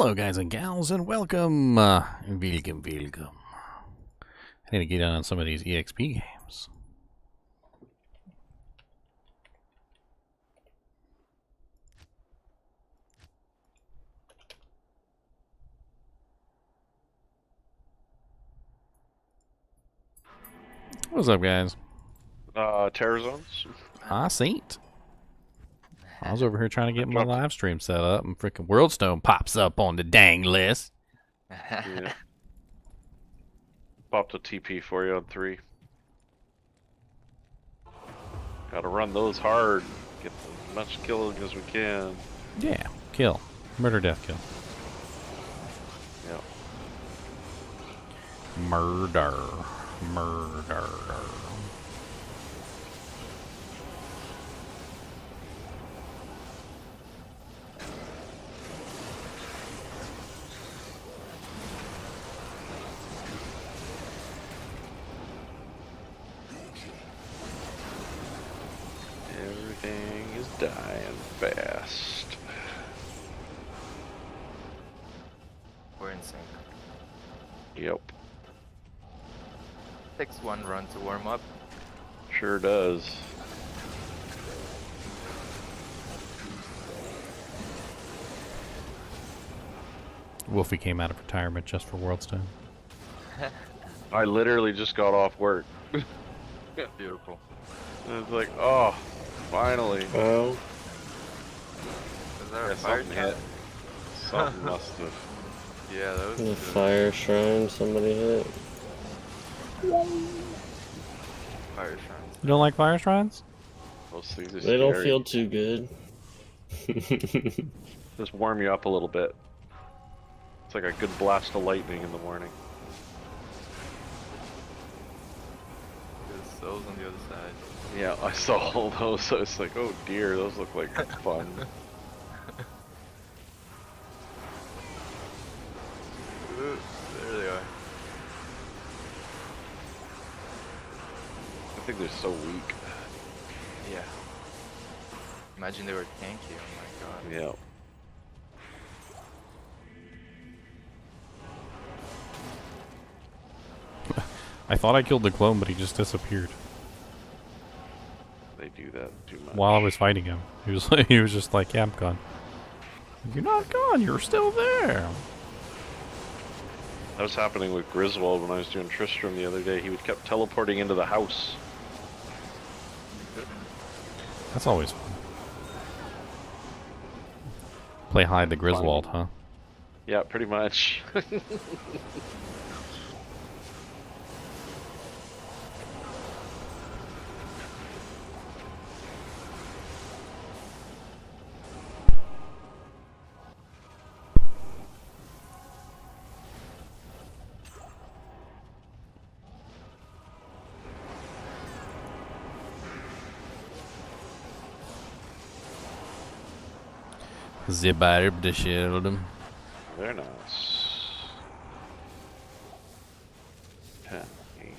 Hello, guys and gals, and welcome. Welcome. I need to get on some of these EXP games. What's up, guys? Terror zones. I see it. I was over here trying to get my live stream set up, and freaking Worldstone pops up on the dang list. Yeah. Popped a TP for you on 3. Gotta run those hard. Get as much killing as we can. Yeah, kill. Murder, death, kill. Yeah. Murder. Murder. Everything is dying fast. We're in sync. Yep. Takes one run to warm up. Sure does. Wolfie came out of retirement just for Worldstone. I literally just got off work. Beautiful. And it's like, oh, finally. Oh, Is that Yeah, a fire something shot? hit. Something must have. Yeah, that was the good. fire shrine somebody hit. Fire shrines. You don't like fire shrines? Those things are They don't scary. feel too good. Just warm you up a little bit. It's like a good blast of lightning in the morning. There's those on the other side. Yeah, I saw all those. I was like, oh dear, those look like fun. Ooh, there they are. I think they're so weak. Yeah. Imagine they were tanky. Oh my god. Yeah. I thought I killed the clone, but he just disappeared They do that too much. while I was fighting him. He was like, he was just like, "Yeah, I'm gone." You're not gone. You're still there. That was happening with Griswold when I was doing Tristram the other day. He would kept teleporting into the house. That's always fun. Play hide the Griswold, huh? Yeah, pretty much. The barb the shield. Very nice. 10, 8.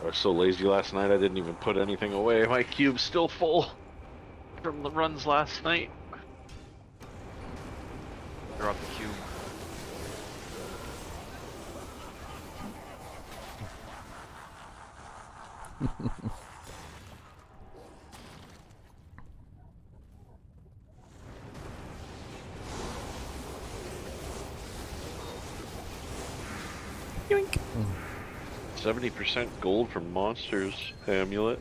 I was so lazy last night I didn't even put anything away. My cube's still full from the runs last night. Drop the cube. Yoink. 70% gold from monsters amulet.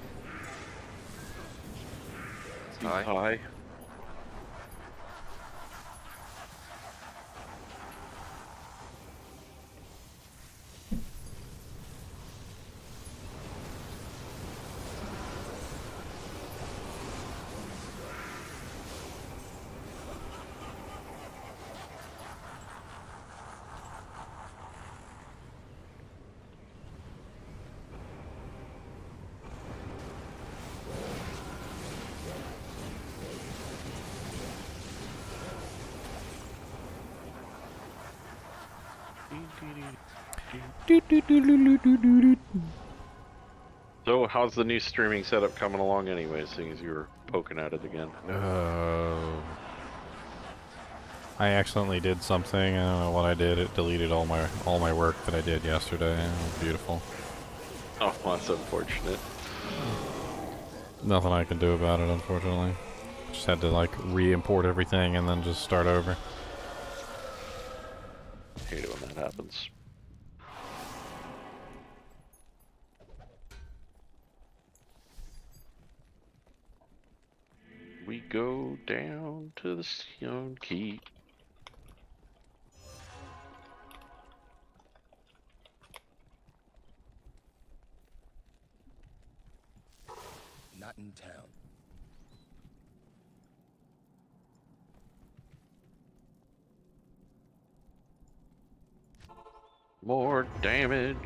It's high. High. So, how's the new streaming setup coming along anyway, seeing as you were poking at it again? I accidentally did something. I don't know what I did. It deleted all my work that I did yesterday. It was beautiful. Oh, that's unfortunate. Nothing I can do about it, unfortunately. Just had to like re-import everything and then just start over. Hate it when that happens. We go down to the Sion Keep. Not in town. More damage.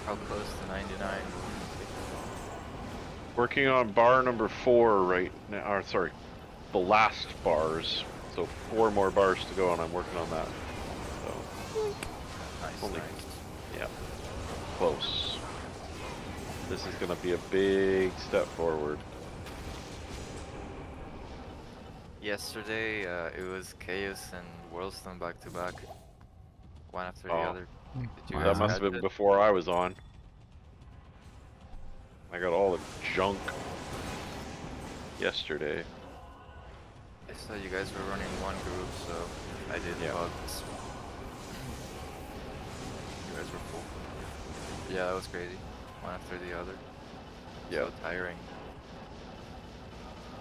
How close to 99? Working on bar number 4 right now. Or sorry, the last bars. So 4 more bars to go, and I'm working on that. So Nice, Only- nice. yeah, close. This is gonna be a big step forward. Yesterday, it was Chaos and Worldstone back to back. One after the Oh. other. Did you Wow. That guys must have catch been it? before I was on. I got all the junk yesterday. I saw you guys were running one group, so I did Yeah. bugs. You guys were full. Yeah, that was crazy. One after the other. Yeah. So tiring.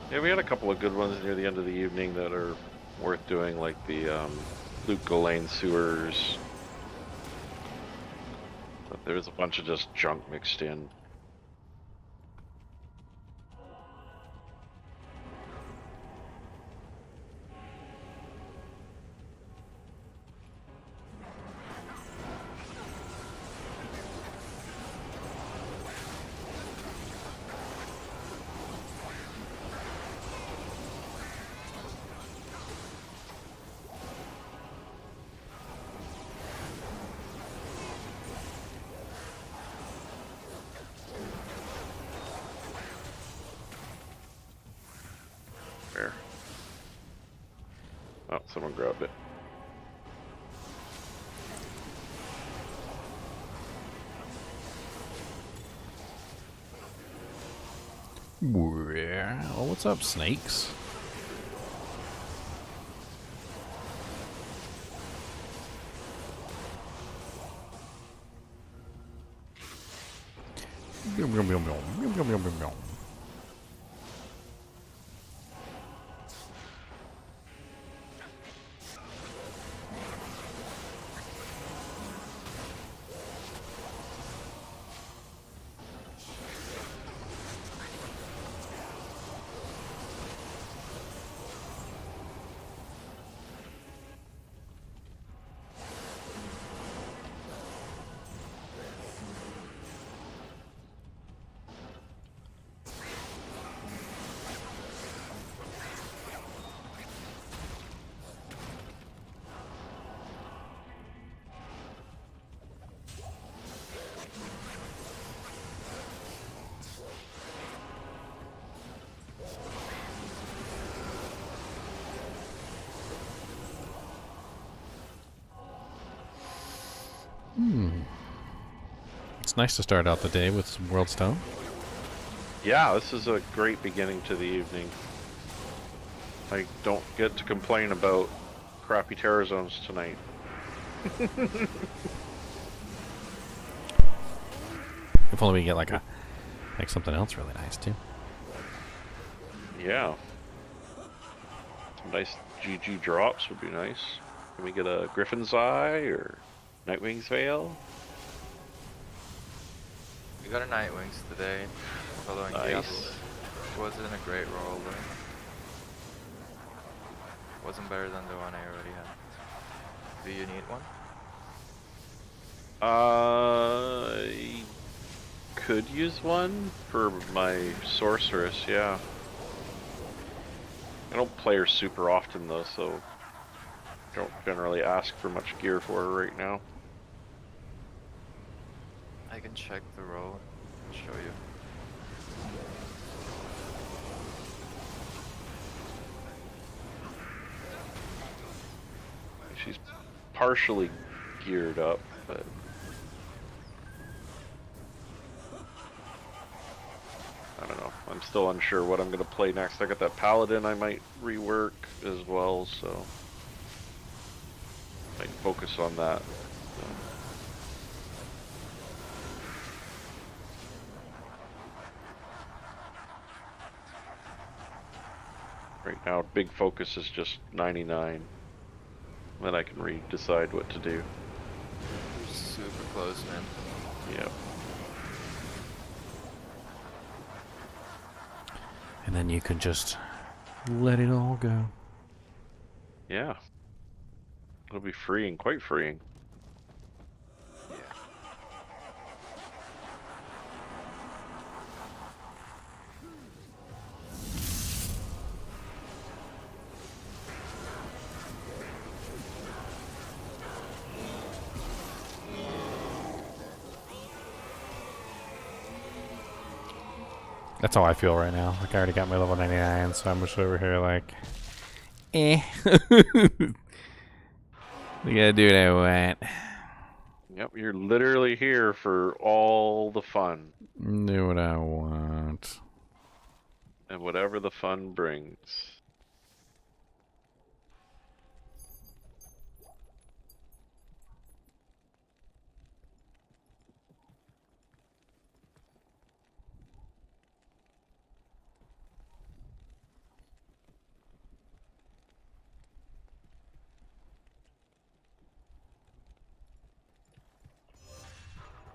Yeah, we had a couple of good ones near the end of the evening that are worth doing, like the Luke Ghislaine sewers. But there's a bunch of just junk mixed in. Where? Oh, someone grabbed it. Well, what's up, snakes? Yum, yum, yum, yum, yum, yum, yum, yum, yum. It's nice to start out the day with some Worldstone. Yeah, this is a great beginning to the evening. I don't get to complain about crappy terror zones tonight. If only we get like something else really nice too. Yeah. Some nice GG drops would be nice. Can we get a Griffin's Eye or Nightwing's Veil? We got a Nightwings today, following Nice. Diablo. It wasn't a great roll though. Wasn't better than the one I already had. Do you need one? I could use one for my sorceress, yeah. I don't play her super often though, so don't generally ask for much gear for her right now. I can check the roll and show you. She's partially geared up, but I don't know. I'm still unsure what I'm going to play next. I got that paladin I might rework as well, so I might focus on that. So. Right now, big focus is just 99. Then I can decide what to do. You're super close, man. Yep. And then you can just let it all go. Yeah. It'll be freeing, quite freeing. Yeah. That's how I feel right now. Like I already got my level 99, so I'm just over here like, eh. We gotta do what I want. Yep, you're literally here for all the fun. Do what I want. And whatever the fun brings.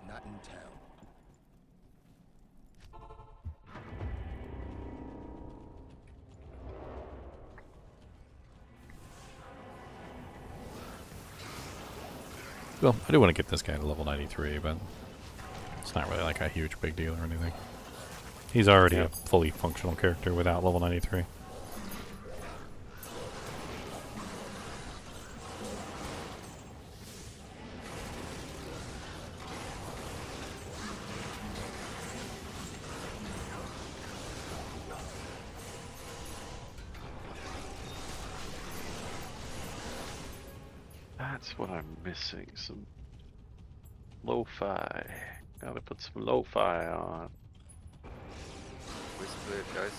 Not in town. Well, I do want to get this guy to level 93, but it's not really like a huge big deal or anything. He's already a fully functional character without level 93. That's what I'm missing. Some lo-fi. Gotta put some lo-fi on. We split, guys.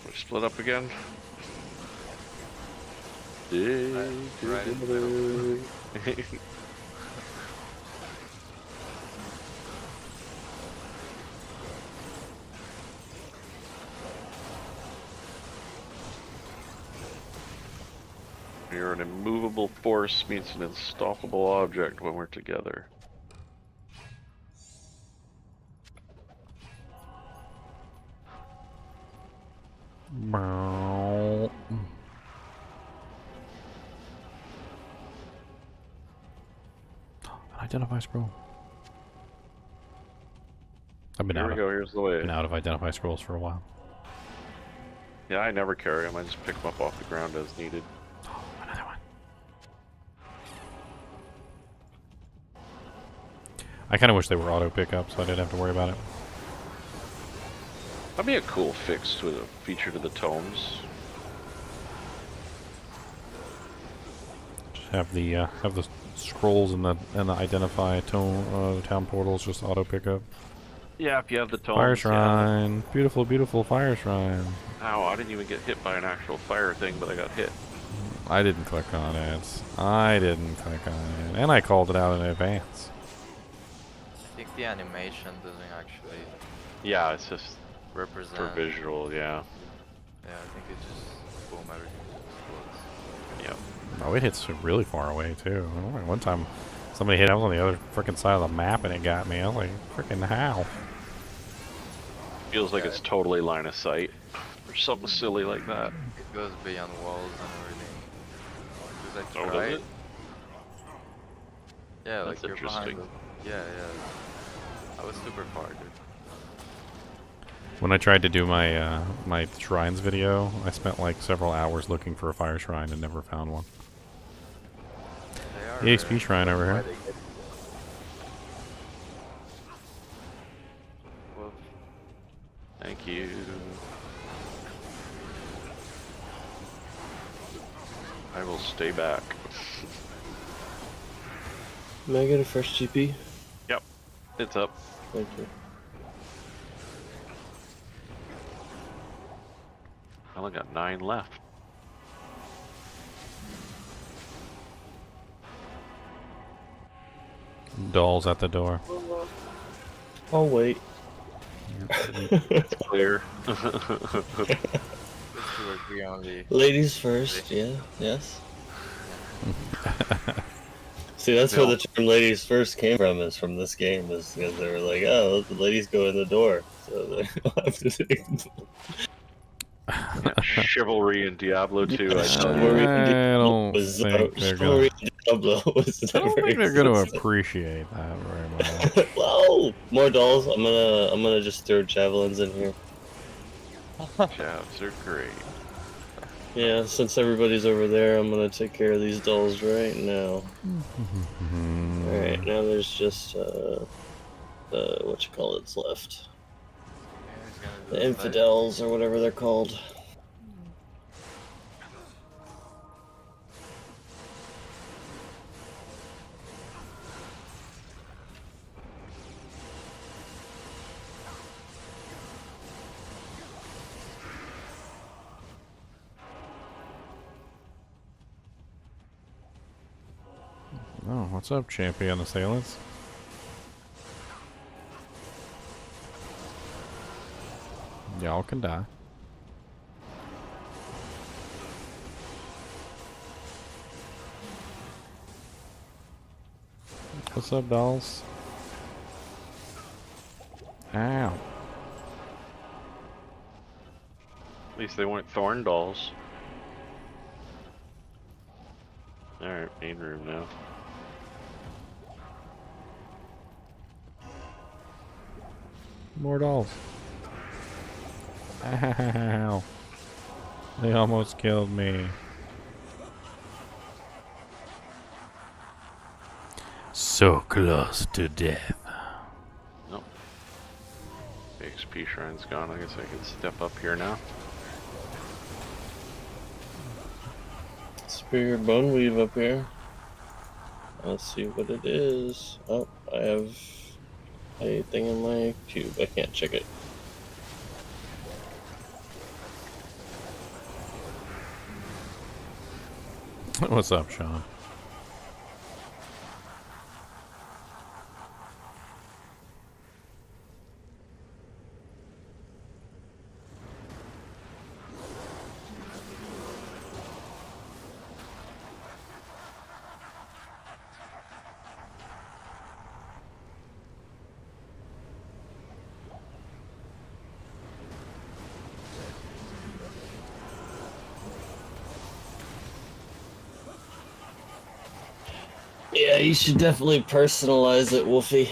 We split up again. Right in the middle. You're an immovable force meets an unstoppable object when we're together. Identify scroll. I've been Here we go, here's the way. been out of identify scrolls for a while. Yeah, I never carry them. I just pick them up off the ground as needed. Oh, another one. I kind of wish they were auto pickup so I didn't have to worry about it. That'd be a cool fix to a feature to the tomes. Just have the scrolls and the identify town portals just auto pickup. Yeah, if you have the tomes. Fire Yeah. shrine. Beautiful, beautiful fire shrine. Ow, I didn't even get hit by an actual fire thing, but I got hit. I didn't click on it. I didn't click on it. And I called it out in advance. I think the animation doesn't actually Yeah, it's just represent. for visual, yeah. Yeah, I think it just boom, everything just explodes. Yep. Oh, it hits really far away, too. I remember one time somebody hit, I was on the other freaking side of the map and it got me. I was like, freaking how? Feels like it's totally line of sight. Or something silly like that. It goes beyond walls and everything. Because I Oh, tried. does it? Yeah, That's like you're behind. interesting. Yeah, yeah. I was super far, dude. When I tried to do my my shrines video, I spent like several hours looking for a fire shrine and never found one. They are EXP shrine over here. Well, Thank you. I will stay back. May I get a fresh GP? Yep. It's up. Thank you. I only got 9 left. Dolls at the door. I'll wait. It's clear. let's do agree on the. Ladies first, yeah, yes. See, that's where the term "ladies first" came from. Is from this game, is because they were like, "Oh, the ladies go in the door," so they have to take. Chivalry in Diablo 2, I tell you. Chivalry I don't think they're Chivalry gonna. in Diablo was I don't never think they're gonna existed. appreciate that very much. Whoa! More dolls. I'm gonna just throw javelins in here. Jabs are great. Yeah, since everybody's over there, I'm gonna take care of these dolls right now. Alright, now there's just what's left. The infidels or whatever they're called. Oh, what's up, champion assailants? Y'all can die. What's up, dolls? Ow. At least they weren't thorn dolls. Alright, main room now. More dolls. Ow. They almost killed me. So close to death. Nope. EXP shrine's gone. I guess I can step up here now. Superior bone weave up here. Let's see what it is. Oh, I have a thing in my cube. I can't check it. What's up, Sean? Yeah, you should definitely personalize it, Wolfie.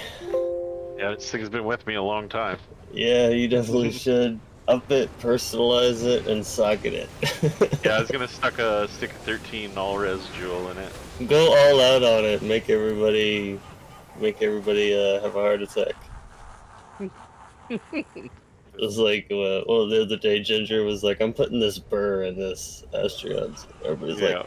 Yeah, this thing's been with me a long time. Yeah, you definitely should. Up it, personalize it, and socket it. Yeah, I was gonna stick a 13 all res jewel in it. Go all out on it. Make everybody have a heart attack. It was like, well, the other day, Ginger was like, "I'm putting this burr in this Astrion." Everybody's like,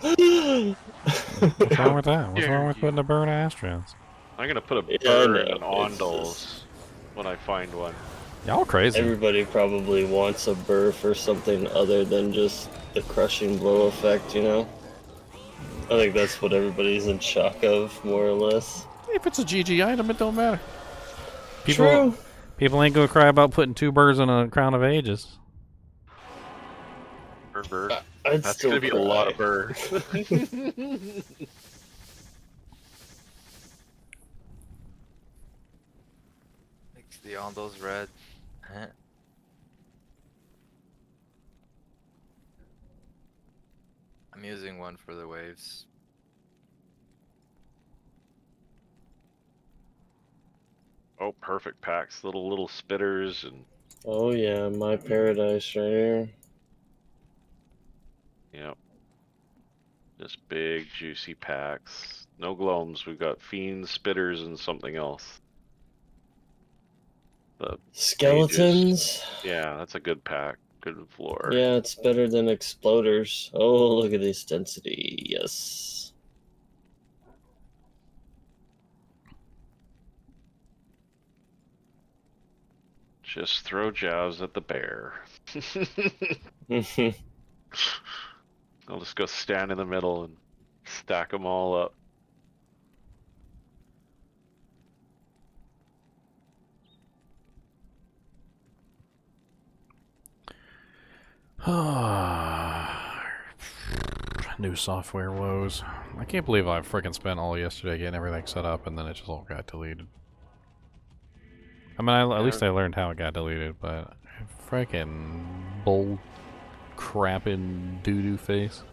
What's wrong with that? What's wrong with putting a burn Astrians? I'm gonna put a Yeah, I burr in know, an it's Ondals. when I find one. Y'all crazy. Everybody probably wants a burr for something other than just the crushing blow effect, you know? I think that's what everybody's in shock of, more or less. If it's a GG item, it don't matter. True. People ain't gonna cry about putting 2 birds in a Crown of Ages. Bird. I'd That's still gonna be a lot of birds. Makes the on those red. I'm using one for the waves. Oh, perfect packs. Little spitters and Oh yeah, my paradise right here. yep. Just big juicy packs. No gloams. We've got fiends, spitters, and something else. The Skeletons. yeah, that's a good pack. Good floor. Yeah, it's better than exploders. Oh, look at this density. Yes. Just throw jabs at the bear. I'll just go stand in the middle and stack them all up. New software woes. I can't believe I freaking spent all yesterday getting everything set up and then it just all got deleted. I mean, at least I learned how it got deleted, but freaking bull crapping doo-doo face.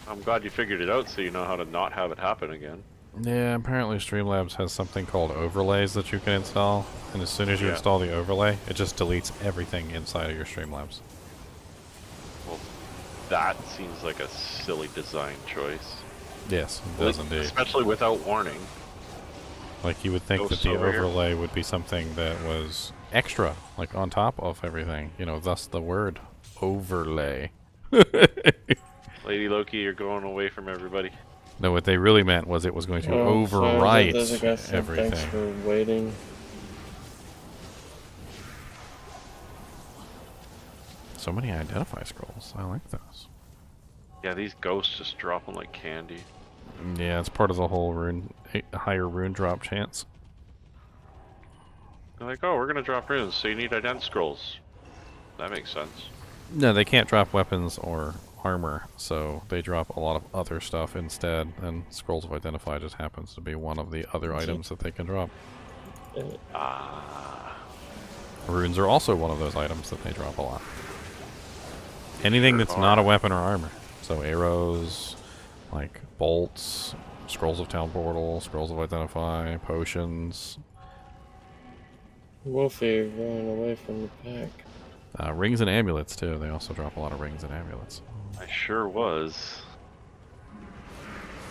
I'm glad you figured it out so you know how to not have it happen again. Yeah, apparently Streamlabs has something called overlays that you can install, and as soon as you install the overlay, it just deletes everything inside of your Streamlabs. Well, that seems like a silly design choice. Yes, it does indeed. Especially without warning. Like, you would think that the overlay would be something that was extra, like on top of everything. You know, thus the word overlay. Lady Loki, you're going away from everybody. No, what they really meant was it was going to overwrite everything. Thanks for waiting. So many identify scrolls. I like those. Yeah, these ghosts just drop them like candy. Yeah, it's part of the whole higher rune drop chance. They're like, oh, we're gonna drop runes, so you need ident scrolls. That makes sense. No, they can't drop weapons or armor, so they drop a lot of other stuff instead, and Scrolls of Identify just happens to be one of the other items that they can drop. Runes are also one of those items that they drop a lot. Anything that's not a weapon or armor. So arrows, like bolts, Scrolls of Town Portal, Scrolls of Identify, potions. Wolfie running away from the pack. Rings and amulets too. They also drop a lot of rings and amulets. I sure was.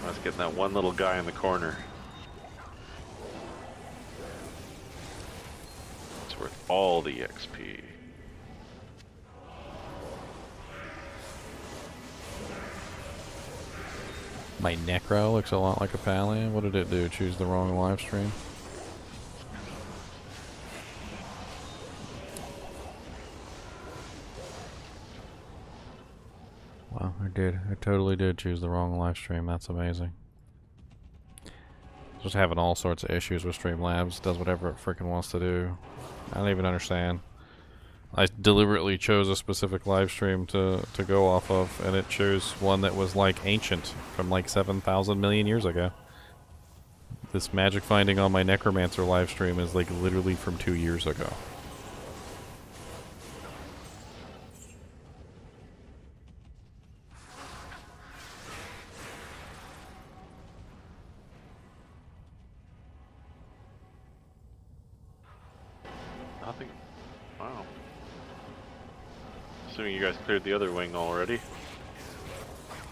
I was getting that one little guy in the corner. It's worth all the XP. My Necro looks a lot like a Palion. What did it do? Choose the wrong live stream? Wow, I did. I totally did choose the wrong live stream. That's amazing. Just having all sorts of issues with Streamlabs. Does whatever it freaking wants to do. I don't even understand. I deliberately chose a specific live stream to go off of, and it chose one that was like ancient from like 7,000 million years ago. This magic finding on my Necromancer live stream is like literally from 2 years ago. Nothing. Wow. Assuming you guys cleared the other wing already.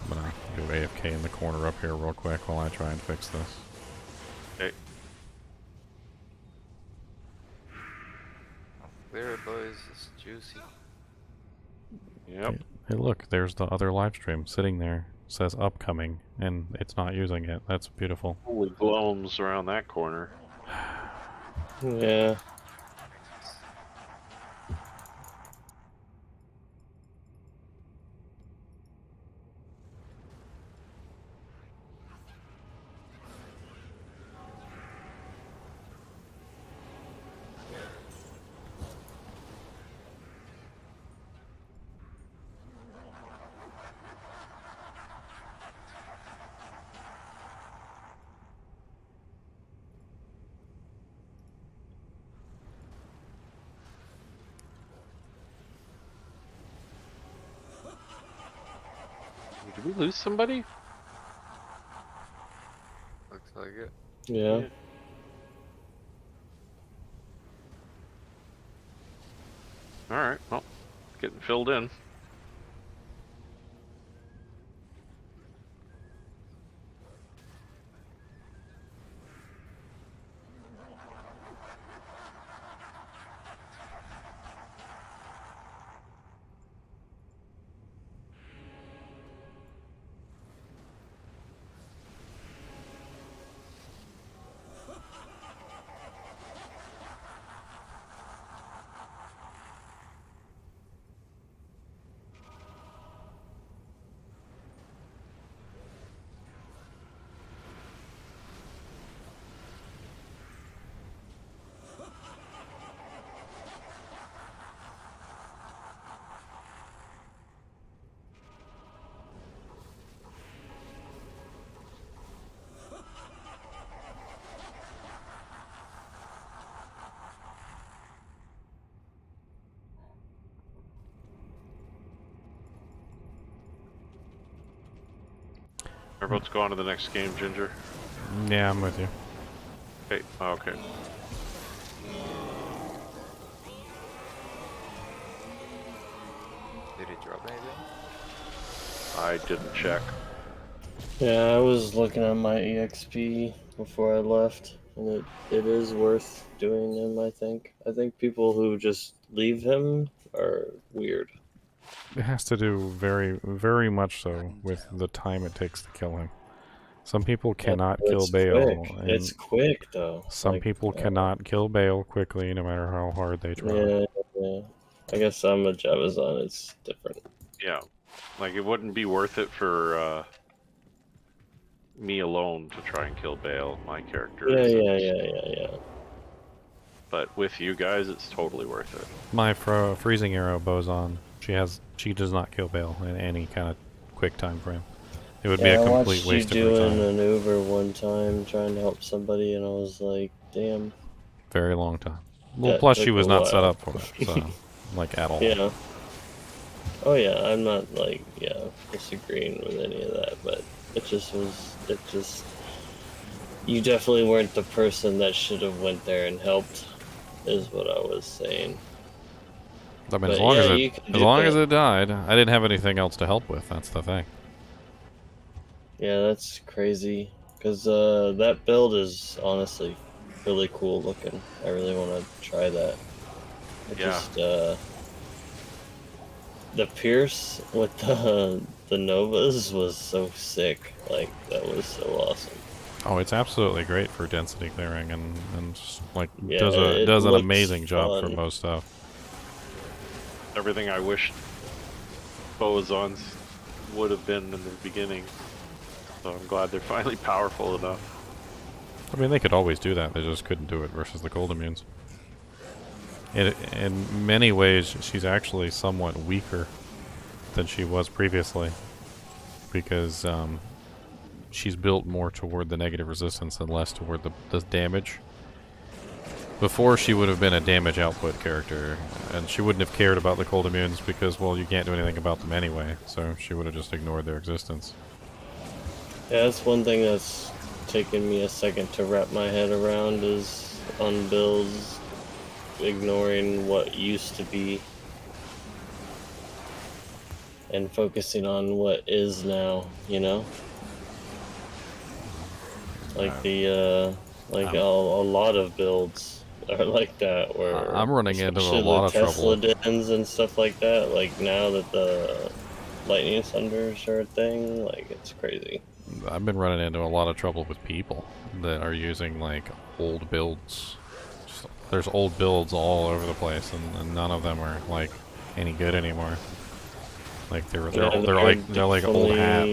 I'm gonna do AFK in the corner up here real quick while I try and fix this. Okay. Clear it, boys. It's juicy. Yep. Hey, look, there's the other live stream sitting there, says upcoming, and it's not using it. That's beautiful. Holy gloams around that corner. Yeah. Did we lose somebody? Looks like it. Yeah. Alright, well, getting filled in. Everyone's going to the next game, Ginger. Yeah, I'm with you. Okay, okay. Did he drop anything? I didn't check. Yeah, I was looking at my EXP before I left, and it is worth doing him, I think. I think people who just leave him are weird. It has to do very much so with the time it takes to kill him. Some people cannot Yeah, kill it's Bale, quick. and It's quick, though. some Like, people cannot kill Bale quickly, no matter how hard they try. Yeah, yeah. I guess I'm a Javazon, it's different. Yeah. Like, it wouldn't be worth it for me alone to try and kill Bale, my character. Yeah. But with you guys, it's totally worth it. My freezing arrow boson, she does not kill Bale in any kind of quick time frame. It would be a I complete watched waste you of her doing time. an Uber one time trying to help somebody, and I was like, damn. Very long time. Well, That plus she took was a not set while. up for it, so like at all. Yeah. Oh yeah, I'm not disagreeing with any of that, but it just you definitely weren't the person that should have went there and helped, is what I was saying. I mean, But as long yeah, as you it can as do long that. as it died, I didn't have anything else to help with. That's the thing. Yeah, that's crazy. Because that build is honestly really cool looking. I really want to try that. The Pierce with the Novas was so sick. Like, that was so awesome. Oh, it's absolutely great for density clearing and just, like Yeah, does an looks amazing job for fun. most stuff. Everything I wished Bosons would have been in the beginning. So I'm glad they're finally powerful enough. I mean, they could always do that. They just couldn't do it versus the cold immunes. In many ways, she's actually somewhat weaker than she was previously because she's built more toward the negative resistance and less toward the damage. Before, she would have been a damage output character, and she wouldn't have cared about the cold immunes because, well, you can't do anything about them anyway, so she would have just ignored their existence. Yeah, that's one thing that's taken me a second to wrap my head around is on builds ignoring what used to be and focusing on what is now, you know? Like a lot of builds are like that where I'm running into a especially lot the of Tesla trouble. dens and stuff like that, like now that lightning thunders are a thing. Like, it's crazy. I've been running into a lot of trouble with people that are using like old builds. There's old builds all over the place, and none of them are like any good anymore. Like they're like old hat.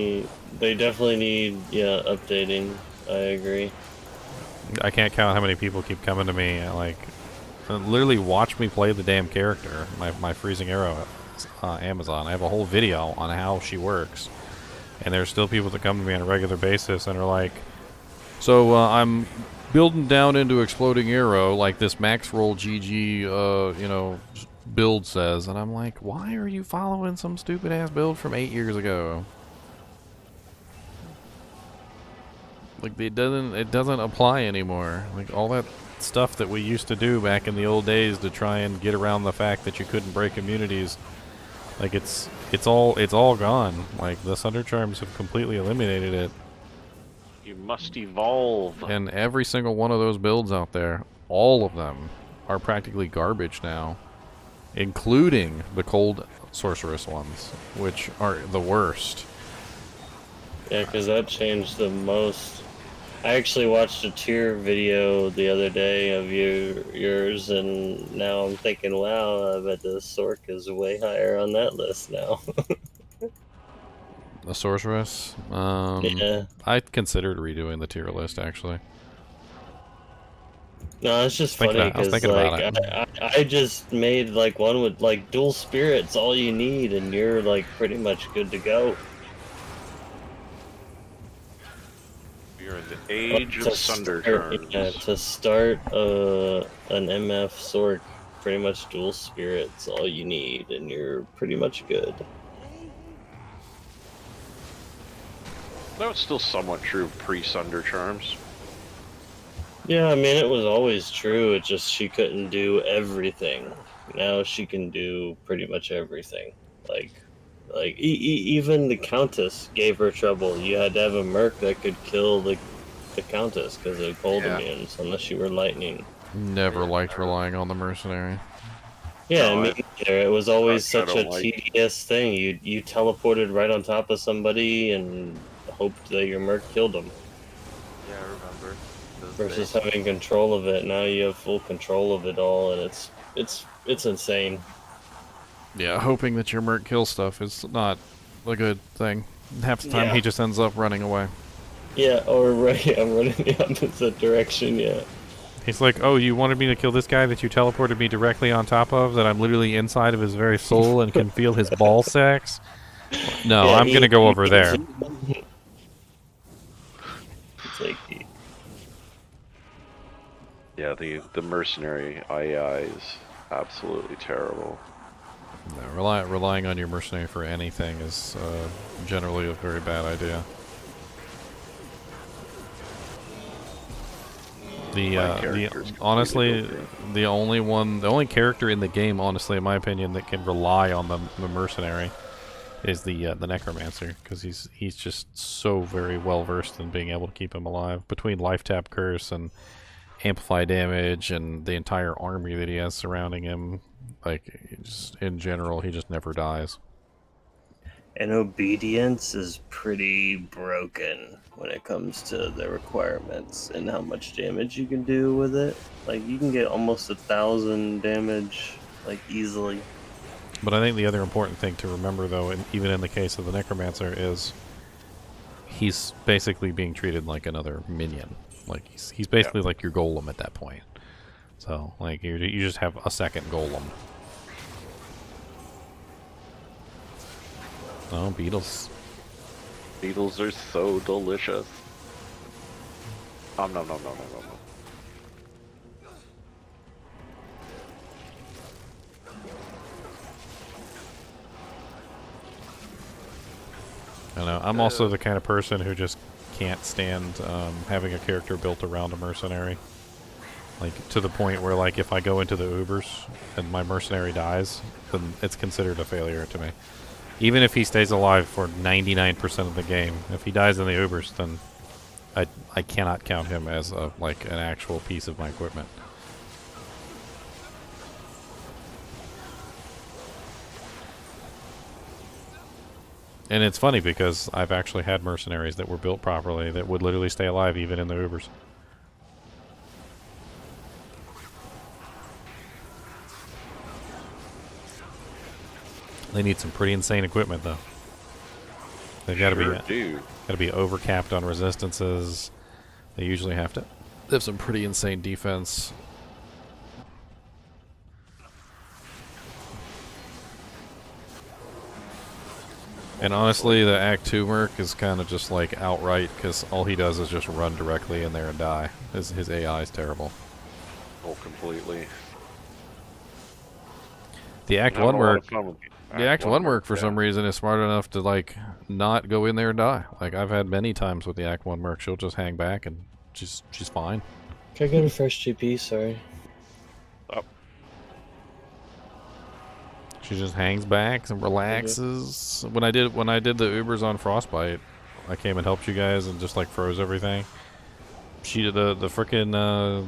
They definitely need updating. I agree. I can't count how many people keep coming to me like literally watch me play the damn character. My freezing arrow, Amazon. I have a whole video on how she works, and there's still people that come to me on a regular basis and are like, so I'm building down into exploding arrow like this max roll GG build says, and I'm like, why are you following some stupid ass build from 8 years ago? Like it doesn't apply anymore. Like all that stuff that we used to do back in the old days to try and get around the fact that you couldn't break immunities, like it's all gone. Like the Thunder Charms have completely eliminated it. You must evolve. And every single one of those builds out there, all of them are practically garbage now, including the cold sorceress ones, which are the worst. Yeah, because that changed the most. I actually watched a tier video the other day of yours, and now I'm thinking, wow, I bet the Sork is way higher on that list now. The sorceress? Yeah. I considered redoing the tier list, actually. No, it's just funny I was because thinking about like it. I just made like one with like dual spirits, all you need, and you're like pretty much good to go. You're in the age of Thunder Charms. Yeah, to start an MF Sork, pretty much dual spirits, all you need, and you're pretty much good. That was still somewhat true pre-Thunder Charms. Yeah, I mean, it was always true. It just she couldn't do everything. Now she can do pretty much everything. Like even the Countess gave her trouble. You had to have a Merc that could kill the Countess because of cold immunes, unless you were lightning. Never liked relying on the mercenary. Yeah, No, I mean, it was always I such a don't like- tedious thing. You teleported right on top of somebody and hoped that your Merc killed them. Yeah, I remember. Those Versus days. having control of it. Now you have full control of it all, and it's insane. Yeah, hoping that your Merc kills stuff is not a good thing. Half the time Yeah. he just ends up running away. Yeah, or right, I'm running the opposite direction. Yeah. He's like, oh, you wanted me to kill this guy that you teleported me directly on top of, that I'm literally inside of his very soul and can feel his ball sacks? No, Yeah, I'm gonna go over there. It's like, Yeah, the mercenary AI is absolutely terrible. No, relying on your mercenary for anything is generally a very bad idea. Honestly, the only character in the game, honestly, in my opinion, that can rely on the mercenary is the necromancer, because he's just so very well versed in being able to keep him alive between life tap curse and amplify damage and the entire army that he has surrounding him. Like, just in general, he just never dies. and obedience is pretty broken when it comes to the requirements and how much damage you can do with it. Like, you can get almost 1,000 damage, like, easily. But I think the other important thing to remember, though, even in the case of the necromancer, is he's basically being treated like another minion. Like, he's basically like your golem at that point. So, like, you just have a second golem. Oh, beetles. Beetles are so delicious. Nom nom nom nom nom nom. I know. I'm also the kind of person who just can't stand having a character built around a mercenary. Like, to the point where, like, if I go into the Ubers and my mercenary dies, then it's considered a failure to me. Even if he stays alive for 99% of the game, if he dies in the Ubers, then I cannot count him as like an actual piece of my equipment. And it's funny because I've actually had mercenaries that were built properly that would literally stay alive even in the Ubers. They need some pretty insane equipment though. They've got to be overcapped on resistances. They usually have to have some pretty insane defense. And honestly, the Act 2 Merc is kind of just like outright, because all he does is just run directly in there and die. His AI is terrible. Oh, completely. The Act 1 Merc, for some reason is smart enough to like not go in there and die. Like I've had many times with the Act 1 Merc, she'll just hang back and she's fine. Can I get a fresh GP? Sorry. Up. She just hangs back and relaxes. When I did the Ubers on Frostbite, I came and helped you guys and just like froze everything. She did the frickin'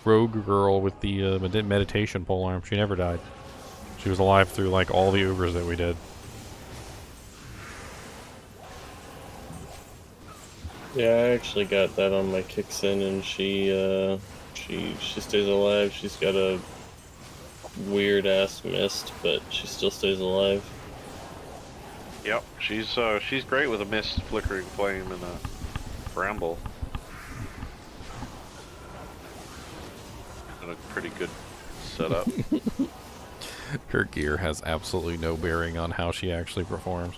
rogue girl with the meditation polearm. She never died. She was alive through like all the Ubers that we did. Yeah, I actually got that on my kicks in, and she stays alive. She's got a weird ass mist, but she still stays alive. Yep, she's great with a mist, flickering flame, and a bramble. And a pretty good setup. Her gear has absolutely no bearing on how she actually performs.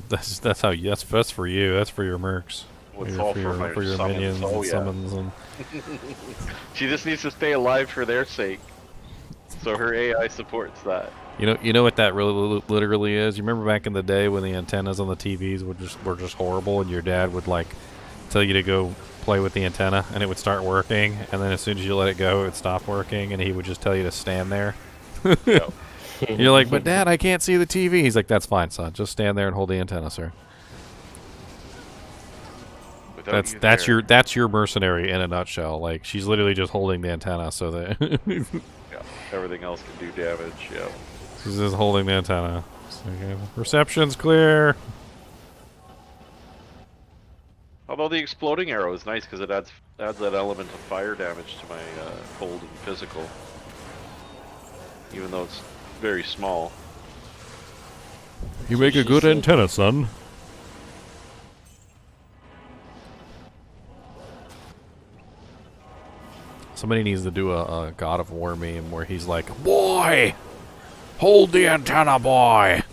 That's for you. That's for your mercs. It's all for your minions and summons and. She just needs to stay alive for their sake. So her AI supports that. You know what that really literally is. You remember back in the day when the antennas on the TVs were just horrible, and your dad would like tell you to go play with the antenna, and it would start working, and then as soon as you let it go, it would stop working, and he would just tell you to stand there. Yep. You're like, but Dad, I can't see the TV. He's like, that's fine, son. Just stand there and hold the antenna, sir. That's your mercenary in a nutshell. Like she's literally just holding the antenna so that Yeah, everything else can do damage. Yeah. She's just holding the antenna. So, okay, reception's clear. Although the exploding arrow is nice because it adds that element of fire damage to my cold and physical, even though it's very small. You make a good antenna, son. Somebody needs to do a God of War meme where he's like, "Boy, hold the antenna, boy,"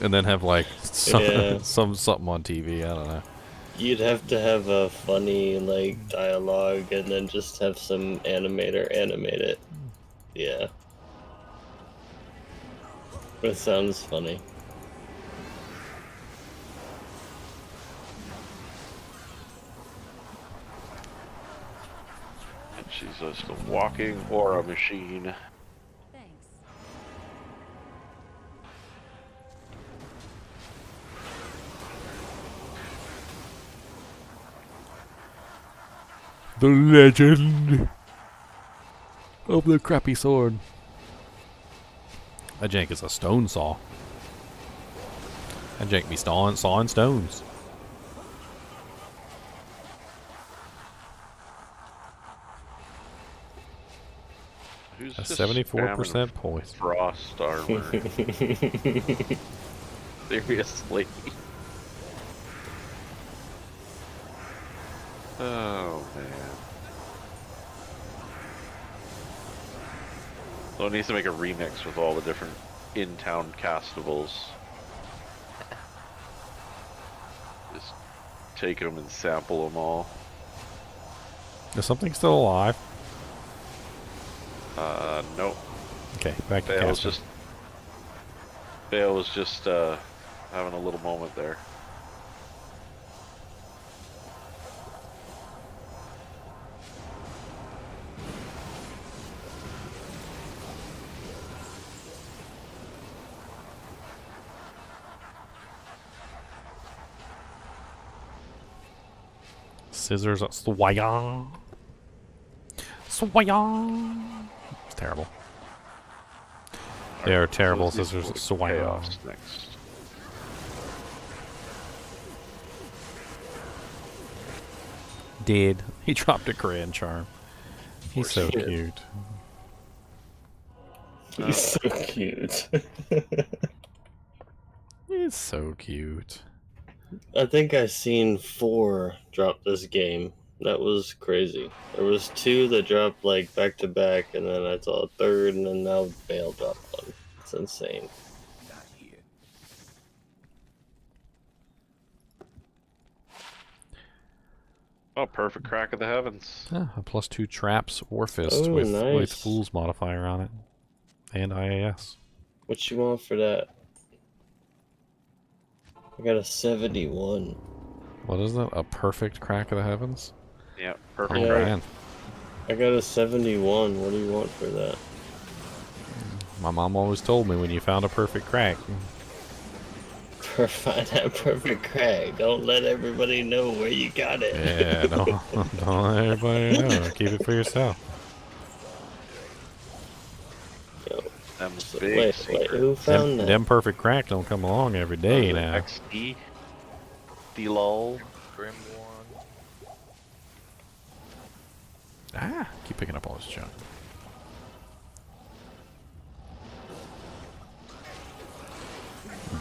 and then have like something on TV. I don't know. You'd have to have a funny like dialogue, and then just have some animator animate it. Yeah, it sounds funny. She's just a walking aura machine. Thanks. The legend of the crappy sword. That jank is a stone saw. That jank be sawing stones. Who's A just 74% spamming poise. frost armor? Seriously. Oh man. So it needs to make a remix with all the different in-town castables. Just take them and sample them all. Is something still alive? Nope. Okay, back to casting. Bale was just having a little moment there. Scissors, swayang. Swayang. It's terrible. They are terrible So scissors. it's So why chaos not? next. Did he dropped a grand charm? He's so he did. cute. He's so cute. He's so cute. I think I seen 4 drop this game. That was crazy. There was 2 that dropped like back to back, and then I saw a third, and then now Bale dropped one. It's insane. Not here. Oh, perfect crack of the heavens. Ah, a +2 traps or fist Oh, with nice. Fool's modifier on it, and IAS. What you want for that? I got a 71. What is that? A perfect crack of the heavens? Yeah, Oh perfect Yeah. crack. man, I got a 71. What do you want for that? my mom always told me when you found a perfect crack. Find that perfect crack. Don't let everybody know where you got it. Yeah, don't let everybody know. Keep it for yourself. Yo, Them so big wait, secret. who found that? Them perfect crack don't come along every day now. XE. D-lol. Grim one. Ah, keep picking up all this junk.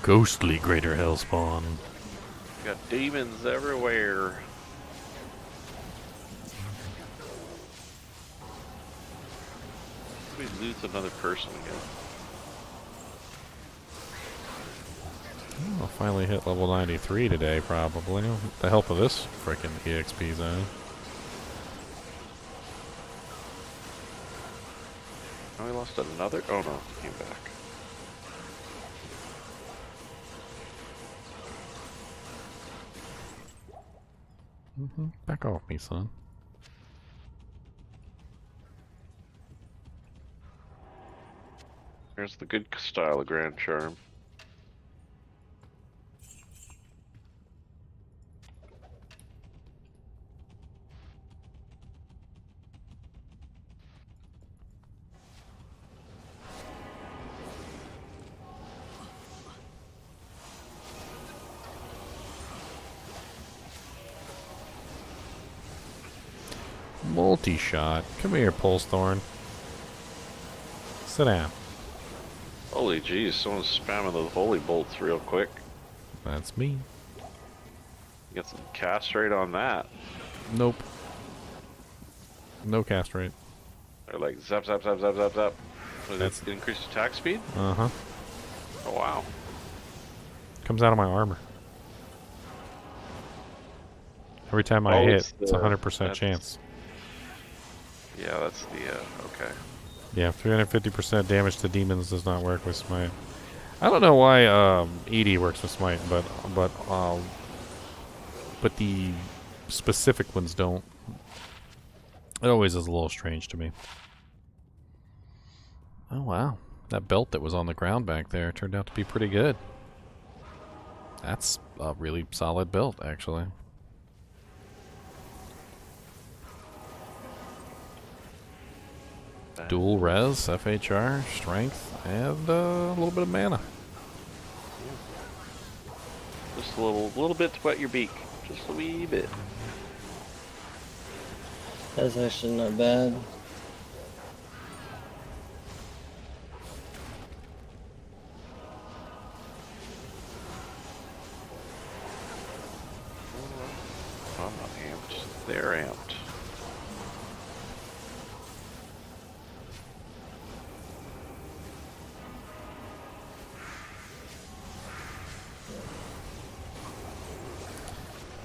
Ghostly greater hellspawn. Got demons everywhere. We loot another person again. I'll finally hit level 93 today, probably. With the help of this frickin' EXP zone. Oh, we lost another? Oh no, came back. Back off me, son. Here's the good style of Grand Charm. Multi-shot. Come here, Pulse Thorn. Sit down. Holy jeez, someone's spamming those holy bolts real quick. That's me. Get some cast rate on that. Nope. No cast rate. They're like zap, zap, zap, zap, zap, zap. Was That's- that increased attack speed? Uh-huh. Oh wow. Comes out of my armor. Every time I Oh, hit, it's it's a the- 100% that's- chance. Yeah, that's the, okay. Yeah, 350% damage to demons does not work with Smite. I don't know why ED works with Smite, but the specific ones don't. It always is a little strange to me. Oh wow, that belt that was on the ground back there turned out to be pretty good. That's a really solid belt, actually. Dual res, FHR, strength, and a little bit of mana. Just a little bit to wet your beak. Just a wee bit. That's actually not bad. I'm not amped. They're amped.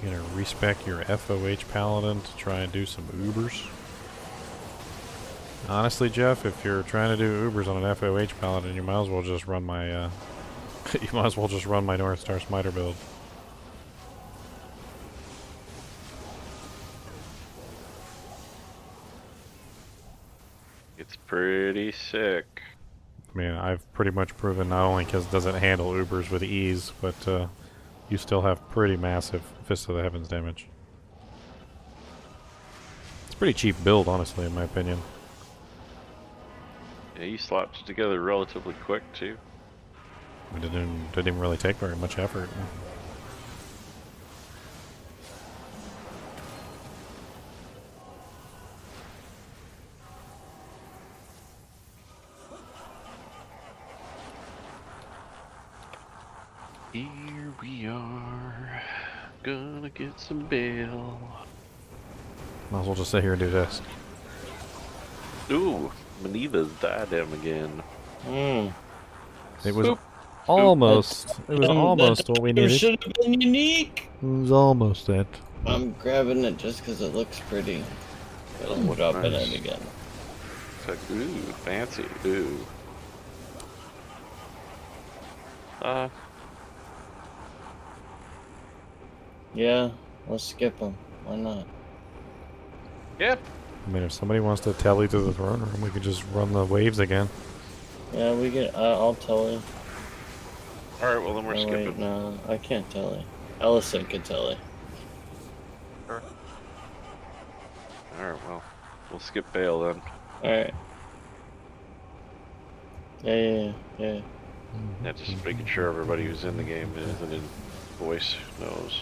You're gonna respec your FOH paladin to try and do some Ubers. Honestly, Jeff, if you're trying to do Ubers on an FOH paladin, you might as well just run my you might as well just run my North Star Smiter build. It's pretty sick. I mean, I've pretty much proven not only because it doesn't handle Ubers with ease, but you still have pretty massive Fist of the Heavens damage. It's a pretty cheap build, honestly, in my opinion. Yeah, you slapped it together relatively quick too. It didn't even really take very much effort. Here we are, gonna get some bail. Might as well just sit here and do this. Ooh, Maneva's diadem again. Hmm. It was Boop. almost. It was That almost what we needed. should have been unique. It was almost that. I'm grabbing it just because it looks pretty. But I'm dropping nice. it again. It's like, ooh, fancy, ooh. Yeah, let's skip them. Why not? Yep. I mean, if somebody wants to tally to the throne room, we could just run the waves again. Yeah, we get. I'll tell you. Alright, well then we're Oh, skipping. wait, no, I can't tell you. Ellison can tell you. Sure. Alright, well, we'll skip bail then. Alright. Yeah. Yeah, just making sure everybody who's in the game and isn't in voice knows.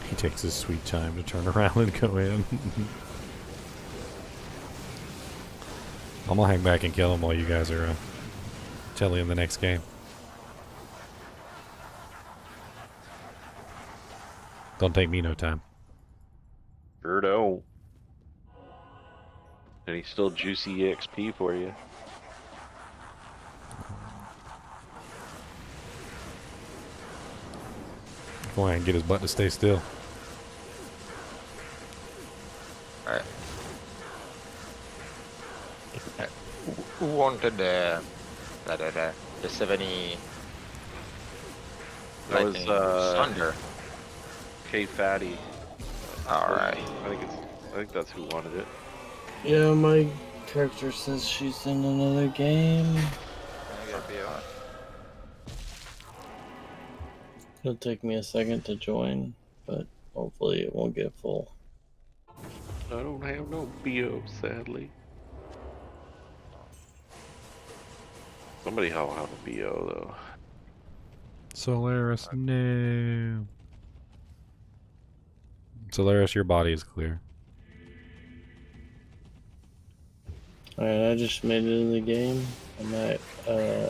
He takes his sweet time to turn around and go in. I'm gonna hang back and kill him while you guys are telling the next game. Don't take me no time. Sure don't. And he's still juicy EXP for you. Go ahead and get his butt to stay still. Alright. Who wanted the 70 That was lightning thunder? K Fatty. Alright. I think that's who wanted it. Yeah, my character says she's in another game. I gotta be on. It'll take me a second to join, but hopefully it won't get full. I don't have no BO, sadly. Somebody will have a BO though. Solaris, no. Solaris, your body is clear. Alright, I just made it in the game. I'm at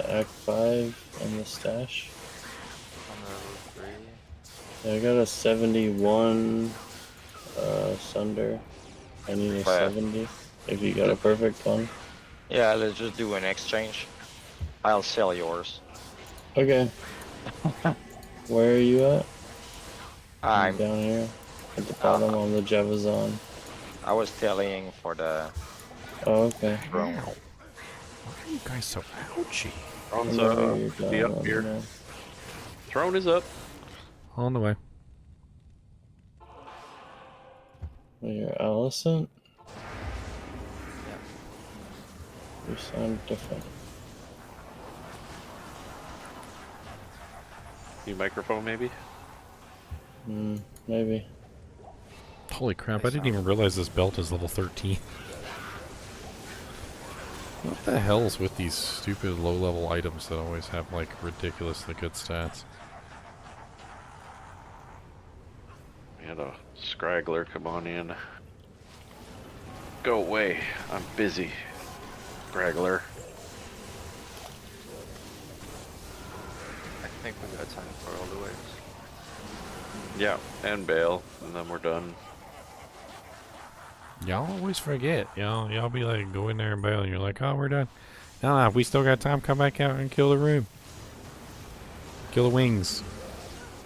Act 5 in the stash. On level 3. Yeah, I got a 71 Sunder. I need a Wow. 70. If you got a perfect one. Yeah, let's just do an exchange. I'll sell yours. Okay. Where are you at? I'm. Down here. At the bottom on the Javazon. I was telling for the Oh, okay. throne. Why are you guys so ouchy? Throne's Whenever you're be done, up let me here. know. Throne is up. On the way. You're Allison? You sound different. New microphone maybe? Maybe. Holy crap, I didn't even realize this belt is level 13. What the hell's with these stupid low-level items that always have, like, ridiculously good stats? We had a scraggler come on in. Go away. I'm busy. Scraggler. I think we got time for all the waves. Yeah, and bail, and then we're done. Y'all always forget. Y'all be like, go in there and bail, and you're like, oh, we're done. No, if we still got time, come back out and kill the room. Kill the wings.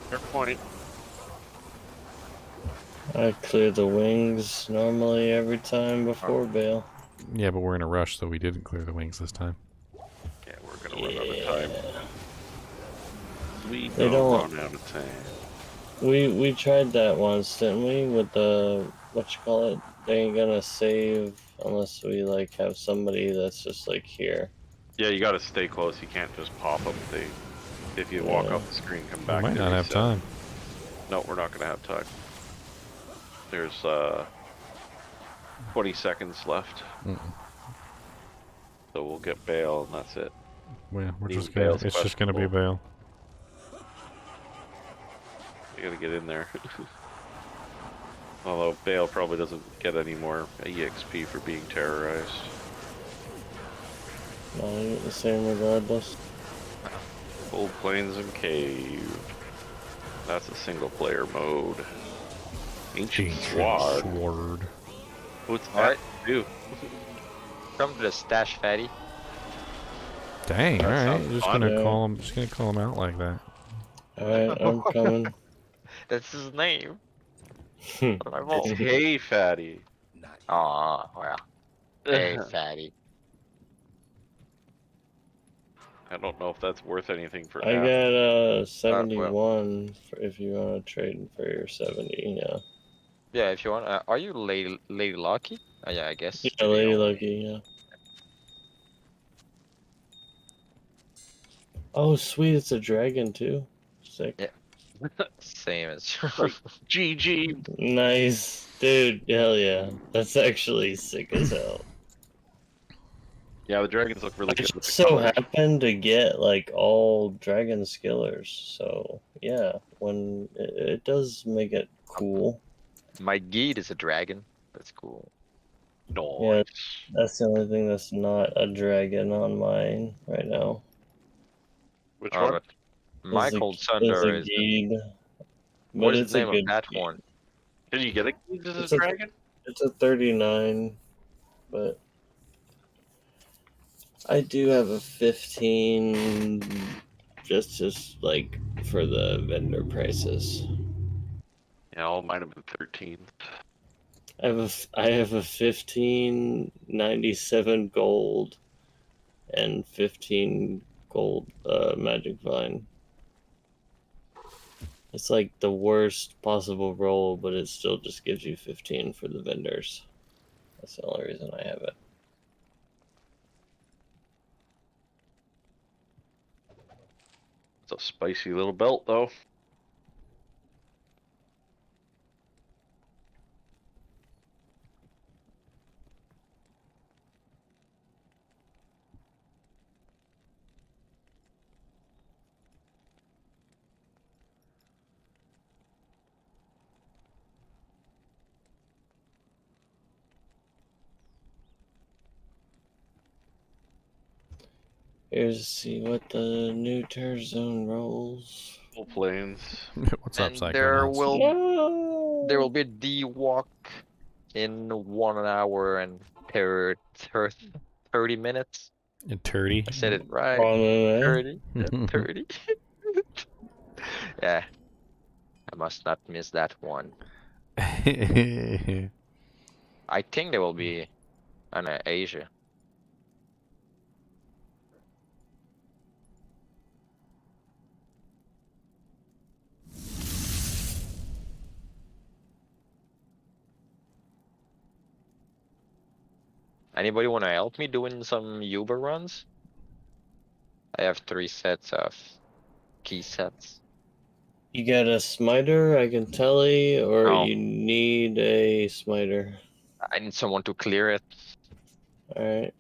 Fair point. I clear the wings normally every time before bail. Yeah, but we're in a rush, so we didn't clear the wings this time. Yeah, we're gonna run out of time. We They don't don't- run out of time. We tried that once, didn't we? With the what you call it? They ain't gonna save unless we like have somebody that's just like here. Yeah, you gotta stay close. You can't just pop them. If you walk off the screen, come We back. might they not have reset. time. No, we're not gonna have time. There's 20 seconds left. So we'll get bail and that's it. Yeah, we're Even just gonna. bail's It's just gonna be questionable. bail. You gotta get in there. Although Bale probably doesn't get any more EXP for being terrorized. No, you get the same regardless. Old Plains and Cave. That's a single player mode. Ancient Sword. What's that Alright. do? Come to the stash, fatty. Dang. That All right. sounds Just fun. gonna Yeah. call him. Just gonna call him out like that. Alright, I'm coming. That's his name. Hmm. Not my It's fault. Hey Fatty. Not yet. Aw, well. Hey, fatty. I don't know if that's worth anything for I app. got 71 for if you want to trade for your 70. Yeah. Yeah, if you want. Are you Lady Lucky? Oh, yeah, I guess. Yeah, Lady Lucky. Yeah. Oh, sweet! It's a dragon too. Sick. Yeah. Same as Like, GG. Nice, dude. Hell yeah. That's actually sick as hell. Yeah, the dragons look really I good just with the so colors. happened to get like all dragon skillers, so yeah, when it does make it cool. My guide is a dragon. That's cool. Yeah, Nice. that's the only thing that's not a dragon on mine right now. Which Oh, one? but my Is a Cold is Thunder a is. geed, What but is it's the a name of good that geed. one? Did you get a key to the It's a dragon? it's a 39, but I do have a 15 just like for the vendor prices. Yeah, all mine have been 13. I have a 1597 gold and 15 gold magic vine. It's like the worst possible roll, but it still just gives you 15 for the vendors. That's the only reason I have it. It's a spicy little belt, though. Here's to see what the new Terror Zone rolls. Full plains. What's up, And Psychonauts? there will be D walk in 1 hour and 30 minutes. And Turdy. I said it right. On the 30. Yeah, 30. Yeah. I must not miss that one. I think there will be an Asia. Anybody want to help me doing some Uber runs? I have 3 sets of key sets. You got a smiter I can telly, or No. you need a smiter? I need someone to clear it. Alright,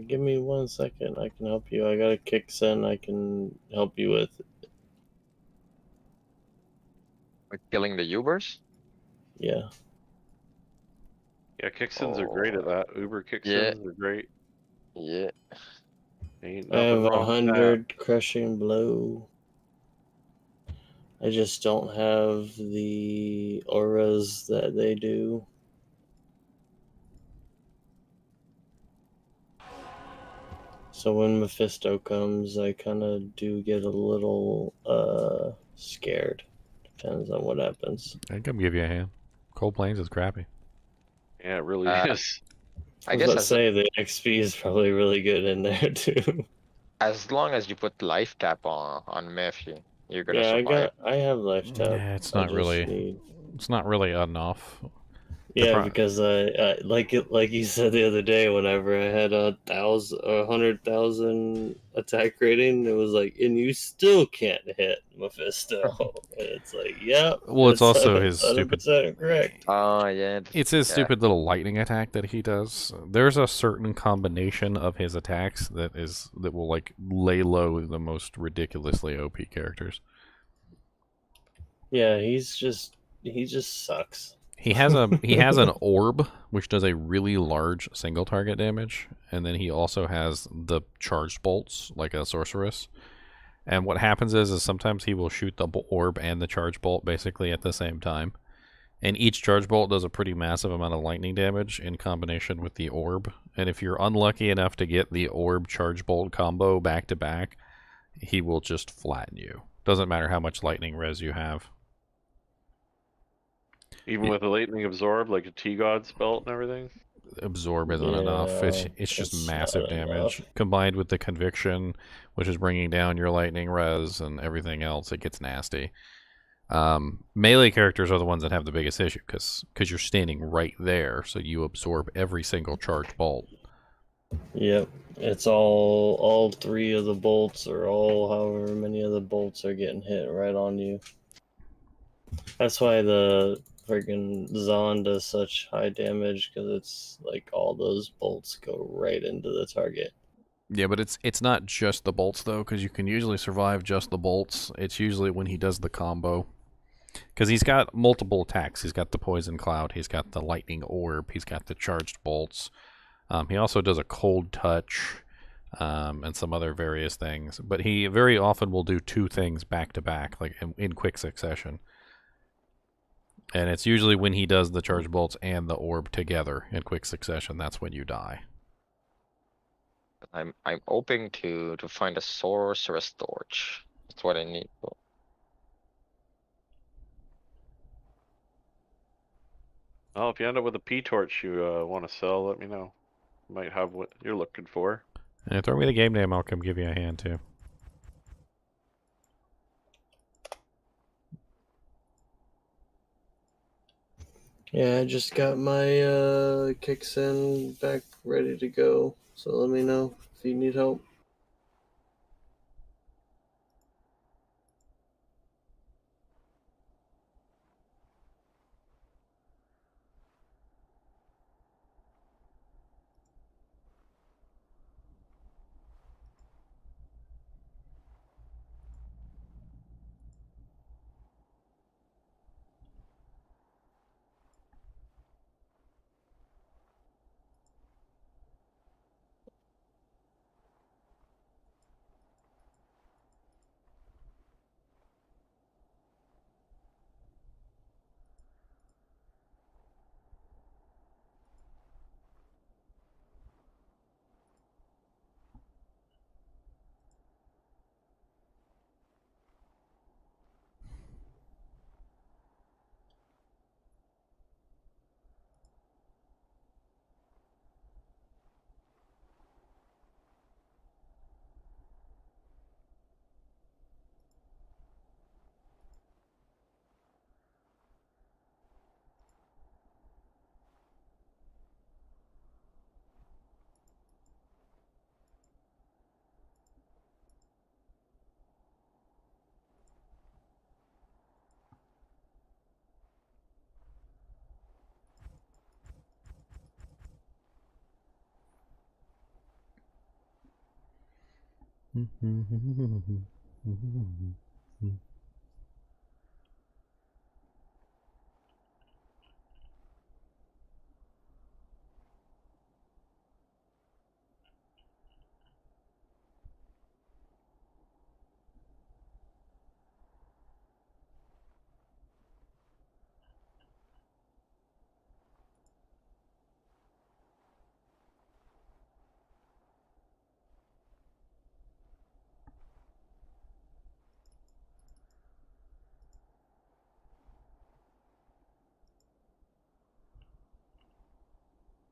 give me 1 second. I can help you. I got a kicksen I can help you with. With killing the Ubers? Yeah. Yeah, kicksins are great at that. Uber kicksins are great. Yeah. Ain't I nothing have wrong with that. 100 crushing blow. I just don't have the auras that they do. So when Mephisto comes, I kind of do get a little scared. Depends on what happens. I'd come give you a hand. Cold Plains is crappy. Yeah, it really is. I I was guess about to say the XP is probably really good in there too. as long as you put life tap on Mephi, you're gonna Yeah, survive. I have life tap. Yeah, it's I not just really. need. It's not really enough. Yeah, because like you said the other day, whenever I had 100,000 attack rating, it was like, and you still can't hit Mephisto. And it's like, yeah, Well, it's it's also his 100% correct. Oh yeah. It's his Yeah. stupid little lightning attack that he does. There's a certain combination of his attacks that will like lay low the most ridiculously OP characters. Yeah, he just sucks. He has an orb which does a really large single target damage, and then he also has the charged bolts like a sorceress. And what happens is sometimes he will shoot the orb and the charge bolt basically at the same time. And each charge bolt does a pretty massive amount of lightning damage in combination with the orb. And if you're unlucky enough to get the orb charge bolt combo back to back, he will just flatten you. Doesn't matter how much lightning res you have. Even with the lightning absorb, like a T-God's belt and everything. Absorb isn't enough. It's just massive not damage. enough. Combined with the conviction, which is bringing down your lightning res and everything else, it gets nasty. Melee characters are the ones that have the biggest issue because you're standing right there, so you absorb every single charged bolt. Yep, it's all three of the bolts, or all however many of the bolts are getting hit right on you. That's why the freaking Zon does such high damage, because it's like all those bolts go right into the target. Yeah, but it's not just the bolts though, because you can usually survive just the bolts. It's usually when he does the combo. Because he's got multiple attacks. He's got the poison cloud. He's got the lightning orb. He's got the charged bolts. He also does a cold touch and some other various things. But he very often will do two things back to back, like in quick succession. And it's usually when he does the charged bolts and the orb together in quick succession. That's when you die. I'm hoping to find a sorceress torch. That's what I need. Well, if you end up with a P-torch you want to sell, let me know. Might have what you're looking for. And throw me the game name. I'll come give you a hand too. Yeah, I just got my kicks in back ready to go. So let me know if you need help.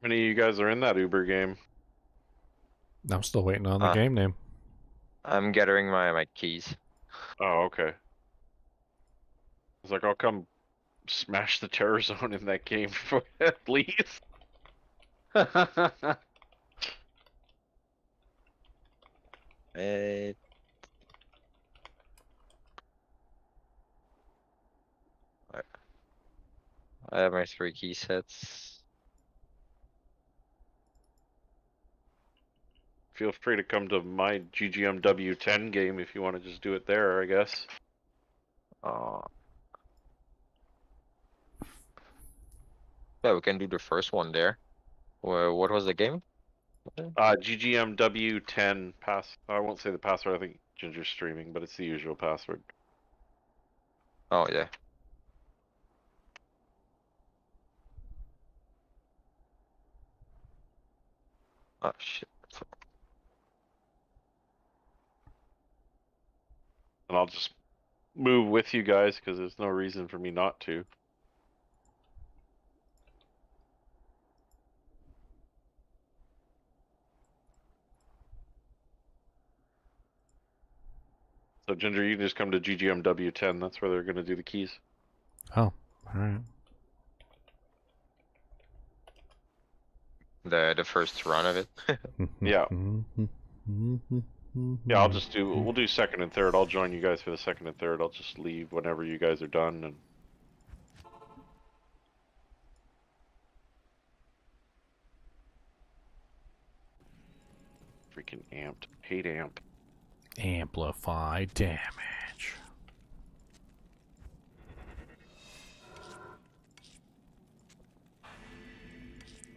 How many of you guys are in that Uber game? I'm still waiting on the game name. I'm gathering my keys. Oh, okay. I was like, I'll come smash the terror zone in that game for at least. Eh, I have my 3 key sets. Feel free to come to my GGMW 10 game if you want to just do it there, I guess. Uh, yeah, we can do the first one there. What was the game? GGMW 10 pass. I won't say the password. I think Ginger's streaming, but it's the usual password. Oh yeah. Oh shit. And I'll just move with you guys because there's no reason for me not to. So Ginger, you can just come to GGMW 10. That's where they're going to do the keys. Oh, alright. The first run of it. Yeah. Yeah, I'll just Mm-hmm. we'll do second and third. I'll join you guys for the second and third. I'll just leave whenever you guys are done and freaking amped. Hate amp. Amplify damage.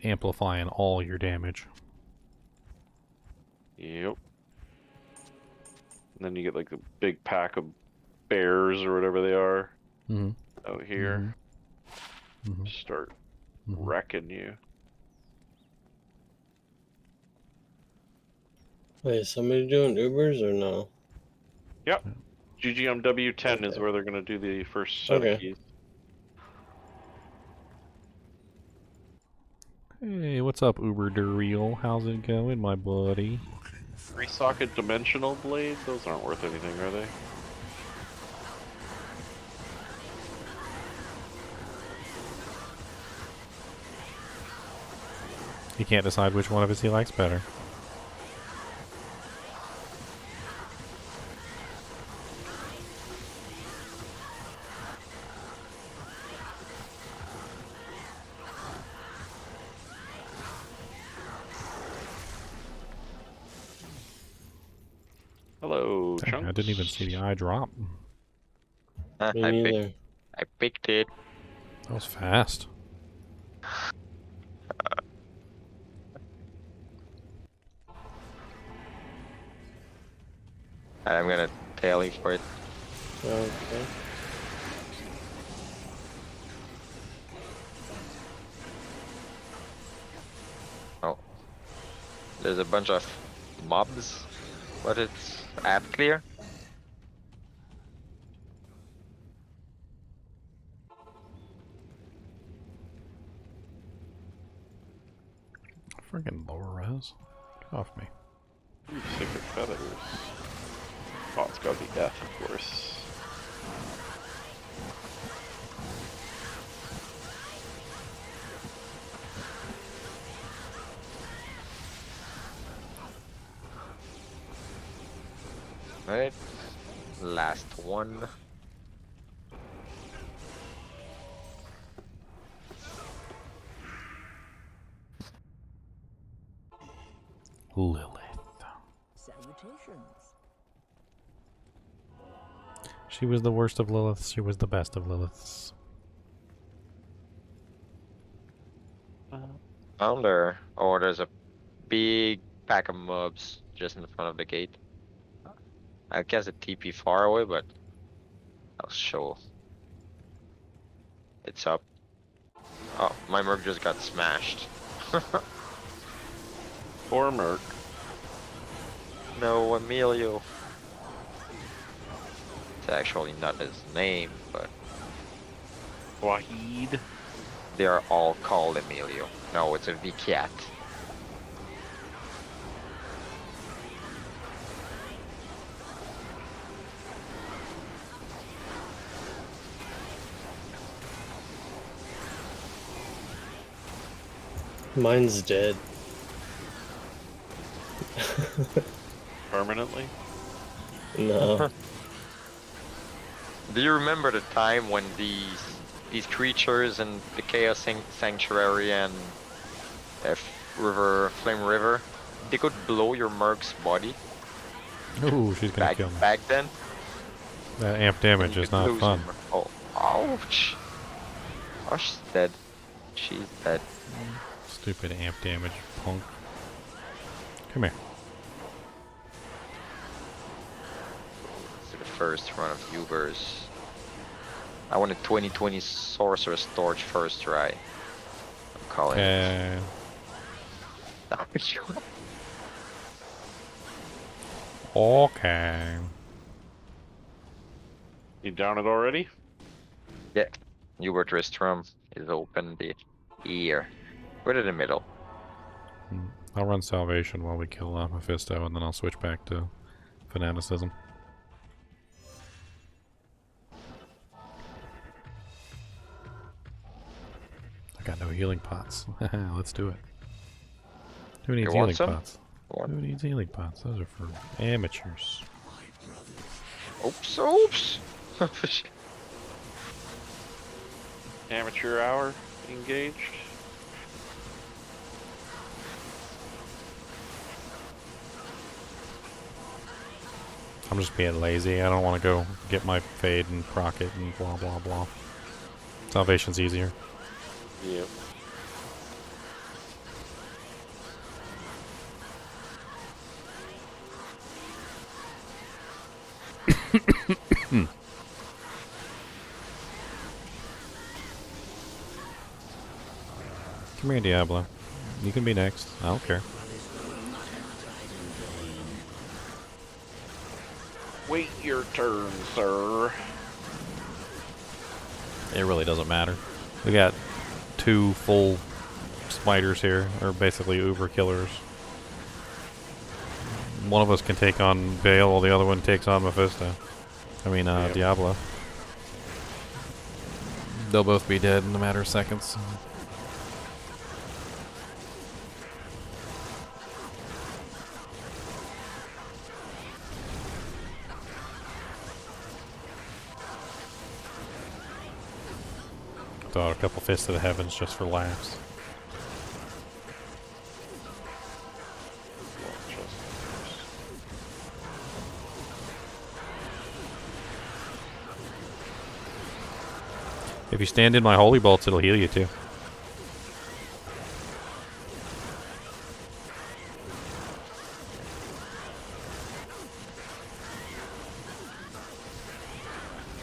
Amplifying all your damage. Yep. And then you get like the big pack of bears or whatever they are Mm-hmm. out here. Mm-hmm. Start Mm-hmm. wrecking you. Wait, is somebody doing Ubers or no? Yep. GGMW 10 is Okay. where they're going to do the first set Okay. of keys. Hey, what's up, Uber Duriel? How's it going, my buddy? 3-socket dimensional blade? Those aren't worth anything, are they? He can't decide which one of us he likes better. Hello, Dang, Chunks. I didn't even see the eye drop. Me neither. I picked it. That was fast. I'm gonna tally for it. Okay. Oh. There's a bunch of mobs, but it's app clear. Friggin' lower res. Get off me. Ooh, sacred feathers. Oh, it's gotta be F, of course. Right. Last one. Lilith. Salutations. She was the worst of Liliths. She was the best of Liliths. Found her. Oh, there's a big pack of mobs just in front of the gate. I guess a TP far away, but I'll show. It's up. Oh, my merc just got smashed. Poor Merc. No, Emilio. It's actually not his name, but Wahid. they are all called Emilio. No, it's a V-cat. Mine's dead. Permanently? No. Do you remember the time when these creatures in the Chaos Sanctuary and Flame River, they could blow your merc's body Ooh, she's gonna kill me. back then? That amp And damage you is could not lose fun. your merc. Oh, ouch! Oh, she's dead. She's dead. Stupid amp damage, punk. Come here. This is the first run of Ubers. I want a 2020 Sorcerer's Torch first try. I'm calling it. Okay. Okay. You down it already? Yeah, Uber Tristram is open the ear. Put it in the middle. I'll run Salvation while we kill Mephisto, and then I'll switch back to Fanaticism. I got no healing pots. Let's do it. Who needs You want healing some? pots? Who needs healing pots? Those are for amateurs. Oops, oops! Amateur hour engaged. I'm just being lazy. I don't want to go get my fade and proc it and blah blah blah. Salvation's easier. Yep. Come here, Diablo. You can be next. I don't care. Wait your turn, sir. It really doesn't matter. We got 2 full spiders here, or basically uber killers. One of us can take on Bale, while the other one takes on Mephisto. I mean, Yep. Diablo. They'll both be dead in a matter of seconds. Throw out a couple fists to the heavens just for laughs. If you stand in my holy bolts, it'll heal you too.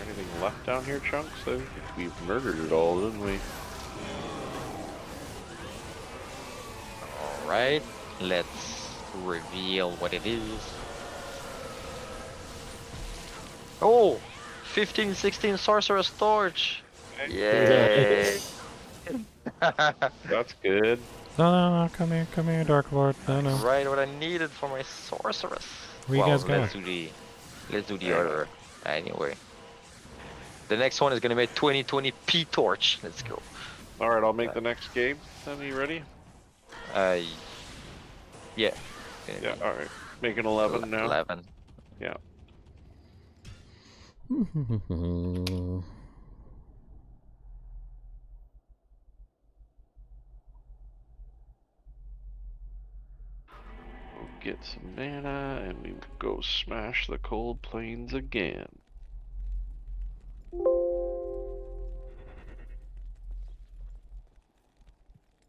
Anything left down here, Chunks? I think we've murdered it all, didn't we? Alright, let's reveal what it is. Oh! 15, 16 Sorcerer's Torch! Yay! That's good. No, come here, Dark Lord. No. Right, what I needed for my Sorceress. Where you guys going? Let's do the other. Anyway. The next one is gonna be 2020 P Torch. Let's go. Alright, I'll make the next game. Then, you ready? Yeah. Yeah, alright. Making 11 now. 11. Yeah. We'll get some mana and we will go smash the cold plains again.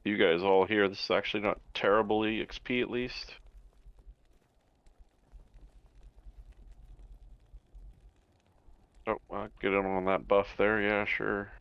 You guys all here, this is actually not terrible EXP at least. Oh, I'll get in on that buff there, yeah, sure.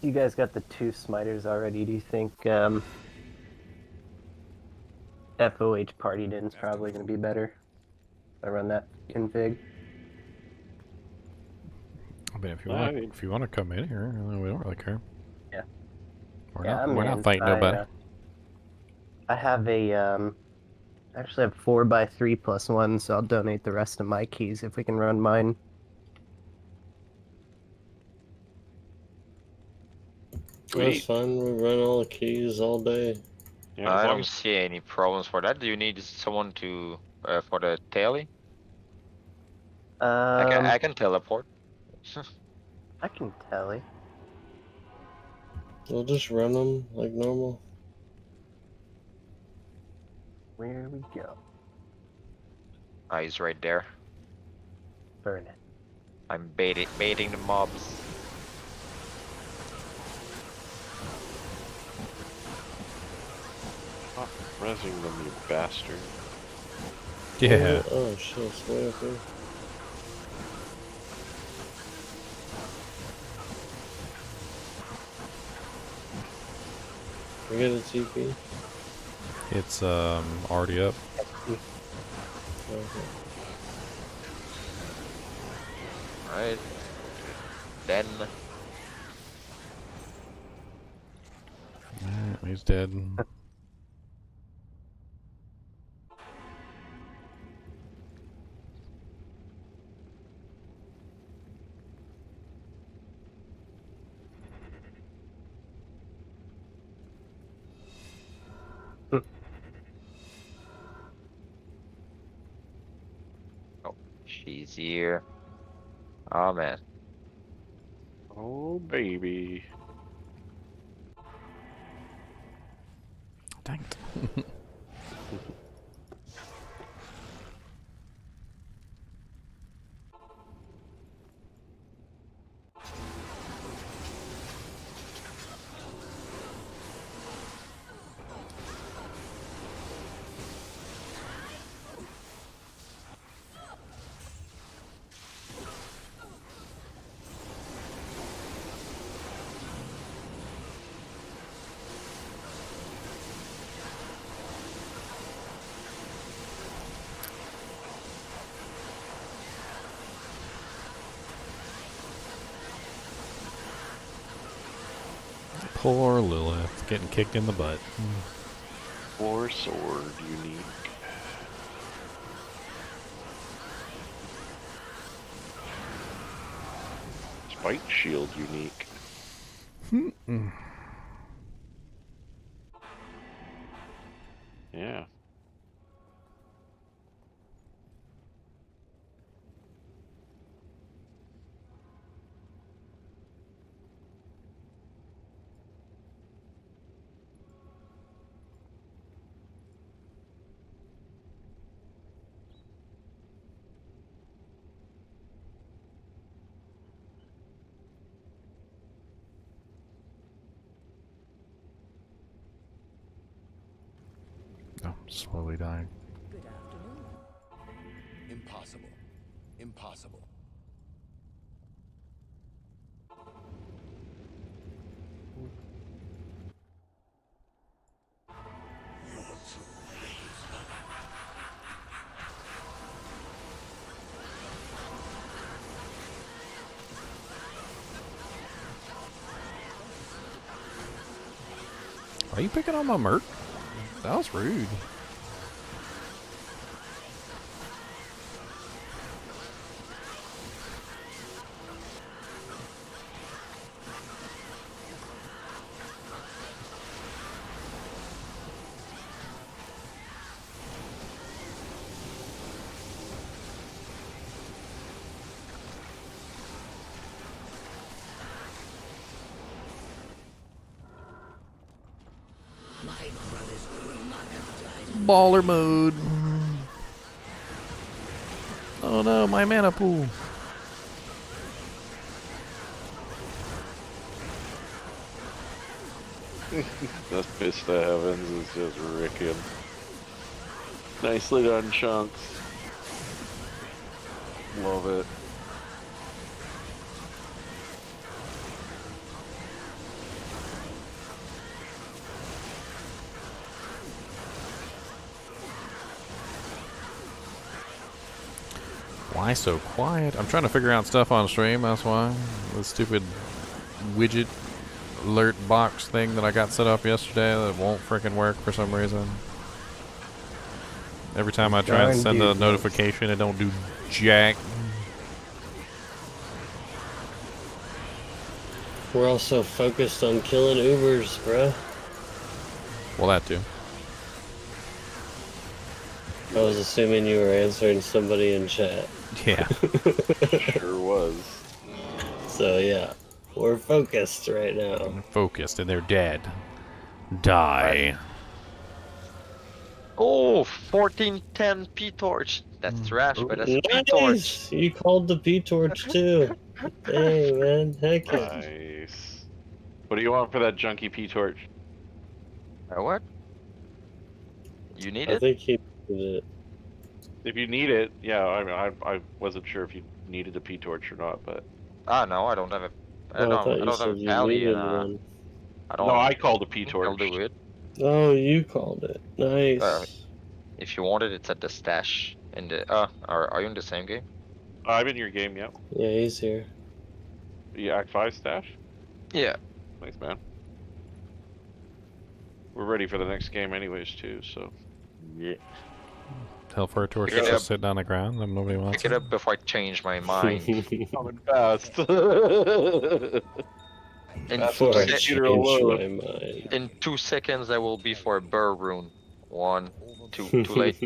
You guys got the 2 smiters already. Do you think FOH partied in is probably going to be better if I run that config? I mean, if you I want, mean- if you want to come in here, we don't really care. Yeah. We're Yeah, not. I'm We're not in. fighting nobody. I have a I actually have 4x3+1, so I'll donate the rest of my keys if we can run mine. That's Sweet. fine. We run all the keys all day. Yeah, as I long don't as see any problems for that. Do you need someone to for the tally? I can teleport. I can tally. We'll just run them like normal. Where we go? Ah, he's right there. Burn it. I'm baiting the mobs. stop resing them, you bastard. Yeah. Oh shit, it's way up here. We get a TP? It's already up. Okay. Alright. Then He's dead. she's here. Oh man. Oh baby. Dang it. Poor Lilith, getting kicked in the butt. War sword unique. Spike shield unique. Yeah. Oh, slowly dying. Good afternoon. Impossible. Impossible. Are you picking on my merc? That was rude. Baller mode. Oh no, my mana pool. That fist of heavens is just ricking. Nicely done, Chunks. Love it. Why so quiet? I'm trying to figure out stuff on stream, that's why. The stupid widget alert box thing that I got set up yesterday that won't freaking work for some reason. Every time I try and Darn send a dude, notification, it don't do jack. We're also focused on killing Ubers, bruh. Well, that too. I was assuming you were answering somebody in chat. Yeah. Sure was. So yeah, we're focused right now. They're focused and they're dead. Die. Oh, 1410 P-torch. That's trash, but that's a P-torch. Nice! You called the P-torch too. Dang, man. Heck yeah. Nice. What do you want for that junky P-torch? What? You need I it? think he did it. If you need it, yeah. I mean, I wasn't sure if you needed a P-torch or not, but Ah, no, I don't have a. I Oh, I thought don't. I you don't have said a you pally. needed one. I don't. no, I called a I'll P-torch. do it. Oh, you called it. Nice. If you want it, it's at the stash. In the. Are you in the same game? I'm in your game, yeah. Yeah, he's here. You Act 5 stash? Yeah. Thanks, man. We're ready for the next game anyways, too, so. Yeah. Hellfire torch Pick it just up. sitting on the ground and nobody wants Pick it up before I change my mind. Coming fast. In That's two what I sec- shoot her alone. my mind. In 2 seconds, I will be for a burr rune. 1, 2, too late.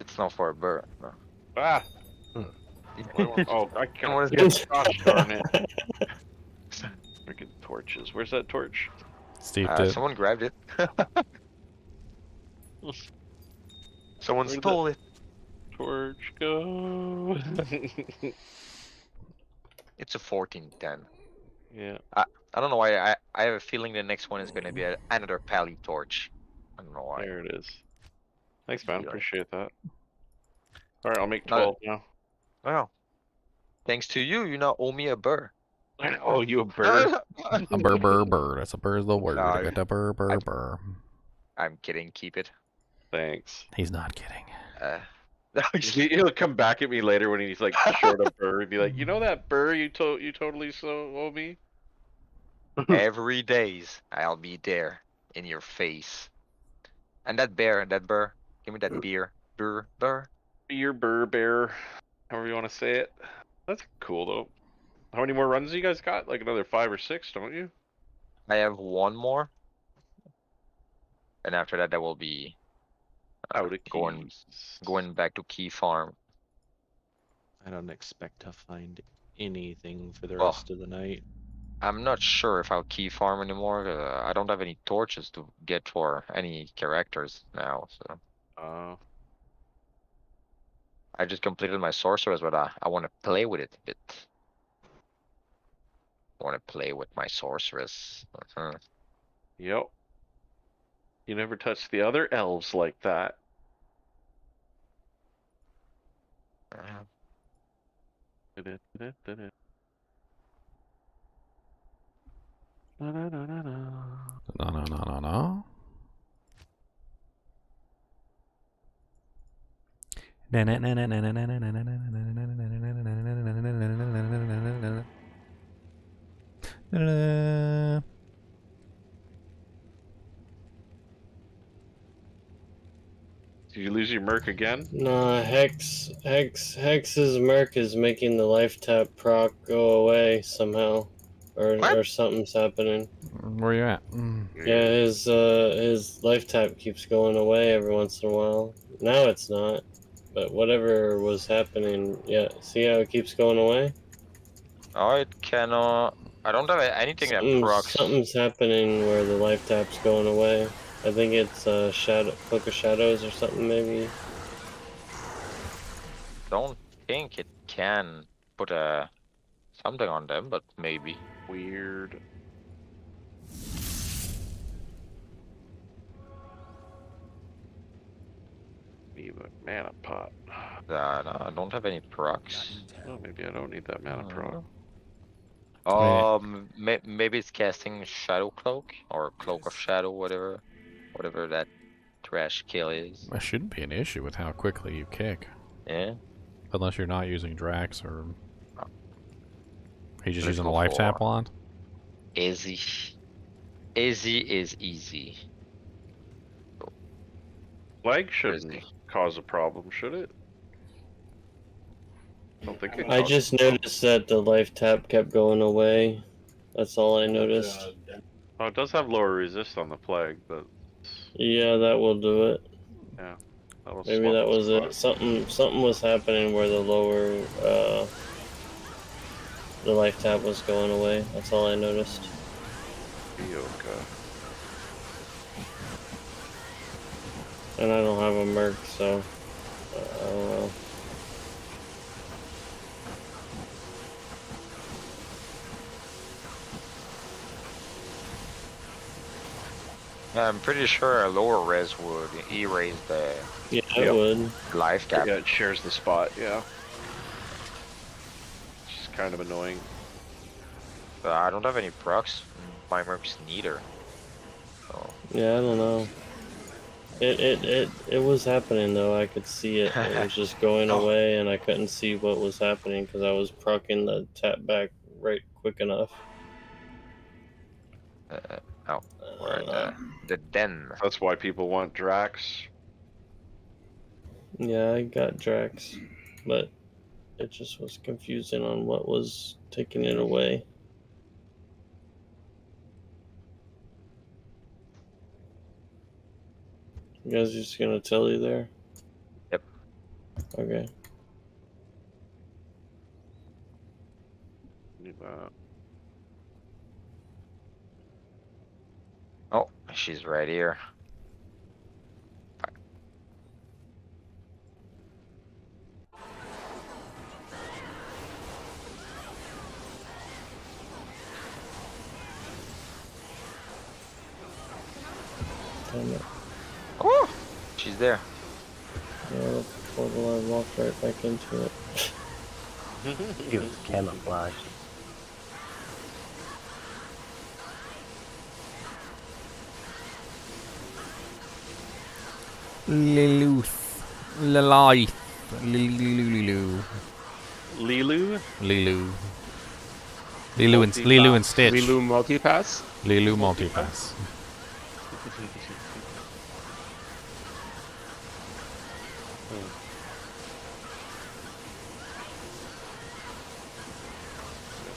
It's not for a burr. No. Ah! Oh, I Someone can't. is Gosh darn it. Freaking torches. Where's that torch? Steve did. Someone grabbed it. Someone Where'd stole it. Torch go. It's a 1410. Yeah. I don't know why. I have a feeling the next one is gonna be another pally torch. I don't know why. There it is. Thanks, man. Yeah. Appreciate that. Alright, I'll make No. 12 now. Well, thanks to you, you now owe me a burr. Oh, you a bird? A burr, burr, burr. That's a burr's the word. No, I got a burr, burr, burr. I'm kidding. Keep it. Thanks. He's not kidding. He'll come back at me later when he's like short a burr and be like, you know that burr you totally owe me? Every days I'll be there in your face. And that burr, give me that beer. Burr. Your burr bear, however you want to say it. That's cool though. How many more runs do you guys got? Like another 5 or 6, don't you? I have one more. And after that, that will be Out of going keys. back to Key Farm. I don't expect to find anything for the Well, rest of the night. I'm not sure if I'll Key Farm anymore. I don't have any torches to get for any characters now, so I just completed my sorceress, but I want to play with it a bit. I want to play with my sorceress. Yep. You never touch the other elves like that. No. Did you lose your merc again? Nah, Hex's Merc is making the life tap proc go away somehow. Or something's happening. Where you at? Yeah, his life tap keeps going away every once in a while. Now it's not. But whatever was happening, yeah, see how it keeps going away? Oh, it cannot. I don't have anything that procs. Something's happening where the life tap's going away. I think it's Cloak of Shadows or something maybe. Don't think it can put something on them, but maybe. Weird. Need a mana pot. No, I don't have any procs. Oh, maybe I don't need that mana proc. Maybe it's casting Shadow Cloak or Cloak of Shadow, whatever that trash kill is. That shouldn't be an issue with how quickly you kick. Yeah. unless you're not using Drax or he's just Let's using a go life for tap wand. Easy. Easy is easy. Lag Where is shouldn't he? cause a problem, should it? I don't think it I causes just a problem. noticed that the life tap kept going away. That's all I noticed. Oh, it does have lower resist on the plague, but Yeah, that will do it. yeah, that was Maybe swap that the was spot. it. Something was happening where the lower the life tap was going away. That's all I noticed. Yoka. And I don't have a merc, so I don't know. Yeah, I'm pretty sure a lower res would erase the Yeah, it would. life cap. Yeah, it shares the spot, yeah. It's just kind of annoying. I don't have any procs. My mercs neither. So Yeah, I don't know. It was happening though. I could see it. It was just going away, and I couldn't see what was happening because I was proccing the tap back right quick enough. oh, we're at the den. That's why people want Drax. Yeah, I got Drax, but it just was confusing on what was taking it away. You guys just gonna tell you there? Yep. Okay. Need that. Oh, she's right here. Damn it. Oh, she's there. Yeah, the portal, I walked right back into it. He was camouflaged. Liluth. Lilife. Lilu. Lilu? Lilu. Lilu and Stitch. Lilu multipass. Lilu multipass.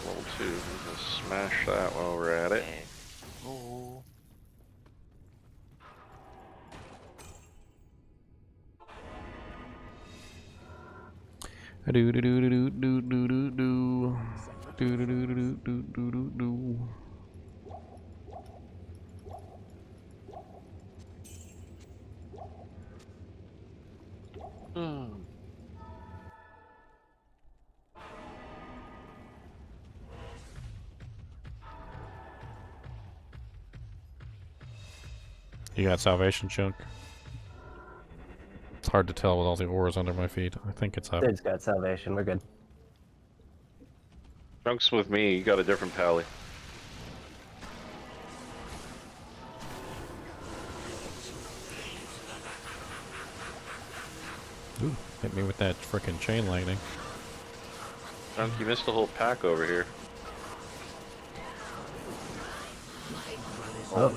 Level 2. We can smash that while we're at it. Oh. Do do do do do do do do. Do do do do do do do do. You got salvation, Chunk? It's hard to tell with all the ores under my feet. I think it's up. Dude's got salvation. We're good. Junk's with me, you got a different pally. Ooh, hit me with that frickin' chain lightning. Junk, you missed a whole pack over here. Oh,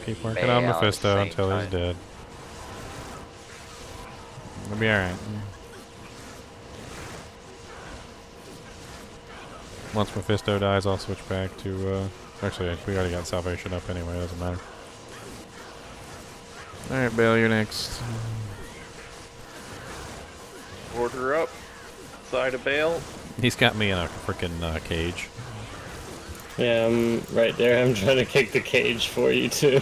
Keep working on Bam, Mephisto same until he's time. dead. It'll be alright. Once Mephisto dies, I'll switch back to, actually, we already got salvation up anyway, doesn't matter. Alright, Bale, you're next. Order up. Side of Bale. He's got me in a frickin' cage. Yeah, I'm right there. I'm trying to kick the cage for you too.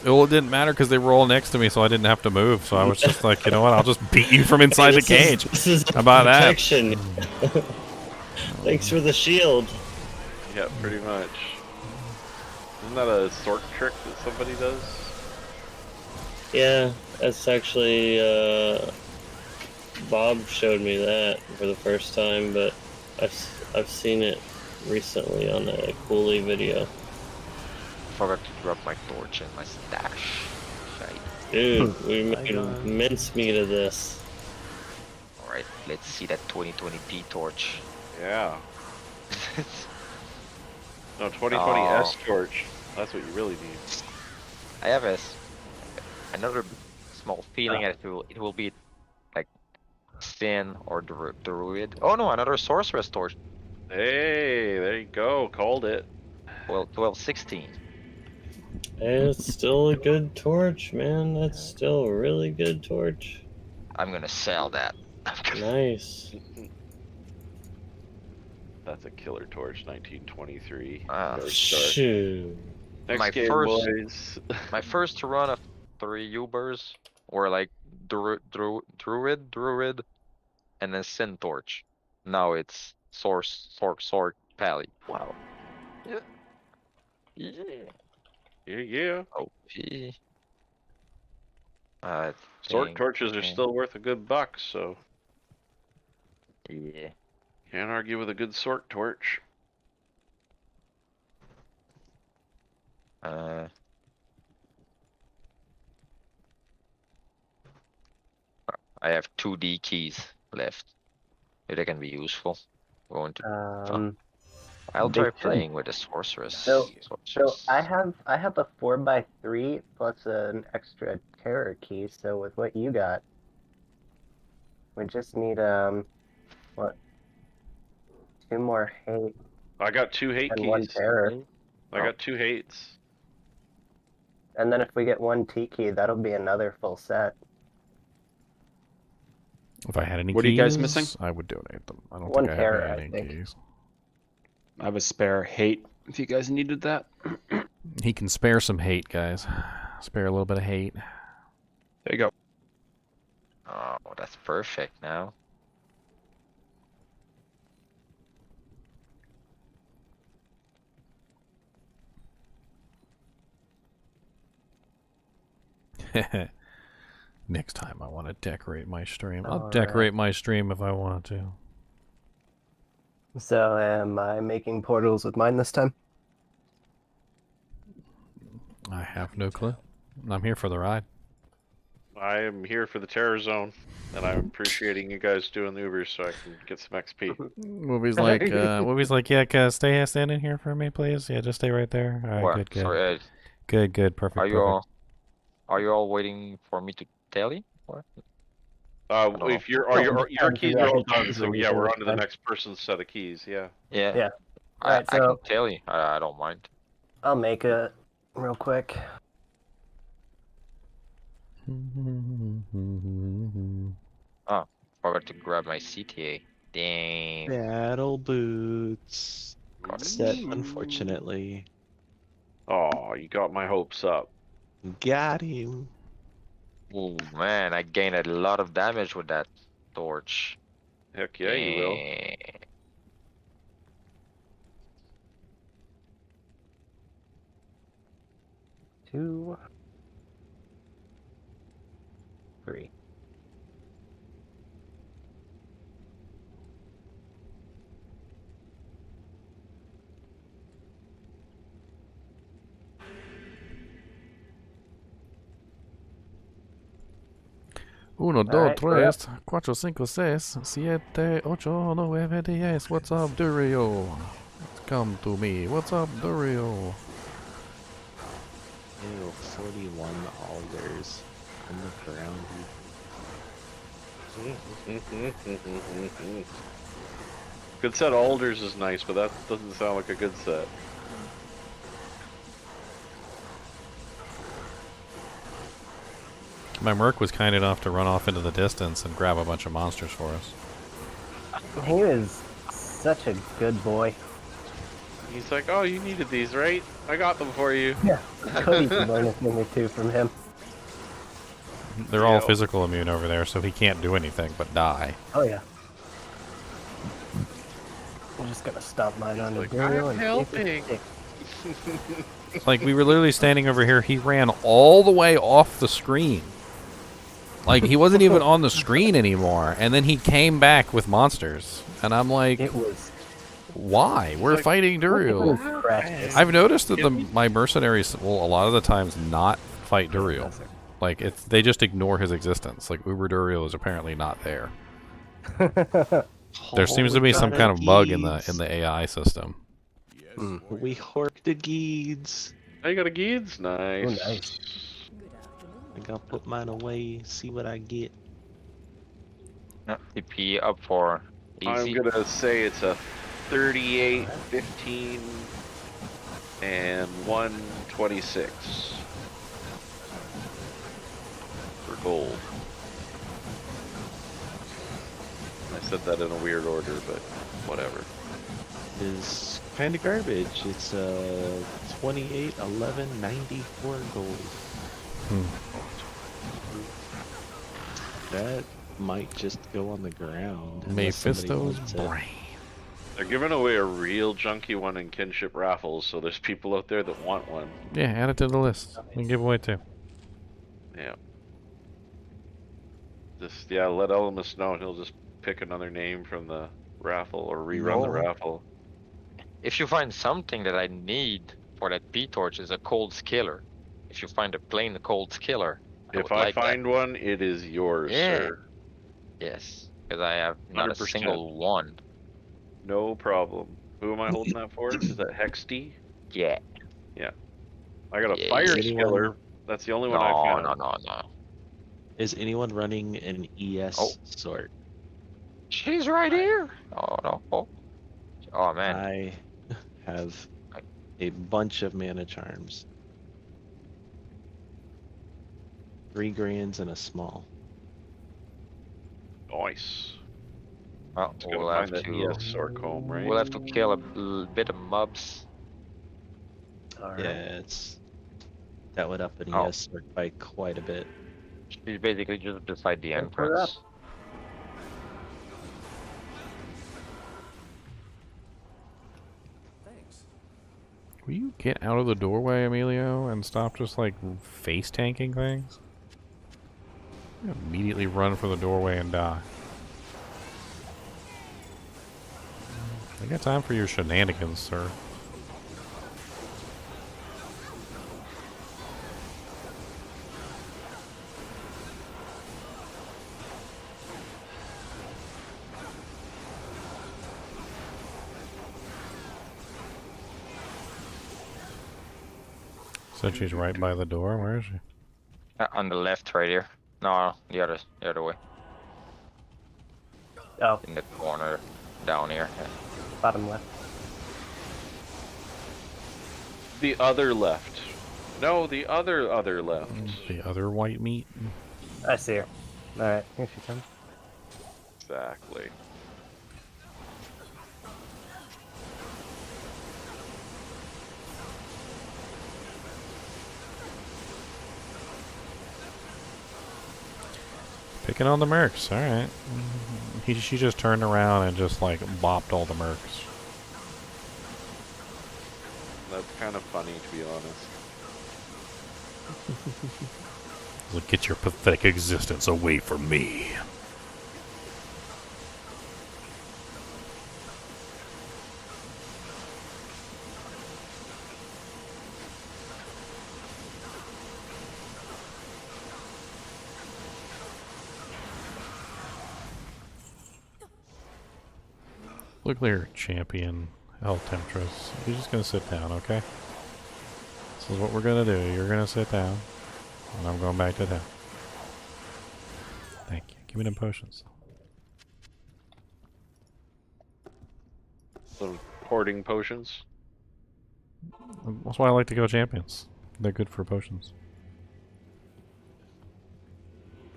Well, it didn't matter because they were all next to me, so I didn't have to move. So I was just like, you know what? I'll just beat you from inside the cage. This is How about that? protection. Thanks for the shield. Yeah, pretty much. Isn't that a sword trick that somebody does? Yeah, that's actually Bob showed me that for the first time, but I've seen it recently on a Cooley video. Forgot to drop my torch in my stash. Shite. Dude, we made mincemeat of this. Alright. Alright, let's see that 2020p torch. Yeah. No, 2020 Oh. S torch. That's what you really need. I have another small feeling that it will be like Sin or Druid. Oh no, another Sorceress torch. Hey, there you go. Called it. Well, 1216. It's still a good torch, man. That's still a really good torch. I'm gonna sell that. Nice. That's a killer torch, 1923. Ah, North Star. Shoot. Next my game, first- boys. My first run of 3 Ubers were like Druid, and then Sin torch. Now it's Sword, Pally. Wow. Yeah. Yeah. OP. Sword torches are still worth a good buck, so Yeah. can't argue with a good sword torch. I have 2 D keys left. If they can be useful. Going to. I'll they try should. playing with the sorceress. So Sorceress. I have a 4x3 plus an extra terror key. So with what you got, we just need what? 2 more hate I got 2 hate and keys. 1 terror. I got 2 hates. And then if we get 1 T key, that'll be another full set. If I had any What keys, are you guys missing? I would donate them. I don't One think I terror, have I any think. keys. I have a spare hate if you guys needed that. He can spare some hate, guys. Spare a little bit of hate. There you go. Oh, that's perfect now. Next time I want to decorate my stream. I'll Alright. decorate my stream if I want to. So am I making portals with mine this time? I have no clue. I'm here for the ride. I am here for the terror zone, and I'm appreciating you guys doing the Ubers so I can get some XP. Movie's like, yeah, stand in here for me, please. Yeah, just stay right there. All right, What? good. Sorry, Good, perfect. are Perfect. you all waiting for me to tell you? What? don't If your keys are all done, so yeah, we're on to the next person's set of keys. Yeah. Yeah. Yeah. I Alright, can so tell you. I don't mind. I'll make it real quick. Forgot to grab my CTA. Damn. Battle boots. Got it. Set, unfortunately. Oh, you got my hopes up. Got him. Oh man, I gained a lot of damage with that torch. Heck yeah, you will. Two, 3. Uno, dos, Alright, we're up. tres, cuatro, cinco, seis, siete, ocho, nueve, diez. What's up, Durio? Come to me. What's up, Durio? Ew, 41 alders on the ground. Good set of alders is nice, but that doesn't sound like a good set. My merc was kind enough to run off into the distance and grab a bunch of monsters for us. He is such a good boy. He's like, oh, you needed these, right? I got them for you. Yeah. Cody can learn a thing or two from him. They're all physical immune over there, so he can't do anything but die. Oh yeah. I'm just gonna stop mine on the like, Dario I'm and see if it helping. sticks. Like, we were literally standing over here, he ran all the way off the screen. Like, he wasn't even on the screen anymore, and then he came back with monsters. And I'm like, It was why? We're like, fighting Duriel. practice. I've noticed that my mercenaries will a lot of the times not fight Duriel. Like, they just ignore his existence. Like, Uber Duriel is apparently not there. There seems to we be some got kind a of bug in Geeds. the AI system. Yes, Mm. Lord. We horked the Geeds. I got a Geeds. Nice. Oh, nice. Good afternoon. I gotta put mine away, see what I get. No, TP up for I'm easy. gonna say it's a 38, 15, and 126 for gold. I said that in a weird order, but whatever. Is kind of garbage. It's 28, 11, 94 gold. Hmm. That might just go on the ground. unless somebody Mephisto's wants it. brain. They're giving away a real junky one in kinship raffles, so there's people out there that want one. Yeah, add it to the list. We can give away too. Yeah. Just let Elemus know, and he'll just pick another name from the raffle or rerun the No. raffle. If you find something that I need for that P-torch is a cold skiller. If you find a plain cold skiller, If would I like that. find one, it is yours, Yeah. sir. Yes, because I have not a 100%. single one. No problem. Who am I holding that for? Is that Hexty? Yeah. I got a Yeah, fire yeah. skiller. That's the only one I No, found. no. Is anyone running an ES Oh. sort? She's right here. Oh no. Oh man. I have a bunch of mana charms. 3 grands and a small. Nice. Well, Just gotta we'll have find that to. ES Sorcombe, right? We'll have to kill a bit of mobs. All right. Yeah, that would up an Oh. ES sort by quite a bit. She's basically just beside the Look her entrance. Thanks. Will you get out of the doorway, Emilio, and stop just like face tanking things? You immediately run for the doorway and die. I got time for your shenanigans, sir. Said she's right by the door. Where is she? On the left, right here. No, the other way. Oh, In the corner, down here. Yeah. bottom left. The other left. No, the other left. The other white meat. I see her. All right, here she comes. Exactly. Picking on the mercs. All right. She just turned around and just like bopped all the mercs. That's kind of funny, to be honest. Like, get your pathetic existence away from me. Look here, champion El Temptress. You're just gonna sit down, okay? This is what we're gonna do. You're gonna sit down, and I'm going back to town. Thank you. Give me them potions. Some hoarding potions. That's why I like to go champions. They're good for potions.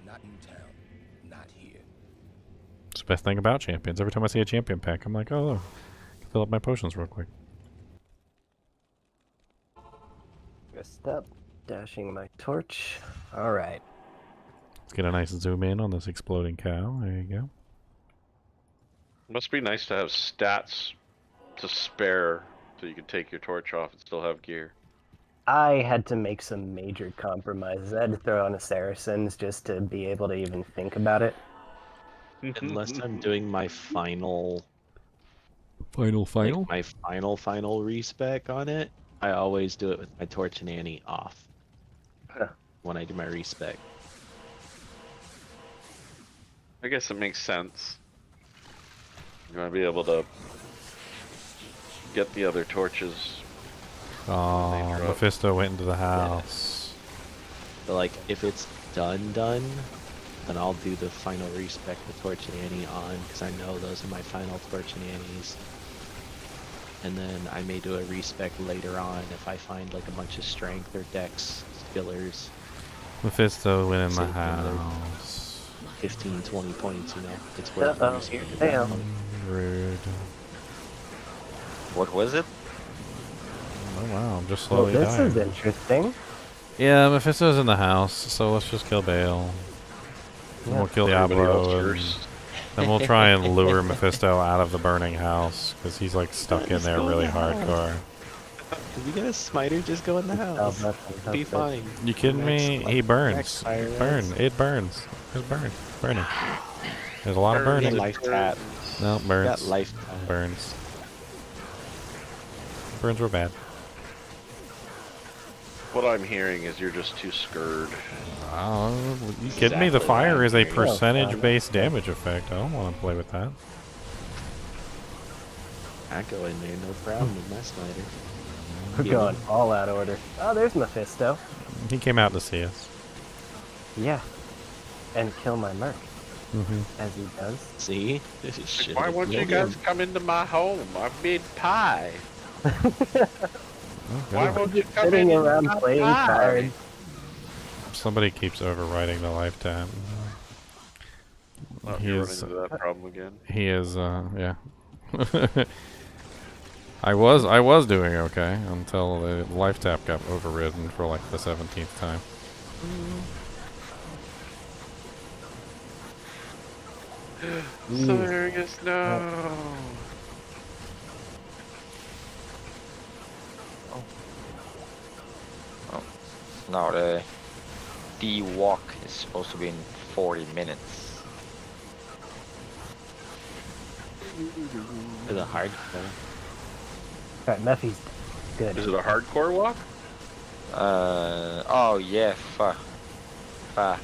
Not in town. Not here. It's the best thing about champions. Every time I see a champion pack, I'm like, oh, look, fill up my potions real quick. Rest up. Dashing my torch. All right. Let's get a nice zoom in on this exploding cow. There you go. Must be nice to have stats to spare so you can take your torch off and still have gear. I had to make some major compromises. I had to throw on a Saracen's just to be able to even think about it. Unless I'm doing my final Final. my final respec on it, I always do it with my torch and Annie off. Huh. When I do my respec. I guess it makes sense. You're gonna be able to get the other torches. Oh, drop. Mephisto went into the house. But like, if it's done, then I'll do the final respec with Torch and Annie on, because I know those are my final Torch and Annies. And then I may do a respec later on if I find like a bunch of strength or dex skillers. Mephisto went in the Save another house. 15, 20 points, you know. It's worth Uh-oh, it. here they are. Rude. What was it? Oh wow, I'm just Well, slowly this dying. is interesting. Yeah, Mephisto's in the house, so let's just kill Bale. Then we'll kill Everybody else Diablo, and first. then we'll try and lure Mephisto out of the burning house, because he's like stuck in there really hardcore. If you get a smiter, just go in the house. Be fine. You kidding me? He burns. fire Burn. res. It burns. It's burning. There's a lot of Burns. burning. Life tap. No, burns. Got life tap. Burns. Burns were bad. What I'm hearing is you're just too scared. Oh, you kidding me? The Exactly fire what is I'm a hearing. percentage-based damage effect. I don't want to play with that. I go in there, no problem with my smiter. We're going all out order. Oh, there's Mephisto. He came out to see us. Yeah. And kill my merc, Mm-hmm. as he does. See? This is shit. Why won't you guys come into my home? I've made pie. Why won't you come Sitting in around my playing pie? cards. Somebody keeps overriding the lifetime. Oh, He you're is. running into that problem again. He is. Yeah. I was doing okay until the life tap got overridden for like the 17th time. Serious, no. No, the D-walk is supposed to be in 40 minutes. For the hard Alright, Mephi's good. Is it a hardcore walk? Oh yeah, fuck. I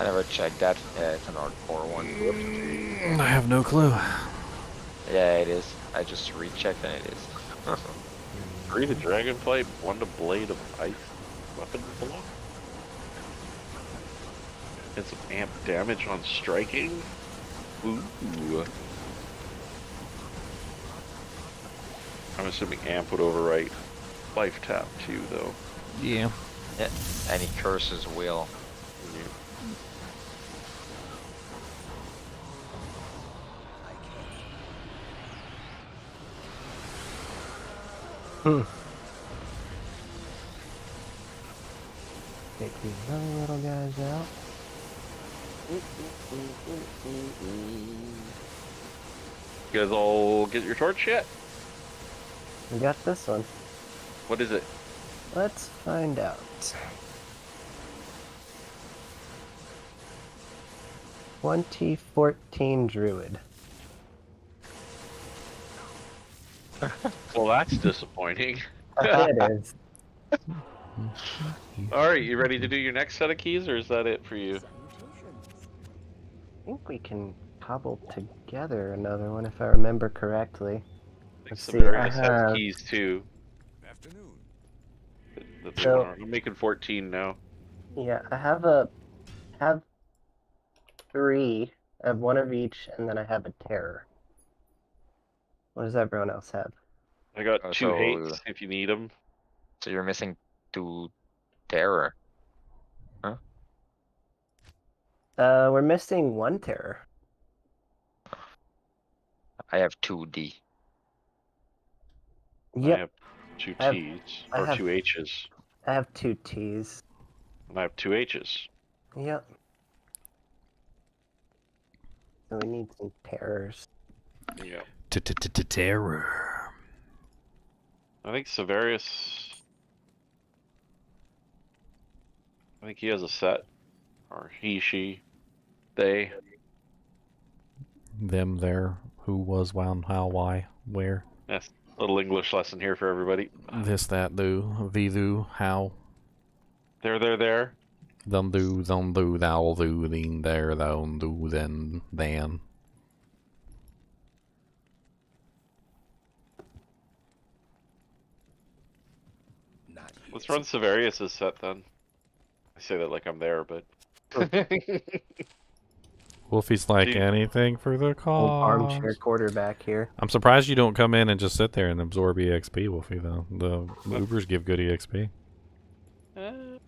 never checked that. Yeah, it's an hardcore one. I have no clue. Yeah, it is. I just rechecked and it is. Breathe a dragonflight, won a blade of ice weapon block. And some amp damage on striking. Ooh. I'm assuming amp would overwrite life tap too, though. Yeah. Yeah, and he curses will. Take these other little guys out. You guys all get your torch yet? We got this one. What is it? Let's find out. 2014 Druid. Well, that's disappointing. It is. Alright, you ready to do your next set of keys, or is that it for you? I think we can cobble together another one if I remember correctly. Let's see, Severius I has have- keys too. Afternoon. That's So- fine. I'm making 14 now. Yeah, I have three. I have one of each, and then I have a terror. What does everyone else have? I got Oh, two so- hates if you need them. So you're missing 2 terror. We're missing one terror. I have 2D. I Yep, have two I have- T's, I or have- two H's. I have two T's. And I have two H's. Yep. So we need some terrors. Yeah. Terror. I think Severius. I think he has a set. Or he, she, they. Them, there, who, was, when, how, why, where. Yes. Little English lesson here for everybody. This, that, do, thee, do, how. There. Them, do, thou, do, theen, there, thou, do, then, than. Let's run Severius' set then. I say that like I'm there, but. Wolfie's like Dude. anything for the Old cause. armchair quarterback here. I'm surprised you don't come in and just sit there and absorb EXP, Wolfie, though. The Ubers give good EXP. Probably.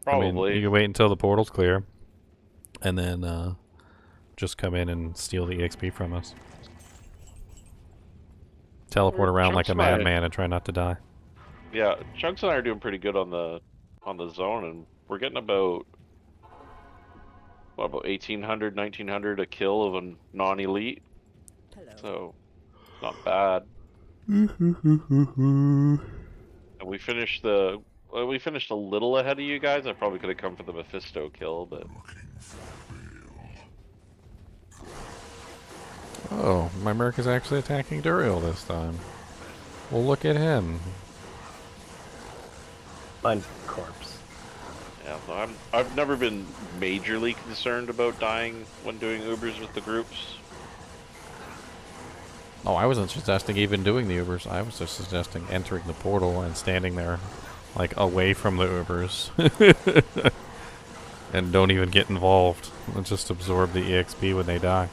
I mean, you can wait until the portal's clear, and then just come in and steal the EXP from us. Teleport around like a madman and try not to die. Yeah, Chunks and I are doing pretty good on the zone, and we're getting about 1800, 1900 a kill of a non-elite. So not bad. And we finished a little ahead of you guys. I probably could have come for the Mephisto kill, but Oh, my Merc is actually attacking Duriel this time. Well, look at him. Bunch of corpse. yeah, so I've never been majorly concerned about dying when doing Ubers with the groups. Oh, I wasn't suggesting even doing the Ubers. I was just suggesting entering the portal and standing there, like, away from the Ubers. And don't even get involved. And just absorb the EXP when they die.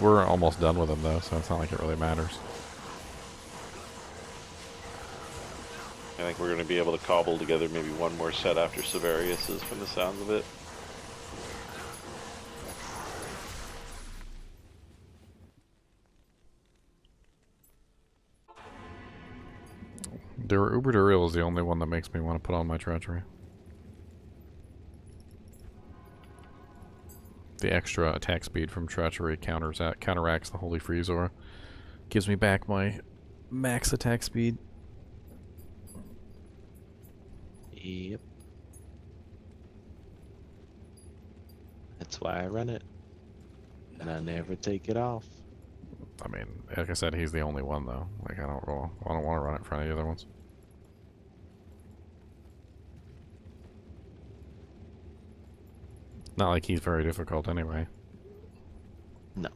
We're almost done with them, though, so it's not like it really matters. I think we're going to be able to cobble together maybe one more set after Severius's from the sounds of it. Uber Duriel is the only one that makes me want to put on my treachery. The extra attack speed from treachery counteracts the Holy Freeze Aura. Gives me back my max attack speed. Yep. That's why I run it. And I never take it off. I mean, like I said, he's the only one though. Like I don't want to run it for any other ones. Not like he's very difficult anyway. No.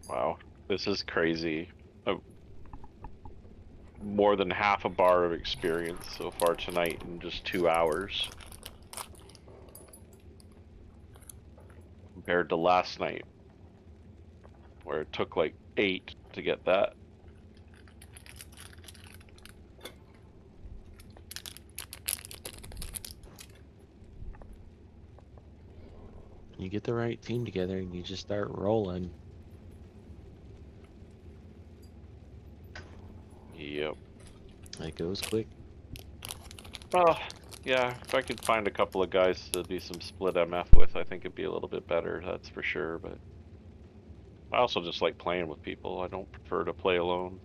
Wow, this is crazy. More than half a bar of experience so far tonight in just 2 hours. Compared to last night, where it took like 8 to get that. You get the right team together and you just start rolling. Yep. It goes quick. Well, yeah, if I could find a couple of guys to do some split MF with, I think it'd be a little bit better, that's for sure, but I also just like playing with people. I don't prefer to play alone.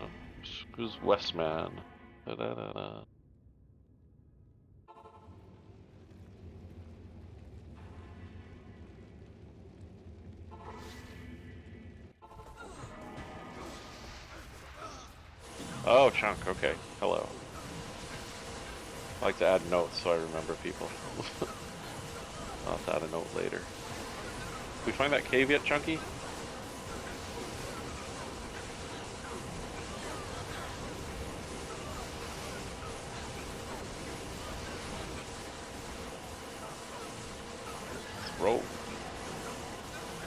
Oh, who's Westman? Da-da-da-da. Oh, Chunk, okay. Hello. I like to add notes so I remember people. I'll have to add a note later. Did we find that cave yet, Chunky? Let's roll.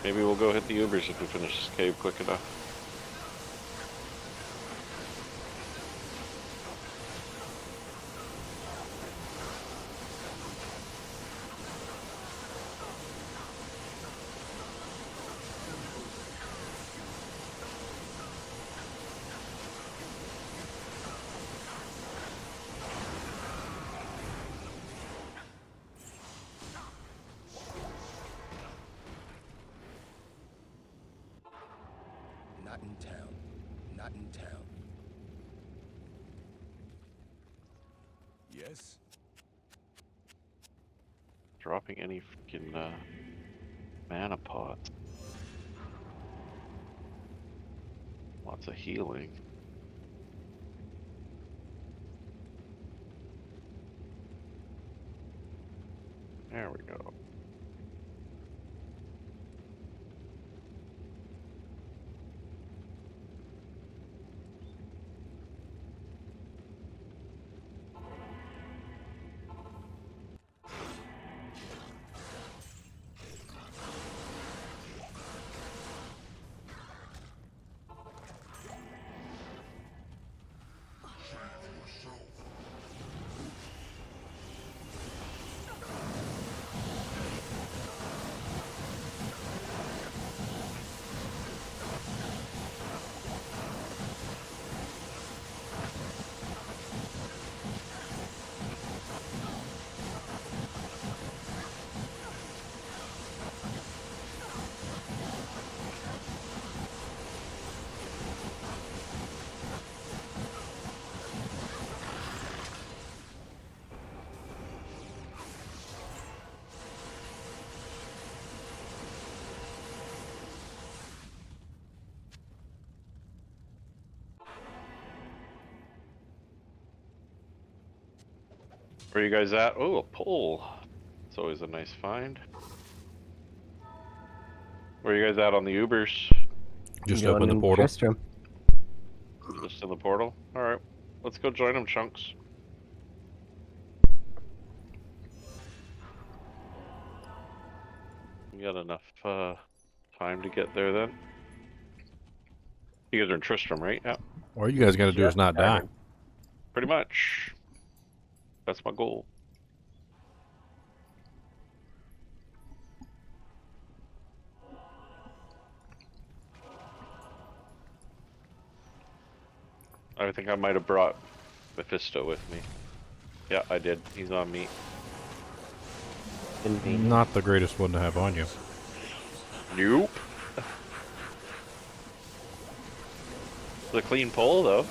Maybe we'll go hit the Ubers if we finish this cave quick enough. Not in town. Not in town. dropping any freaking mana pots. Lots of healing. There we go. Where you guys at? Oh, a pole. It's always a nice find. Where you guys at on the Ubers? Just Going open the in portal. Tristram. Just in the portal? Alright. Let's go join them, Chunks. We got enough time to get there then. You guys are in Tristram, right? Yeah. All you guys got to do is not die. Pretty much. That's my goal. I think I might have brought Mephisto with me. Yeah, I did. He's on me. Not the greatest one to have on you. Nope. It's a clean pull, though.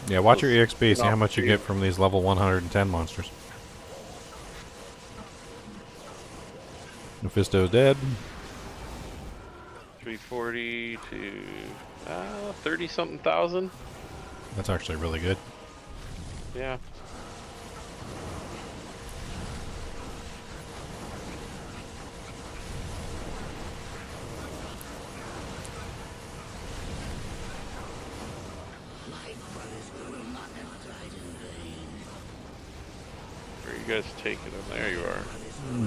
Yeah, watch your EXP, see how much you get from these level 110 monsters. Mephisto's dead. 340 to 30-something thousand. That's actually really good. Yeah. Where are you guys taking him? There you are.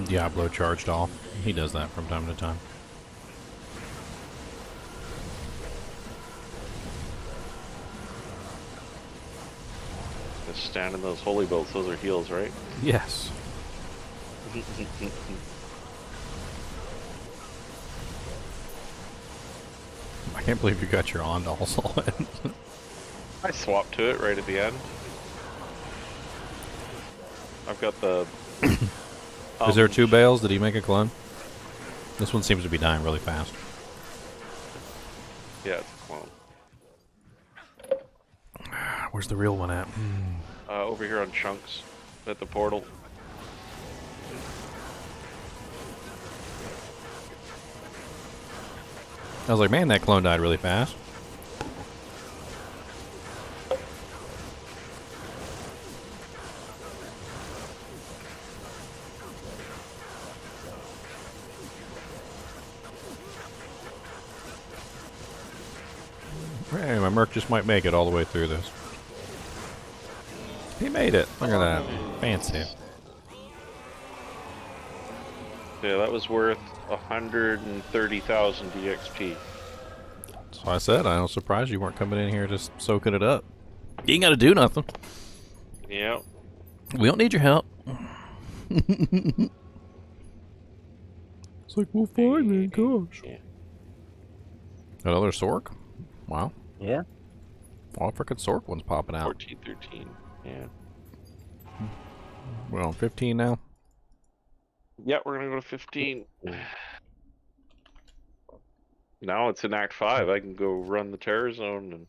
Diablo charged off. He does that from time to time. Just stand in those holy bolts. Those are heals, right? Yes. I can't believe you got your Ondals on. I swapped to it right at the end. I've got the... Is there 2 bales? Did he make a clone? This one seems to be dying really fast. Yeah, it's a clone. Where's the real one at? Over here on Chunks, at the portal. I was like, man, that clone died really fast. Hey, my Merc just might make it all the way through this. He made it. Look at that. Fancy. Yeah, that was worth 130,000 EXP. So I said, I was surprised you weren't coming in here just soaking it up. You ain't got to do nothing. Yeah. We don't need your help. It's like, well, fine then, gosh. Yeah. Another Sork? Wow. Yeah. All freaking Sork ones popping out. 14, 13. Yeah. We're on 15 now. Yeah, we're gonna go to 15. Now it's in Act 5. I can go run the Terror Zone and...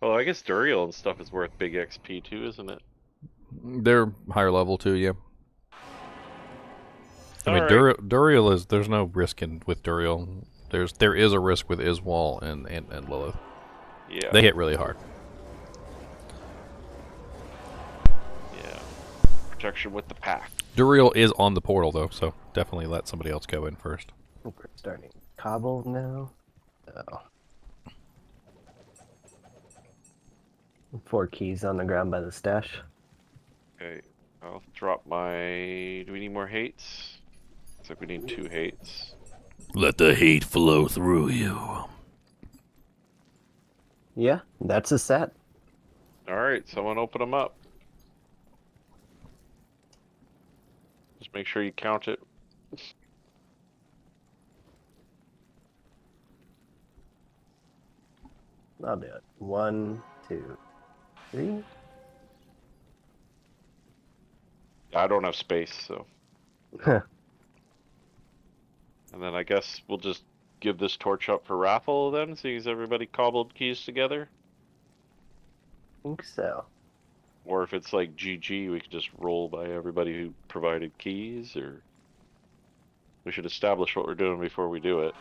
Well, I guess Duriel and stuff is worth big XP too, isn't it? They're higher level too, yeah. I mean, Alright. Duriel is, there's no risk with Duriel. There is a risk with Iswal and Lilith. Yeah. They hit really hard. Yeah. Protection with the pack. Duriel is on the portal though, so definitely let somebody else go in first. We're starting cobble now. Oh. 4 keys on the ground by the stash. Okay. I'll drop my... Do we need more hates? Looks like we need 2 hates. Let the hate flow through you. Yeah, that's a set. Alright, someone open them up. Just make sure you count it. I'll do it. 1, 2, 3. I don't have space, so... Huh. And then I guess we'll just give this torch up for raffle then, seeing as everybody cobbled keys together. Think so. Or if it's like GG, we could just roll by everybody who provided keys, or... We should establish what we're doing before we do it.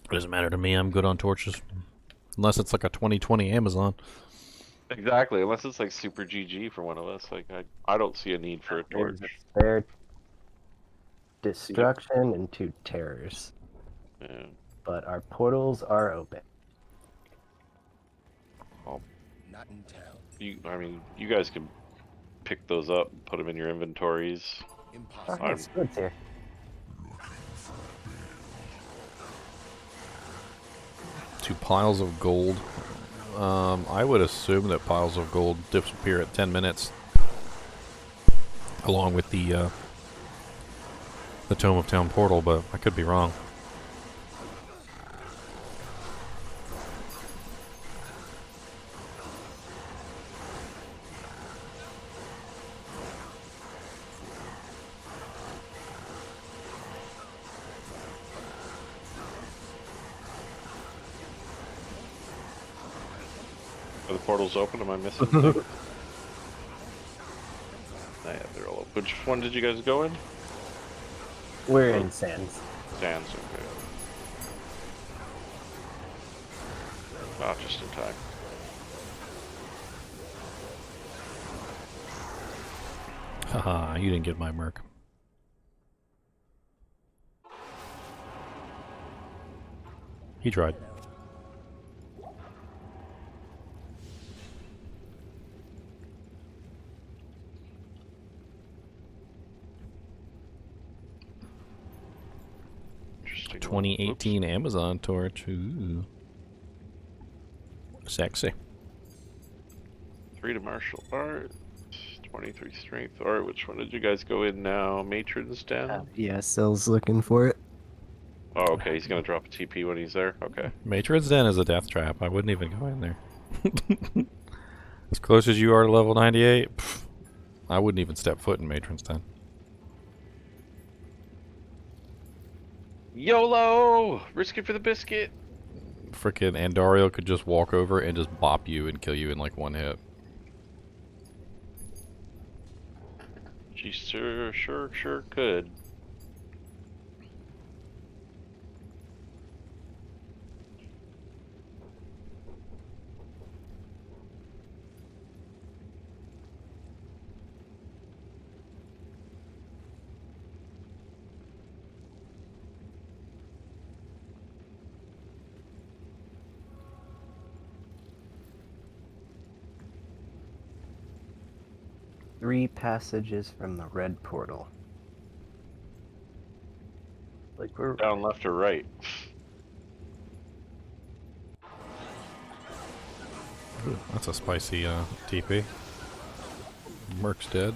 It doesn't matter to me, I'm good on torches. Unless it's like a 2020 Amazon. Exactly, unless it's like super GG for one of us. Like, I don't see a need for a torch. There's a spare destruction and 2 terrors. Yeah. But our portals are open. Not in town. I mean, you guys can pick those up, put them in your inventories. Impossible. Oh, it's good here. Two piles of gold. I would assume that piles of gold disappear at 10 minutes. Along with the Tome of Town portal, but I could be wrong. Are the portals open? Am I missing something? Yeah, they're all open. Which one did you guys go in? We're in sands. Sands, okay. Ah, just in time. Haha, you didn't get my merc. He tried. Interesting. 2018 Amazon torch. Ooh. Sexy. 3 to martial arts, 23 strength. Alright, which one did you guys go in now? Matron's Den? Yeah, Sil's looking for it. Oh, okay, he's gonna drop a TP when he's there. Okay. Matron's Den is a death trap. I wouldn't even go in there. As close as you are to level 98, pff, I wouldn't even step foot in Matron's Den. YOLO! Risk it for the biscuit! Frickin' Andario could just walk over and just bop you and kill you in like 1 hit. She sure could. Three passages from the red portal. Like we're Down, left, or right? Ooh, that's a spicy TP. Merc's dead.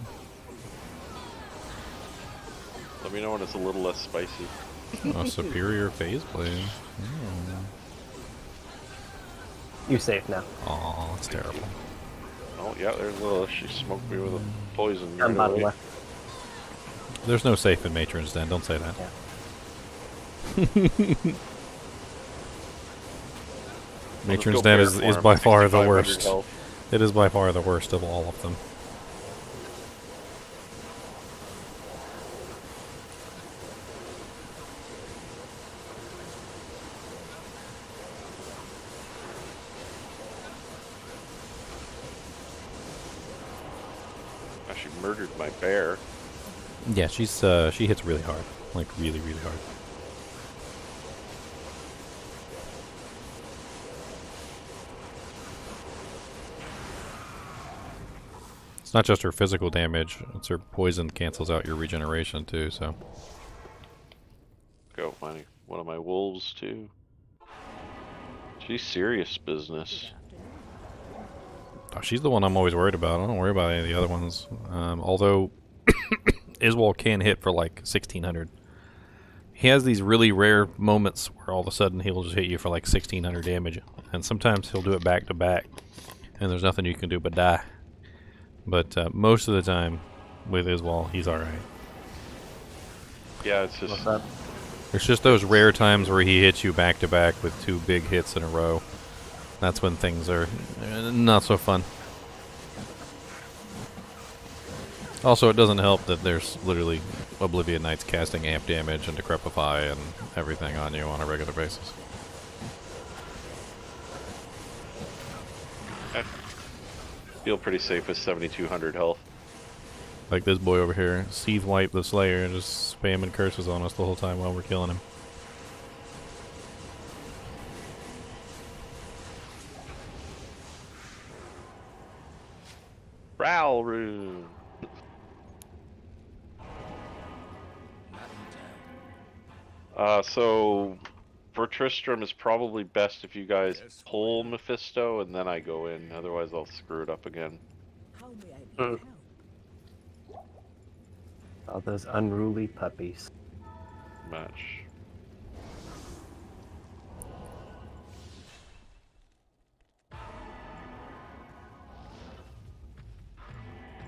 Let me know when it's a little less spicy. Oh, superior phase blade. You're safe now. Aw, that's terrible. Oh, yeah, there's a little. She smoked me with a poison. I'm right bottom away. left. There's no safe in Matron's Den, don't say that. Yeah. Matron's Go Den bear is form, by far the 6,500 worst. health. It is by far the worst of all of them. She murdered my bear. Yeah, she hits really hard. Like, really, really hard. It's not just her physical damage, it's her poison cancels out your regeneration too, so. Go find one of my wolves too. She's serious business. Oh, she's the one I'm always worried about. I don't worry about any of the other ones. Although Iswal can hit for like 1600. He has these really rare moments where all of a sudden he'll just hit you for like 1600 damage. And sometimes he'll do it back to back. And there's nothing you can do but die. But most of the time with Iswal, he's alright. Yeah, it's just... What's up? There's just those rare times where he hits you back to back with 2 big hits in a row. That's when things are not so fun. Also, it doesn't help that there's literally Oblivion Knights casting amp damage and Decrepify and everything on you on a regular basis. I feel pretty safe with 7,200 health. Like this boy over here, Seeth Wipe the Slayer, and just spamming curses on us the whole time while we're killing him. Prowl Rune. So for Tristram, it's probably best if you guys pull Mephisto and then I go in. Otherwise, I'll screw it up again. How may I be of help? All those unruly puppies. Match.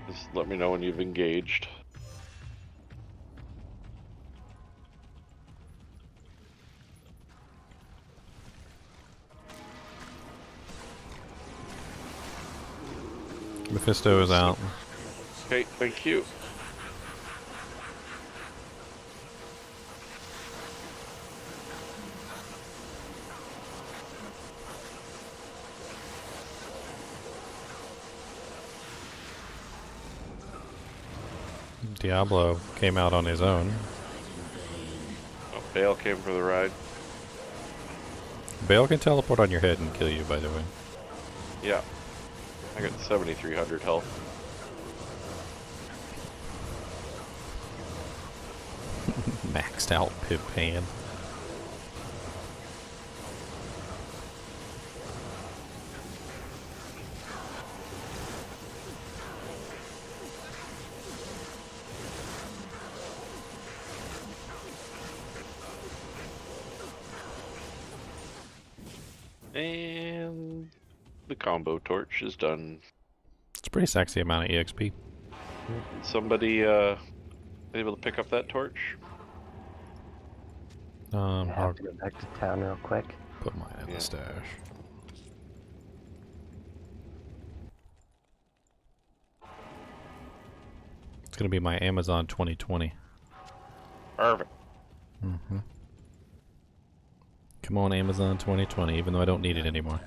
Just let me know when you've engaged. Mephisto is out. Okay, thank you. Diablo came out on his own. Oh, Bale came for the ride. Bale can teleport on your head and kill you, by the way. Yeah. I got 7,300 health. Maxed out Pip Pan. And the combo torch is done. It's a pretty sexy amount of EXP. Somebody able to pick up that torch? I I'll have to go back to town real quick. put mine in the stash. It's gonna be my Amazon 2020. Perfect. Mm-hmm. Come on, Amazon 2020, even though I don't need it anymore.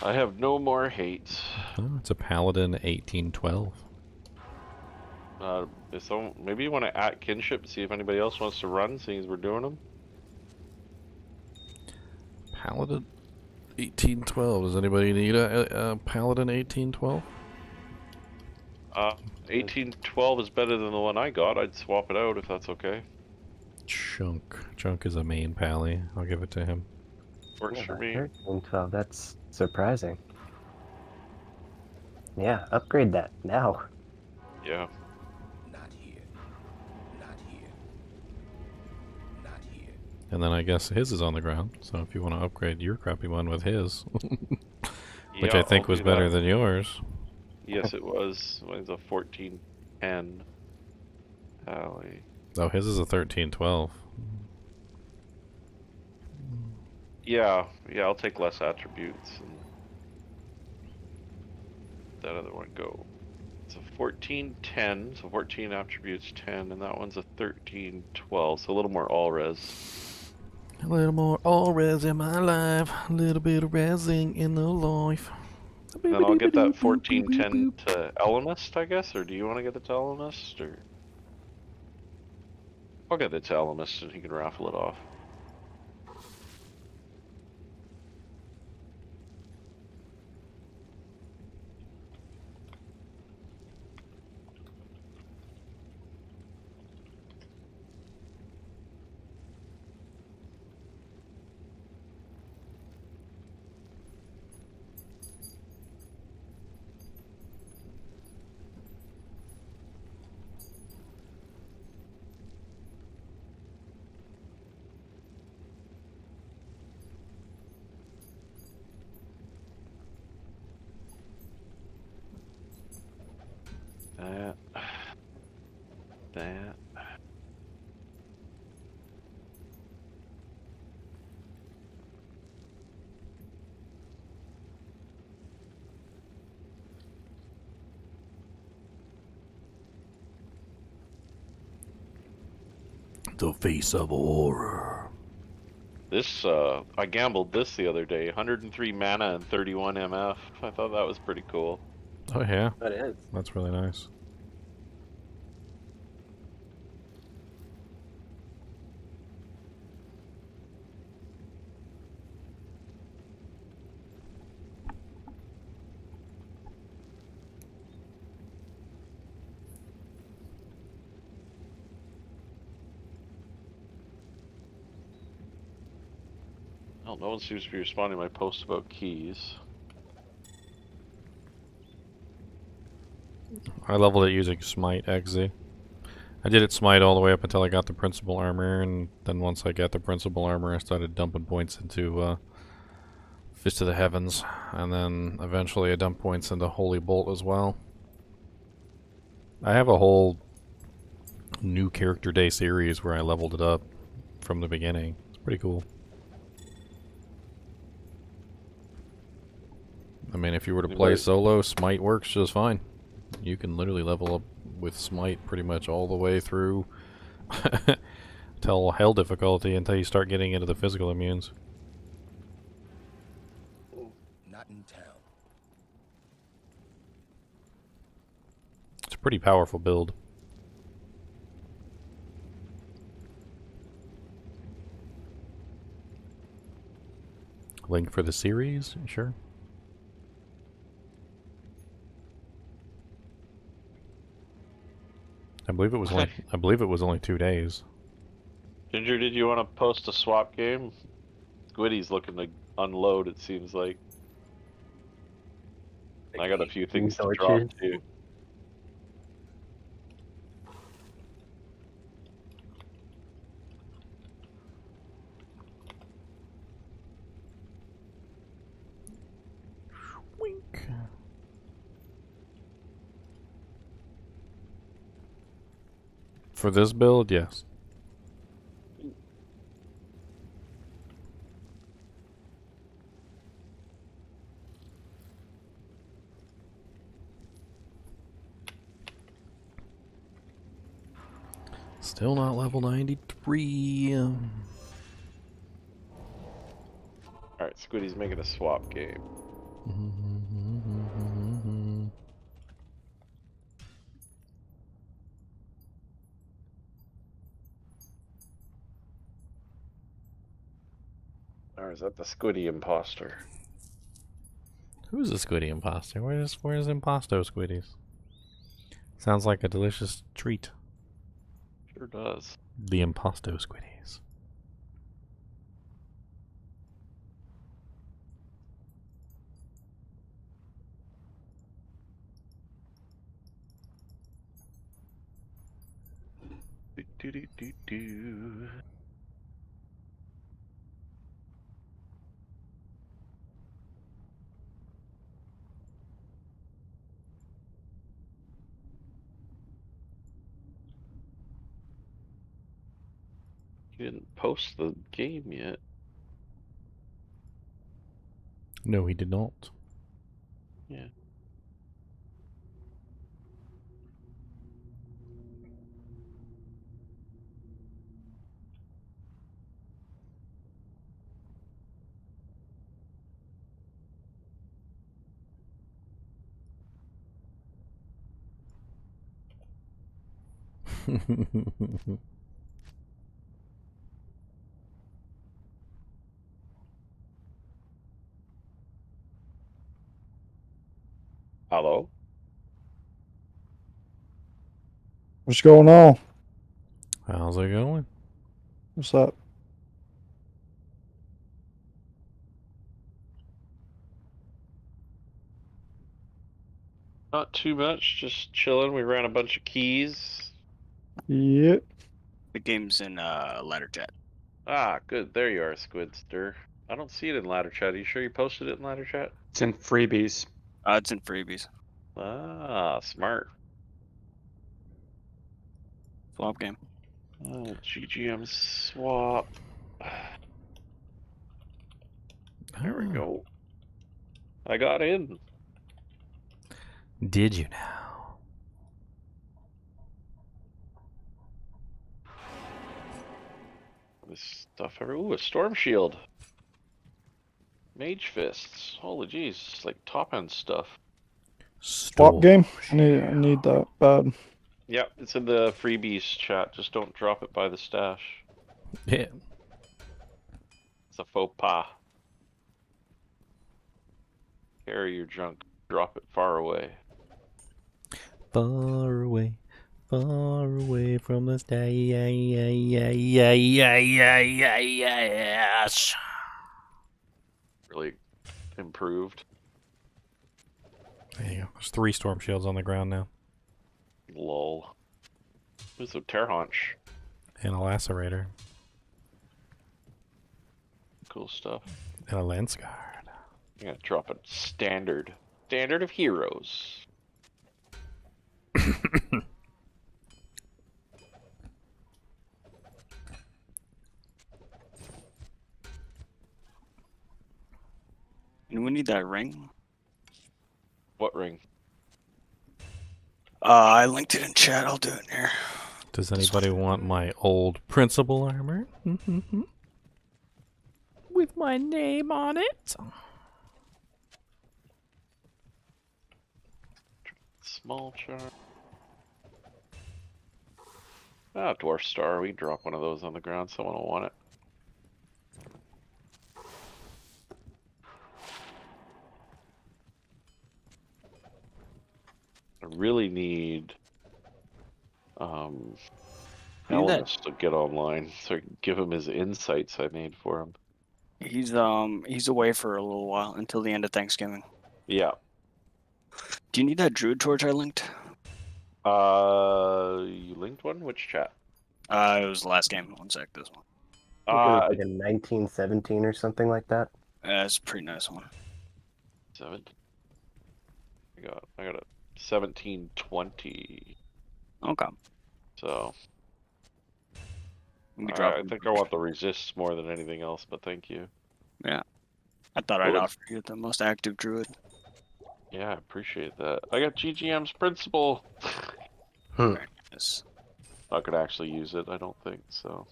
I have no more hate. Oh, it's a Paladin 1812. So maybe you want to at kinship, see if anybody else wants to run, seeing as we're doing them. Paladin 1812. Does anybody need a Paladin 1812? 1812 is better than the one I got. I'd swap it out if that's okay. Chunk is a main pally. I'll give it to him. Works for me. 1312, that's surprising. Yeah, upgrade that now. Yeah. Not here. Not here. Not here. And then I guess his is on the ground. So if you want to upgrade your crappy one with his, which Yeah, I think I'll was do better that. than yours. Yes, it was. It's a 1410 pally. Oh, his is a 1312. Yeah, I'll take less attributes. that other one go? It's a 1410, so 14 attributes 10, and that one's a 1312, so a little more all res. A little more all res in my life, a little bit of resing in the life. And then I'll get that 1410 to Elemist, I guess, or do you want to get it to Elemist, or? I'll get it to Elemist and he can raffle it off. That. The face of horror. This, I gambled this the other day. 103 mana and 31 MF. I thought that was pretty cool. Oh yeah, That is. that's really nice. Well, no one seems to be responding to my post about keys. I leveled it using Smite XZ. I did it Smite all the way up until I got the Principal Armor, and then once I got the Principal Armor, I started dumping points into Fist of the Heavens, and then eventually I dumped points into Holy Bolt as well. I have a whole new Character Day series where I leveled it up from the beginning. It's pretty cool. I mean, if you were to play solo, Smite works just fine. You can literally level up with Smite pretty much all the way through till Hell difficulty until you start getting into the physical immunes. Not in town. It's a pretty powerful build. Link for the series? Sure. I believe it was only 2 days. Ginger, did you want to post a swap game? Squiddy's looking to unload, it seems like. I got a few things to drop too. Wink. For this build, yes. Still not level 93. Alright, Squiddy's making a swap game. Or is that the Squiddy imposter? Who's the Squiddy imposter? Where's Imposto Squiddies? Sounds like a delicious treat. Sure does. The Imposto Squiddies. Do. He didn't post the game yet. No, he did not. Yeah. Hello? What's going on? How's it going? What's up? Not too much, just chilling. We ran a bunch of keys. Yep. The game's in ladder chat. Ah, good. There you are, Squidster. I don't see it in ladder chat. Are you sure you posted it in ladder chat? It's in freebies. It's in freebies. Ah, smart. Swap game. GGM swap. There we go. I got in. Did you now? This stuff everywhere. Ooh, a storm shield. Mage fists. Holy jeez, it's like top end stuff. Swap game? I need that bad. Yep, it's in the freebies chat. Just don't drop it by the stash. Yeah. It's a faux pas. Carry your junk. Drop it far away. Far away from the stage. Really improved. There you go. There's 3 storm shields on the ground now. Lol. Who's a tear haunch? And a lacerator. Cool stuff. And a lens guard. I'm gonna drop a standard. Standard of heroes. And we need that ring. What ring? I linked it in chat. I'll do it here. Does anybody want my old principal armor? With my name on it? Small char. Ah, dwarf star. We can drop one of those on the ground. Someone will want it. I really need Elements to get online so I can give him his insights I made for him. He's away for a little while until the end of Thanksgiving. Yeah. Do you need that druid torch I linked? You linked one? Which chat? It was the last game. One sec, this one. I think it was like a 1917 or something like that. It's a pretty nice one. 7. I got a 1720. Okay. So We drop I think I want the resists more than anything else, but thank you. Yeah. I thought I'd Well, offer you the most active druid. Yeah, I appreciate that. I got GGM's principal. Yes. Not gonna actually use it, I don't think, so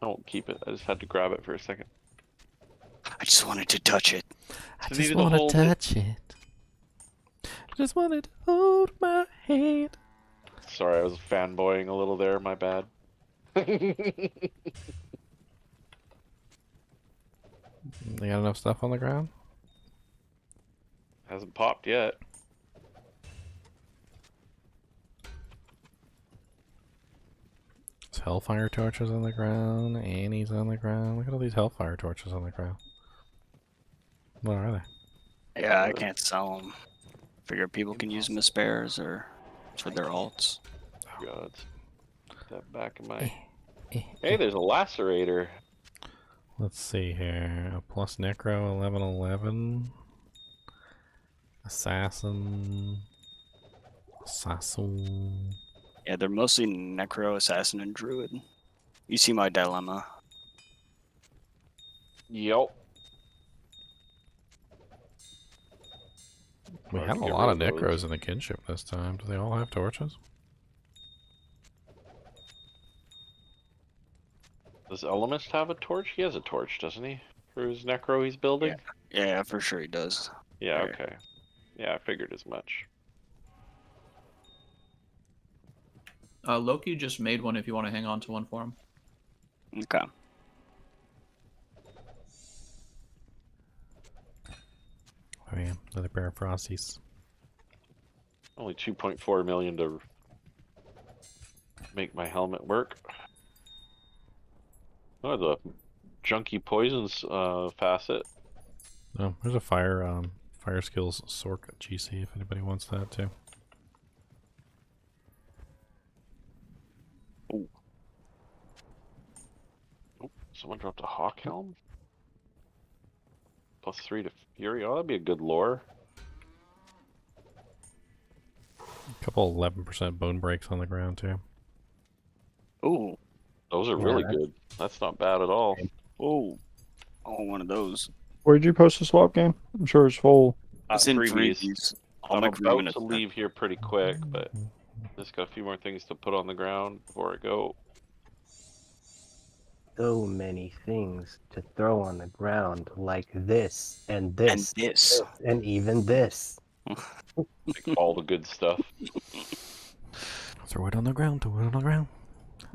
I won't keep it. I just had to grab it for a second. I just wanted to touch it. I just want to touch it. I just wanted to hold my hand. Sorry, I was fanboying a little there, my bad. They got enough stuff on the ground? Hasn't popped yet. There's Hellfire torches on the ground. Annie's on the ground. Look at all these Hellfire torches on the ground. What are they? Yeah, I can't sell them. Figure people can use them as spares or for their alts. God. That back of my... Hey, there's a lacerator. Let's see here. A plus Necro 1111. Assassin. Assassin. Yeah, they're mostly Necro, Assassin, and Druid. You see my dilemma. Yep. We Hard had to a get lot of rid of Necros those. in the kinship this time. Do they all have torches? Does Elemist have a torch? He has a torch, doesn't he? For his Necro he's building? Yeah, for sure he does. Yeah, There. okay. Yeah, I figured as much. Loki just made one if you want to hang on to one for him. Okay. Oh yeah, another pair of Frosties. Only 2.4 million to make my helmet work. Oh, the junky poisons facet. Oh, there's a fire skills Sork GC if anybody wants that too. Ooh. Oh, someone dropped a hawk helm. +3 to Fury. Oh, that'd be a good lore. A couple 11% bone breaks on the ground too. Ooh. Those are really good. That's not bad at all. Oh. Oh, one of those. Where'd you post the swap game? I'm sure it's full. It's in freebies. freebies. I'll I'm make room in about a to sec. leave here pretty quick, but just got a few more things to put on the ground before I go. So many things to throw on the ground, like this, and this, And this. and even this. Like all the good stuff. Throw it on the ground, throw it on the ground.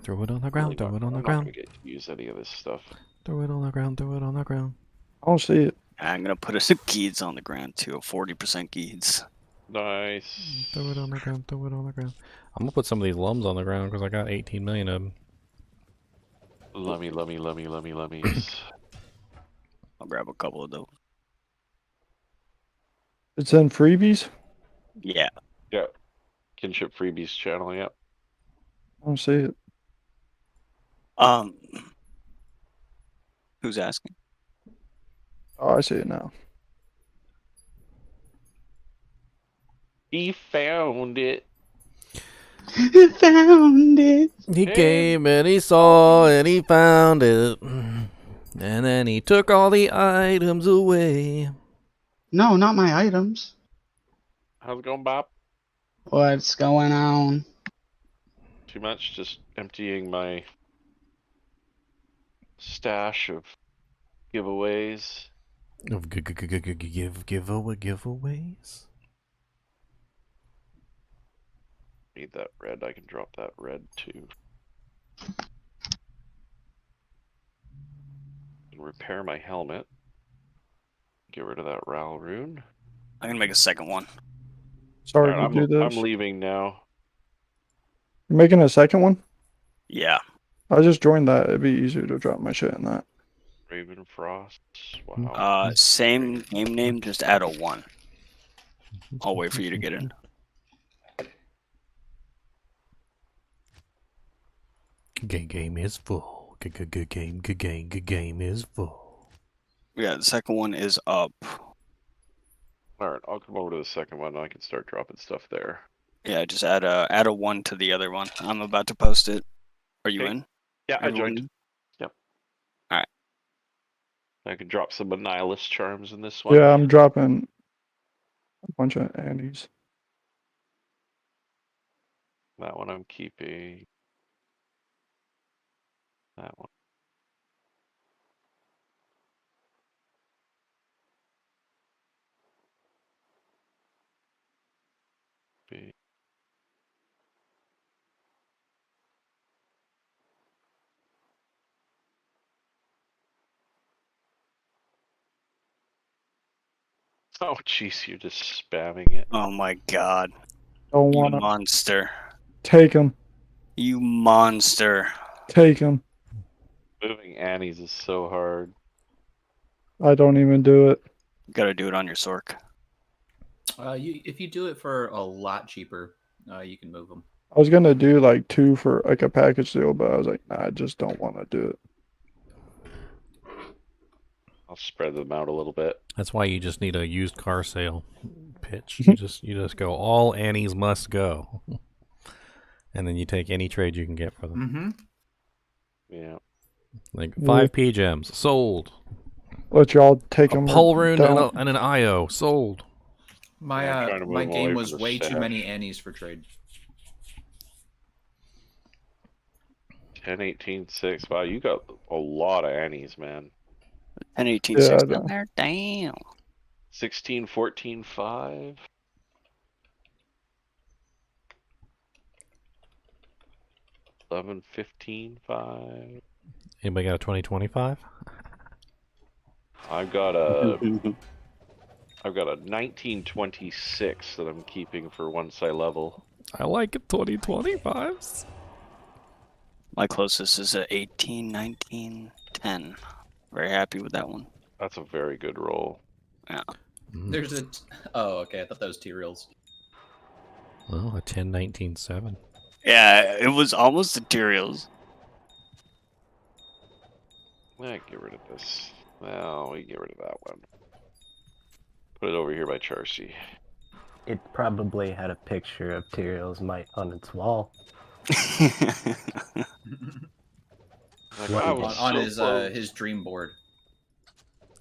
Throw it on the ground, throw it on the I'm not ground. gonna get to use any of this stuff. Throw it on the ground, throw it on the ground. I don't see it. I'm gonna put a Geeds on the ground too. 40% Geeds. Nice. Throw it on the ground, throw it on the ground. I'm gonna put some of these lums on the ground because I got 18 million of them. Lummies. I'll grab a couple of those. It's in freebies? Yeah. Yeah. Kinship Freebies channel, yep. I don't see it. Who's asking? Oh, I see it now. He found it. He found it. He came and he saw and he found it. And then he took all the items away. No, not my items. How's it going, Bob? What's going on? Too much, just emptying my stash of giveaways. Of giveaways. Need that red, I can drop that red too. And repair my helmet. Get rid of that Ral rune. I'm gonna make a second one. Sorry Alright, to do this. I'm leaving now. You're making a second one? Yeah. I just joined that. It'd be easier to drop my shit in that. Raven Frost. Wow. Same game name, just add a 1. I'll wait for you to get in. Game is full. Game is full. Yeah, the second one is up. Alright, I'll come over to the second one and I can start dropping stuff there. Yeah, just add a 1 to the other one. I'm about to post it. Are you Okay. in? Yeah, I Everyone joined. in? Yep. Alright. I can drop some Annihilus charms in this one. Yeah, I'm dropping a bunch of Andes. That one I'm keeping. That one. Be. Oh jeez, you're just spamming it. Oh my god. Don't You wanna monster. take him. You monster. Take him. Moving Annie's is so hard. I don't even do it. You gotta do it on your Sork. If you do it for a lot cheaper, you can move them. I was gonna do like 2 for like a package deal, but I was like, nah, I just don't want to do it. I'll spread them out a little bit. That's why you just need a used car sale pitch. You just go all Annies must go, and then you take any trade you can get for them. Mm-hmm. Yeah. Like 5 P gems sold. Let y'all take A them. pole rune and an IO sold. My move my them game away was from the way too stash. many Annies for trade. 10, 18, 6. Wow, you got a lot of Annies, man. 10, 18, Yeah, 6 I down know. there. Damn. 16, 14, 5. 11, 15, 5. Anybody got a 2025? I've got a 1926 that I'm keeping for once I level. I like it 2025s. My closest is a 18, 19, 10. Very happy with that one. That's a very good roll. Yeah. There's a. Oh, okay. I thought that was T-reels. Oh, a 10, 19, 7. Yeah, it was almost materials. Get rid of this. Well, we get rid of that one. Put it over here by Charcy. It probably had a picture of Tyrion's might on its wall. Like, What I is was On so his close. His dream board.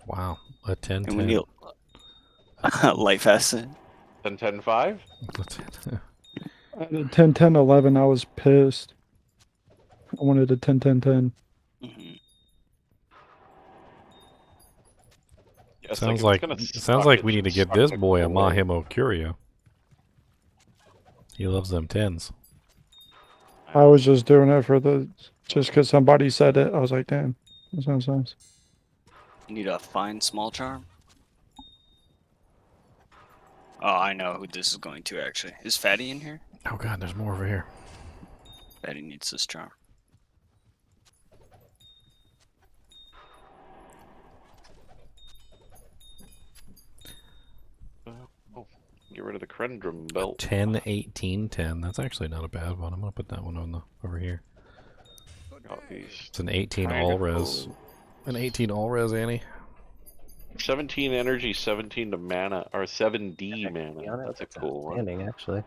Wow, a 10, And we 10. need life acid. 10, 10, 5? At a 10, 10, 11, I was pissed. I wanted a 10, 10, 10. Yeah, it's Sounds it's like gonna sounds suck. like It we need to should get suck this the boy a cool away. Mahimo Curio. He loves them 10s. I was just doing it for just because somebody said it. I was like, damn, that sounds nice. You need a fine small charm. Oh, I know who this is going to actually. Is Fatty in here? Oh god, there's more over here. Fatty needs this charm. Oh, get rid of the Crendrum belt. 10, 18, 10. That's actually not a bad one. I'm gonna put that one on the over here. Got these. It's an 18 Kinda all res. cool. An 18 all res, Annie. 17 energy, 17 to mana, or 7D mana. Yeah, That's a cool one. outstanding, actually.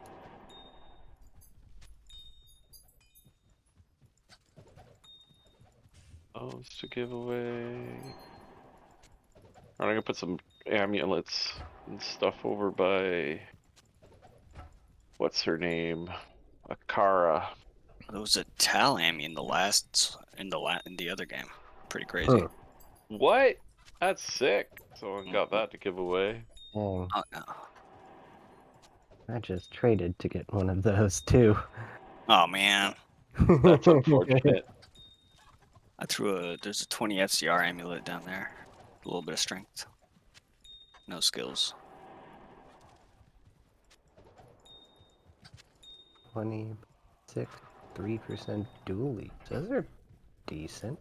Oh, it's to give away. Alright, I'm gonna put some amulets and stuff over by. What's her name? Akara. There was a Talami in the other game. Pretty crazy. What? That's sick. Someone got that to give away. Oh, Oh no. I just traded to get one of those too. Oh man. That's unfortunate. I threw there's a 20 FCR amulet down there. A little bit of strength. No skills. 26, 3% dually. Those are decent.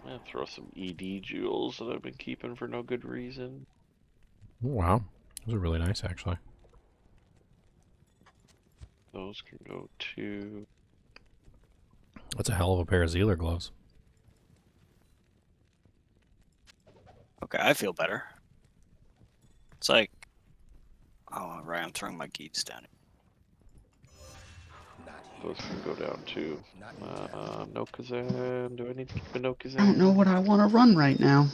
I'm gonna throw some ED jewels that I've been keeping for no good reason. Oh, wow, those are really nice actually. Those can go to. That's a hell of a pair of Zealer gloves. Okay, I feel better. It's like, oh right, I'm throwing my geets down. Those can go down too. No Kazan. Do I need to keep a no Kazan? I don't know what I want to run right now.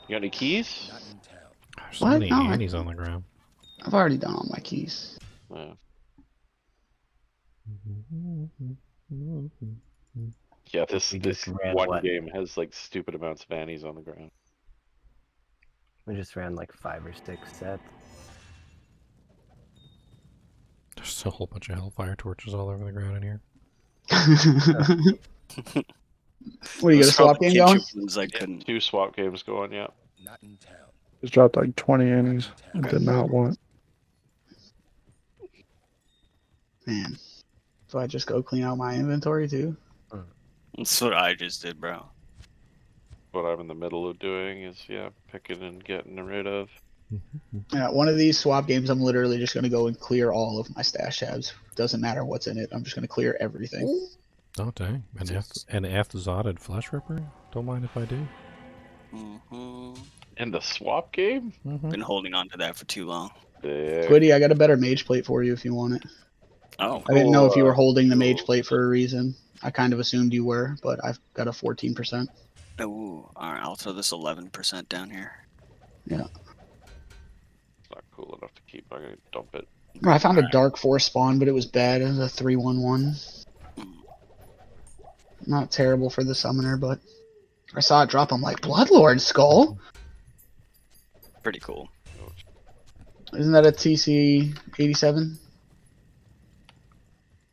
You got any keys? There's so What? many No, Annies on the ground. I've already done all my keys. Yeah, this We just ran one what? game has like stupid amounts of Annies on the ground. We just ran like 5 or 6 sets. There's a whole bunch of Hellfire torches all over the ground in here. What, you got a swap game going? I couldn't. 2 swap games going, yeah. Not in town. Just dropped like 20 annies. I did not want. Man. So I just go clean out my inventory too? That's what I just did, bro. What I'm in the middle of doing is, yeah, picking and getting rid of. Yeah, one of these swap games, I'm literally just going to go and clear all of my stash tabs. Doesn't matter what's in it. I'm just going to clear everything. Oh dang, an F-Zotted Flesh Ripper? Don't mind if I do. In the swap game? Been holding on to that for too long. Quiddy, I got a better mage plate for you if you want it. Oh, I didn't know if you were holding the mage plate for a reason. I kind of assumed you were, but I've got a 14%. Ooh, alright, I'll throw this 11% down here. Yeah. It's not cool enough to keep. I'm gonna dump it. I found a Dark Force spawn, but it was bad. It was a 3/1/1. Not terrible for the summoner, but I saw it drop. I'm like, Bloodlord Skull? Pretty cool. Isn't that a TC 87?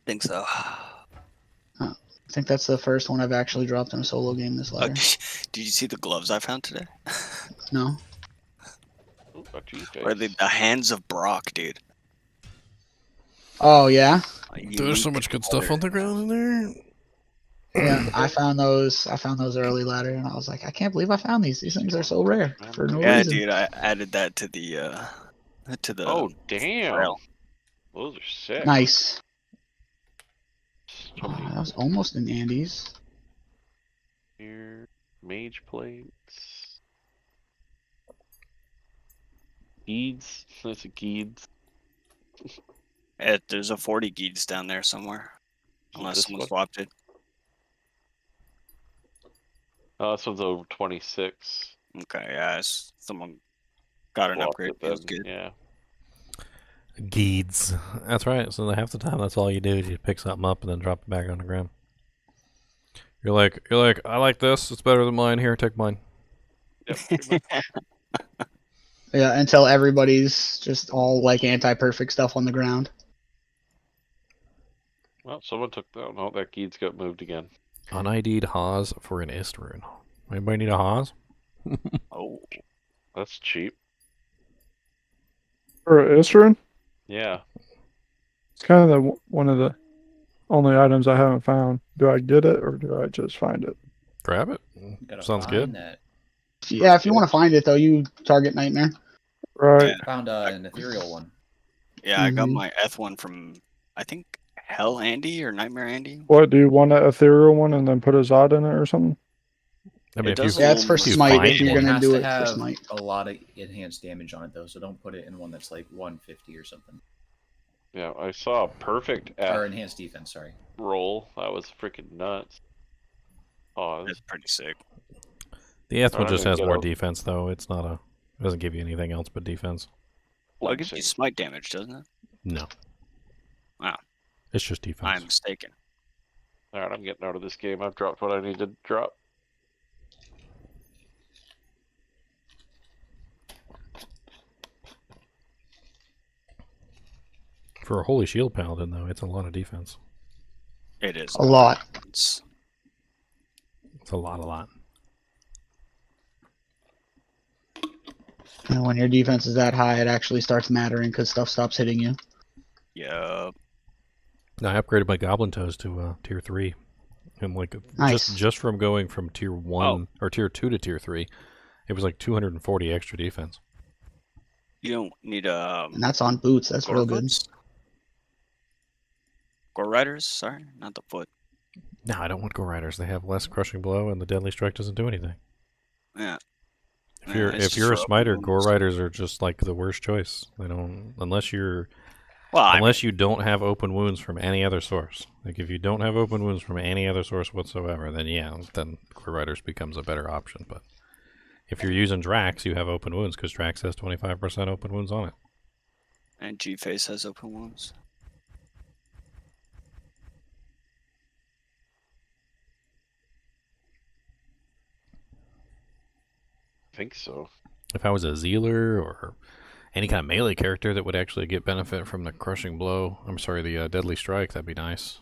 Think so. I think that's the first one I've actually dropped in a solo game this ladder. Did you see the gloves I found today? No. Ooh, a Or the hands of Brock, dude. Oh yeah. There's so much good stuff on the ground in there. Yeah, I found those early ladder, and I was like, I can't believe I found these. These things are so rare for no Yeah, reason. dude, I added that to the Oh damn! trail. Those are sick. Nice. So many That was almost an Andes. here. Mage plates. Geeds. That's a Geeds. There's a 40 Geeds down there somewhere. Unless This someone one? swapped it. Oh, this one's over 26. Okay, yeah, someone got an Swapped upgrade. it Feels then, good. Yeah. Geeds. That's right. So half the time, that's all you do is you pick something up and then drop it back on the ground. You're like, I like this. It's better than mine. Here, take mine. Yep. Pretty much. Yeah, until everybody's just all like anti-perfect stuff on the ground. Well, someone took that. No, that Geeds got moved again. UnID'd Haas for an Ist rune. Anybody need a Haas? Oh, that's cheap. For Isrin, Yeah. it's kind of one of the only items I haven't found. Do I get it or do I just find it? Grab it. Gotta Sounds find good. That. Yeah, if you want to find it though, you target Nightmare. Right. Found an ethereal one. yeah, I got my Eth one from, I think, Hell Andy or Nightmare Andy. What, do you want an ethereal one and then put a Zod in it or something? I mean, It if you, does Yeah, it's for if you Smite find if you're one. gonna has do to it for have Smite. a lot of enhanced damage on it though, so don't put it in one that's like 150 or something. Yeah, I saw a perfect Or F enhanced defense, sorry. roll. That was freaking nuts. Oh, That's pretty sick. The Eth one I'm just gonna has get more a- defense, though. It's not a. It doesn't give you anything else but defense. Well, it gives you Flexing. smite damage, doesn't it? No. Wow. It's just defense. I'm mistaken. Alright, I'm getting out of this game. I've dropped what I need to drop. For a Holy Shield Paladin, though, it's a lot of defense. It is. A lot. It's It's a lot. And when your defense is that high, it actually starts mattering because stuff stops hitting you. Yup. I upgraded my Goblin Toes to tier 3. And like Nice. just from going from tier 1 or tier 2 to tier 3, it was like 240 extra defense. You don't need And that's on boots. That's real good. Gore Riders? Sorry, not the foot. No, I don't want Gore Riders. They have less crushing blow, and the Deadly Strike doesn't do anything. Yeah. If you're it's if just you're a for smiter, open Gore wounds. Riders are just like the worst choice. They don't unless you're Well, I unless you don't have open wounds from any other source. Like if you don't have open wounds from any other source whatsoever, then yeah, then Gore Riders becomes a better option. But if you're using Drax, you have open wounds because Drax has 25% open wounds on it. and G-Face has open wounds. I think so. If I was a Zealer or any kind of melee character that would actually get benefit from the crushing blow, I'm sorry, the Deadly Strike, that'd be nice.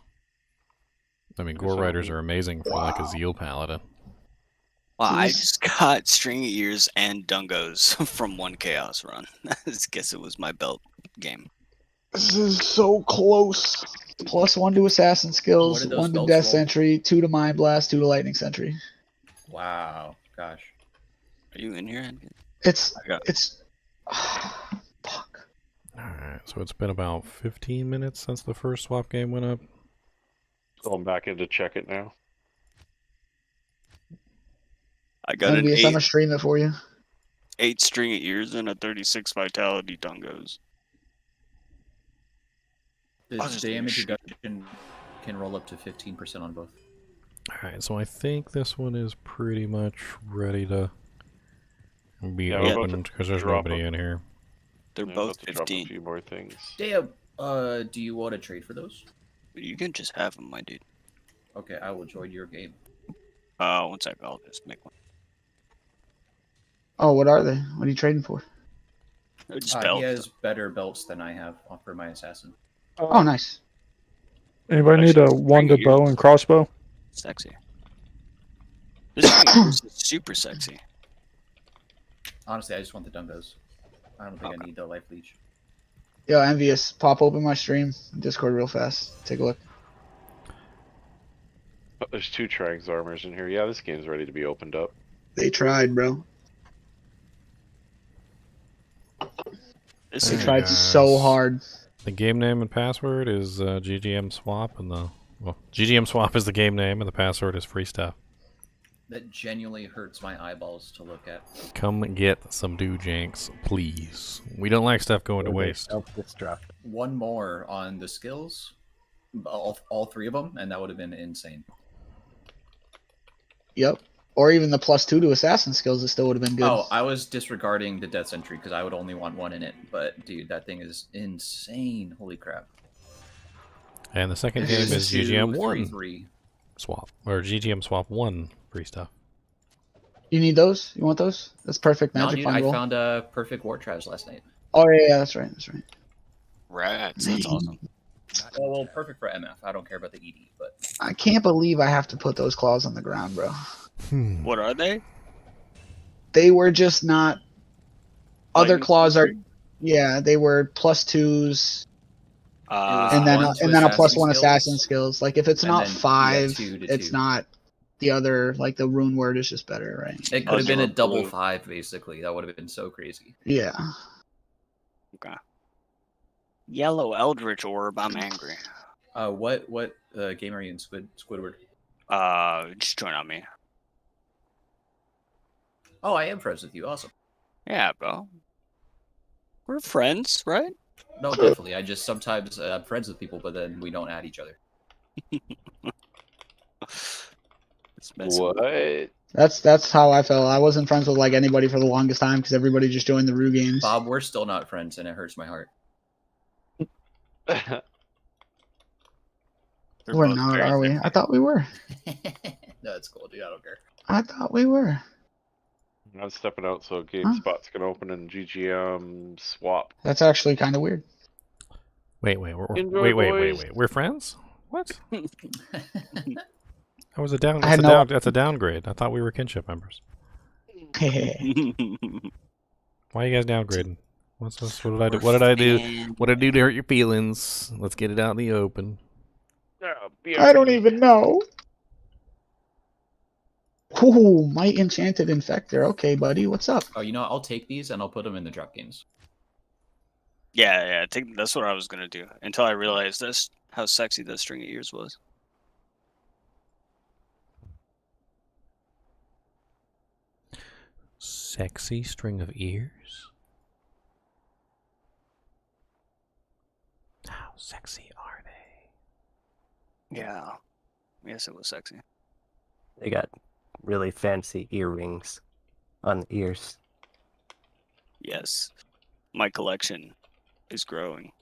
I mean, Gore Riders are amazing for like a Zeal Paladin. Wow, I just got String Ears and Dungos from one Chaos run. I guess it was my belt game. This is so close. +1 to assassin skills, What did those 1 to belts death roll? sentry, 2 to mind blast, 2 to lightning sentry. Wow, gosh. Are you in here? It's I got Alright, so it's been about 15 minutes since the first swap game went up. Going back in to check it now. I got an I'm gonna stream it for you. 8 String Ears and a 36 Vitality Dungos. The I'll just damage shoot. reduction can roll up to 15% on both. Alright, so I think this one is pretty much ready to be Yeah, we're about opened to because there's drop nobody them. in here. They're Yeah, both about to drop a 15. few more things. Dave, do you want to trade for those? You can just have them, my dude. Okay, I will join your game. One sec, I'll just make one. Oh, what are they? What are you trading for? Just He belt. has better belts than I have for my assassin. Oh, nice. Anybody need a one to bow and crossbow? Sexy. This is super sexy. Honestly, I just want the Dungos. I don't think I need the life leech. Yo, Envious, pop open my stream, Discord real fast. Take a look. Oh, there's 2 Trangs armors in here. Yeah, this game's ready to be opened up. They tried, bro. They tried so hard. The game name and password is GGM Swap, and GGM Swap is the game name, and the password is free stuff. That genuinely hurts my eyeballs to look at. Come get some Doojanks, please. We don't like stuff going to waste. Self-destruct. One more on the skills, all 3 of them, and that would have been insane. Yep. Or even the +2 to assassin skills, it still would have been good. Oh, I was disregarding the Death Sentry because I would only want 1 in it. But dude, that thing is insane. Holy crap. And the second game is 2, GGM 3, 1 3. Swap, or GGM Swap 1 free stuff. You need those? You want those? That's perfect No, magic dude, find I roll. found a perfect war trash last night. Oh yeah, that's right. That's right. Rats, that's awesome. Well, perfect for MF. I don't care about the ED, but I can't believe I have to put those claws on the ground, bro. What are they? They were just not. Other Lightning claws are. Sentry? Yeah, they were +2s, and then one to a +1 assassin assassin skills. skills. Like if it's And not then, yeah, 5, 2 to it's 2. not. The other, like the rune word, is just better, right? It could have been a double 5, basically. That would have been so crazy. Yeah. Okay. Yellow Eldritch Orb, I'm angry. What game are you in, Squidward? Just join on me. Oh, I am friends with you. Awesome. Yeah, bro. We're friends, right? No, definitely. I just sometimes I'm friends with people, but then we don't add each other. What? That's how I felt. I wasn't friends with like anybody for the longest time because everybody just joined the Rue games. Bob, we're still not friends, and it hurts my heart. We're not, are we? I thought we were. No, it's cool, dude. I don't care. I thought we were. I'm stepping out so game Huh? spots can open in GGM Swap. That's actually kind of weird. Wait, Enjoy, boys. wait. We're friends? What? That was a that's a downgrade. I thought we were kinship members. Why are you guys downgrading? What did I do? What did I do? What did I do to hurt your feelings? Let's get it out in the open. I don't even know. Ooh, Might Enchanted Infector. Okay, buddy, what's up? Oh, you know, I'll take these and I'll put them in the drop games. Yeah, that's what I was gonna do until I realized how sexy that string of ears was. Sexy string of ears? How sexy are they? Yeah. Yes, it was sexy. They got really fancy earrings on the ears. Yes. My collection is growing.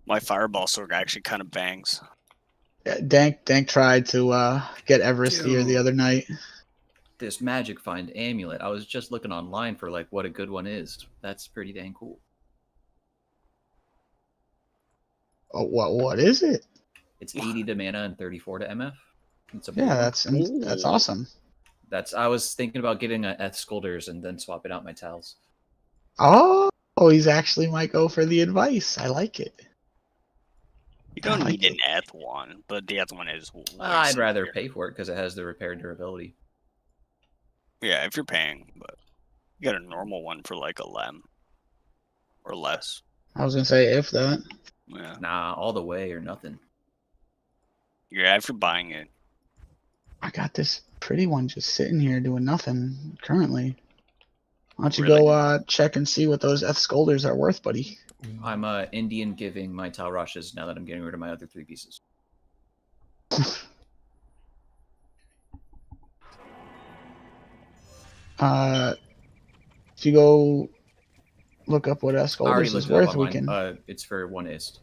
My fireball sword actually kind of bangs. Yeah, Dank tried to get Everest here the other night. This magic find amulet. I was just looking online for like what a good one is. That's pretty dang cool. Oh, what is it? It's 80 to mana and 34 to MF. It's a Yeah, that's awesome. I was thinking about getting a Eth Scolders and then swapping out my towels. Oh, he's actually might go for the advice. I like it. You don't need an Eth one, but the Eth one is. I'd rather pay for it because it has the repair durability. Yeah, if you're paying, but you got a normal one for like a lem or less. I was gonna say if that. Yeah. Nah, all the way or nothing. Yeah, if you're buying it. I got this pretty one just sitting here doing nothing currently. Why don't you Really? go check and see what those Eth Scolders are worth, buddy? I'm Indian giving my Tal Rashes now that I'm getting rid of my other 3 pieces. If you go look up what Eth I already Scolders looked is it up worth, we online. can. It's for 1 ist.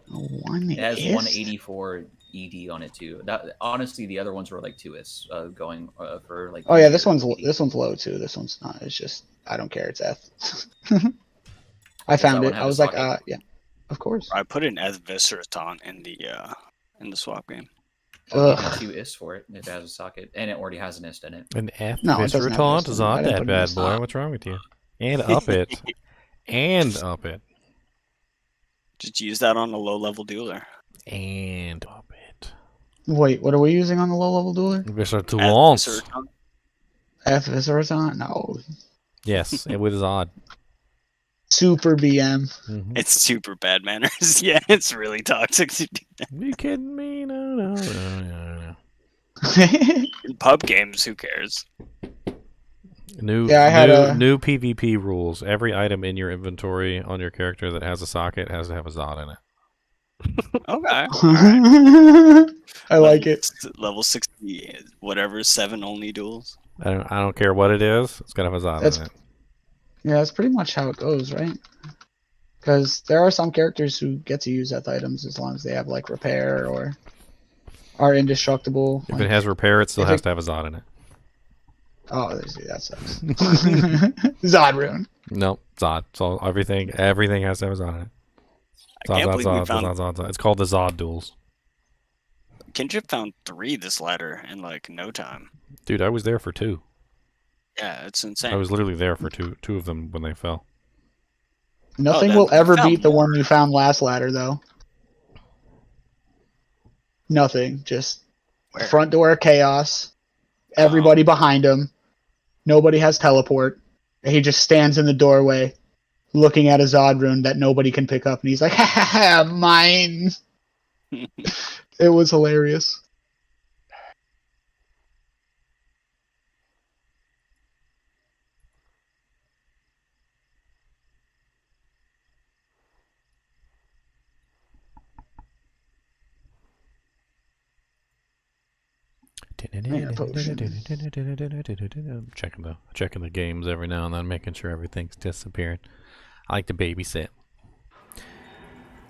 One It has ist? 184 ED on it too. That honestly, the other ones were like 2 ists, going for like. Oh yeah, this one's low too. This one's not. It's just I don't care. It's Eth. I Does that found one it. have I a was like, socket? yeah, of course. I put an Visceraton in the swap game. Oh, you can Ugh. Q-ist for it if it has a socket, and it already has an ist in it. An F No, it doesn't have an Visceraton ist in is it. I not didn't that put an bad, ist. boy. What's wrong with you? And up it. And up it. Just use that on a low level dealer. And up it. Wait, what are we using on the low level dueler? Visceraton. F Visceraton? No. Yes, it was odd. Super BM. It's super bad manners. Yeah, it's really toxic to do that. You kidding me? No. In pub games, who cares? New PvP rules. Every item in your inventory on your character that has a socket has to have a Zod in it. Okay. I like it. Level 60, whatever, 7 only duels. I don't care what it is. It's gonna have a Zod in it. Yeah, that's pretty much how it goes, right? Because there are some characters who get to use Eth items as long as they have like repair or are indestructible. If it has repair, it still has to have a Zod in it. Oh, that sucks. Zod rune. Nope, Zod. So everything has to have a Zod in it. I can't believe we found... Zod. It's called the Zod duels. Kinship found 3 this ladder in like no time. Dude, I was there for 2. Yeah, it's insane. I was literally there for two of them when they fell. Nothing will ever beat the one we found last ladder, though. Nothing. Just front door of chaos. Everybody behind him. Nobody has teleport. He just stands in the doorway, looking at a Zod rune that nobody can pick up, and he's like, "Ha ha ha, mine." It was hilarious. Checking the games every now and then, making sure everything's disappearing. I like to babysit,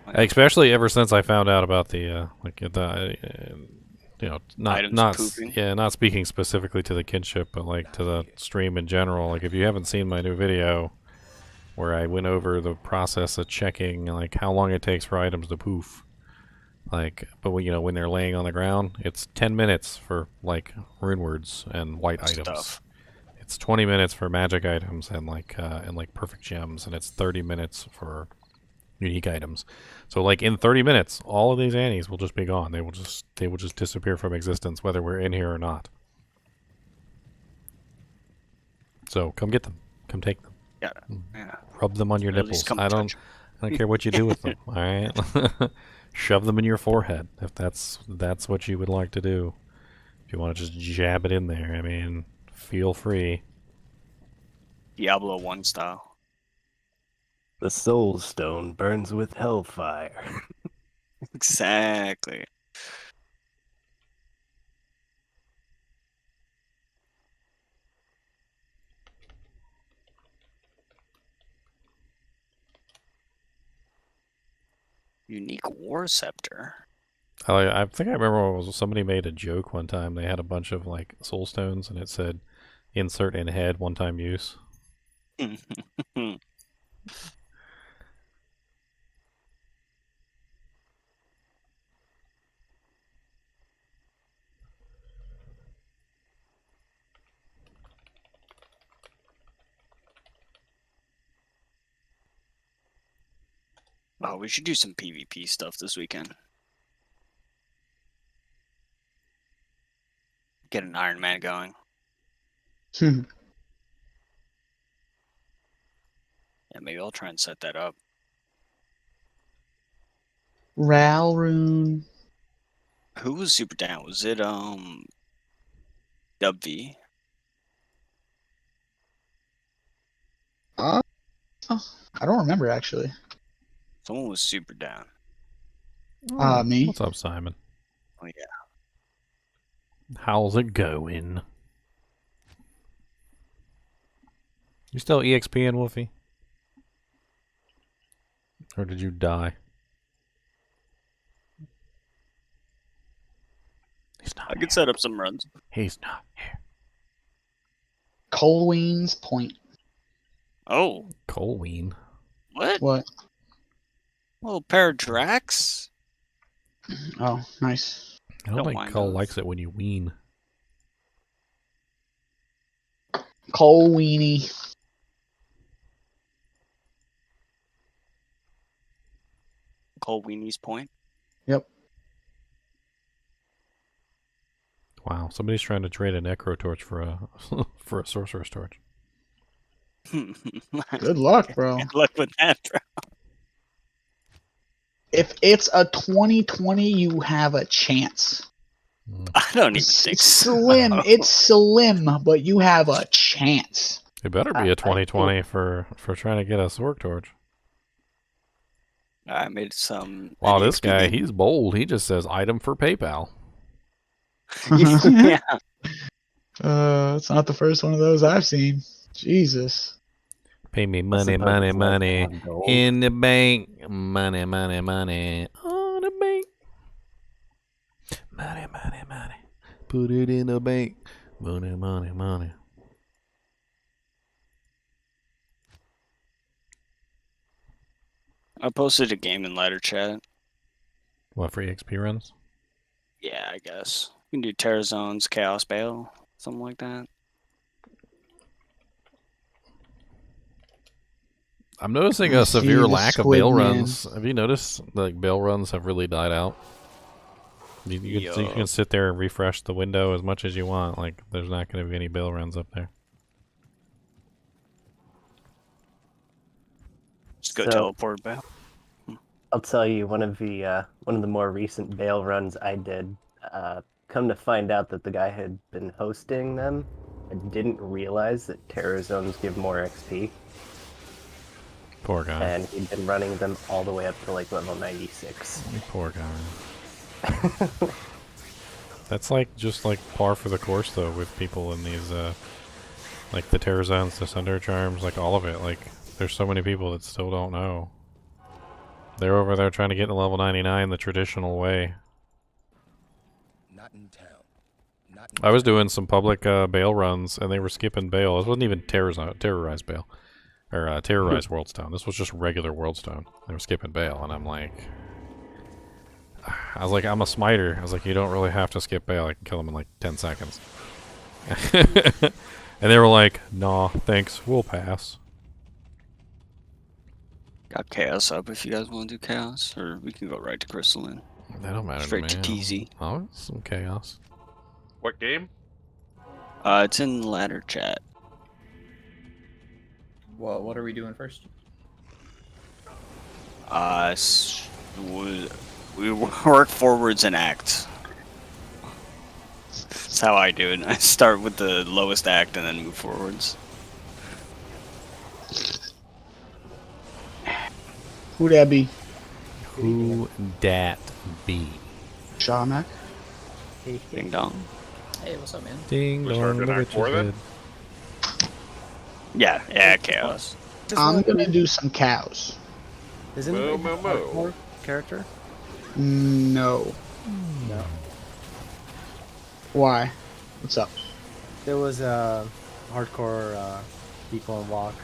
especially ever since I found out about the not speaking specifically to the kinship, but like to the stream in general. Like if you haven't seen my new video where I went over the process of checking like how long it takes for items to poof. Like, but when they're laying on the ground, it's 10 minutes for like rune words and white items. It's 20 minutes for magic items and like perfect gems, and it's 30 minutes for unique items. So like in 30 minutes, all of these annies will just be gone. They will just disappear from existence, whether we're in here or not. So come get them. Come take them. Yeah. Rub them on your nipples. I don't care what you do with them. All right. Shove them in your forehead if that's what you would like to do. If you want to just jab it in there, I mean, feel free. Diablo 1 style. The soul stone burns with hellfire. Exactly. Unique War Scepter. I think I remember somebody made a joke one time. They had a bunch of like soul stones, and it said, "Insert in head, one-time use." Oh, we should do some PvP stuff this weekend. Get an Iron Man going. Yeah, maybe I'll try and set that up. Ral rune. Who was super down? Was it Dub V? I don't remember actually. Someone was super down. Me. What's up, Simon? Oh yeah. How's it going? You still EXP in Wolfie? Or did you die? I could set up some runs. He's not here. Colween's Point. Oh. Colween. What? What? Little pair of Drax? Oh, nice. I don't Don't think mind Cole those. likes it when you wean. Cole Weenie. Cole Weenie's point. Yep. Wow, somebody's trying to trade a necro torch for a for a sorcerer's torch. Good luck, bro. Good luck with that, bro. If it's a 2020, you have a chance. I don't even It's think so. slim. It's slim, but you have a chance. It better be a 2020 for trying to get a sword torch. I made some. Wow, this NXP guy, game. he's bold. He just says item for PayPal. Yeah. It's not the first one of those I've seen. Jesus. Pay me I money, suppose money, it's like money. on gold. In the bank. Money, money, money. On the bank. Money, money, money. Put it in the bank. Money, money, money. I posted a game in ladder chat. What, for EXP runs? Yeah, I guess. We can do Terror Zones, Chaos Bale, something like that. I'm noticing I a see severe the lack of squid bail man. runs. Have you noticed like bail runs have really died out? You can sit there and refresh the window as much as you want. Like there's not going to be any bail runs up there. Just go So- teleport back. I'll tell you one of the more recent bail runs I did. Come to find out that the guy had been hosting them and didn't realize that terror zones give more XP, Poor guy. and he'd been running them all the way up to like level 96. Poor guy. That's like just like par for the course though with people in these like the terror zones, the Sunder charms, like all of it. Like there's so many people that still don't know. They're over there trying to get to level 99 the traditional way. Not in town. Not I was doing some public bail runs and they were skipping bail. This wasn't even terrorized bail or terrorized Worldstone. This was just regular Worldstone. They were skipping bail and I'm like, I'm a smiter. I was like, you don't really have to skip bail. I can kill them in like 10 seconds. And they were like, nah, thanks, we'll pass. Got Chaos up if you guys want to do Chaos, or we can go right to Crystalline. That don't matter Straight to to me. TZ. Oh, some chaos. What game? It's in ladder chat. Well, what are we doing first? We work forwards and act. That's how I do it. I start with the lowest act and then move forwards. Who that be? Who dat be? Shamak? Ding dong. Hey, what's up, man? Ding We dong, started the Act witch is 4 then? Yeah, yeah, Chaos. I'm gonna do some cows. Isn't Moo, it moo, a moo. hardcore character? No. No. Why? What's up? There was a hardcore equal and walk.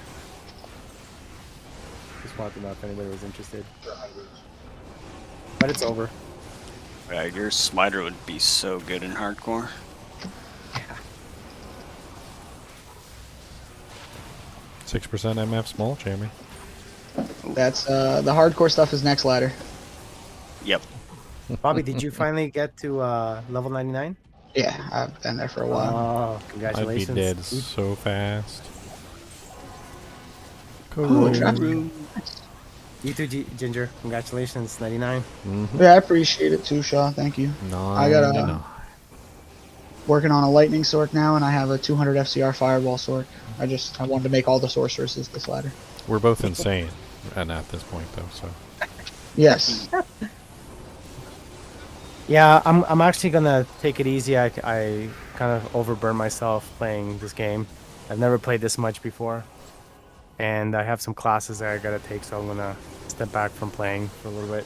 Just wanted to know if anybody was interested. But it's over. Yeah, your smiter would be so good in hardcore. 6% MF small, Jamie. That's the hardcore stuff is next ladder. Yep. Bobby, did you finally get to level 99? Yeah, I've been there for a while. Oh, I'd be congratulations. dead so fast. Ooh, Cool. You too, Ginger. Congratulations, 99. Yeah, I appreciate it too, Shaw. Thank you. I got working on a lightning sword now, and I have a 200 FCR fireball sword. I wanted to make all the sorceresses this ladder. We're both insane at this point, though. So Yes. Yeah, I'm actually gonna take it easy. I kind of overburn myself playing this game. I've never played this much before, and I have some classes that I gotta take, so I'm gonna step back from playing for a little bit.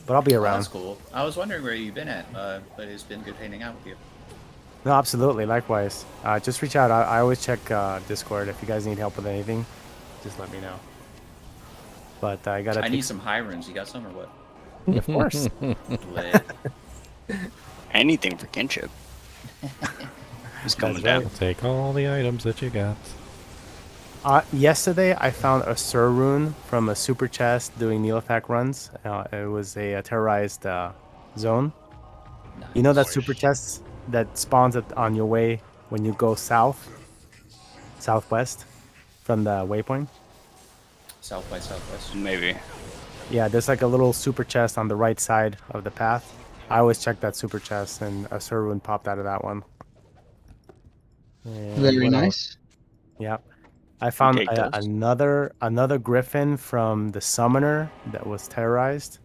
But I'll be Oh, around. that's cool. I was wondering where you've been at, but it's been good hanging out with you. No, absolutely. Likewise. Just reach out. I always check Discord. If you guys need help with anything, just let me know. But I gotta. I need some high runes. You got some or what? Of course. Lit. Anything for kinship. He's coming That's right. down. Take all the items that you got. Yesterday, I found a Sur rune from a super chest doing Neophac runs. It was a terrorized zone. You know that super chest that spawns on your way when you go southwest from the waypoint? South by southwest. Maybe. Yeah, there's like a little super chest on the right side of the path. I always check that super chest, and a Sur rune popped out of that one. And Very what else? nice. Yeah. I found Take those. another griffin from the summoner that was terrorized.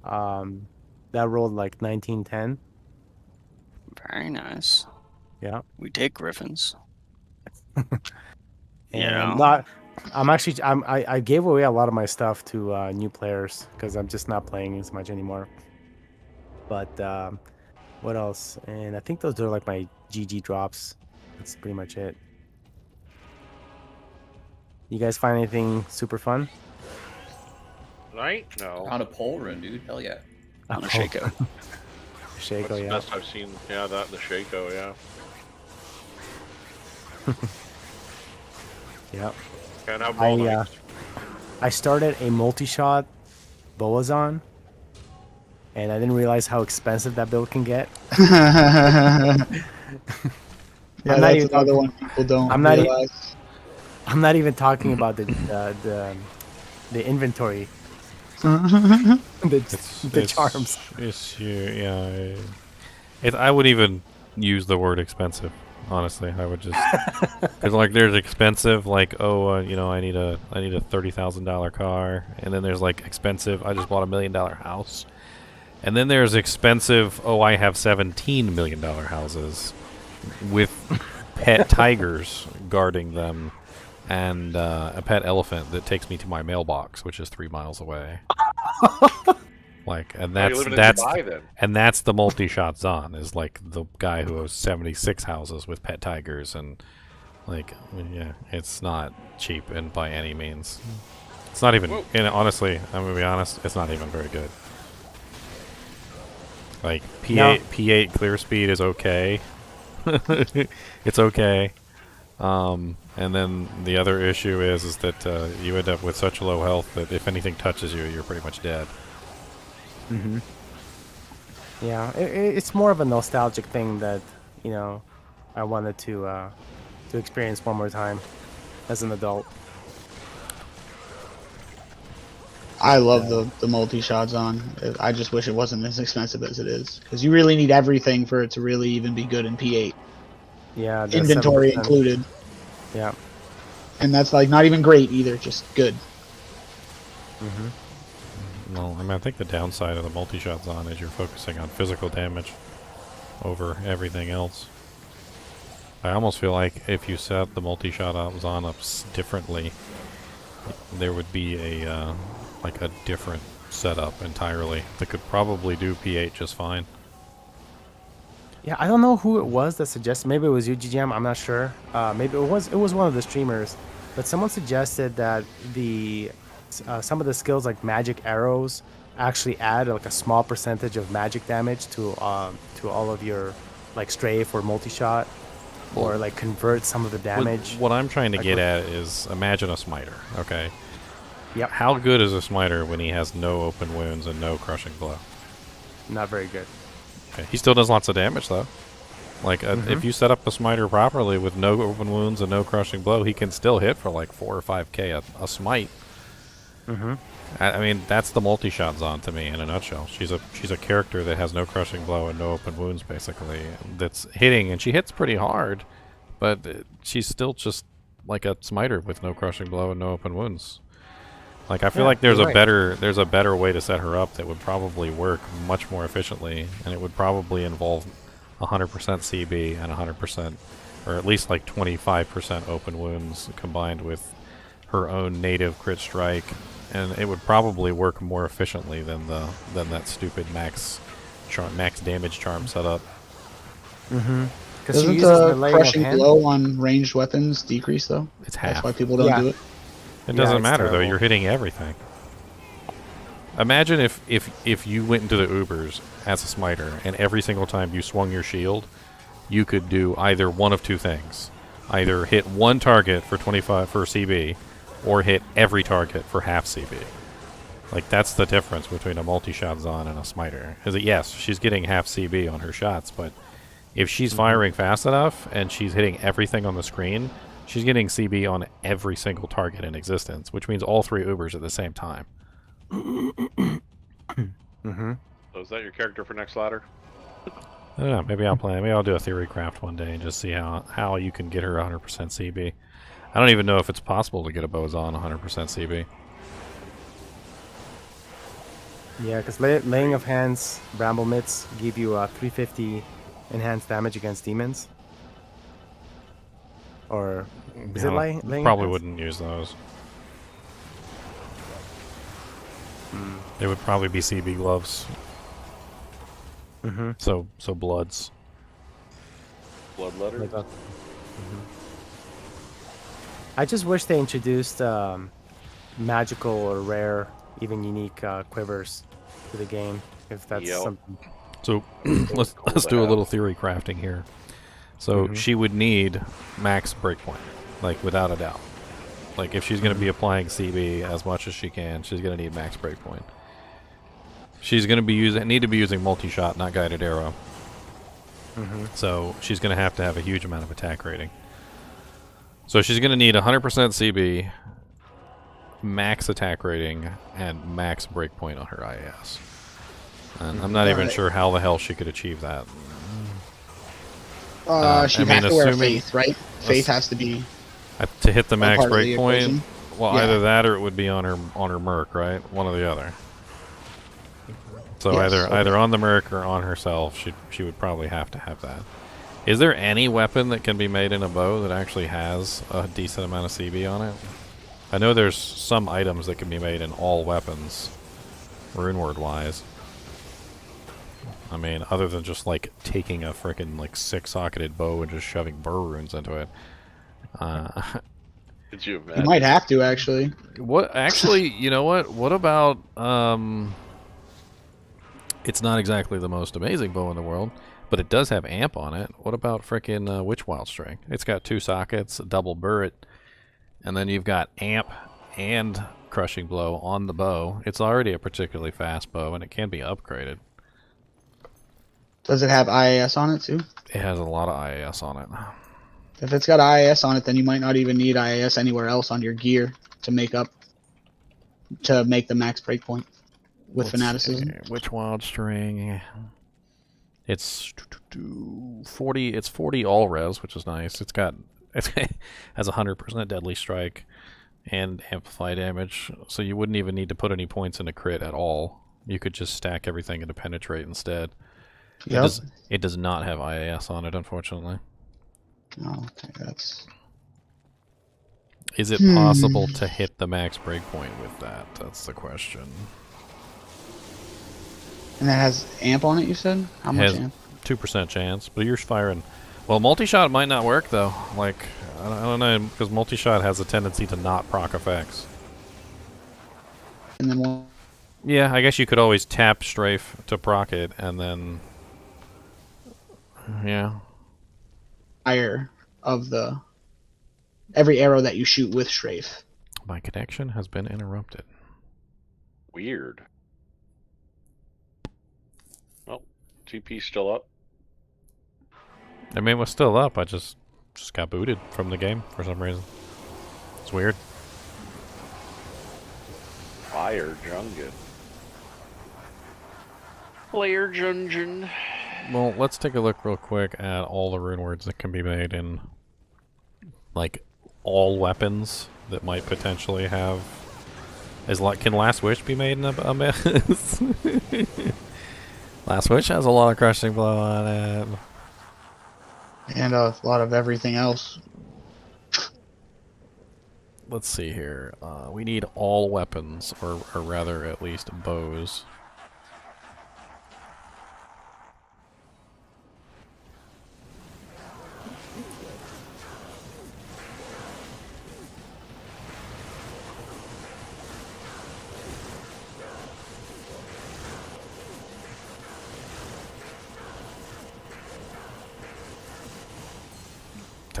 That rolled like 1910. Very nice. Yeah. We take griffins. And I gave away a lot of my stuff to new players because I'm just not playing as much anymore. But what else? And I think those are like my GG drops. That's pretty much it. You guys find anything super fun? Right? No. On a pole rune, dude. Hell yeah. On a Shaco. Shaco, That's the yeah. best I've seen. Yeah, that and the Shaco, yeah. Yep. Can't have all night. I started a multi-shot Boazon, and I didn't realize how expensive that build can get. Yeah, I'm not that's even another talking- one people don't I'm not e- realize. I'm not even talking about the inventory, the charms. I would even use the word expensive. Honestly, I would just because like there's expensive like I need a $30,000 car, and then there's like expensive I just bought $1 million house, and then there's expensive I have $17 million houses with pet tigers guarding them. And a pet elephant that takes me to my mailbox, which is 3 miles away. And you're living in Dubai, then. and that's the multi-shot Zon is like the guy who has 76 houses with pet tigers, and it's not cheap and by any means. It's not even. And honestly, I'm gonna be honest, it's not even very good. Like P8 clear speed is okay. It's okay. And then the other issue is that you end up with such low health that if anything touches you, you're pretty much dead. Mm-hmm. Yeah, it's more of a nostalgic thing that I wanted to experience one more time as an adult. I love the multi-shots on. I just wish it wasn't as expensive as it is, because you really need everything for it to really even be good in P8. Yeah, the inventory 7%. included. Yeah. And that's like not even great either, just good. Mm-hmm. Well, I think the downside of the multi-shot Zon is you're focusing on physical damage over everything else. I almost feel like if you set the multi-shot Zon up differently, there would be a different setup entirely that could probably do P8 just fine. Yeah, I don't know who it was that suggested. Maybe it was UGGM. I'm not sure. Maybe it was one of the streamers, but someone suggested that some of the skills like magic arrows actually add like a small percentage of magic damage to all of your like strafe or multi-shot, or like convert some of the damage. What I'm trying to get at is imagine a smiter, okay? Yep. How good is a smiter when he has no open wounds and no crushing blow? Not very good. Okay. He still does lots of damage though. Like if you set up a smiter properly with no open wounds and no crushing blow, he can still hit for like 4 or 5k a smite. Mm-hmm. I mean, that's the multi-shot Zon to me in a nutshell. She's a character that has no crushing blow and no open wounds basically. That's hitting, and she hits pretty hard, but she's still just like a smiter with no crushing blow and no open wounds. Like I feel like there's a better way to set her up that would probably work much more efficiently, and it would probably involve 100% CB and 100%, or at least like 25% open wounds combined with her own native crit strike, and it would probably work more efficiently than that stupid max damage charm setup. Mm-hmm. Doesn't the crushing blow on ranged weapons decrease though? It's half. That's why people don't do it. It Yeah, doesn't it's matter though. terrible. You're hitting everything. Imagine if you went into the Ubers as a smiter, and every single time you swung your shield, you could do either one of two things: either hit one target for 25 for CB, or hit every target for half CB. Like, that's the difference between a multi-shot Zon and a smiter. Is that yes, she's getting half CB on her shots, but if she's firing fast enough and she's hitting everything on the screen, she's getting CB on every single target in existence, which means all 3 Ubers at the same time. Mm-hmm. So is that your character for next ladder? I don't know. Maybe I'll play. Maybe I'll do a theory craft one day and just see how you can get her 100% CB. I don't even know if it's possible to get a Bozon 100% CB. Yeah, because laying of hands, bramble mitts give you 350 enhanced damage against demons. Or is it laying? Of Probably hands? wouldn't use those. They would probably be CB gloves. Mm-hmm. So bloods. Blood letter? I just wish they introduced magical or rare, even unique quivers to the game. If that's something. So let's do a little theory crafting here. So she would need max breakpoint, like without a doubt. Like if she's going to be applying CB as much as she can, she's going to need max breakpoint. She's going to need to be using multi-shot, not guided arrow. So she's going to have a huge amount of attack rating. So she's going to need 100% CB, max attack rating, and max breakpoint on her IAS. And I'm not even sure how the hell she could achieve that. She'd have to wear Faith, right? Faith has to be to hit the max part of the breakpoint. equation. Well, Yeah. either that or it would be on her Merc, right? One or the other. So Yes, either on the Merc or on herself, she would probably have to have that. Is there any weapon that can be made in a bow that actually has a decent amount of CB on it? I know there's some items that can be made in all weapons, runeward wise. I mean, other than just like taking a frickin' like 6-socketed bow and just shoving burr runes into it. Could you You imagine? might have to actually. What actually? You know what? What about? It's not exactly the most amazing bow in the world, but it does have amp on it. What about frickin' Witch Wild String? It's got 2 sockets, a double burret, and then you've got amp and crushing blow on the bow. It's already a particularly fast bow, and it can be upgraded. Does it have IAS on it too? It has a lot of IAS on it. If it's got IAS on it, then you might not even need IAS anywhere else on your gear to make the max breakpoint with fanaticism. Witch Wild String. It's 40. It's 40 all res, which is nice. It has 100% deadly strike and amplify damage, so you wouldn't even need to put any points into crit at all. You could just stack everything into penetrate instead. Yep. It does not have IAS on it, unfortunately. Oh, okay, that's. Is it possible to hit the max breakpoint with that? That's the question. And that has amp on it, you said? How much Has amp? 2% chance, but you're firing. Well, multi-shot might not work though. Like, I don't know, because multi-shot has a tendency to not proc effects. And then one. Yeah, I guess you could always tap strafe to proc it, and then yeah. Fire of every arrow that you shoot with strafe. My connection has been interrupted. Weird. Well, GP's still up. I mean, it was still up. I just got booted from the game for some reason. It's weird. Fire Jungan. Player Jungan. Well, let's take a look real quick at all the rune words that can be made in, like, all weapons that might potentially have. Can Last Wish be made in a mess? Last Wish has a lot of crushing blow on it. And a lot of everything else. Let's see here. We need all weapons, or rather, at least bows.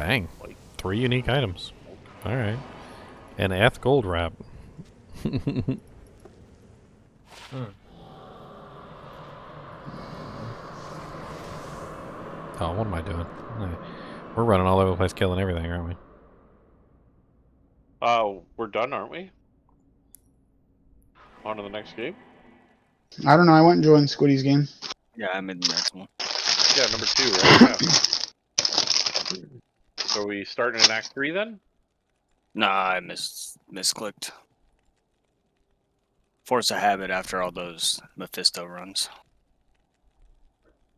Dang. 3 unique items. Alright. An Eth gold wrap. Oh, what am I doing? We're running all over the place killing everything, aren't we? We're done, aren't we? On to the next game? I don't know. I went and joined Squiddy's game. Yeah, I'm in the next one. Yeah, number 2, right? Yeah. So we starting in Act 3 then? Nah, I misclicked. Force a habit after all those Mephisto runs.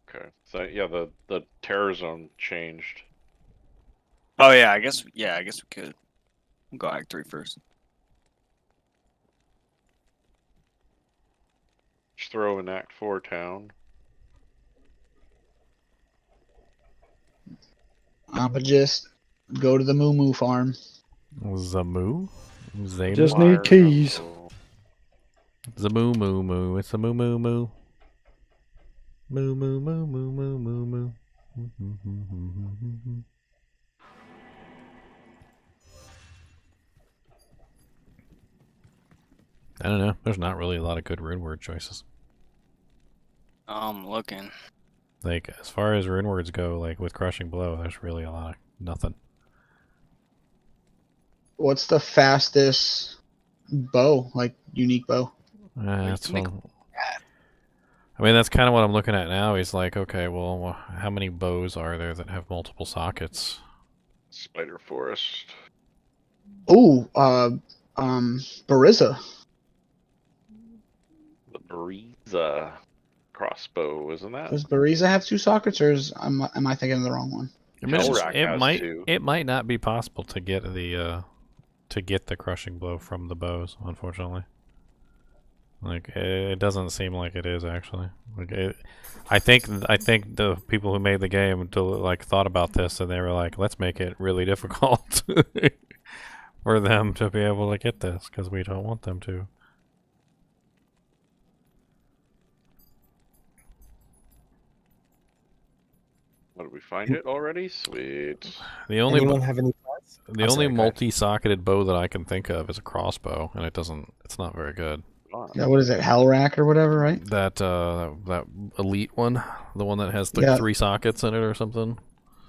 Okay. So yeah, the terror zone changed. Oh yeah, I guess we could. We'll go Act 3 first. Just throw in Act 4 town. But just go to the Moo Moo farm. Zamu? Zamu? Just need keys. Zamu moo moo. It's a moo moo moo. Moo moo moo moo moo moo moo. I don't know. There's not really a lot of good rune word choices. I'm looking. Like, as far as rune words go, like with Crushing Blow, there's really a lot of nothing. What's the fastest bow? Like, unique bow? That's one. I mean, that's kind of what I'm looking at now. He's like, okay, well, how many bows are there that have multiple sockets? Spider Forest. Ooh, Bariza. The Bariza crossbow, isn't that? Does Bariza have 2 sockets, or am I thinking of the wrong one? I mean, it might not be possible to get the Crushing Blow from the bows, unfortunately. Like, it doesn't seem like it is actually. Like, I think the people who made the game thought about this, and they were like, let's make it really difficult for them to be able to get this, because we don't want them to. What, did we find it already? Sweet. The only Anyone have any thoughts? The only multi-socketed bow that I can think of is a crossbow, and it's not very good. Yeah, what is it, Hellrack or whatever, right? That elite one, the one that has the 3 sockets in it or something.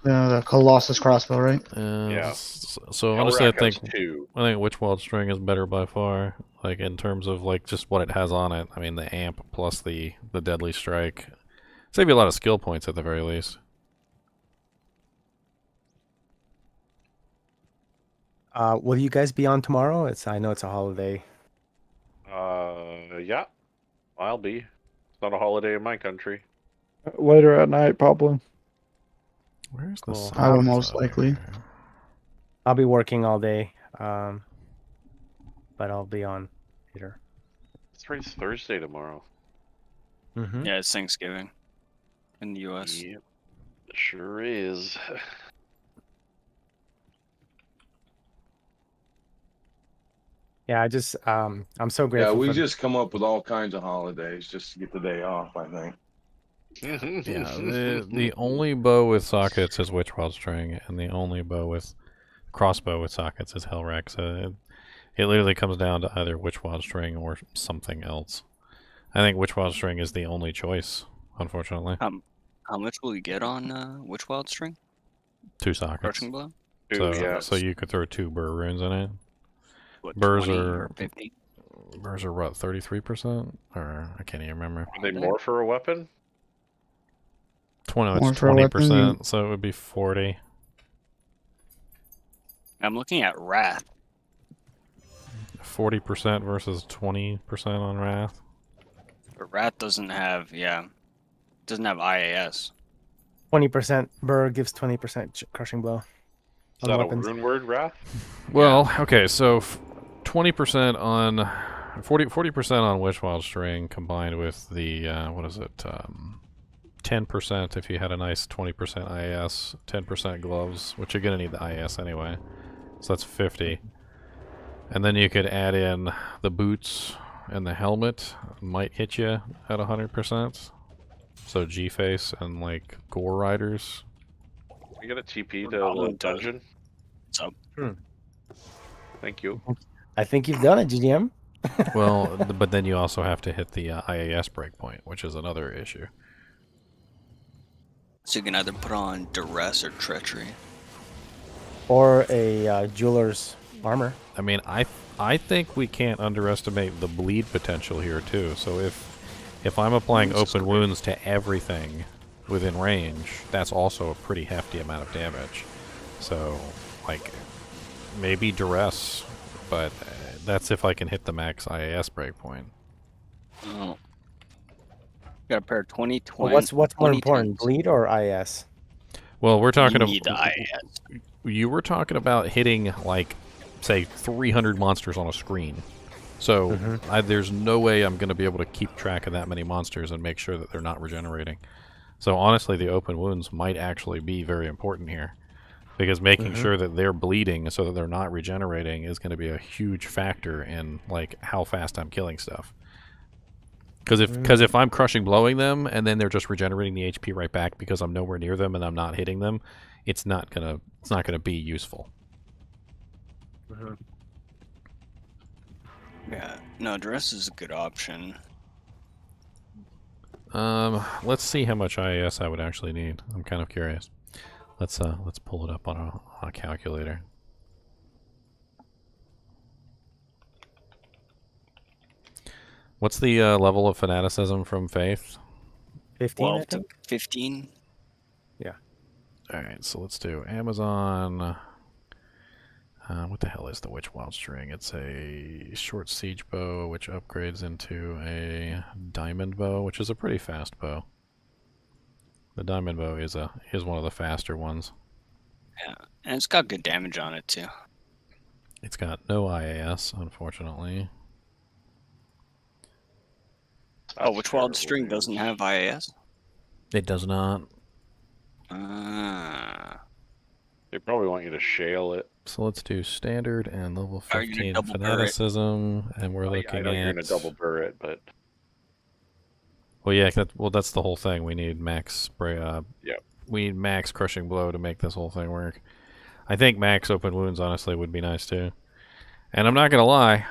The Colossus crossbow, right? Yeah. So honestly, I think Witchwild String is better by far. Like, in terms of like just what it has on it. I mean, the amp plus the deadly strike save you a lot of skill points at the very least. Will you guys be on tomorrow? I know it's a holiday. Yeah, I'll be. It's not a holiday in my country. Later at night, probably. Where's the sun? I will most likely. I'll be working all day, but I'll be on later. It's right, it's Thursday tomorrow. Mm-hmm. Yeah, it's Thanksgiving in the U.S. Yep, it sure is. Yeah, I just I'm so grateful. Yeah, we just come up with all kinds of holidays just to get the day off, I think. Yeah, the only bow with sockets is Witchwild String, and the only bow with crossbow with sockets is Hellrack. So it literally comes down to either Witchwild String or something else. I think Witchwild String is the only choice, unfortunately. How much will you get on Witchwild String? 2 sockets. Crushing Blow? So you could throw 2 burr runes in it. What, Burrs 20 are or 50? Burrs are what, 33%? Or I can't even remember. Are they more for a weapon? 20, More it's for a 20%, weapon, so it would be 40. I'm looking at Raft. 40% versus 20% on Wrath. But Raft doesn't have IAS. 20% burr gives 20% crushing blow. Is that a rune word, Wrath? Well, okay, so 20% on 40% on Witchwild String combined with the what is it? 10% if you had a nice 20% IAS, 10% gloves, which you're gonna need the IAS anyway. So that's 50. And then you could add in the boots and the helmet, might hit you at 100%. So G-Face and like Gore Riders. You got a TP Or to the Goblin to- dungeon? So Thank you. I think you've done it, GDM. Well, but then you also have to hit the IAS breakpoint, which is another issue. So you can either put on duress or treachery. Or a jeweler's armor. I mean, I think we can't underestimate the bleed potential here too. So if I'm applying open wounds to everything within range, that's also a pretty hefty amount of damage. So, like, maybe duress, but that's if I can hit the max IAS breakpoint. Oh. Got a pair of 20, 20. Well, what's more 20 important, bleed or IS? Well, we're talking You need the IAS. You were talking about hitting, like, say, 300 monsters on a screen. So there's no way I'm going to be able to keep track of that many monsters and make sure that they're not regenerating. So honestly, the open wounds might actually be very important here. Because making sure that they're bleeding so that they're not regenerating is going to be a huge factor in, like, how fast I'm killing stuff. Because if I'm crushing blowing them and then they're just regenerating the HP right back because I'm nowhere near them and I'm not hitting them, it's not gonna be useful. Yeah, no, duress is a good option. Let's see how much IAS I would actually need. I'm kind of curious. Let's pull it up on a calculator. What's the level of fanaticism from Faith? 15, I think. 15. Yeah. Alright, so let's do Amazon. What the hell is the Witch Wild String? It's a short siege bow, which upgrades into a diamond bow, which is a pretty fast bow. The diamond bow is one of the faster ones. Yeah, and it's got good damage on it too. It's got no IAS, unfortunately. Oh, which Wild String doesn't have IAS? It does not. They probably want you to shale it. So let's do standard and level Are you gonna 15 double burret? fanaticism, and we're I looking know at. you're gonna double burret, but Well, yeah, that's the whole thing. We need max spray. yeah, We need max crushing blow to make this whole thing work. I think max open wounds honestly would be nice too. And I'm not gonna lie,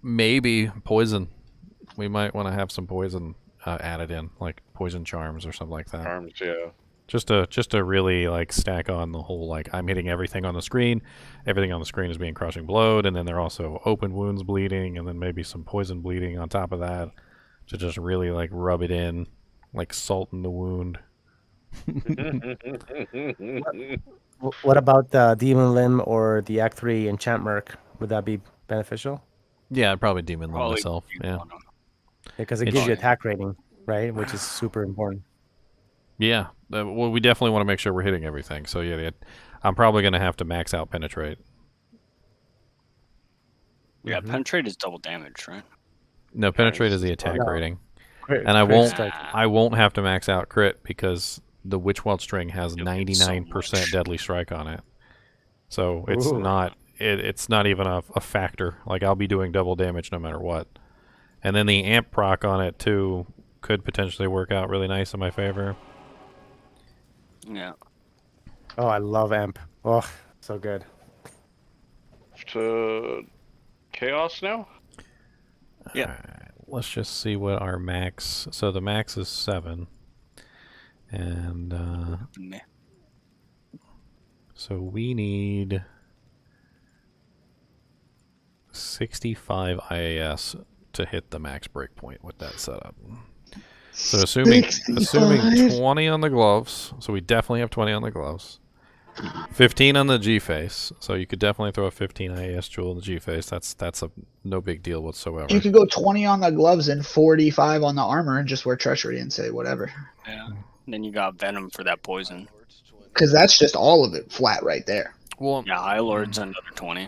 maybe poison. We might want to have some poison added in, like poison charms or something like that. charms, yeah. Just to really like stack on the whole, like, I'm hitting everything on the screen. Everything on the screen is being crushing blowed, and then there are also open wounds bleeding, and then maybe some poison bleeding on top of that to just really like rub it in, like salt in the wound. What about the Demon Limb or the Act 3 Enchant Merc? Would that be beneficial? Yeah, I'd probably demon limb myself. Yeah. Because it gives you attack rating, right? Which is super important. Yeah. Well, we definitely want to make sure we're hitting everything. So yeah, I'm probably going to have to max out penetrate. Yeah, penetrate is double damage, right? No, penetrate is the attack No. rating. Crit- And I crit won't strike. I won't have to max out crit because the Witch Wild String has You'll get so 99% deadly strike on it. So it's not it's not even a factor. Like, I'll be doing double damage no matter what. And then the amp proc on it too could potentially work out really nice in my favor. Yeah. Oh, I love Amp. Oh, so good. To chaos now? Yeah. Alright, let's just see what our max. So the max is 7. And so we need 65 IAS to hit the max breakpoint with that setup. So assuming 20 on the gloves, so we definitely have 20 on the gloves. 15 on the G-face, so you could definitely throw a 15 IAS jewel in the G-face. That's a no big deal whatsoever. You could go 20 on the gloves and 45 on the armor and just wear treachery and say whatever. Yeah. Then you got venom for that poison. Because that's just all of it flat right there. Well, yeah, High Lord's another 20.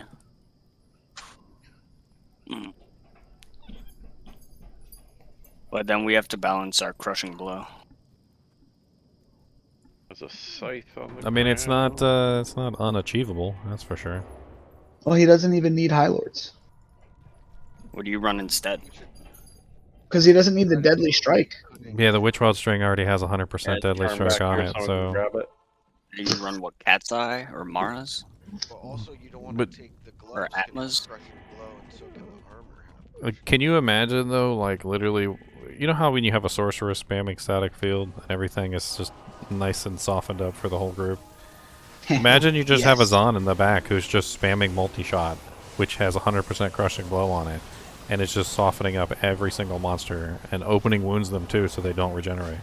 But then we have to balance our crushing blow. There's a scythe on the I mean, it's not unachievable, that's for sure. Well, he doesn't even need High Lords. What do you run instead? Because he doesn't need the deadly strike. Yeah, the Witch Wild String already has 100% deadly turn strike back on here it, so I can so grab it. You run what, Cat's Eye or Mara's? Well, also you don't want But- to take the gloves. Or can Atma's? Crushing blow and soak in the armor. Can you imagine though, like literally, you know how when you have a sorcerer spamming static field and everything is just nice and softened up for the whole group? Imagine you just have a Yes. Zon in the back who's just spamming multi-shot, which has 100% crushing blow on it, and it's just softening up every single monster and opening wounds them too so they don't regenerate.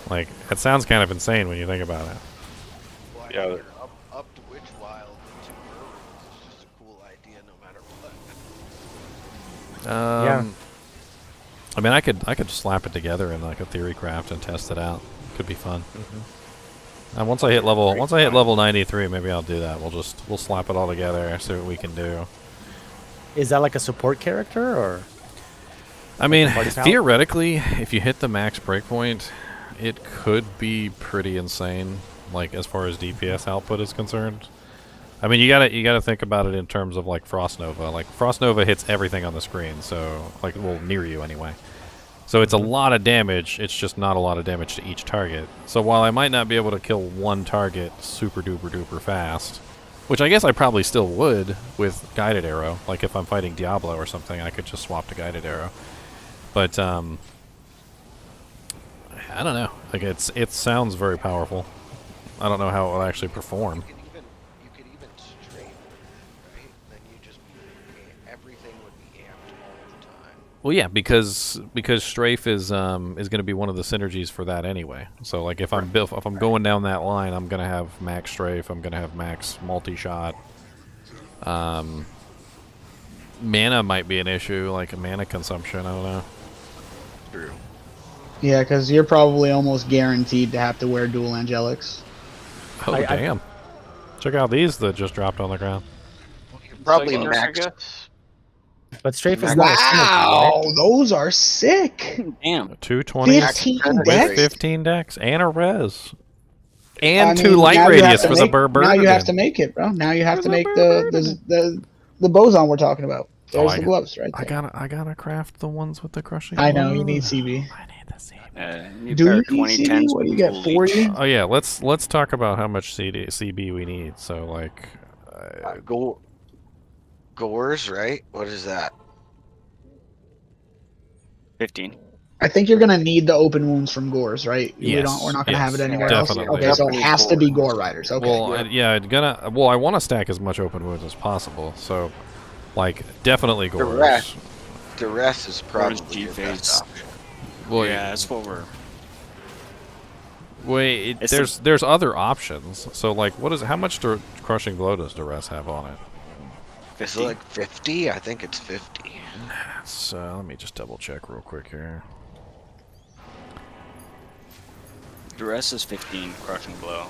Like, it sounds kind of insane when you think about it. Well, Yeah. you're up to Witch Wild into Burrows is just a cool idea no matter what. Yeah. I mean, I could slap it together in like a theory craft and test it out. Could be fun. Once I hit level 93, maybe I'll do that. We'll slap it all together, see what we can do. Is that like a support character or? I mean, Party pal? theoretically, if you hit the max breakpoint, it could be pretty insane. Like as far as DPS output is concerned. I mean, you gotta think about it in terms of like Frost Nova. Like Frost Nova hits everything on the screen, so like well near you anyway. So it's a lot of damage. It's just not a lot of damage to each target. So while I might not be able to kill one target super duper duper fast, which I guess I probably still would with guided arrow. Like if I'm fighting Diablo or something, I could just swap to guided arrow. But I don't know. Like it sounds very powerful. I don't know how it will actually perform. You could even strafe, right? Then you just everything would be amped all the time. Well, yeah, because strafe is going to be one of the synergies for that anyway. So like if I'm going down that line, I'm going to have max strafe. I'm going to have max multi-shot. Mana might be an issue, like a mana consumption. I don't know. True. Yeah, because you're probably almost guaranteed to have to wear dual angelics. Oh damn! Check out these that just dropped on the ground. Probably Like, max. I guess. But strafe is not a synergy, Wow, right? those are sick. Damn. 220 15 with decks? 15 decks and a res. And I mean, 2 light now you have radius to for the make- bird. Now you have to make it, bro. Now you have to make the boson we're talking about. There's the gloves right there. I gotta craft the ones with the crushing. I know blow. you need CB. You Do pair you need 2010s CB? What with do you get? full 40? Oh yeah, let's talk about how much CB we need. So like, Gores, right? What is that? 15. I think you're gonna need the open wounds from Gores, right? Yes, we're not gonna have it yes, anywhere definitely. else. Okay, so it has to be Gore Riders. Okay. well, yeah, I want to stack as much open wounds as possible. So, like, definitely Gores. The rest is probably your G-Phase. best option. Well, Yeah, that's what we're. Wait, It's there's other options. So like, how much crushing blow does Duress have on it? Is it like 50? I think it's 50. So let me just double check real quick here. Duress is 15 crushing blow.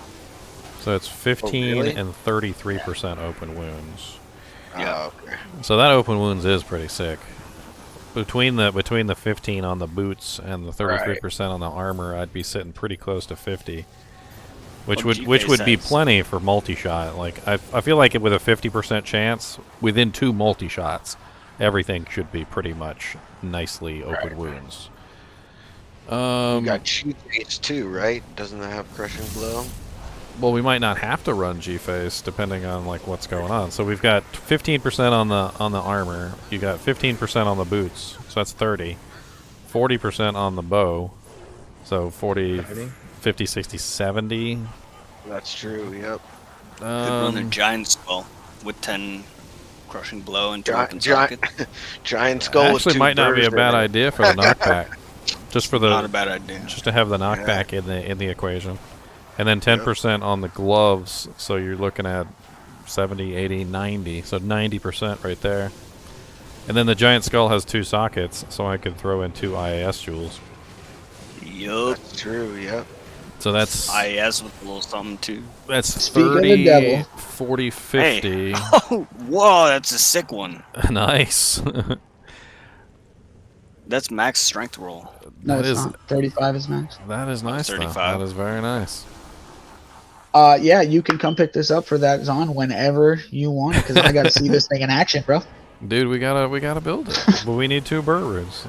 So it's 15 really? and 33% open wounds. Yeah. Okay. So that open wounds is pretty sick. Between the 15 on the boots and the 33% on the armor, I'd be sitting pretty close to 50. Which Well, would be G-Phase plenty for multi-shot. Like I feel like with a 50% chance, within 2 multi-shots, everything should be pretty much nicely open wounds. You got G-Phase too, right? Doesn't that have crushing blow? Well, we might not have to run G-Phase depending on like what's going on. So we've got 15% on the armor. You got 15% on the boots, so that's 30. 40% on the bow, so 40, 50, 60, 70. That's true. Yep. Could run a giant skull with 10 crushing blow and 2 open Giant skull. Actually, with 2 might not be a birds bad in it. idea for the knockback. Just for the Not a bad idea. Just to have the knockback in the equation. And then 10% on the gloves, so you're looking at 70, 80, 90. So 90% right there. And then the giant skull has 2 sockets, so I could throw in 2 IAS jewels. Yup. That's true. Yep. So that's IAS with a little something too. that's Speak of the 30, devil. 40, 50. Hey. Oh, whoa, that's a sick one. Nice. That's max strength roll. No, That it's is- not. 35 is max. That is nice, though. 35. That is very nice. Yeah, you can come pick this up for that Zon whenever you want it, because I got to see this thing in action, bro. Dude, we gotta build it. But we need 2 burr runes.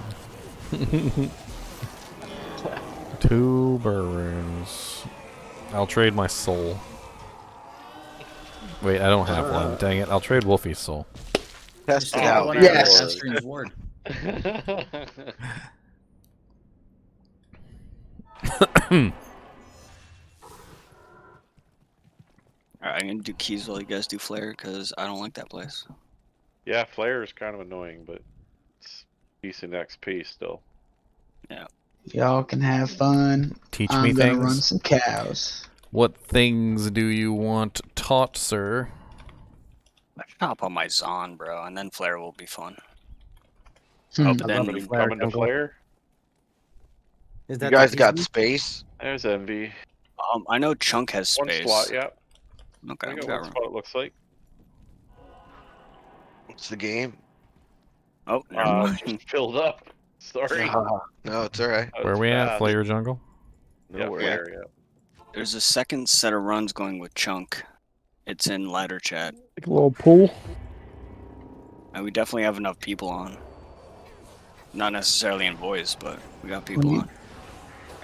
2 burr runes. I'll trade my soul. Wait, I don't have one. Dang it! I'll trade Wolfie's soul. Test it Oh, out. what Yes. Astron's ward. Alright, I'm gonna do keys while you guys do flare, because I don't like that place. Yeah, flare is kind of annoying, but it's decent XP still. Yeah. Y'all can have fun. Teach I'm me gonna things. run some cows. What things do you want taught, sir? I should hop on my Zon, bro, and then flare will be fun. Hmm. Oh, but then Somebody coming to flare? Is You that guys the got easy? space? There's Envy. I know Chunk has One space. slot, yeah. Okay, I we got got one room. spot, it looks like. What's the game? Oh, never mind. Just filled up. Sorry. No, it's alright. That Where was we at? bad. Flare jungle? Yeah, No, we're flare, yeah. There's a second set of runs going with Chunk. It's in ladder chat. Like a little pool. And we definitely have enough people on. Not necessarily in voice, but we got people on.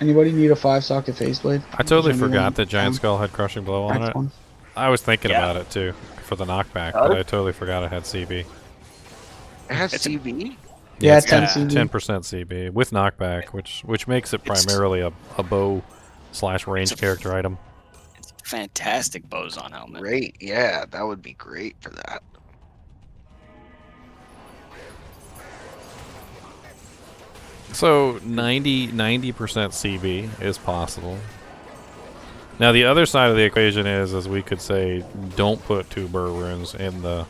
Anybody need a 5-socket faceblade? I totally Is forgot anyone that Giant down? Skull had Crushing Blow on Next it. one. I was thinking Yeah. about it too for the knockback, Got but it? I totally forgot it had CB. It has It's a- CB? Yeah, it's 10 CB. 10% CB with knockback, which makes it primarily a bow / range character item. It's a fantastic Bozon helmet. Great, yeah, that would be great for that. So 90% CB is possible. Now the other side of the equation is we could say don't put 2 burr runes in the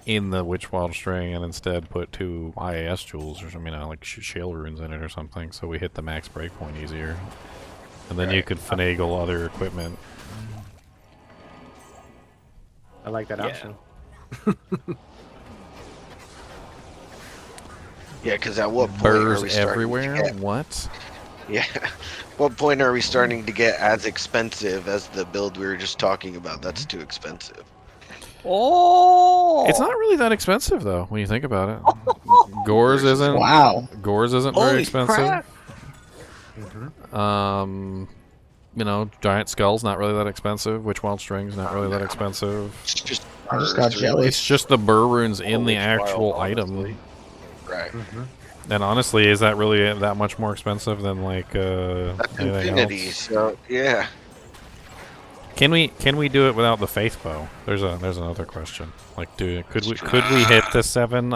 Witchwild string and instead put 2 IAS jewels or something, like shale runes in it or something, so we hit the max breakpoint easier. And then you could finagle other equipment. I like that Yeah. option. Yeah, because at what point are Burrs we starting everywhere? to get... What? Yeah. What point are we starting to get as expensive as the build we were just talking about? That's too expensive. Oh! It's not really that expensive though when you think about it. Gores isn't. Wow. Gores isn't Holy very expensive. crap. You know, Giant Skull's not really that expensive. Witchwild String's not really that expensive. It's just I just got burrs, jealous. It's just the burr runes in the Witchwild, actual honestly. item. Right. And honestly, is that really that much more expensive than like That's anything infinity, else? so yeah. Can we do it without the faith bow? There's another question. Like, could we hit the 7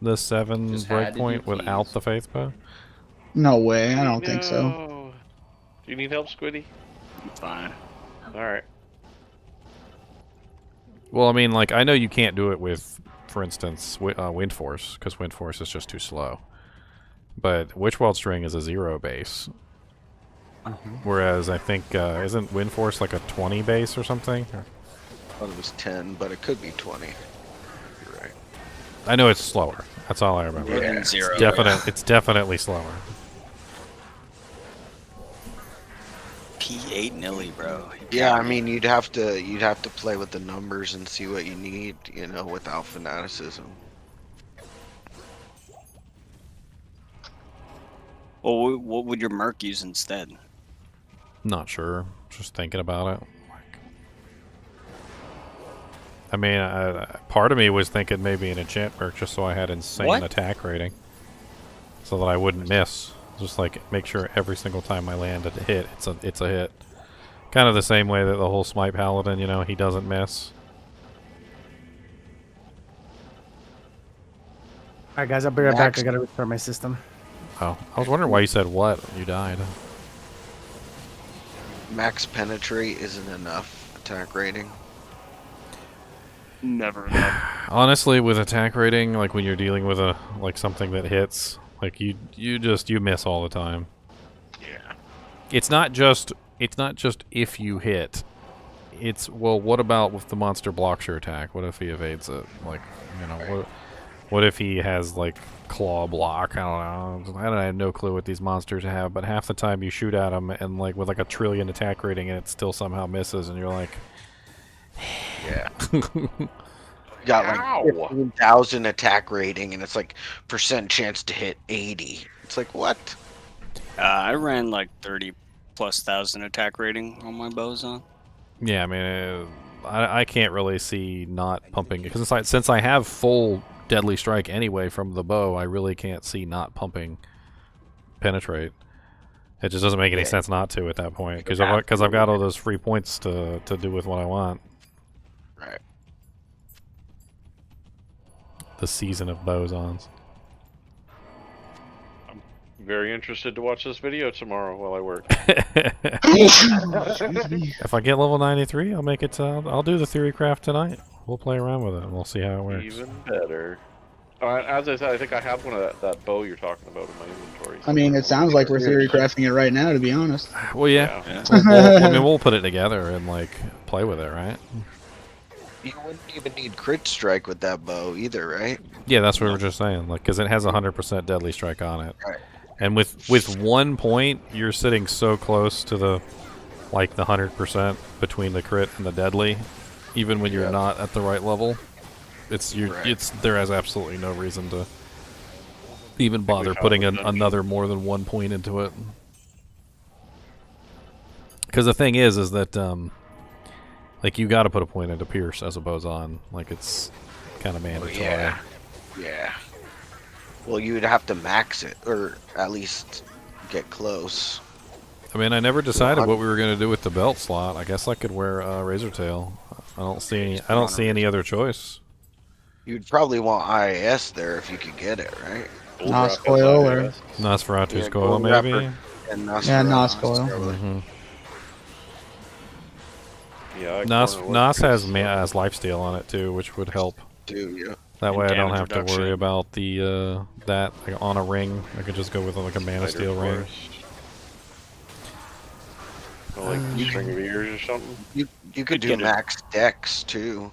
Just had to do breakpoint without keys. the faith bow? No way. I don't think so. No. Do you need help, Squiddy? I'm fine. Alright. Well, I mean, like I know you can't do it with, for instance, Wind Force because Wind Force is just too slow. But Witchwild String is a 0 base. Whereas I think isn't Wind Force like a 20 base or something? I thought it was 10, but it could be 20. You're right. I know it's slower. That's all I remember. More than 0. It's definitely slower. P8 Nilly, bro. Yeah, I mean you'd have to play with the numbers and see what you need, you know, without fanaticism. Well, what would your Merc use instead? Not sure. Just thinking about it. I mean, part of me was thinking maybe an enchant merc just so I had insane What? attack rating, so that I wouldn't miss. Just like make sure every single time I land a hit, it's a hit. Kind of the same way that the whole Smite Paladin, you know, he doesn't miss. Alright, guys, I'll be right back. Max- I gotta restart my system. Oh, I was wondering why you said what? You died. Max penetrate isn't enough attack rating. Never enough. Honestly, with attack rating, like when you're dealing with something that hits, like you miss all the time. Yeah. It's not just if you hit. It's, well, what about if the monster blocks your attack? What if he evades it? Like, you know, what if he has like claw block? I don't know. I have no clue what these monsters have, but half the time you shoot at them and like with like a 1 trillion attack rating and it still somehow misses, and you're like, Yeah. You got like 15,000 attack rating and it's like % chance to hit 80. It's like what? I ran like 30 plus 1,000 attack rating on my bows on. Yeah, I mean, I can't really see not pumping because it's like, since I have full deadly strike anyway from the bow, I really can't see not pumping penetrate. It just doesn't make any sense not to at that point because I've got all those free points to do with what I want. Right. The season of bows-ons. I'm very interested to watch this video tomorrow while I work. If I get level 93, I'll make it. I'll do the theory craft tonight. We'll play around with it and we'll see how it works. Even better. As I said, I think I have one of that bow you're talking about in my inventory. I mean, it sounds like we're theory crafting it right now, to be honest. Well, yeah. I mean, we'll put it together and like play with it, right? You wouldn't even need crit strike with that bow either, right? Yeah, that's what we were just saying. Like, because it has 100% deadly strike on it, Right. and with 1 point, you're sitting so close to the 100% between the crit and the deadly, even when you're not at the right level. There has absolutely no reason to even bother putting another more than 1 point into it. Because the thing is that like you got to put a point into Pierce as a boson. Like it's kind of mandatory. Yeah. Well, you would have to max it, or at least get close. I mean, I never decided what we were going to do with the belt slot. I guess I could wear Razor Tail. I don't see any other choice. You'd probably want IAS there if you could get it, right? Nos coil or Nosferatu's coil, maybe. And Nos coil. Mm-hmm. Yeah, Nos has lifesteal on it too, which would help. Yeah. That way I don't have to worry about the that on a ring. I could just go with like a mana steel ring. Or like string of ears or something. You could do max dex too.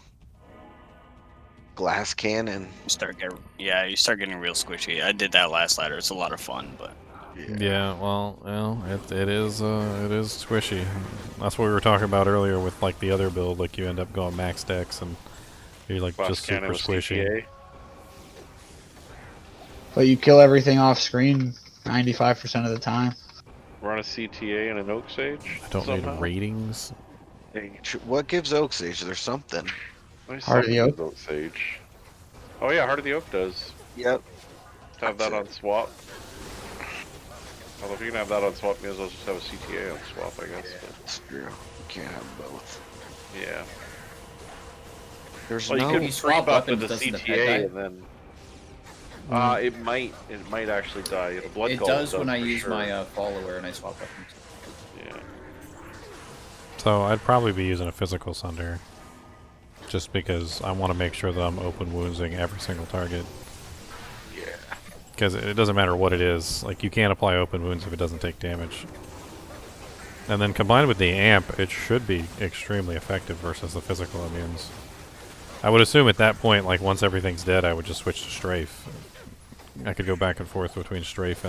Glass cannon. You start getting real squishy. I did that last ladder. It's a lot of fun, but yeah, well, it is squishy. That's what we were talking about earlier with like the other build. Like you end up going max dex and you're like just super squishy. But you kill everything off screen 95% of the time. Run a CTA and an Oak Sage. I don't need ratings. What gives Oak Sage? There's something. Heart of the Oak. Oak Sage. Oh yeah, Heart of the Oak does. Yep. Have that on swap. Although if you can have that on swap, you may as well just have a CTA on swap, I guess. That's true. You can't have both. Yeah. There's well, no... you could swap free buff with weapons, the doesn't the pet CTA die? and then... it might actually die. The blood It Golem does when I for use sure. my follower and I swap weapons. Yeah. So I'd probably be using a physical sunder, just because I want to make sure that I'm open woundsing every single target. Yeah. Because it doesn't matter what it is. Like you can't apply open wounds if it doesn't take damage. And then combined with the amp, it should be extremely effective versus the physical immunes. I would assume at that point, like once everything's dead, I would just switch to strafe. I could go back and forth between strafe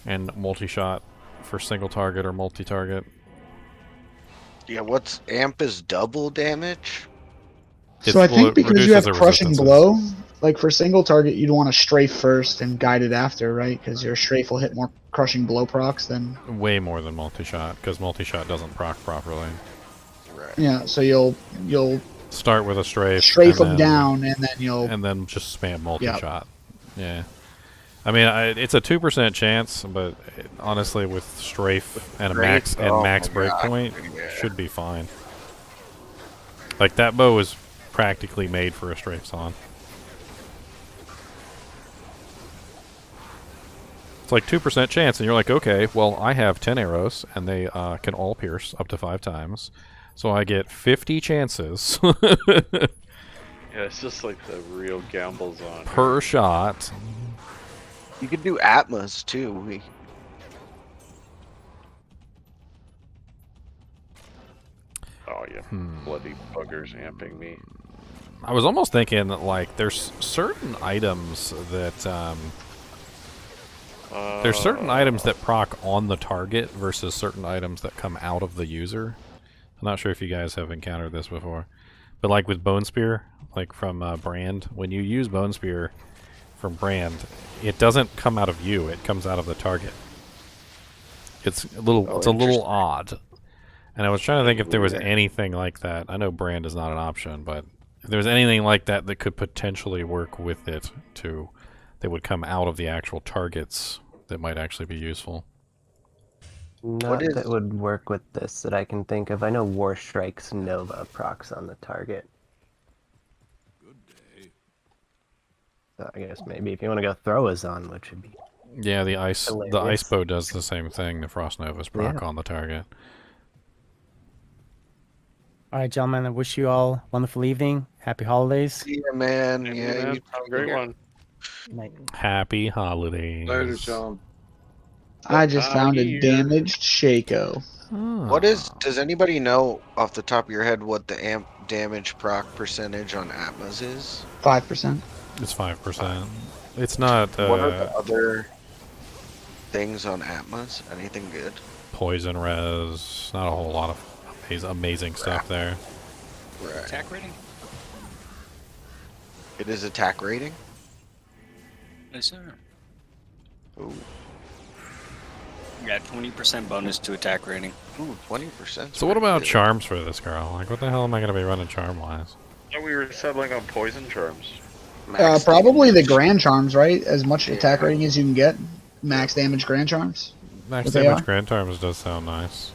and multi-shot for single target or multi-target. Yeah, what's amp is double damage? So I think because you have crushing blow, like for single target, you'd want to strafe first and guide it after, right? Because your strafe will hit more crushing blow procs than... Way more than multi-shot, because multi-shot doesn't proc properly. Right. Yeah, so you'll start with a strafe. Strafe them down, and then you'll... And then just spam multi-shot. Yeah. I mean, it's a 2% chance, but honestly, with strafe and a max breakpoint, should be fine. Like that bow is practically made for a strafe on. It's like 2% chance, and you're like, okay, well, I have 10 arrows, and they can all pierce up to 5 times, so I get 50 chances. Yeah, it's just like the real gambles on per shot. You could do Atmas too. Oh yeah, bloody buggers amping me. I was almost thinking that, like, there's certain items that proc on the target versus certain items that come out of the user. I'm not sure if you guys have encountered this before, but like with Bone Spear, like from Brand, when you use Bone Spear from Brand, it doesn't come out of you, it comes out of the target. It's a little Oh, it's a little interesting. odd. And I was trying to think if there was Yeah. anything like that. I know brand is not an option, but if there was anything like that that could potentially work with it to that would come out of the actual targets that might actually be useful. Not is- that would work with this that I can think of. I know War Strike's Nova procs on the target. So I guess maybe if you want to go throw a on, which would be Yeah, the ice hilarious. bow does the same thing. The Frost Nova's proc Yeah. on the target. All right, gentlemen. I wish you all a wonderful evening. Happy holidays. See ya, man. Yeah, Yeah, man. you Have a great one. Good night. Happy holidays. Later, Sean. I just found a Here. damaged Shaco. What is? Does anybody know off the top of your head what the amp damage proc percentage on Atmas is? 5%. It's 5%. It's not What are the other things on Atmas? Anything good? poison res. Not a whole lot of amazing stuff there. Right. Attack rating? It is attack rating. Yes, sir. Ooh, Yeah, 20% bonus to attack rating. ooh, 20%. So what about charms for this girl? Like, what the hell am I gonna be running charm wise? Yeah, we were settling on poison charms. Probably the Grand Charms, right? As much attack rating as you can get. Max damage Grand Charms. Max What they damage are? grand charms does sound nice.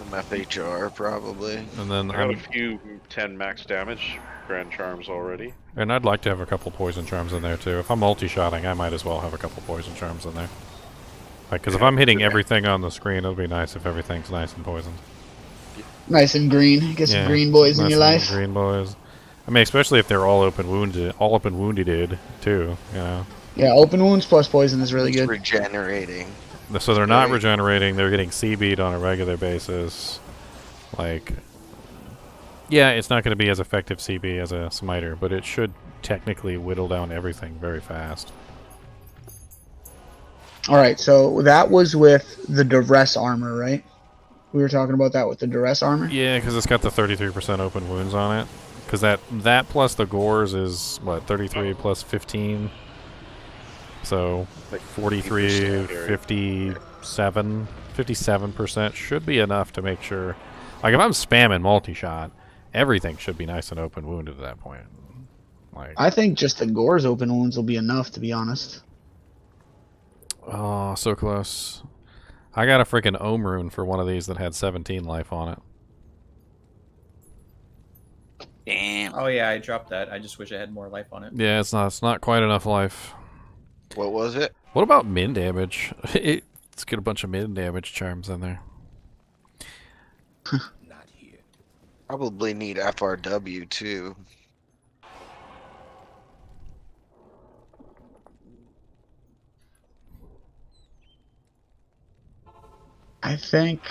FHR probably. And then I got a few 10 max damage grand charms already. and I'd like to have a couple poison charms in there too. If I'm multi-shotting, I might as well have a couple poison charms in there. Like, because if I'm hitting everything on the screen, it'll be nice if everything's nice and poisoned. Nice and green. Get some green boys in nice your and life. Green boys. I mean, especially if they're all open wounded too. You know. Yeah, open wounds plus poison is really good. Regenerating. So they're not regenerating. They're getting CB'd on a regular basis. Like, yeah, it's not going to be as effective CB as a smiter, but it should technically whittle down everything very fast. Alright, so that was with the duress armor, right? We were talking about that with the duress armor? Yeah, because it's got the 33% open wounds on it. Because that plus the gores is, what, 33 plus 15? So, Like 43, 50%, 57% should be enough to make sure. Like, if I'm spamming multi-shot, everything should be nice and open wounded at that point. Like, I think just the gore's open wounds will be enough, to be honest. oh, so close. I got a freaking Ohm rune for one of these that had 17 life on it. Damn. Oh yeah, I dropped that. I just wish I had more life on it. Yeah, it's not quite enough life. What was it? What about min damage? Let's get a bunch of min damage charms in there. Probably need FRW too. I think.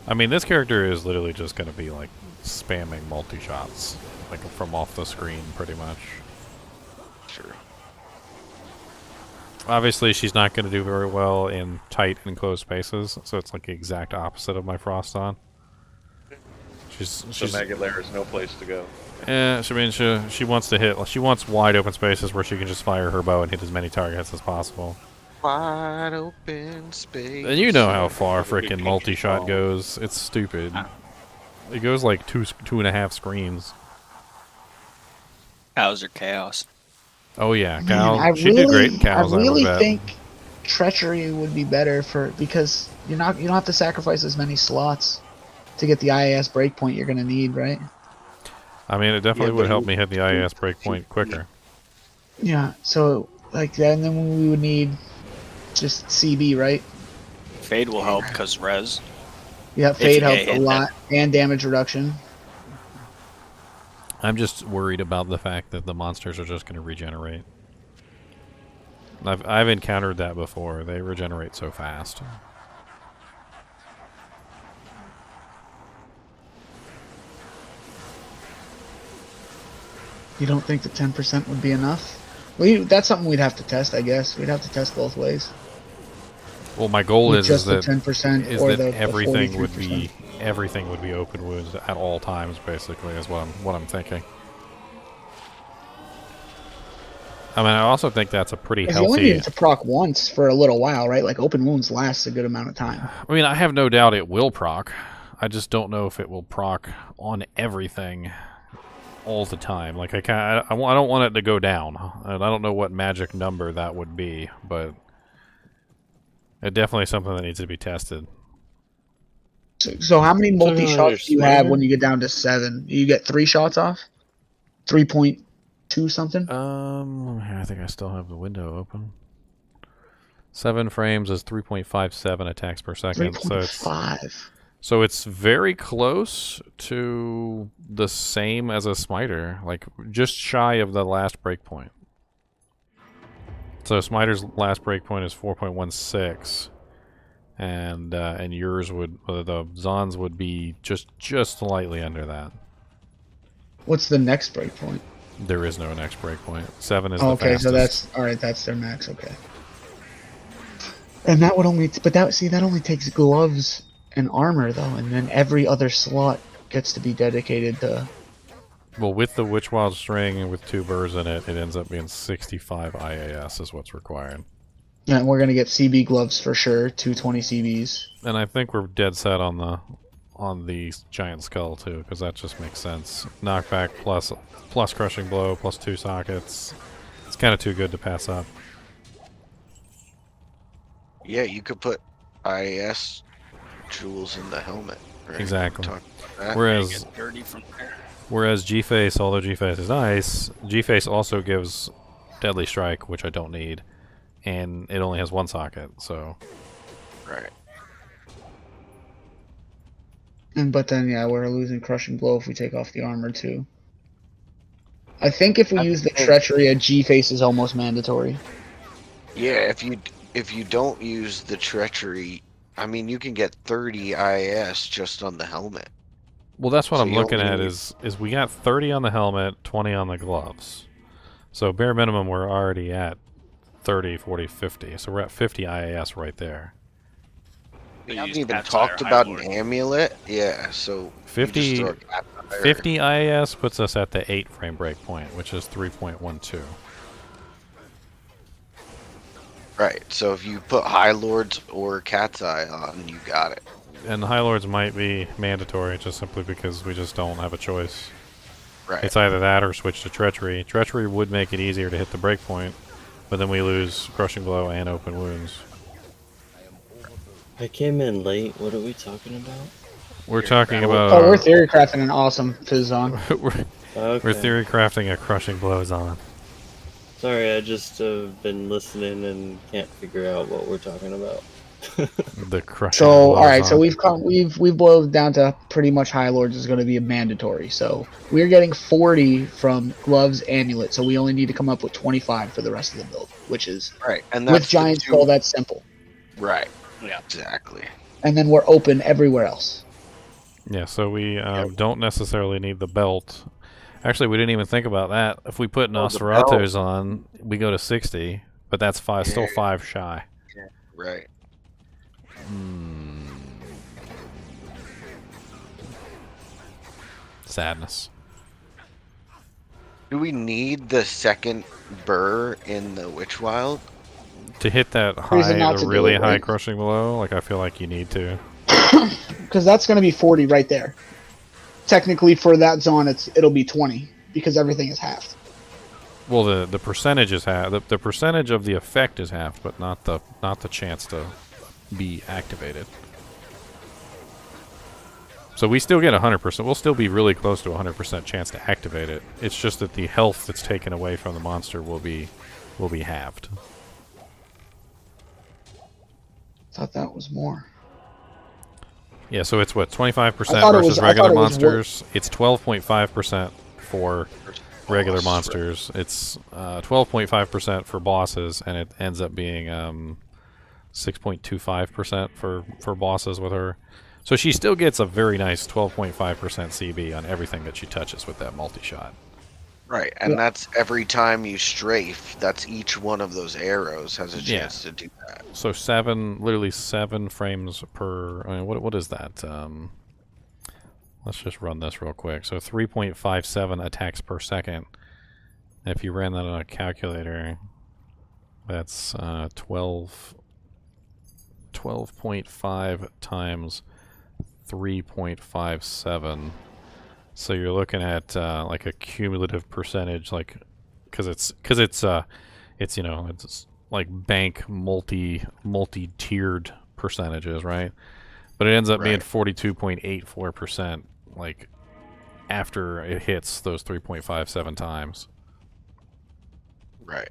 I mean, this character is literally just going to be like spamming multi-shots, like from off the screen pretty much. Sure. Obviously, she's not going to do very well in tight enclosed spaces, so it's like the exact opposite of my Frost on. So Maggot Lair is no place to go. Yeah, I mean, she wants to hit. She wants wide open spaces where she can just fire her bow and hit as many targets as possible. Wide open space. And you know how far frickin' multi-shot goes. It's stupid. It goes like 2.5 screens. Cows are chaos. Oh yeah, Man, Cal. She did great in cows. I really bet. think treachery would be better because you don't have to sacrifice as many slots to get the IAS breakpoint you're gonna need, right? I mean, it definitely Yeah, would but help me hit the IAS breakpoint quicker. Yeah. So like then we would need just CB, right? Fade will help because res. Yeah, If fade you helps get a hit, lot and damage reduction. I'm just worried about the fact that the monsters are just going to regenerate. I've encountered that before. They regenerate so fast. You don't think the 10% would be enough? That's something we'd have to test, I guess. We'd have to test both ways. Well, my goal With is just the that 10% or the everything would 43%. be open wounds at all times. Basically, is what I'm thinking. I mean, I also think that's a pretty Because you only need healthy. it to proc once for a little while, right? Like open wounds lasts a good amount of time. I mean, I have no doubt it will proc. I just don't know if it will proc on everything all the time. Like I don't want it to go down, and I don't know what magic number that would be, but it's definitely something that needs to be tested. So how many multi Talking about shots do you your have smiter? when you get down to 7? You get 3 shots off? 3.2 something? I think I still have the window open. 7 frames is 3.57 attacks per second. So it's 3.5. So it's very close to the same as a smiter, like just shy of the last breakpoint. So smiter's last breakpoint is 4.16, and yours would the Zon's would be just slightly under that. What's the next breakpoint? There is no next breakpoint. 7 is Oh, the okay, fastest. so that's alright. That's their max. Okay. And that would only, but that only takes gloves and armor though, and then every other slot gets to be dedicated to. Well, with the Witch Wild string and with 2 burrs in it, it ends up being 65 IAS is what's required. Yeah, and we're gonna get CB gloves for sure, 220 CBs. And I think we're dead set on the giant skull too, because that just makes sense. Knockback plus crushing blow plus 2 sockets. It's kind of too good to pass up. Yeah, you could put IAS jewels in the helmet. Right? Exactly. Talk about that. Whereas Get dirty from there. Whereas G-Face, although G-Face is nice, G-Face also gives Deadly Strike, which I don't need, and it only has 1 socket, so. Right. But then, yeah, we're losing Crushing Blow if we take off the armor, too. I think if we use the Treachery, a G-Face is almost mandatory. Yeah, if you don't use the treachery, I mean, you can get 30 IAS just on the helmet. Well, that's what So I'm you looking only at need- is we got 30 on the helmet, 20 on the gloves. So bare minimum, we're already at 30, 40, 50. So we're at 50 IAS right there. We haven't even talked about an amulet. Yeah, so you just 50, throw a cat fire. 50 IAS puts us at the 8 frame breakpoint, which is 3.12. Right, so if you put High Lords or Cat's Eye on, you got it. And High Lords might be mandatory just simply because we just don't have a choice. Right. It's either that or switch to Treachery. Treachery would make it easier to hit the breakpoint, but then we lose Crushing Blow and Open Wounds. I came in late. What are we talking about? We're talking about... Oh, we're theory crafting an awesome fizz on. We're theory crafting a Crushing Blow Zon. Sorry, I just been listening and can't figure out what we're talking about. The Crushing So, Blow alright, so Zon. we've boiled down to pretty much High Lords is going to be a mandatory. So we're getting 40 from gloves, amulet. So we only need to come up with 25 for the rest of the build, which is Right, and with that's the Giant Skull. That's simple. Right. Yeah. Exactly. And then we're open everywhere else. Yeah, so we don't necessarily need the belt. Actually, we didn't even think about that. If we put Nosferatus on, we go to 60, but that's still 5 shy. Yeah. Right. Sadness. Do we need the second burr in the Witch Wild? To hit that Reason high, not the to do really it, high right? crushing blow, like I feel like you need to. Because that's going to be 40 right there. Technically, for that zone, it'll be 20 because everything is halved. Well, the percentage is half. The percentage of the effect is half, but not the chance to be activated. So we still get 100%. We'll still be really close to 100% chance to activate it. It's just that the health that's taken away from the monster will be halved. Thought that was more. Yeah, so it's what, 25% I thought it versus was- I regular thought it was monsters. It's 12.5% for regular monsters. It's 12.5% for bosses, and it ends up being 6.25% for bosses with her. So she still gets a very nice 12.5% CB on everything that she touches with that multi-shot. Right, and that's every time you strafe, that's each one of those arrows has a chance to do that. So literally 7 frames per. I mean, what is that? Let's just run this real quick. So 3.57 attacks per second If you ran that on a calculator, that's 12.5 times 3.57. So you're looking at like a cumulative percentage, like because it's you know, it's like bank multi-tiered percentages, right? But it ends up being 42.84%, like after it hits those 3.57 times. Right.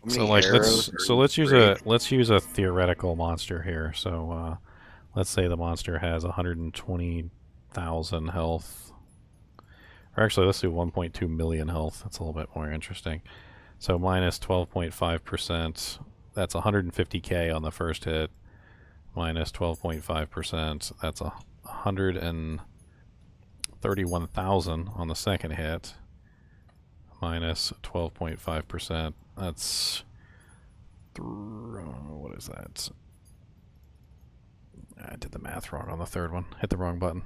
So like let's use a theoretical monster here. So let's say the monster has 120,000 health. Or actually, let's do 1.2 million health. That's a little bit more interesting. So minus 12.5%. That's 150k on the first hit. Minus 12.5%. That's 131,000 on the second hit. Minus 12.5%. That's what is that? I did the math wrong on the third one. Hit the wrong button.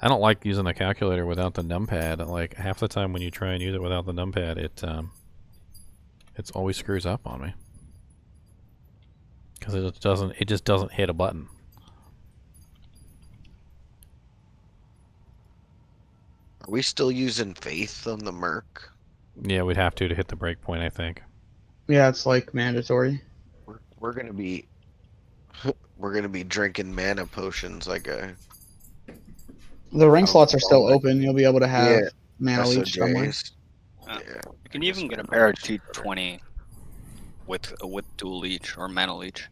I don't like using a calculator without the numpad. Like half the time when you try and use it without the numpad, it always screws up on me because it just doesn't hit a button. Are we still using faith on the Merc? Yeah, we'd have to hit the breakpoint, I think. Yeah, it's like mandatory. We're gonna be drinking mana potions like a. The ring slots are still open. You'll be able to have Yeah, mana leech somewhere. You can even get a pair of 220 with dual leech or mana leech.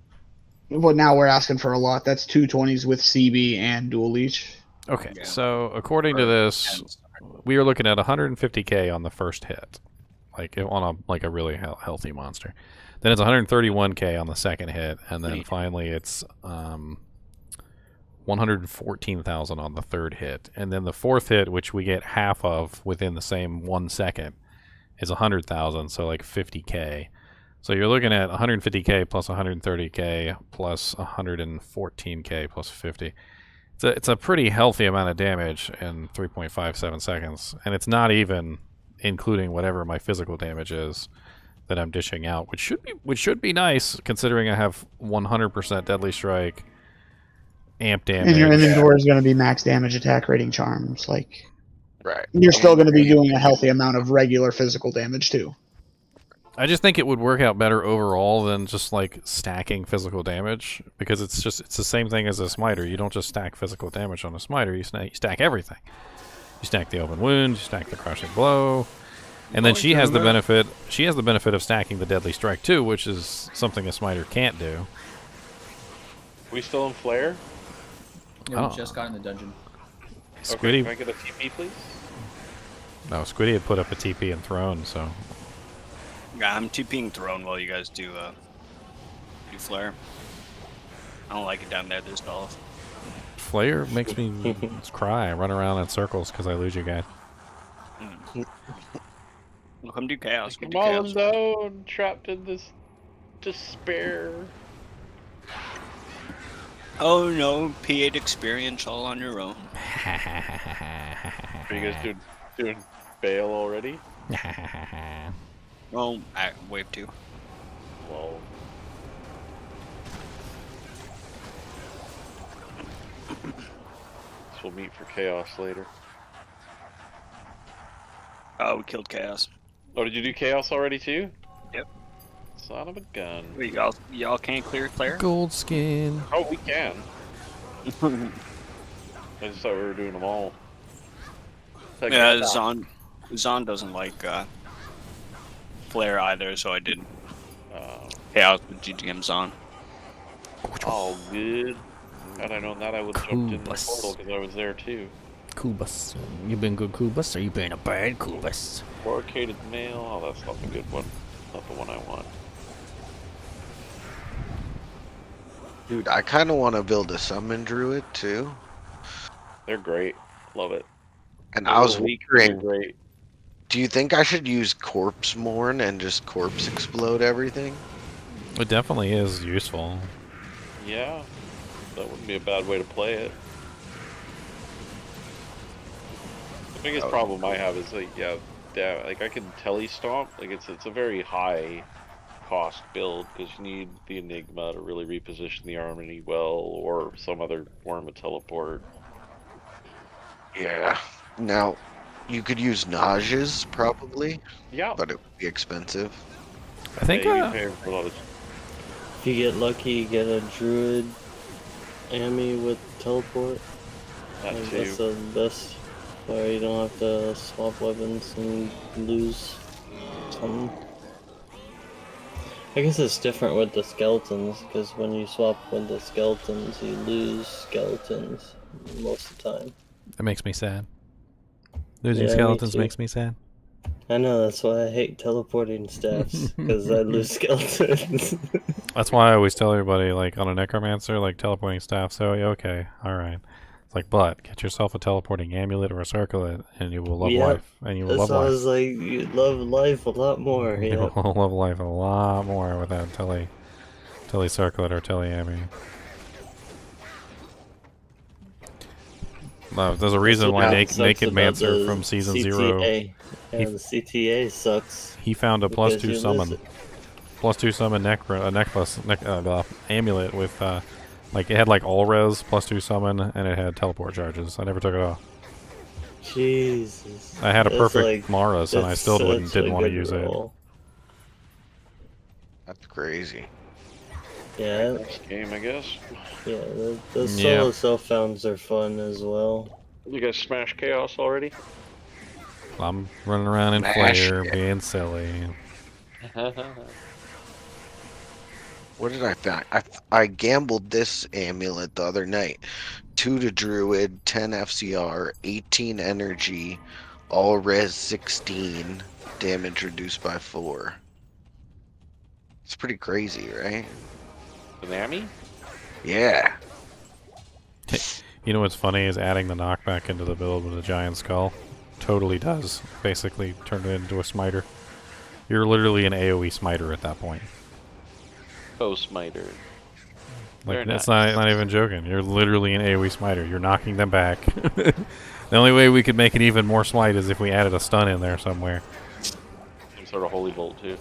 But now we're asking for a lot. That's 220s with CB and dual leech. Okay, so according to this, we are looking at 150k on the first hit, like on a really healthy monster. Then it's 131k on the second hit, and then finally it's 114,000 on the third hit, and then the fourth hit, which we get half of within the same 1 second, is 100,000. So like 50k. So you're looking at 150k plus 130k plus 114k plus 50. It's a pretty healthy amount of damage in 3.57 seconds, and it's not even including whatever my physical damage is that I'm dishing out, which should be nice considering I have 100% deadly strike, amp damage. And your inventory is going to be max damage, attack rating, charms. Like, right. You're still going to be doing a healthy amount of regular physical damage too. I just think it would work out better overall than just like stacking physical damage, because it's the same thing as a smiter. You don't just stack physical damage on a smiter, you stack everything. You stack the open wound, you stack the crushing blow, and then she has the benefit of stacking the deadly strike too, which is something a smiter can't do. We still in flare? Yeah, we just got in the dungeon. Squiddy, can I get a TP, please? No, Squiddy had put up a TP and thrown, so. Yeah, I'm TPing throne while you guys do flare. I don't like it down there. There's dolls. Flare makes me cry. I run around in circles because I lose you guys. Well, come do chaos. Come on, though, trapped in this despair. Oh no, P8 experience all on your own. Are you guys doing bail already? Well, wave 2. Well. So we'll meet for chaos later. Oh, we killed chaos. Oh, did you do chaos already too? Yep. Son of a gun. Wait, y'all can't clear flare? Gold skin. Oh, we can. I just thought we were doing them all. Yeah, Zon doesn't like flare either, so I did chaos with GGM Zon. Oh, good. Had I known that, I would have jumped in the portal because I was there too. Kubus. You been good, Kubus, or you been a bad Kubus? Corrugated nail. Oh, that's not the good one. Not the one I want. Dude, I kind of want to build a summon druid too. They're great. Love it. And I was weak, they're wondering, great. Do you think I should use corpse mourn and just corpse explode everything? It definitely is useful. Yeah, that wouldn't be a bad way to play it. The biggest problem I have is like, yeah, like I can tele-stomp. Like it's a very high cost build because you need the Enigma to really reposition the army well, or some other form of teleport. Yeah. Now, you could use Nausées probably. Yeah. But it would be expensive. I think. Yeah, you can pay for a lot of. If you get lucky, you get a druid Ami with teleport. That Like, too. that's the best. Where you don't have to swap weapons and lose something. I guess it's different with the skeletons, because when you swap with the skeletons, you lose skeletons most of the time. It makes me sad. Losing Yeah, me skeletons too. makes me sad. I know, that's why I hate teleporting staffs, because I lose skeletons. That's why I always tell everybody, like, on a necromancer, like, teleporting staff, so, yeah, okay, alright. It's like, but, get yourself a teleporting amulet or a circlet, and you will love Yep, life. And you will that's love why I life. was like, you love life a lot more, You yeah. will love life a lot more with that tele circlet or tele-ami. There's a reason why Naked Mancer from Season CTA. 0... Yeah, the CTA sucks. He found a because +2 you summon. lose it. +2 summon amulet with, like, it had, like, all res, +2 summon, and it had teleport charges. I never took it off. Jesus. I had a That's perfect like, Maras, and I that's still such didn't a want to good use roll. That's crazy. Yeah. Next game, I guess. Yeah, the solo self-founds are fun as well. You guys smash Chaos already? it. I'm running around in Smash Flare, it. being silly. What did I find? I gambled this amulet the other night. 2 to Druid, 10 FCR, 18 energy, all res 16, damage reduced by 4. It's pretty crazy, right? Konami? Yeah. You know what's funny is adding the knockback into the build with a giant skull. Totally does. Basically turn it into a smiter. You're literally an AoE smiter at that point. Oh, Smiter. Like, Very that's nice. not even joking. You're literally an AoE smiter. You're knocking them back. The only way we could make it even more smite is if we added a stun in there somewhere. Some sort of Holy Bolt, too.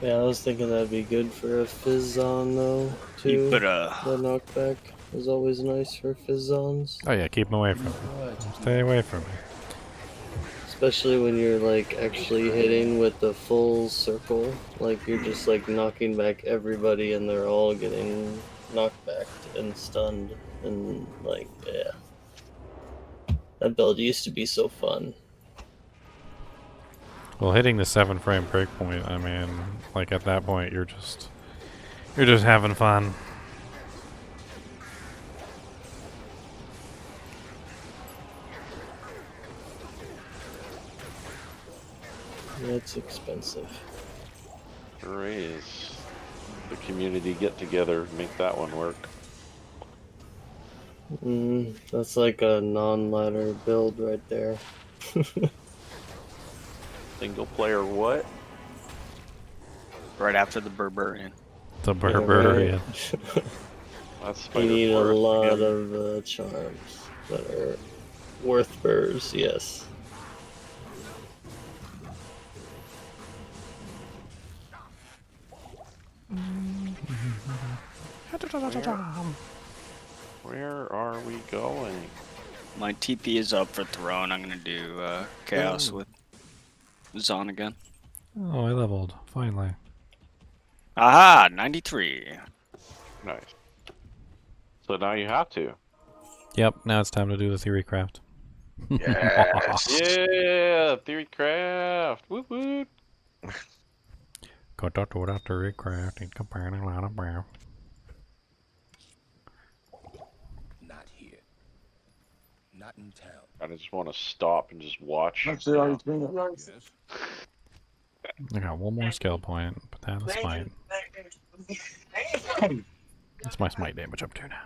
Yeah, I was thinking that'd be good for a Fizz-on, though, too. You put The knockback is always nice for Fizz-ons. Oh yeah, keep them away from me. Stay away from me. Especially when you're, like, actually hitting with the full circle. Like, you're just, like, knocking back everybody and they're all getting knocked back and stunned. And, like, yeah. That build used to be so fun. Well, hitting the 7-frame breakpoint, I mean, like at that point, you're just having fun. Yeah, it's expensive. Raise the community get together, make that one work. That's like a non-ladder build right there. Single player what? Right after the Berberian. The Berberian. That's You need a Forest lot again. of charms that are worth burrs, yes. Where are we going? My TP is up for Throne. I'm gonna do Chaos with Zon again. Oh, I leveled, finally. Aha! 93. Nice. So now you have to. Yep, now it's time to do the theory craft. Yes. Yeah, Theory Craft. Whoop whoop. Got that to that theory craft and comparing a lot of brow. Not here. Not in town. I just want to stop and just watch. Yes. I got one more skill point, but that's smite. That's my smite damage up to now.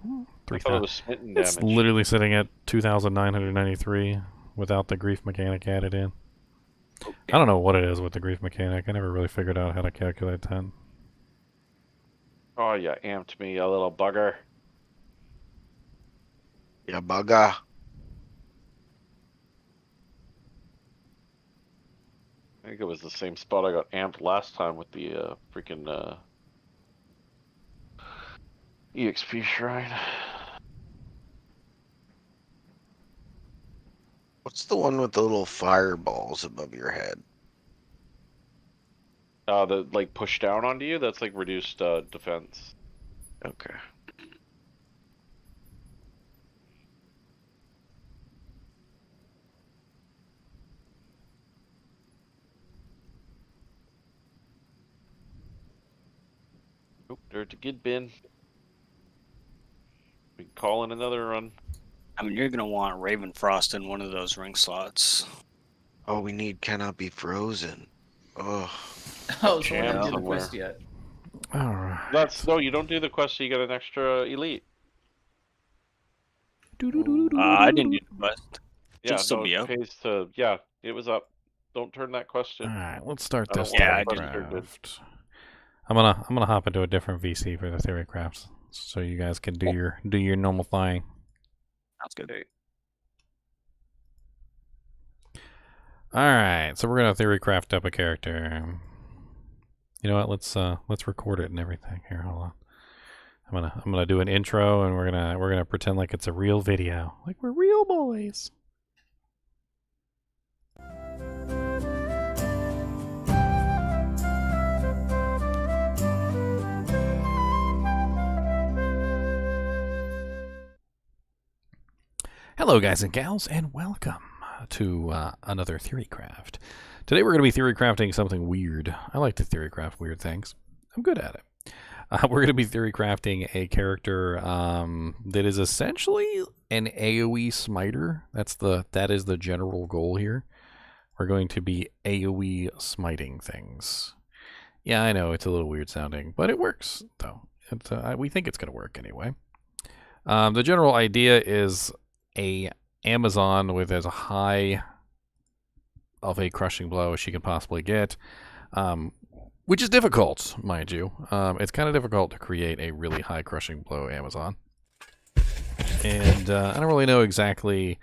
I thought it was smitten It's damage. literally sitting at 2,993 without the grief mechanic added in. I don't know what it is with the grief mechanic. I never really figured out how to calculate that. Oh, you amped me, you little bugger. Yeah, bugger. I think it was the same spot I got amped last time with the freaking EXP shrine. What's the one with the little fireballs above your head? That like push down onto you. That's like reduced defense. Okay. Oh, there's a good bin. We can call in another run. I mean, you're gonna want Raven Frost in one of those ring slots. Oh, we need cannot be frozen. Oh. Oh, so I Jam didn't do the somewhere. quest yet. Alright. That's no, you don't do the quest, so you get an extra elite. I didn't do the quest. Yeah, Should still no, be it up. pays to. Yeah, it was up. Don't turn that quest in. Alright, let's start I don't this want Yeah, theory that quest turned in. craft. I'm gonna hop into a different VC for the theory crafts, so you guys can do your normal thing. Sounds good. Okay. Alright, so we're gonna theory craft up a character. You know what? Let's record it and everything. Here, hold on. I'm gonna do an intro and we're gonna pretend like it's a real video. Like we're real boys. Hello guys and gals, and welcome to another theory craft. Today we're going to be theory crafting something weird. I like to theory craft weird things. I'm good at it. We're going to be theory crafting a character that is essentially an AoE smiter. That is the general goal here. We're going to be AoE smiting things. Yeah, I know it's a little weird sounding, but it works though. We think it's going to work anyway. The general idea is a Amazon with as high of a crushing blow as she can possibly get, which is difficult, mind you. It's kind of difficult to create a really high crushing blow Amazon, and I don't really know exactly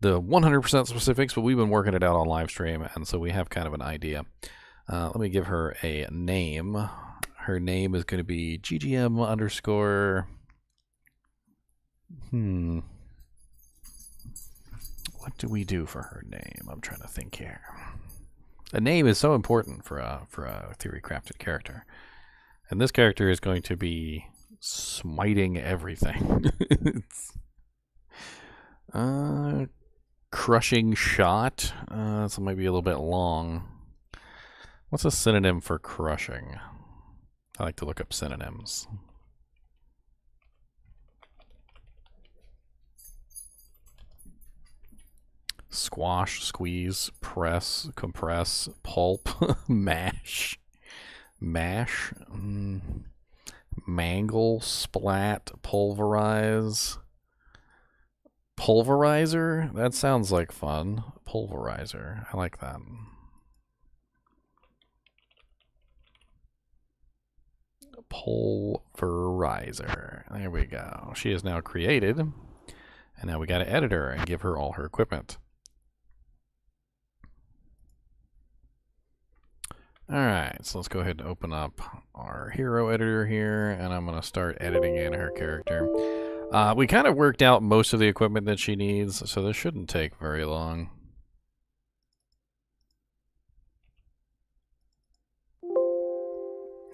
the 100% specifics, but we've been working it out on live stream, and so we have kind of an idea. Let me give her a name. Her name is going to be GGM underscore. What do we do for her name? I'm trying to think here. A name is so important for a theory crafted character, and this character is going to be smiting everything. Crushing shot. So it might be a little bit long. What's a synonym for crushing? I like to look up synonyms. Squash, squeeze, press, compress, pulp, mash, mangle, splat, pulverize. Pulverizer? That sounds like fun. Pulverizer. I like that. Pulverizer. There we go. She is now created. And now we got to edit her and give her all her equipment. Alright, so let's go ahead and open up our hero editor here, and I'm going to start editing in her character. We kind of worked out most of the equipment that she needs, so this shouldn't take very long.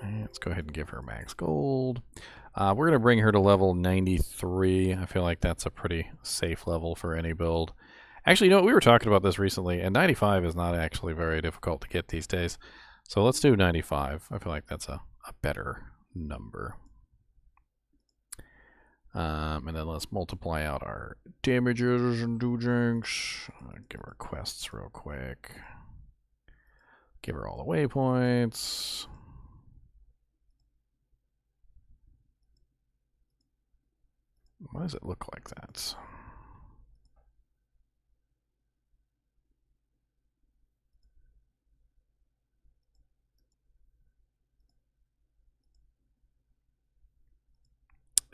And let's go ahead and give her max gold. We're going to bring her to level 93. I feel like that's a pretty safe level for any build. Actually, you know what? We were talking about this recently, and 95 is not actually very difficult to get these days. So let's do 95. I feel like that's a better number. And then let's multiply out our damages and do jinx. Give her quests real quick. Give her all the waypoints. Why does it look like that?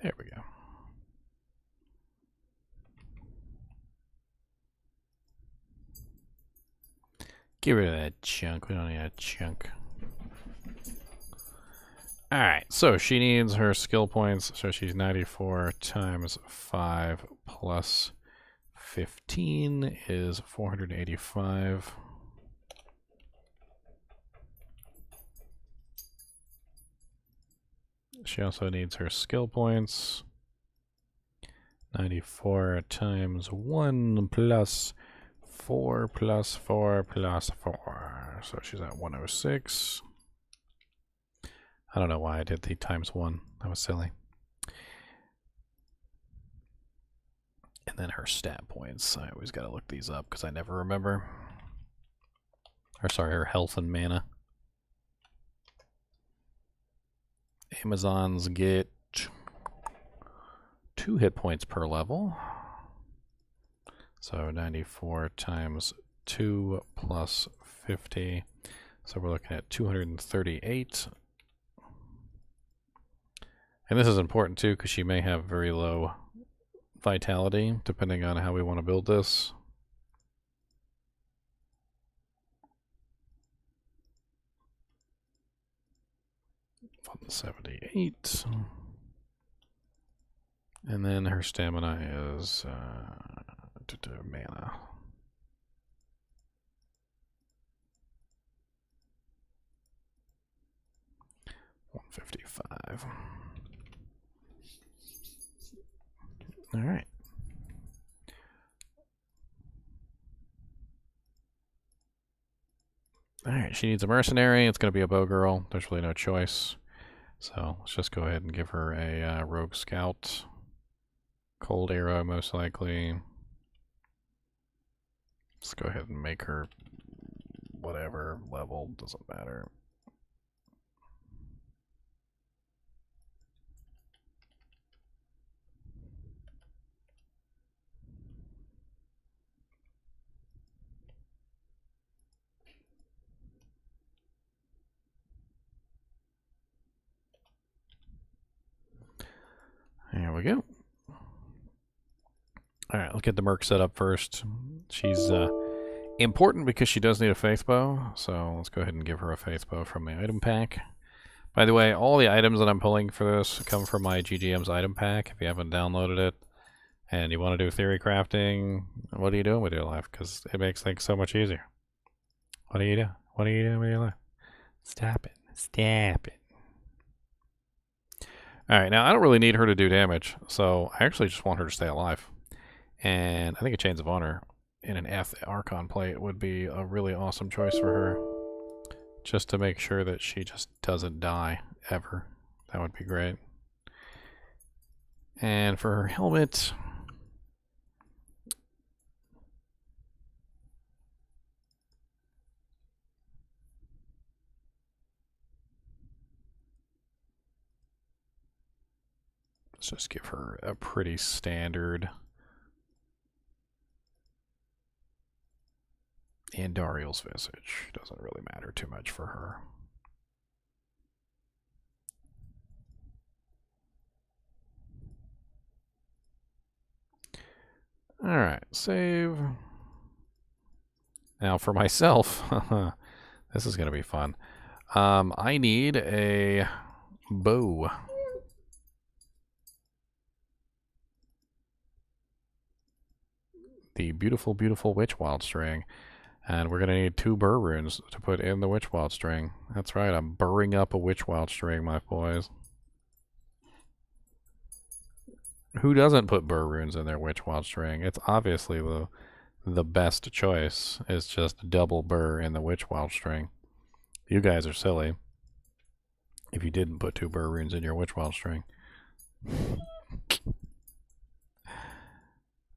There we go. Get rid of that chunk. We don't need that chunk. Alright, so she needs her skill points. So she's 94 times 5 plus 15 is 485. She also needs her skill points. 94 times 1 plus 4 plus 4 plus 4. So she's at 106. I don't know why I did the times 1. That was silly. And then her stat points. I always gotta look these up because I never remember. Or sorry, her health and mana. Amazons get 2 hit points per level. So 94 times 2 plus 50. So we're looking at 238. And this is important too because she may have very low vitality depending on how we want to build this. $178. And then her stamina is mana. $155. All right. All right, she needs a mercenary. It's going to be a bow girl. There's really no choice. So let's just go ahead and give her a rogue scout. Cold arrow, most likely. Let's go ahead and make her whatever level, doesn't matter. There we go. Alright, let's get the Merc set up first. She's important because she does need a Faith Bow, so let's go ahead and give her a Faith Bow from the item pack. By the way, all the items that I'm pulling for this come from my GGM's item pack. If you haven't downloaded it and you want to do theory crafting, what are you doing with your life? Because it makes things so much easier. What are you doing? What are you doing with your life? Stop it. Stop it. Alright, now I don't really need her to do damage, so I actually just want her to stay alive. And I think a Chains of Honor in an F Archon plate would be a really awesome choice for her. Just to make sure that she just doesn't die, ever. That would be great. And for her helmet... let's just give her a pretty standard Andariel's Visage. Doesn't really matter too much for her. Alright, save. Now for myself, this is going to be fun. I need a bow. The beautiful, beautiful Witch Wild String. And we're going to need 2 burr runes to put in the Witch Wild String. That's right, I'm burring up a Witch Wild String, my boys. Who doesn't put burr runes in their Witch Wild String? It's obviously the best choice. Is just double burr in the Witch Wild String. You guys are silly if you didn't put 2 burr runes in your Witch Wild String.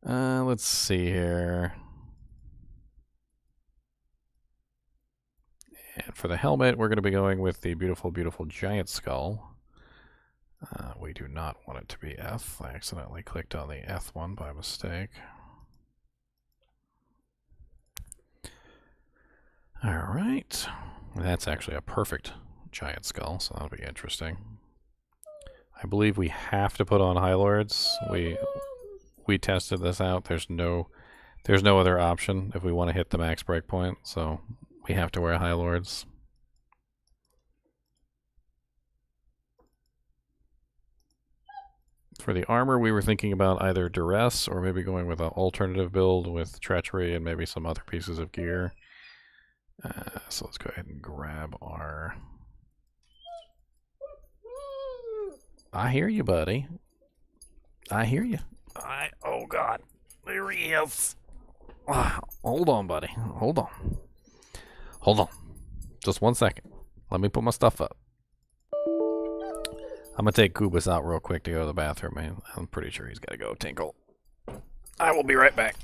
Let's see here. And for the helmet, we're going to be going with the beautiful, beautiful giant skull. We do not want it to be F. I accidentally clicked on the F one by mistake. Alright. That's actually a perfect giant skull, so that'll be interesting. I believe we have to put on High Lords. We tested this out. There's no other option if we want to hit the max breakpoint, so we have to wear High Lords. For the armor, we were thinking about either Duress or maybe going with an alternative build with Treachery and maybe some other pieces of gear. So let's go ahead and grab our... I hear you, buddy. I hear you. Oh, God. There he is. Hold on, buddy. Hold on. Hold on. Just 1 second. Let me put my stuff up. I'm going to take Kubus out real quick to go to the bathroom, man. I'm pretty sure he's got to go tinkle. I will be right back.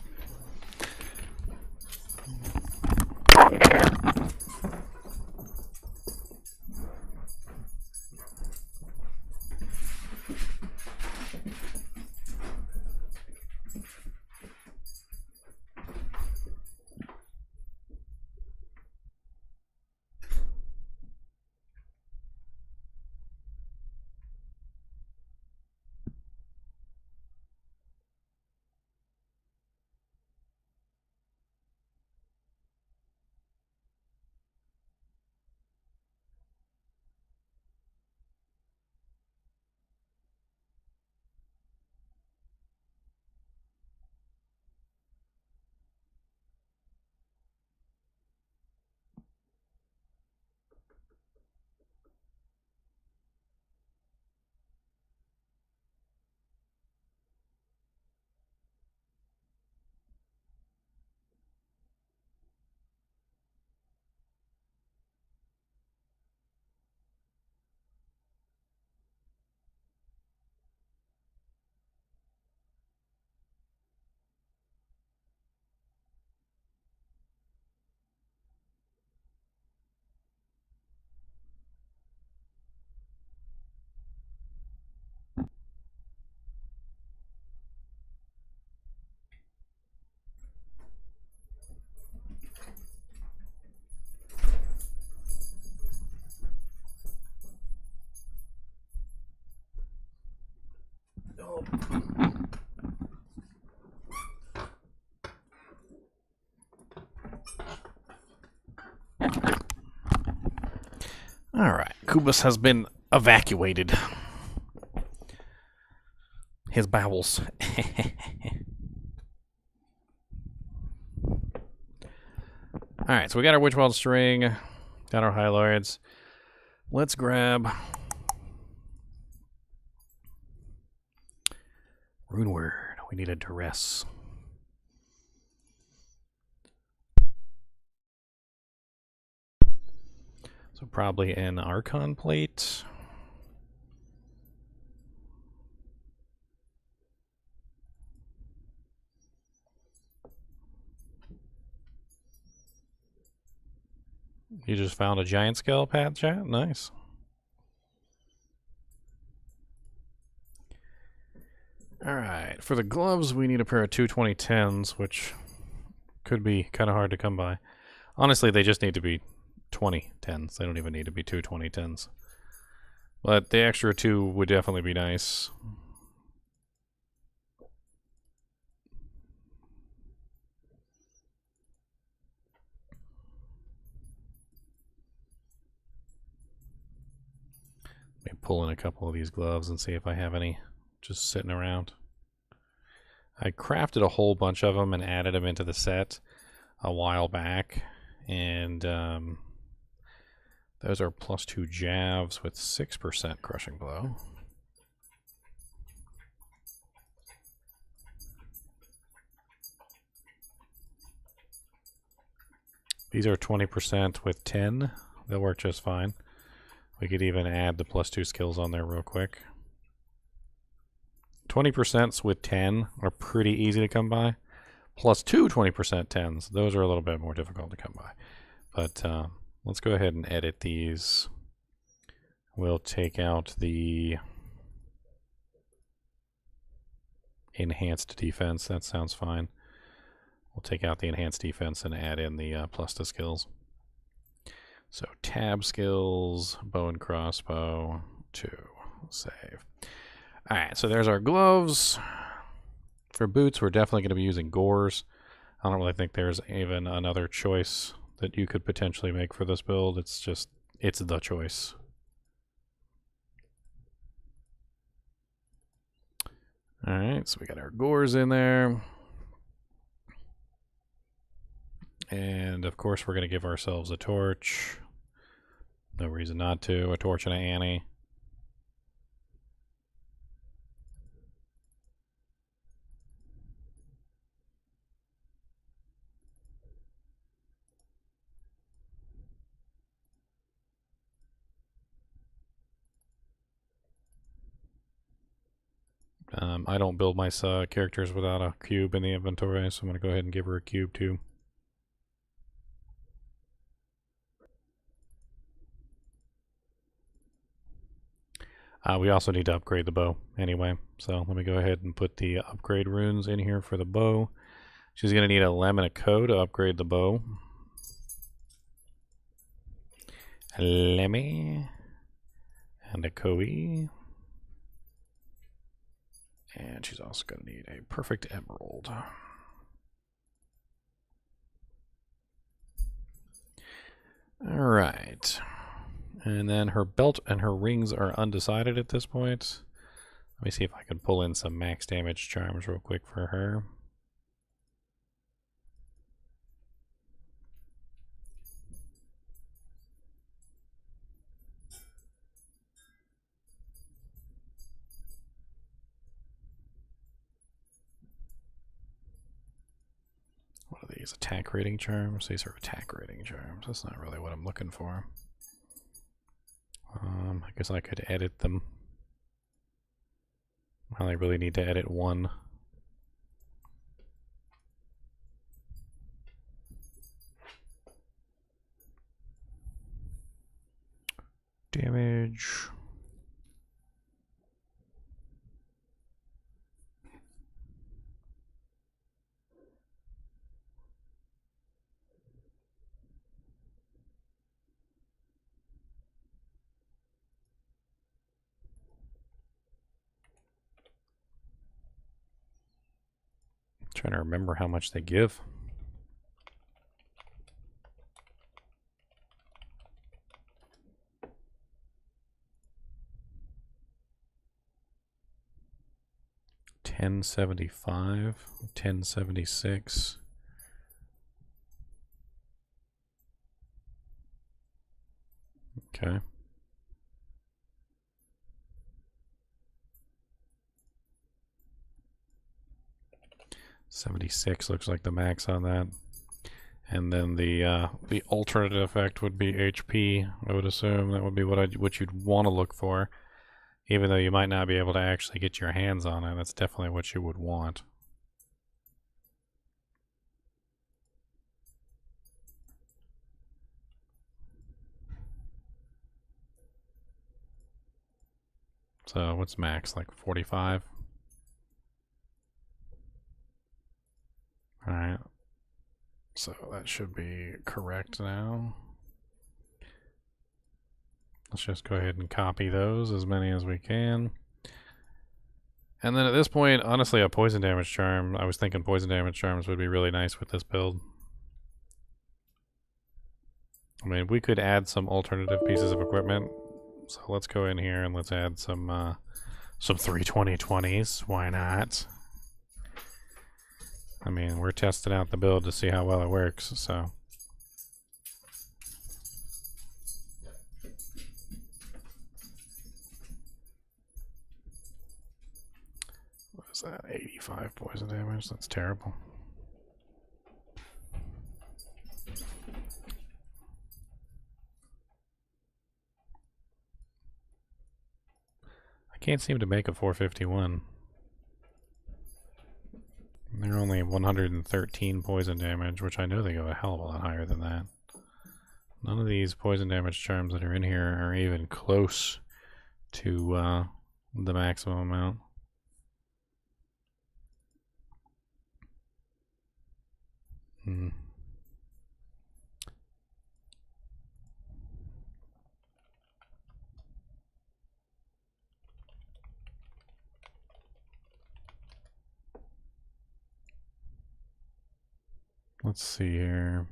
Alright, Kubus has been evacuated. His bowels. Alright, so we got our Witchwild String, got our High Lords. Let's grab Rune Word. We need a Duress. So probably an Archon plate. You just found a giant scale, Pat chat? Nice. Alright, for the gloves we need a pair of 22010s, which could be kind of hard to come by. Honestly, they just need to be 2010s. They don't even need to be 22010s. But the extra two would definitely be nice. Let me pull in a couple of these gloves and see if I have any just sitting around. I crafted a whole bunch of them and added them into the set a while back. And those are +2 jabs with 6% crushing blow. These are 20% with 10. They'll work just fine. We could even add the +2 skills on there real quick. 20% with 10 are pretty easy to come by. +2 20% 10s. Those are a little bit more difficult to come by. But let's go ahead and edit these. We'll take out the enhanced defense. That sounds fine. We'll take out the enhanced defense and add in the plus to skills. So tab skills, bow and crossbow, 2, save. Alright, so there's our gloves. For boots, we're definitely going to be using gores. I don't really think there's even another choice that you could potentially make for this build. It's just, it's the choice. Alright, so we got our gores in there. And of course we're going to give ourselves a torch. No reason not to. A torch and an Annie. I don't build my characters without a cube in the inventory, so I'm going to go ahead and give her a cube too. We also need to upgrade the bow anyway, so let me go ahead and put the upgrade runes in here for the bow. She's going to need a lem and a co to upgrade the bow. A lemmy and a koi. And she's also going to need a perfect emerald. Alright. And then her belt and her rings are undecided at this point. Let me see if I can pull in some max damage charms real quick for her. What are these? Attack rating charms? These are attack rating charms. That's not really what I'm looking for. I guess I could edit them. I only really need to edit one. Damage. Trying to remember how much they give. $10.75, $10.76. Okay. $76 looks like the max on that. And then the alternate effect would be HP. I would assume that would be what you'd want to look for, even though you might not be able to actually get your hands on it. That's definitely what you would want. So what's max? Like 45? Alright. So that should be correct now. Let's just go ahead and copy those, as many as we can. And then at this point, honestly, a poison damage charm. I was thinking poison damage charms would be really nice with this build. I mean, we could add some alternative pieces of equipment. So let's go in here and let's add some 320/20s. Why not? I mean, we're testing out the build to see how well it works, so. What is that? 85 poison damage? That's terrible. I can't seem to make a 451. They're only 113 poison damage, which I know they go a hell of a lot higher than that. None of these poison damage charms that are in here are even close to the maximum amount. Let's see here.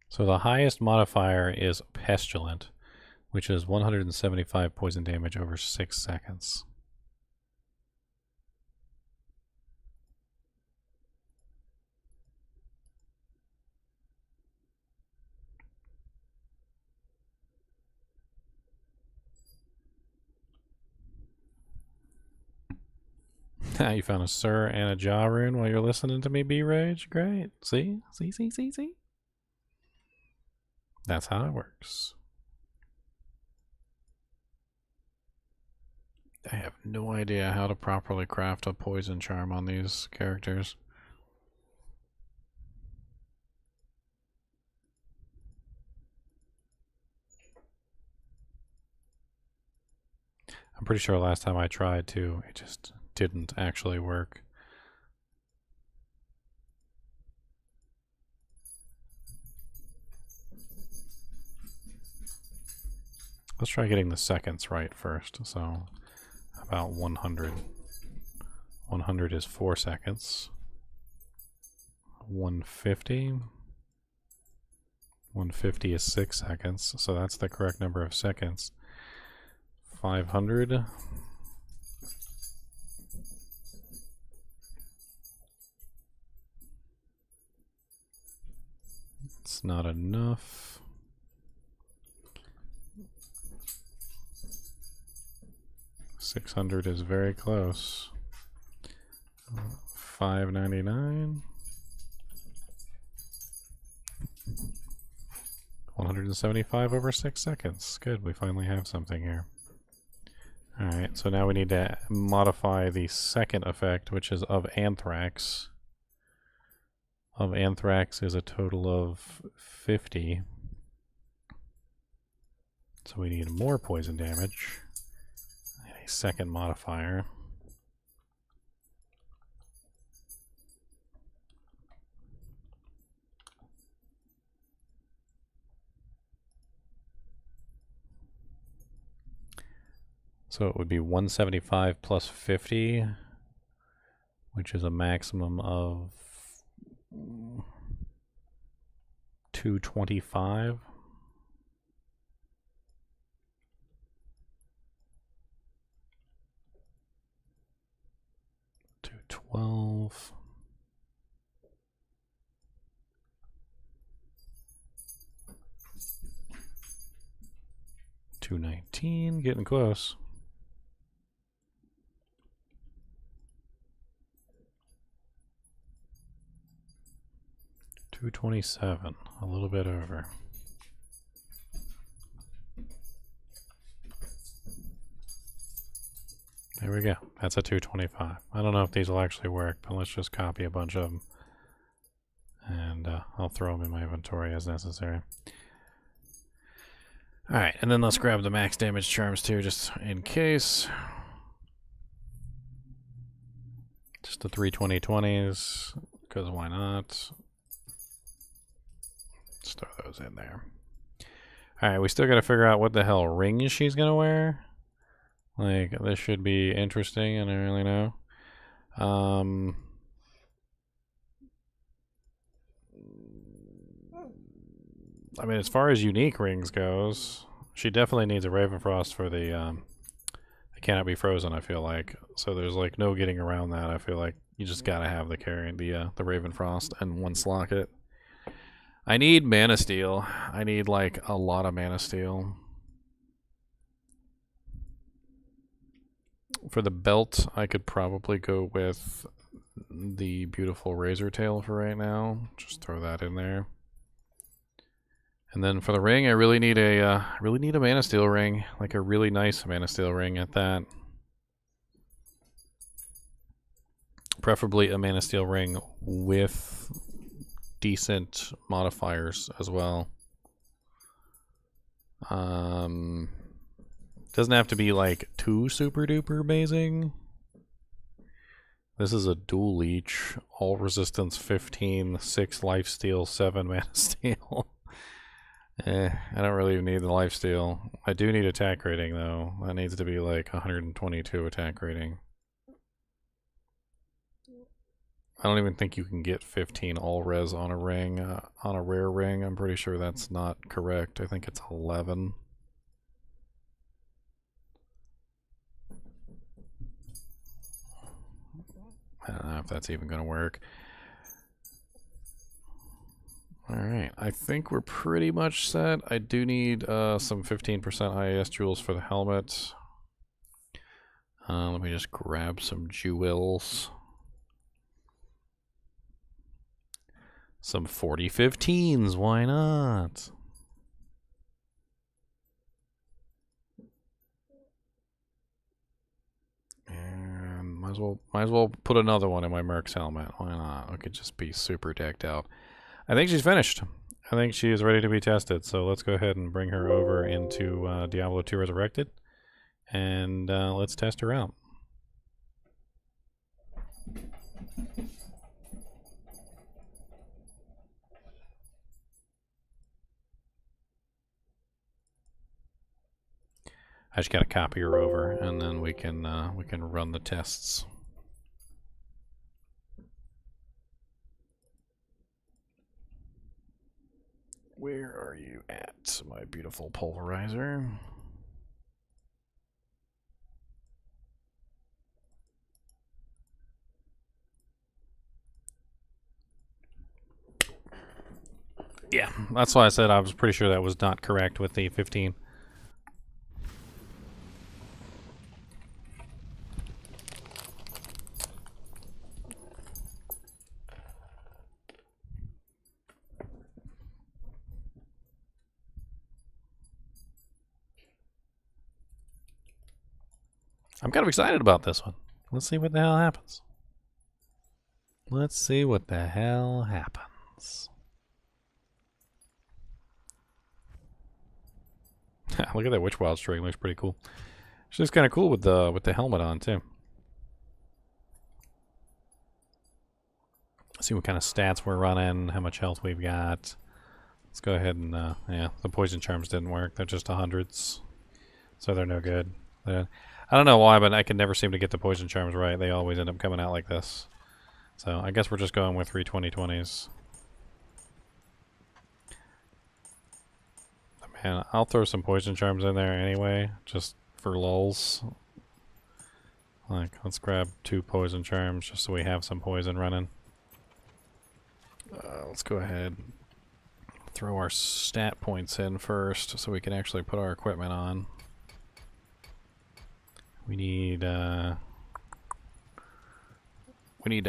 So the highest modifier is Pestilent, which is 175 poison damage over 6 seconds. You found a Sir and a Jaw rune while you're listening to me B-Rage? Great. See? See? That's how it works. I have no idea how to properly craft a poison charm on these characters. I'm pretty sure last time I tried to, it just didn't actually work. Let's try getting the seconds right first. So about 100. 100 is 4 seconds. 150. 150 is 6 seconds. So that's the correct number of seconds. 500. It's not enough. 600 is very close. 599. 175 over 6 seconds. Good, we finally have something here. Alright, so now we need to modify the second effect, which is of Anthrax. Of Anthrax is a total of 50. So we need more poison damage. And a second modifier. So it would be 175 plus 50, which is a maximum of 225. $212. $219, getting close. $227, a little bit over. There we go. That's a 225. I don't know if these will actually work, but let's just copy a bunch of them. And I'll throw them in my inventory as necessary. Alright, and then let's grab the max damage charms too, just in case. Just the 3 20/20s, because why not? Let's throw those in there. Alright, we still gotta figure out what the hell rings she's gonna wear. Like, this should be interesting, I don't really know. I mean, as far as unique rings goes, she definitely needs a Ravenfrost for the it cannot be frozen, I feel like. So there's like no getting around that. I feel like you just gotta have the Ravenfrost and one Slocket. I need Mana Steel. I need like a lot of Mana Steel. For the belt, I could probably go with the beautiful Razor Tail for right now. Just throw that in there. And then for the ring, I really need a Mana Steel ring, like a really nice Mana Steel ring at that. Preferably a Mana Steel ring with decent modifiers as well. Doesn't have to be like too super duper amazing. This is a dual leech, all resistance 15, 6 life steal, 7 mana steal. I don't really need the lifesteal. I do need attack rating though. That needs to be like 122 attack rating. I don't even think you can get 15 all res on a ring, on a rare ring. I'm pretty sure that's not correct. I think it's 11. I don't know if that's even going to work. Alright, I think we're pretty much set. I do need some 15% IAS jewels for the helmet. Let me just grab some jewels. Some 4015s, why not? And might as well put another one in my Merc's helmet. Why not? I could just be super decked out. I think she's finished. I think she is ready to be tested. So let's go ahead and bring her over into Diablo 2 Resurrected, and let's test her out. I just gotta copy her over, and then we can run the tests. Where are you at, my beautiful pulverizer? Yeah, that's why I said I was pretty sure that was not correct with the 15. I'm kind of excited about this one. Let's see what the hell happens. Let's see what the hell happens. Look at that Witch Wild string, looks pretty cool. She's kind of cool with the helmet on too. Let's see what kind of stats we're running, how much health we've got. Let's go ahead and yeah, the poison charms didn't work. They're just 100s, so they're no good. I don't know why, but I can never seem to get the poison charms right. They always end up coming out like this. So I guess we're just going with 320/20s. Man, I'll throw some poison charms in there anyway, just for lulz. Like, let's grab 2 poison charms just so we have some poison running. Let's go ahead, throw our stat points in first so we can actually put our equipment on. We need to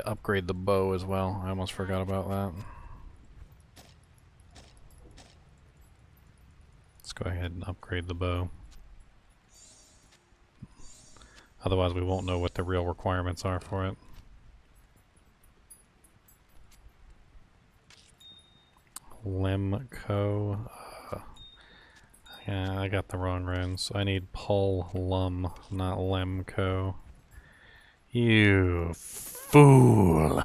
upgrade the bow as well. I almost forgot about that. Let's go ahead and upgrade the bow. Otherwise we won't know what the real requirements are for it. Lemco. Yeah, I got the wrong runes. I need Paul Lum, not Lemco. You fool!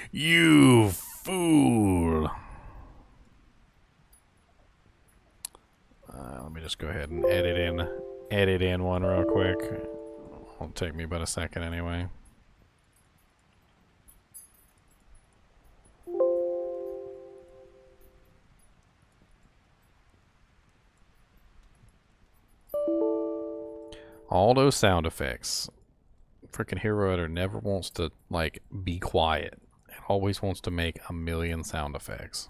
You fool! Let me just go ahead and edit in one real quick. Won't take me but a second anyway. All those sound effects. Freaking Hero Editor never wants to, like, be quiet. It always wants to make a million sound effects.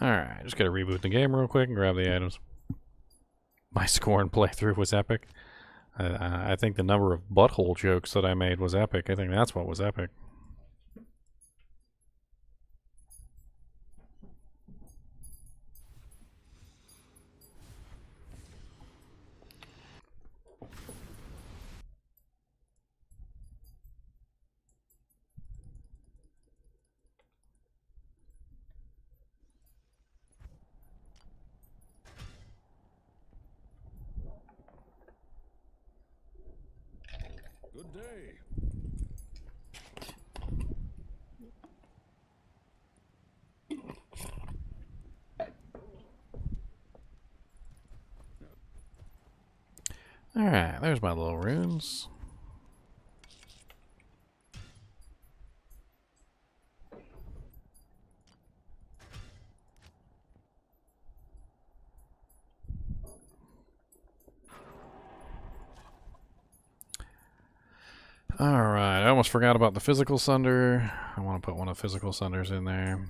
Alright, just gotta reboot the game real quick and grab the items. My Scorn playthrough was epic. I think the number of butthole jokes that I made was epic. I think that's what was epic. Alright, there's my little runes. Alright, I almost forgot about the physical sunder. I want to put one of the physical sunders in there.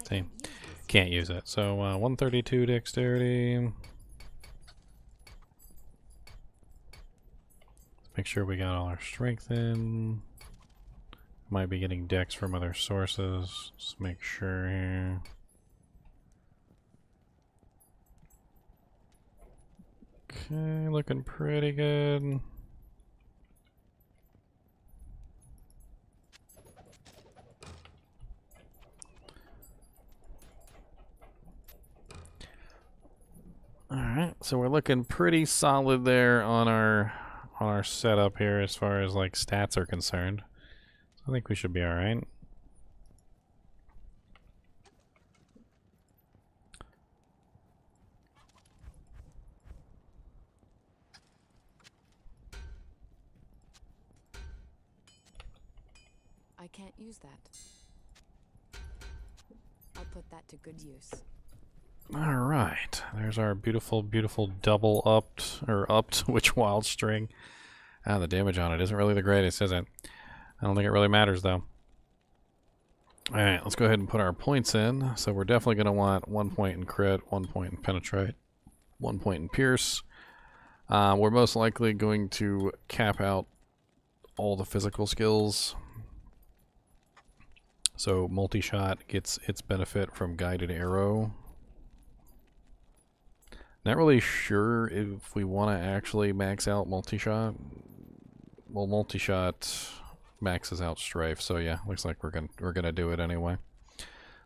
See, can't use it. So 132 dexterity. Make sure we got all our strength in. Might be getting dex from other sources. Just make sure here. Okay, looking pretty good. Alright, so we're looking pretty solid there on our setup here as far as like stats are concerned. I think we should be alright. I can't use that. I'll put that to good use. Alright, there's our beautiful, beautiful double upped witch wild string. Ah, the damage on it isn't really the greatest, is it? I don't think it really matters though. Alright, let's go ahead and put our points in. So we're definitely going to want 1 point in crit, 1 point in penetrate, 1 point in pierce. We're most likely going to cap out all the physical skills. So multi-shot gets its benefit from guided arrow. Not really sure if we want to actually max out multi-shot. Well, multi-shot maxes out strafe, so yeah, looks like we're gonna do it anyway.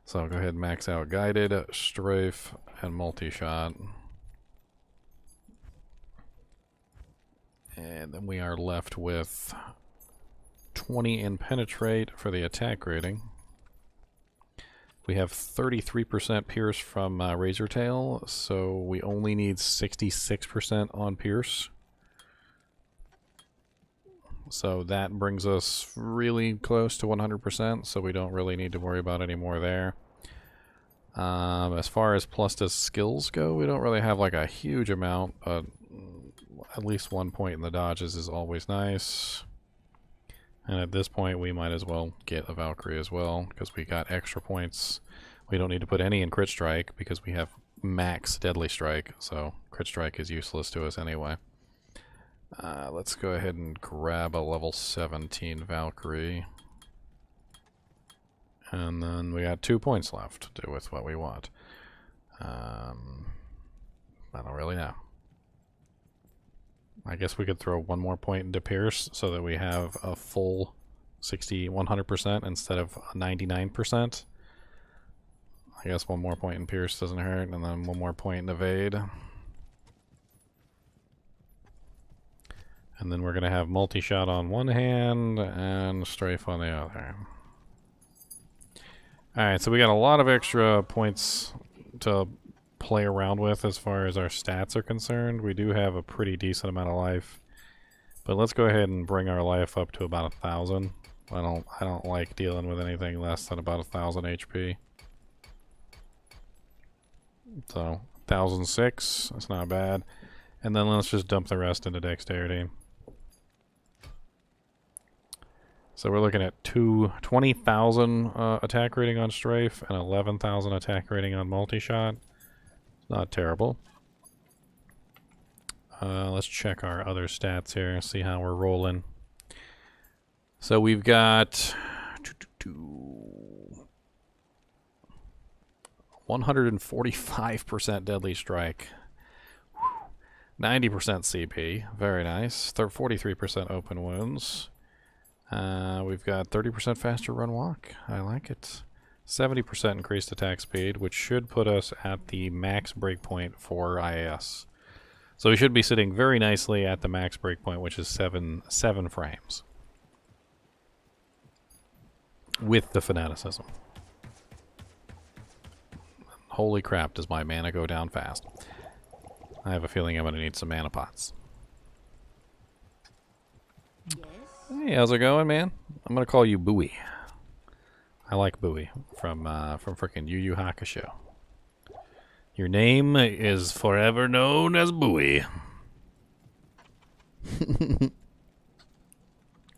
So I'll go ahead and max out guided, strafe, and multi-shot. And then we are left with 20 in penetrate for the attack rating. We have 33% pierce from Razor Tail, so we only need 66% on pierce. So that brings us really close to 100%, so we don't really need to worry about any more there. As far as plus to skills go, we don't really have like a huge amount, but at least 1 point in the dodges is always nice. And at this point we might as well get a Valkyrie as well, because we got extra points. We don't need to put any in crit strike because we have max deadly strike, so crit strike is useless to us anyway. Let's go ahead and grab a level 17 Valkyrie. And then we got 2 points left to do with what we want. I don't really know. I guess we could throw 1 more point into Pierce so that we have a full 100% instead of 99%. I guess 1 more point in Pierce doesn't hurt, and then 1 more point in Evade. And then we're going to have multi-shot on one hand and strafe on the other. Alright, so we got a lot of extra points to play around with as far as our stats are concerned. We do have a pretty decent amount of life. But let's go ahead and bring our life up to about 1,000. I don't like dealing with anything less than about 1,000 HP. So 1,006, that's not bad. And then let's just dump the rest into dexterity. So we're looking at 20,000 attack rating on strafe and 11,000 attack rating on multi-shot. Not terrible. Let's check our other stats here, see how we're rolling. So we've got 145% deadly strike, 90% CP, very nice. 43% open wounds. We've got 30% faster run walk. I like it. 70% increased attack speed, which should put us at the max breakpoint for IAS. So we should be sitting very nicely at the max breakpoint, which is 7 frames. With the fanaticism. Holy crap, does my mana go down fast. I have a feeling I'm going to need some mana pots. Hey, how's it going, man? I'm going to call you Bowie. I like Bowie from frickin' Yu Yu Hakusho. Your name is forever known as Bowie.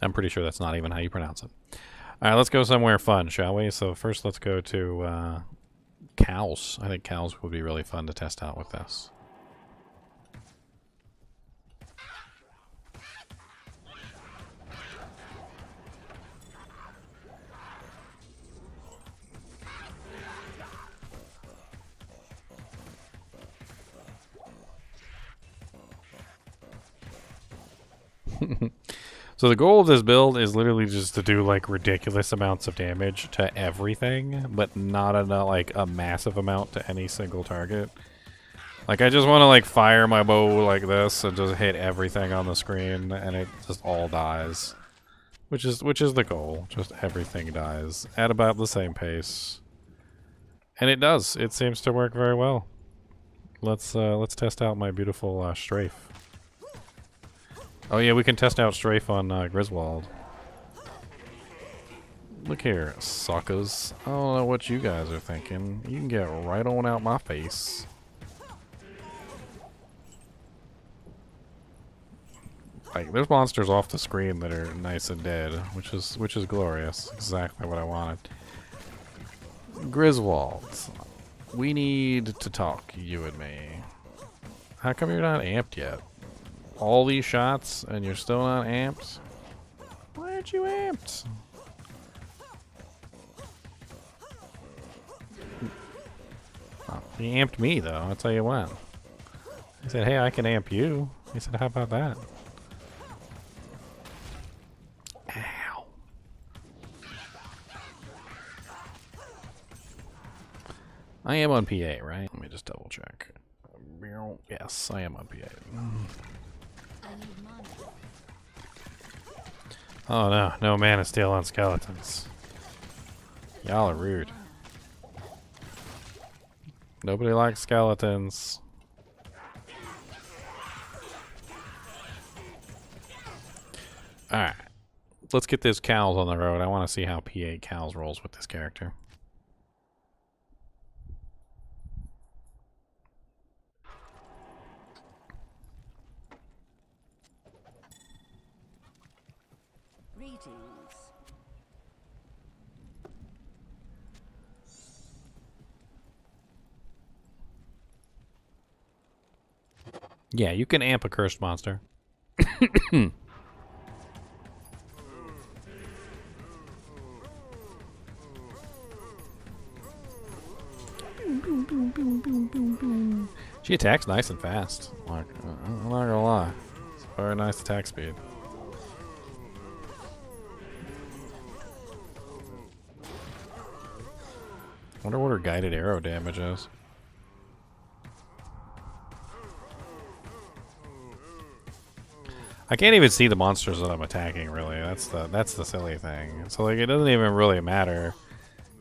I'm pretty sure that's not even how you pronounce it. Alright, let's go somewhere fun, shall we? So first let's go to cows. I think cows would be really fun to test out with this. So the goal of this build is literally just to do like ridiculous amounts of damage to everything, but not like a massive amount to any single target. Like I just want to like fire my bow like this and just hit everything on the screen and it just all dies. Which is the goal. Just everything dies at about the same pace. And it does. It seems to work very well. Let's test out my beautiful strafe. Oh yeah, we can test out strafe on Griswold. Look here, suckers. I don't know what you guys are thinking. You can get right on out my face. Like, there's monsters off the screen that are nice and dead, which is glorious. Exactly what I wanted. Griswold, we need to talk, you and me. How come you're not amped yet? All these shots and you're still not amped? Why aren't you amped? Oh, he amped me though, I'll tell you what. He said, hey, I can amp you. He said, how about that? Ow. I am on PA, right? Let me just double check. Yes, I am on PA. Oh no, no mana steal on skeletons. Y'all are rude. Nobody likes skeletons. Alright. Let's get this cows on the road. I want to see how PA cows rolls with this character. Yeah, you can amp a cursed monster. She attacks nice and fast. Like, I'm not gonna lie. It's a very nice attack speed. Wonder what her guided arrow damage is. I can't even see the monsters that I'm attacking, really. That's the silly thing. So like it doesn't even really matter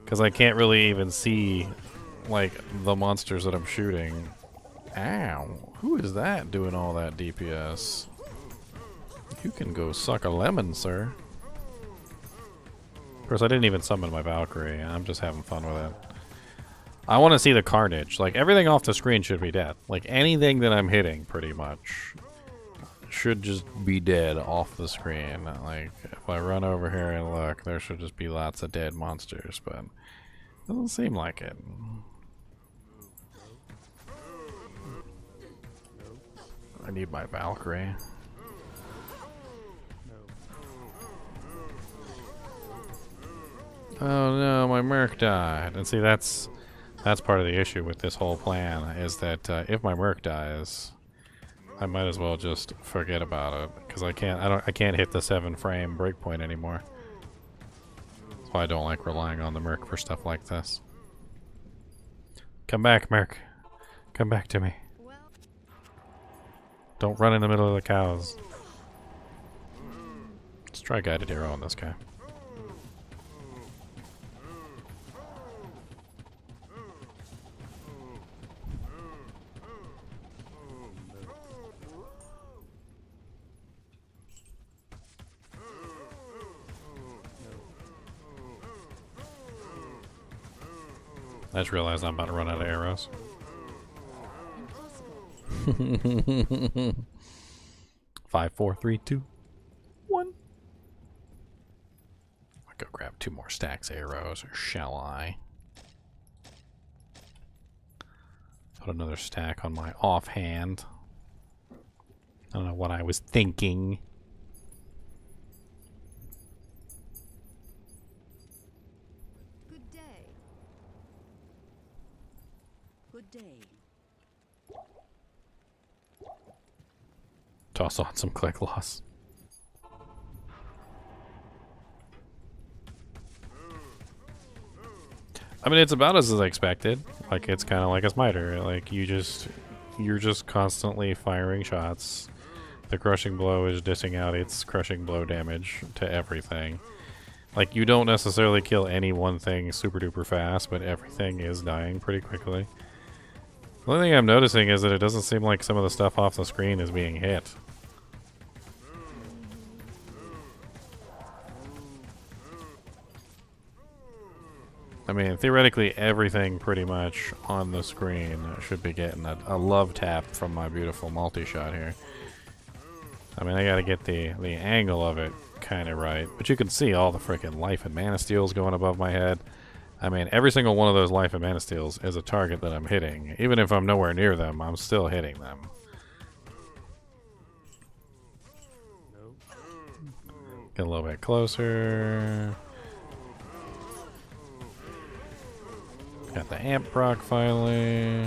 because I can't really even see like the monsters that I'm shooting. Ow. Who is that doing all that DPS? You can go suck a lemon, sir. Of course, I didn't even summon my Valkyrie. I'm just having fun with it. I want to see the carnage. Like everything off the screen should be dead. Like anything that I'm hitting pretty much should just be dead off the screen. Like if I run over here and look, there should just be lots of dead monsters, but it doesn't seem like it. I need my Valkyrie. Oh no, my Merc died. And see, that's part of the issue with this whole plan, is that if my Merc dies, I might as well just forget about it because I can't hit the 7 frame breakpoint anymore. That's why I don't like relying on the Merc for stuff like this. Come back, Merc. Come back to me. Don't run in the middle of the cows. Let's try guided arrow on this guy. I just realized I'm about to run out of arrows. 5, 4, 3, 2, 1. I'll go grab 2 more stacks of arrows, or shall I? Put another stack on my offhand. I don't know what I was thinking. Good day. Good day. Toss on some click loss. I mean, it's about as expected. Like, it's kind of like a smiter. Like, you're just constantly firing shots. The crushing blow is dishing out its crushing blow damage to everything. Like, you don't necessarily kill any one thing super duper fast, but everything is dying pretty quickly. The only thing I'm noticing is that it doesn't seem like some of the stuff off the screen is being hit. I mean, theoretically, everything pretty much on the screen should be getting a love tap from my beautiful multi-shot here. I mean, I gotta get the angle of it kind of right. But you can see all the freaking life and mana steals going above my head. I mean, every single one of those life and mana steals is a target that I'm hitting. Even if I'm nowhere near them, I'm still hitting them. Get a little bit closer. Got the amp proc finally.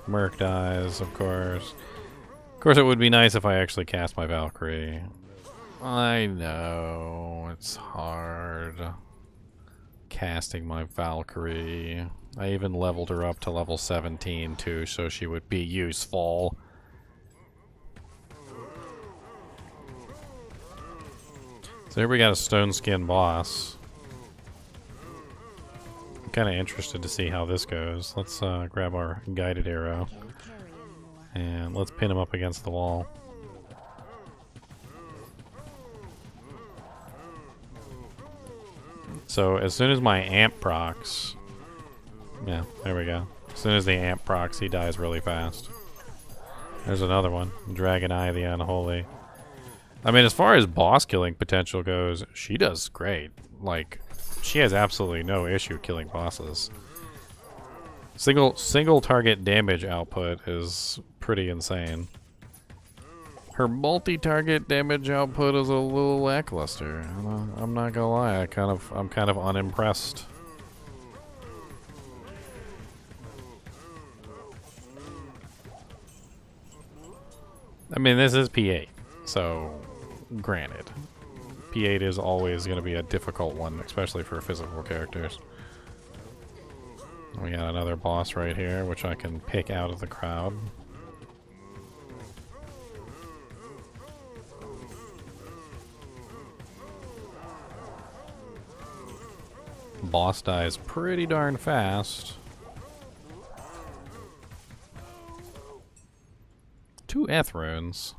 Merc dies, of course. Of course, it would be nice if I actually cast my Valkyrie. I know, it's hard. Casting my Valkyrie. I even leveled her up to level 17 too, so she would be useful. So here we got a stone skin boss. Kind of interested to see how this goes. Let's grab our guided arrow and let's pin him up against the wall. So as soon as my amp procs, yeah, there we go. As soon as the amp procs, he dies really fast. There's another one, Dragon Eye the Unholy. I mean, as far as boss killing potential goes, she does great. Like, she has absolutely no issue killing bosses. Single target damage output is pretty insane. Her multi-target damage output is a little lackluster. I'm not gonna lie, I'm kind of unimpressed. I mean, this is P8, so granted. P8 is always going to be a difficult one, especially for physical characters. We got another boss right here, which I can pick out of the crowd. Boss dies pretty darn fast. 2 Eth runes.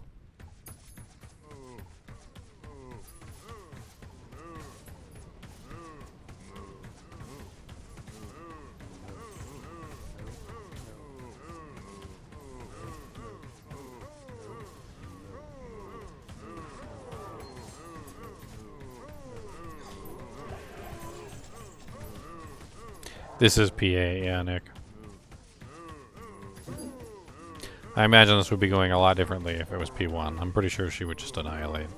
This is PA, yeah, Nick. I imagine this would be going a lot differently if it was P1. I'm pretty sure she would just annihilate.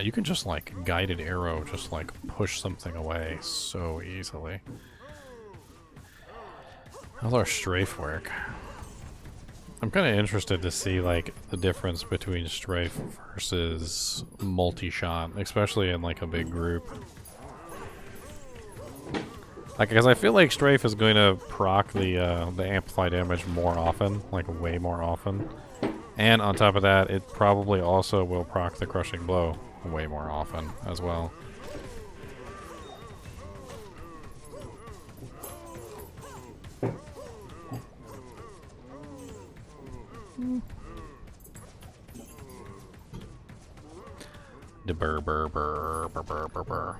You can just like guided arrow, just like push something away so easily. How's our strafe work? I'm kind of interested to see like the difference between strafe versus multi-shot, especially in like a big group. Like, because I feel like strafe is going to proc the amplify damage more often, like way more often. And on top of that, it probably also will proc the crushing blow way more often as well. The burr burr burr burr burr burr burr.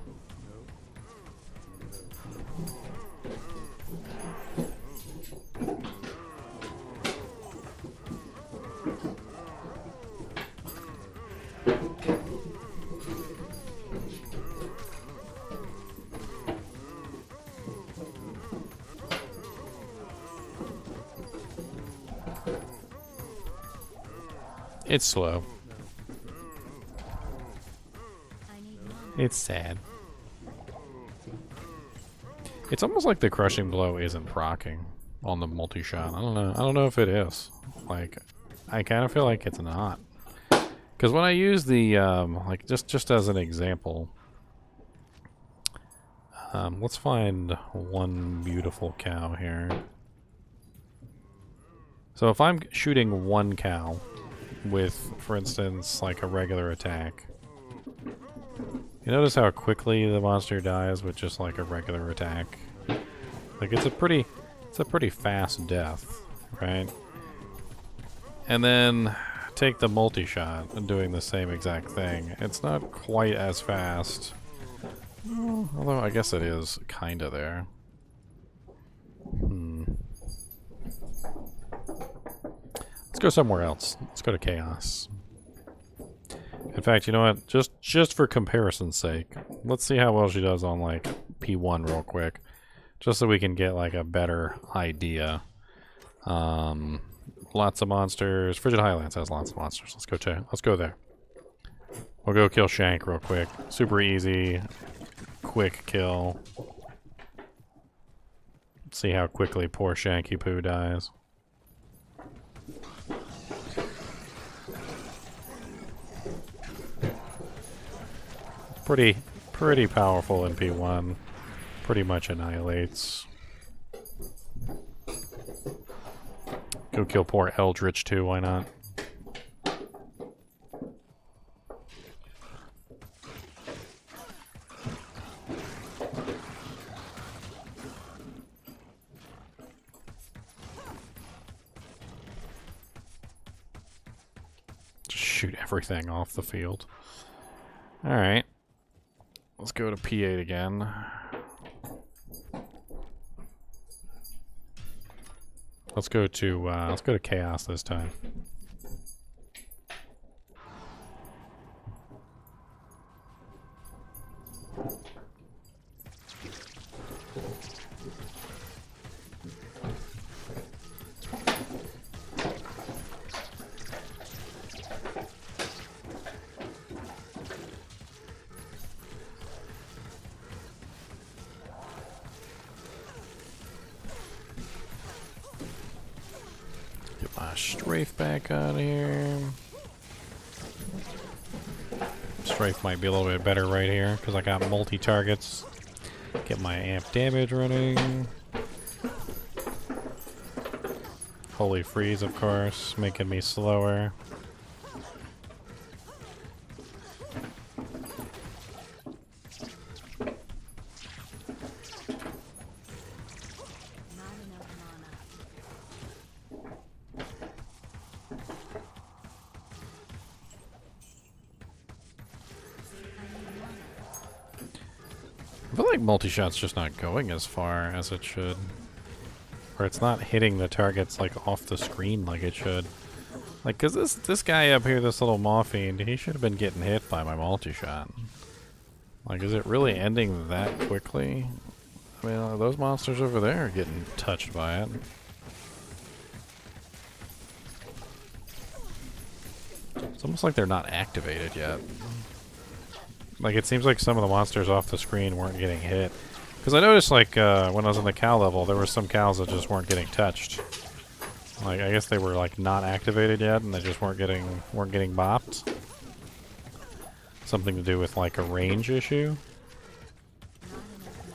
It's slow. It's sad. It's almost like the crushing blow isn't proccing on the multi-shot. I don't know. I don't know if it is. Like, I kind of feel like it's not. Because when I use the, like, just as an example, let's find one beautiful cow here. So if I'm shooting one cow with, for instance, like a regular attack, you notice how quickly the monster dies with just like a regular attack? Like it's a pretty fast death, right? And then take the multi-shot and doing the same exact thing. It's not quite as fast. Although I guess it is kinda there. Let's go somewhere else. Let's go to Chaos. In fact, you know what? Just for comparison's sake, let's see how well she does on like P1 real quick, just so we can get like a better idea. Lots of monsters. Frigid Highlands has lots of monsters. Let's go there. We'll go kill Shank real quick. Super easy, quick kill. See how quickly poor Shanky Poo dies. Pretty powerful in P1. Pretty much annihilates. Go kill poor Eldritch too, why not? Just shoot everything off the field. Alright. Let's go to P8 again. Let's go to Chaos this time. Strafe back on here. Strafe might be a little bit better right here because I got multi-targets. Get my amp damage running. Holy Freeze, of course, making me slower. I feel like multi-shot's just not going as far as it should. Or it's not hitting the targets like off the screen like it should. Like, cause this guy up here, this little maw fiend, he should have been getting hit by my multi-shot. Like, is it really ending that quickly? I mean, those monsters over there are getting touched by it. It's almost like they're not activated yet. Like, it seems like some of the monsters off the screen weren't getting hit. Because I noticed, like, when I was on the cow level, there were some cows that just weren't getting touched. Like, I guess they were, like, not activated yet, and they just weren't getting bopped. Something to do with, like, a range issue.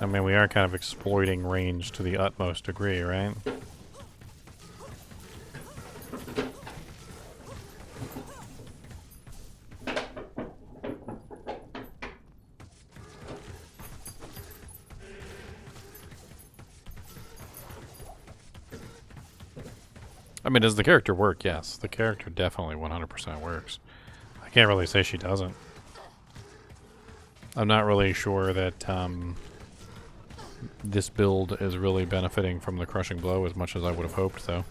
I mean, we are kind of exploiting range to the utmost degree, right? I mean, does the character work? Yes. The character definitely 100% works. I can't really say she doesn't. I'm not really sure that this build is really benefiting from the crushing blow as much as I would have hoped, though.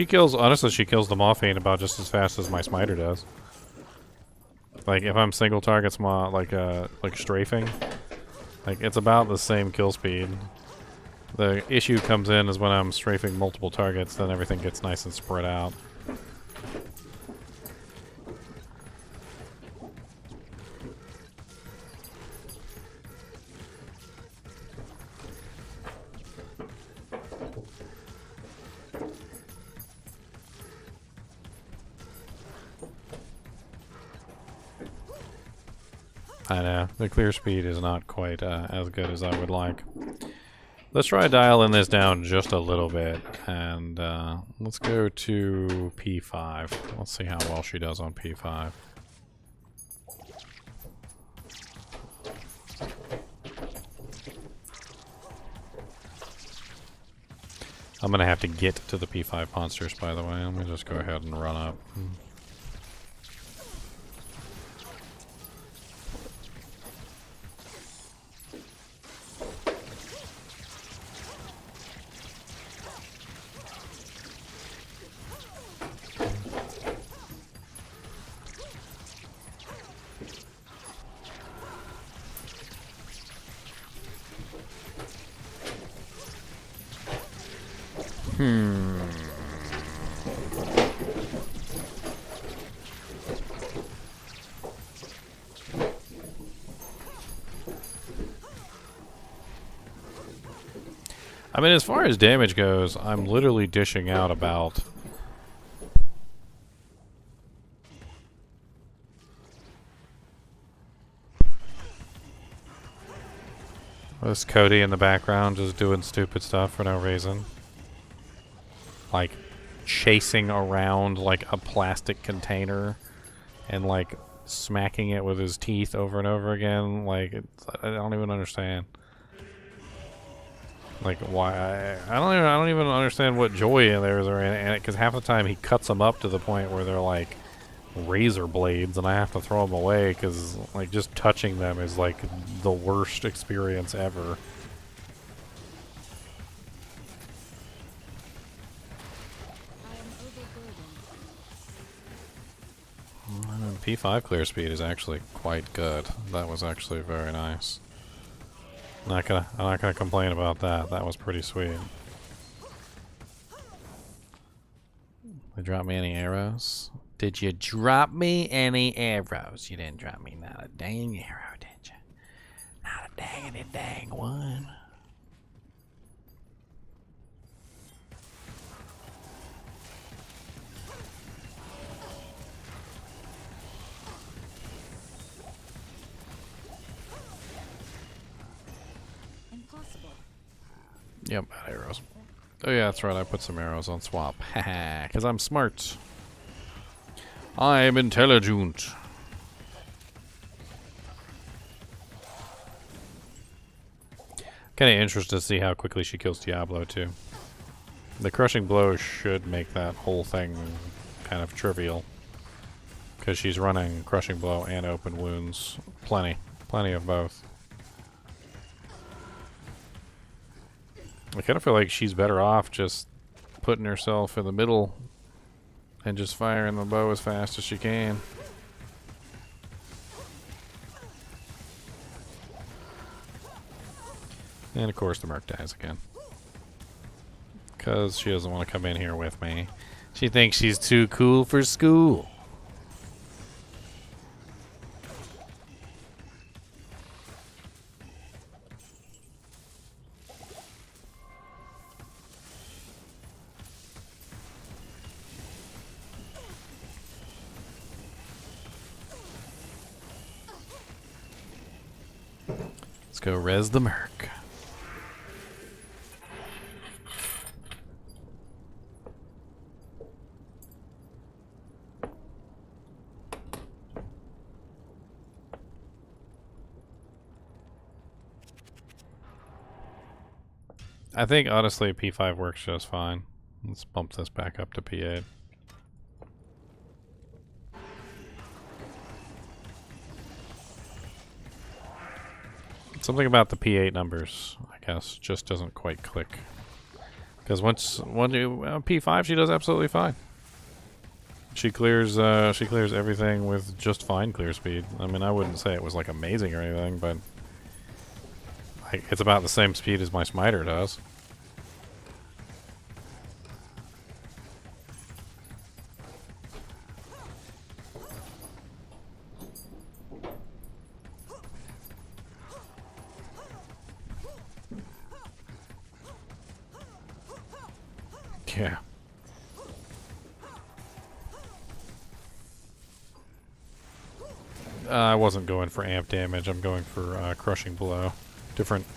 Honestly, she kills the Morphine about just as fast as my Smiter does. Like, if I'm single targets, like strafing, like, it's about the same kill speed. The issue comes in is when I'm strafing multiple targets, then everything gets nice and spread out. I know, the clear speed is not quite as good as I would like. Let's try dialing this down just a little bit, and let's go to P5. Let's see how well she does on P5. I'm gonna have to get to the P5 monsters, by the way. Let me just go ahead and run up. I mean, as far as damage goes, I'm literally dishing out about... This Cody in the background just doing stupid stuff for no reason. Like, chasing around like a plastic container and like smacking it with his teeth over and over again. Like, I don't even understand. Like, why? I don't even understand what joy there is in it, because half the time he cuts them up to the point where they're like razor blades, and I have to throw them away because like just touching them is like the worst experience ever. P5 clear speed is actually quite good. That was actually very nice. I'm not gonna complain about that. That was pretty sweet. They drop me any arrows? Did you drop me any arrows? You didn't drop me not a dang arrow, did you? Not a dangity dang one. Yep, arrows. Oh yeah, that's right, I put some arrows on swap. Haha, because I'm smart. I'm intelligent. Kinda interested to see how quickly she kills Diablo too. The crushing blow should make that whole thing kind of trivial. Because she's running crushing blow and open wounds. Plenty of both. I kind of feel like she's better off just putting herself in the middle and just firing the bow as fast as she can. And of course the Merc dies again. Because she doesn't want to come in here with me. She thinks she's too cool for school. Let's go res the Merc. I think honestly P5 works just fine. Let's bump this back up to P8. Something about the P8 numbers, I guess, just doesn't quite click. Because once you P5, she does absolutely fine. She clears everything with just fine clear speed. I mean, I wouldn't say it was like amazing or anything, but like, it's about the same speed as my smiter does. Yeah. I wasn't going for amp damage. I'm going for crushing blow. Different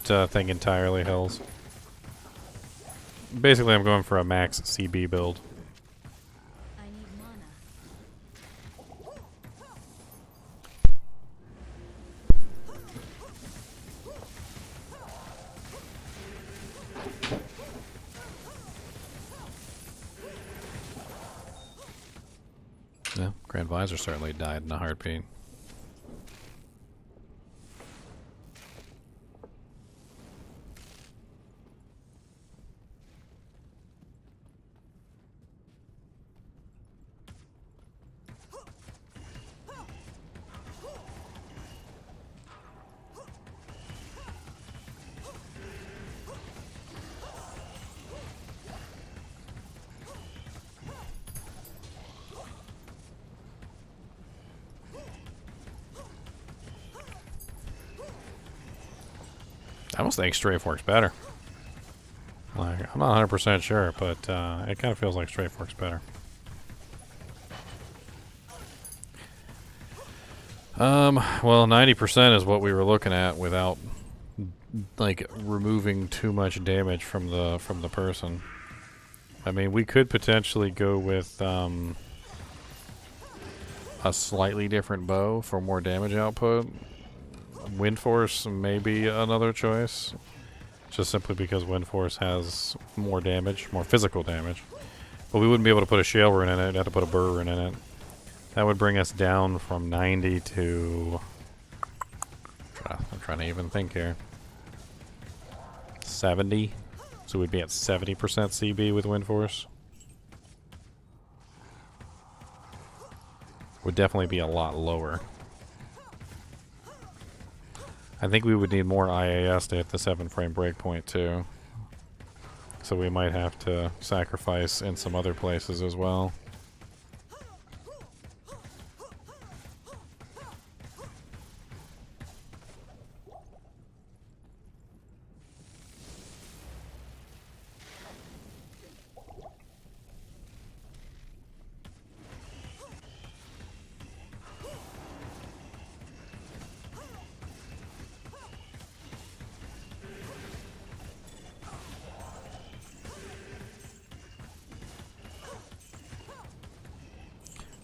thing entirely, Hills. Basically, I'm going for a max CB build. I need Yeah, Grand Visor certainly died in a heartbeat. I almost think strafe works better. Like, I'm not 100% sure, but it kind of feels like strafe works better. Well, 90% is what we were looking at without, like, removing too much damage from the person. I mean, we could potentially go with a slightly different bow for more damage output. Wind Force may be another choice, just simply because Wind Force has more damage, more physical damage. But we wouldn't be able to put a Shale Rune in it, we'd have to put a Burr Rune in it. That would bring us down from 90 to... I'm trying to even think here. 70? So we'd be at 70% CB with Wind Force. Would definitely be a lot lower. I think we would need more IAS to hit the 7-frame breakpoint too. So we might have to sacrifice in some other places as well.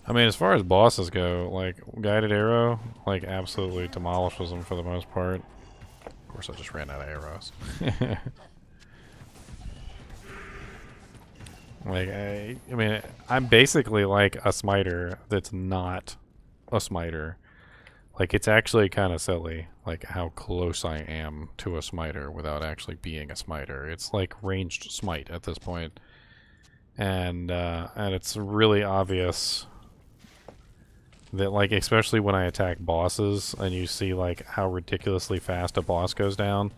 I mean, as far as bosses go, like, Guided Arrow, like, absolutely demolishes them for the most part. Of course, I just ran out of arrows. Like, I mean, I'm basically like a smiter that's not a smiter. Like, it's actually kind of silly, like, how close I am to a smiter without actually being a smiter. It's like ranged smite at this point. And it's really obvious That, like, especially when I attack bosses and you see, like, how ridiculously fast a boss goes down.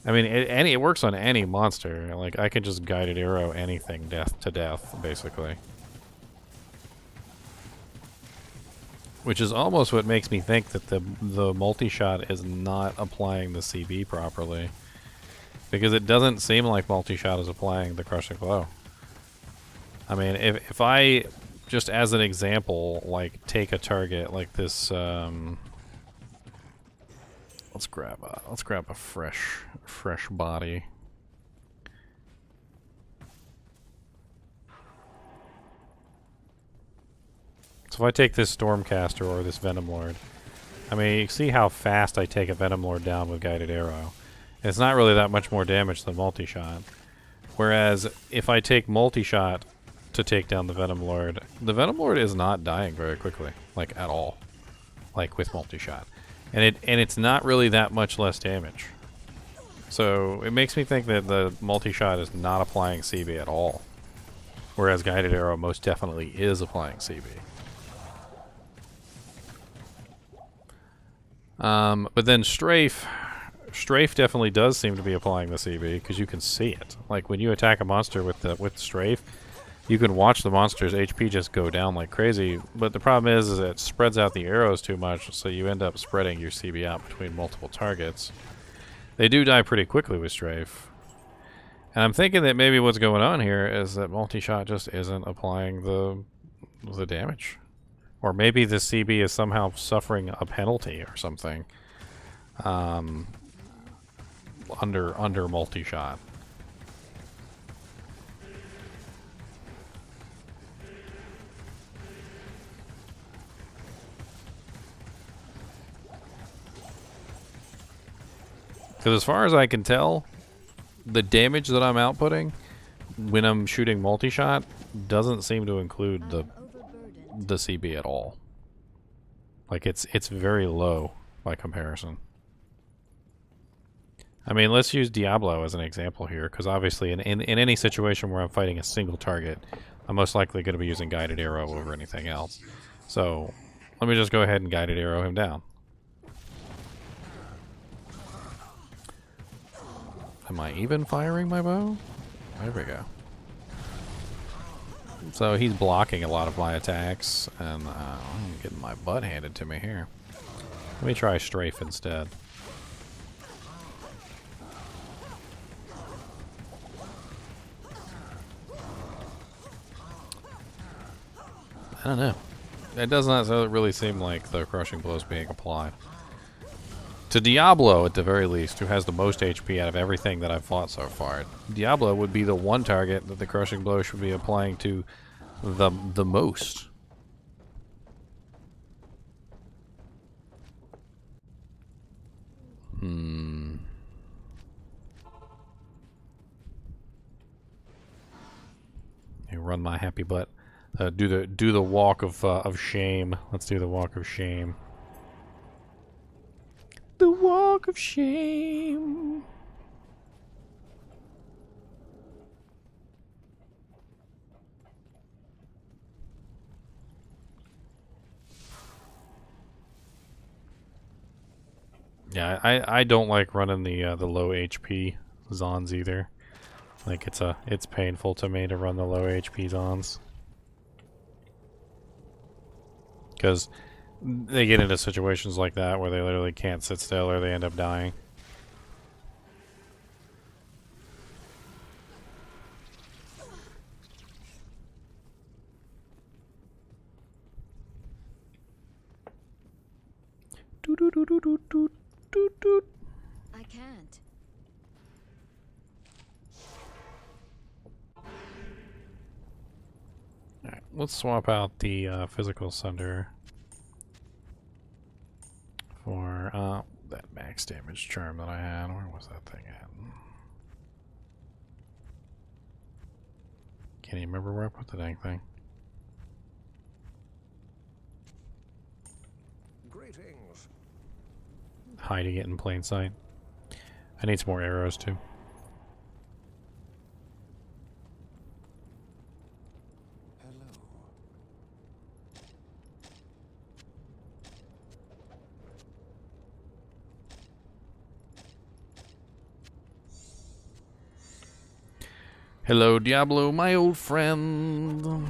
I mean, it works on any monster. Like, I can just guided arrow anything death to death, basically. Which is almost what makes me think that the multi-shot is not applying the CB properly. Because it doesn't seem like multi-shot is applying the crushing blow. I mean, if I, just as an example, like, take a target like this, let's grab a fresh body. So if I take this Stormcaster or this Venom Lord, I mean, you see how fast I take a Venom Lord down with guided arrow. It's not really that much more damage than multi-shot. Whereas if I take multi-shot to take down the Venom Lord is not dying very quickly, like, at all, like with multi-shot, and it's not really that much less damage. So it makes me think that the multi-shot is not applying CB at all, whereas guided arrow most definitely is applying CB. But then Strafe definitely does seem to be applying the CB because you can see it. Like when you attack a monster with Strafe, you can watch the monster's HP just go down like crazy. But the problem is it spreads out the arrows too much, so you end up spreading your CB out between multiple targets. They do die pretty quickly with Strafe. And I'm thinking that maybe what's going on here is that multi-shot just isn't applying the damage. Or maybe the CB is somehow suffering a penalty or something. Under multi-shot. Because as far as I can tell, the damage that I'm outputting when I'm shooting multi-shot doesn't seem to include the CB at all. Like it's very low by comparison. I mean, let's use Diablo as an example here, because obviously in any situation where I'm fighting a single target, I'm most likely going to be using guided arrow over anything else. So let me just go ahead and guided arrow him down. Am I even firing my bow? There we go. So he's blocking a lot of my attacks, and I'm getting my butt handed to me here. Let me try Strafe instead. I don't know. It does not really seem like the crushing blow is being applied. To Diablo, at the very least, who has the most HP out of everything that I've fought so far, Diablo would be the one target that the crushing blow should be applying to the most. Hey, run my happy butt. Do the walk of shame. Let's do the walk of shame. The walk of shame. Yeah, I don't like running the low HP Zons either. Like it's painful to me to run the low HP Zons. Because they get into situations like that where they literally can't sit still or they end up dying. I can't. Alright, let's swap out the physical sunder for that max damage charm that I had. Where was that thing at? Can't even remember where I put the dang thing. Greetings. Hiding it in plain sight. I need some more arrows too. Hello, Diablo, my old friend.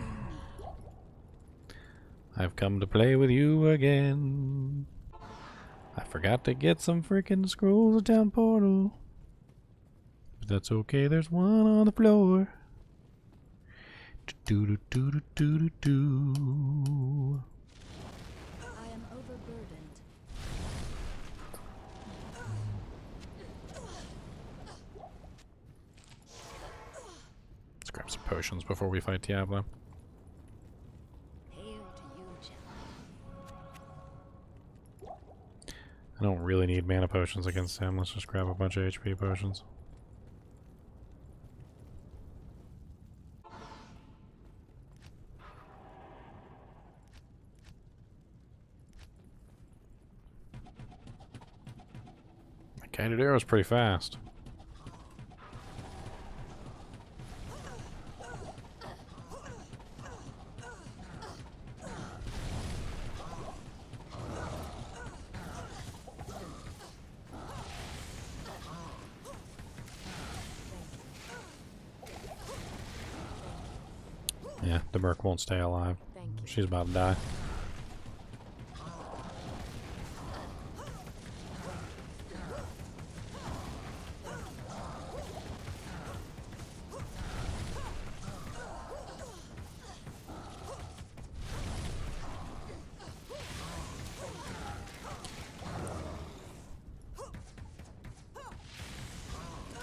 I've come to play with you again. I forgot to get some freaking scrolls down portal. But that's okay, there's one on the floor. Do do do do do do do. I am overburdened. Let's grab some potions before we fight Diablo. Hail to you, gentlemen. I don't really need mana potions against him. Let's just grab a bunch of HP potions. My guided arrow is pretty fast. Yeah, the Merc won't stay alive. She's about to die.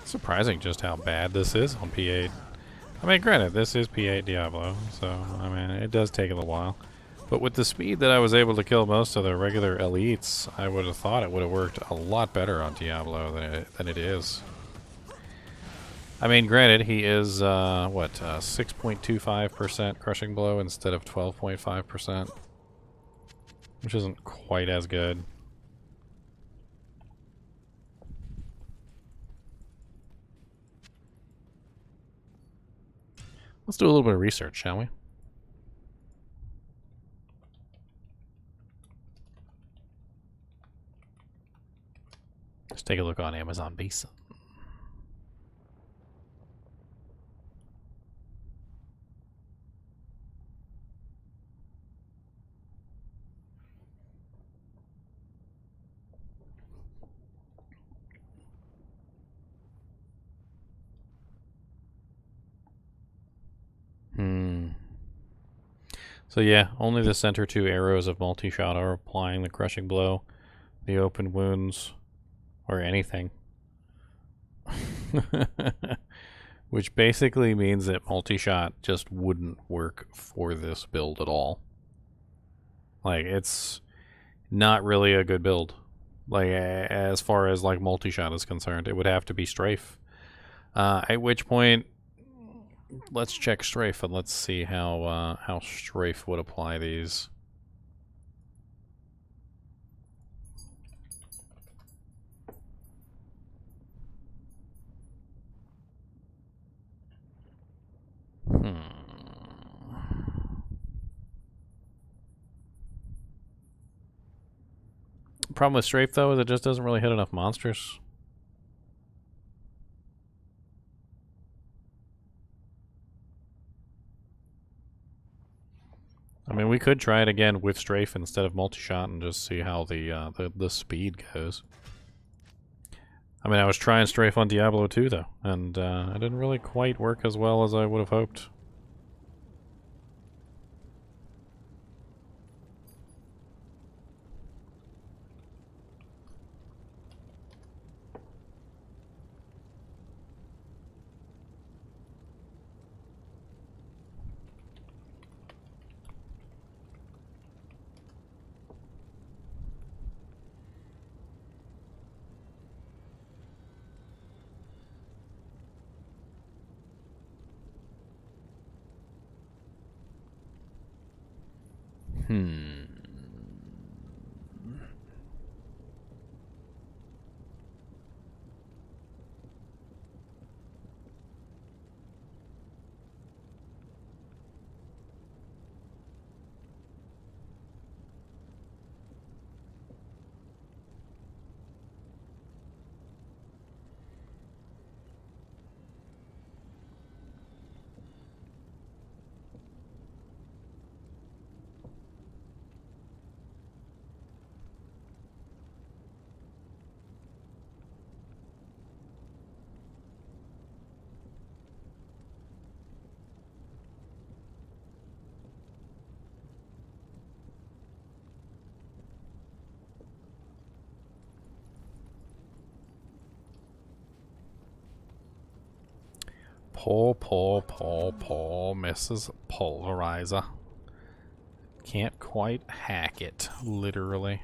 Surprising just how bad this is on P8. I mean, granted, this is P8 Diablo, so, I mean, it does take a little while. But with the speed that I was able to kill most of the regular elites, I would have thought it would have worked a lot better on Diablo than it is. I mean, granted, he is, 6.25% crushing blow instead of 12.5%, which isn't quite as good. Let's do a little bit of research, shall we? Let's take a look on Amazon Basin. So yeah, only the center two arrows of multi-shot are applying the crushing blow. The open wounds, or anything. Which basically means that multi-shot just wouldn't work for this build at all. Like, it's not really a good build. Like, as far as like multi-shot is concerned, it would have to be strafe. At which point, let's check strafe and let's see how strafe would apply these. Problem with strafe though is it just doesn't really hit enough monsters. I mean, we could try it again with strafe instead of multi-shot and just see how the speed goes. I mean, I was trying strafe on Diablo 2 though, and it didn't really quite work as well as I would have hoped. Pull, Mrs. Pulverizer. Can't quite hack it, literally.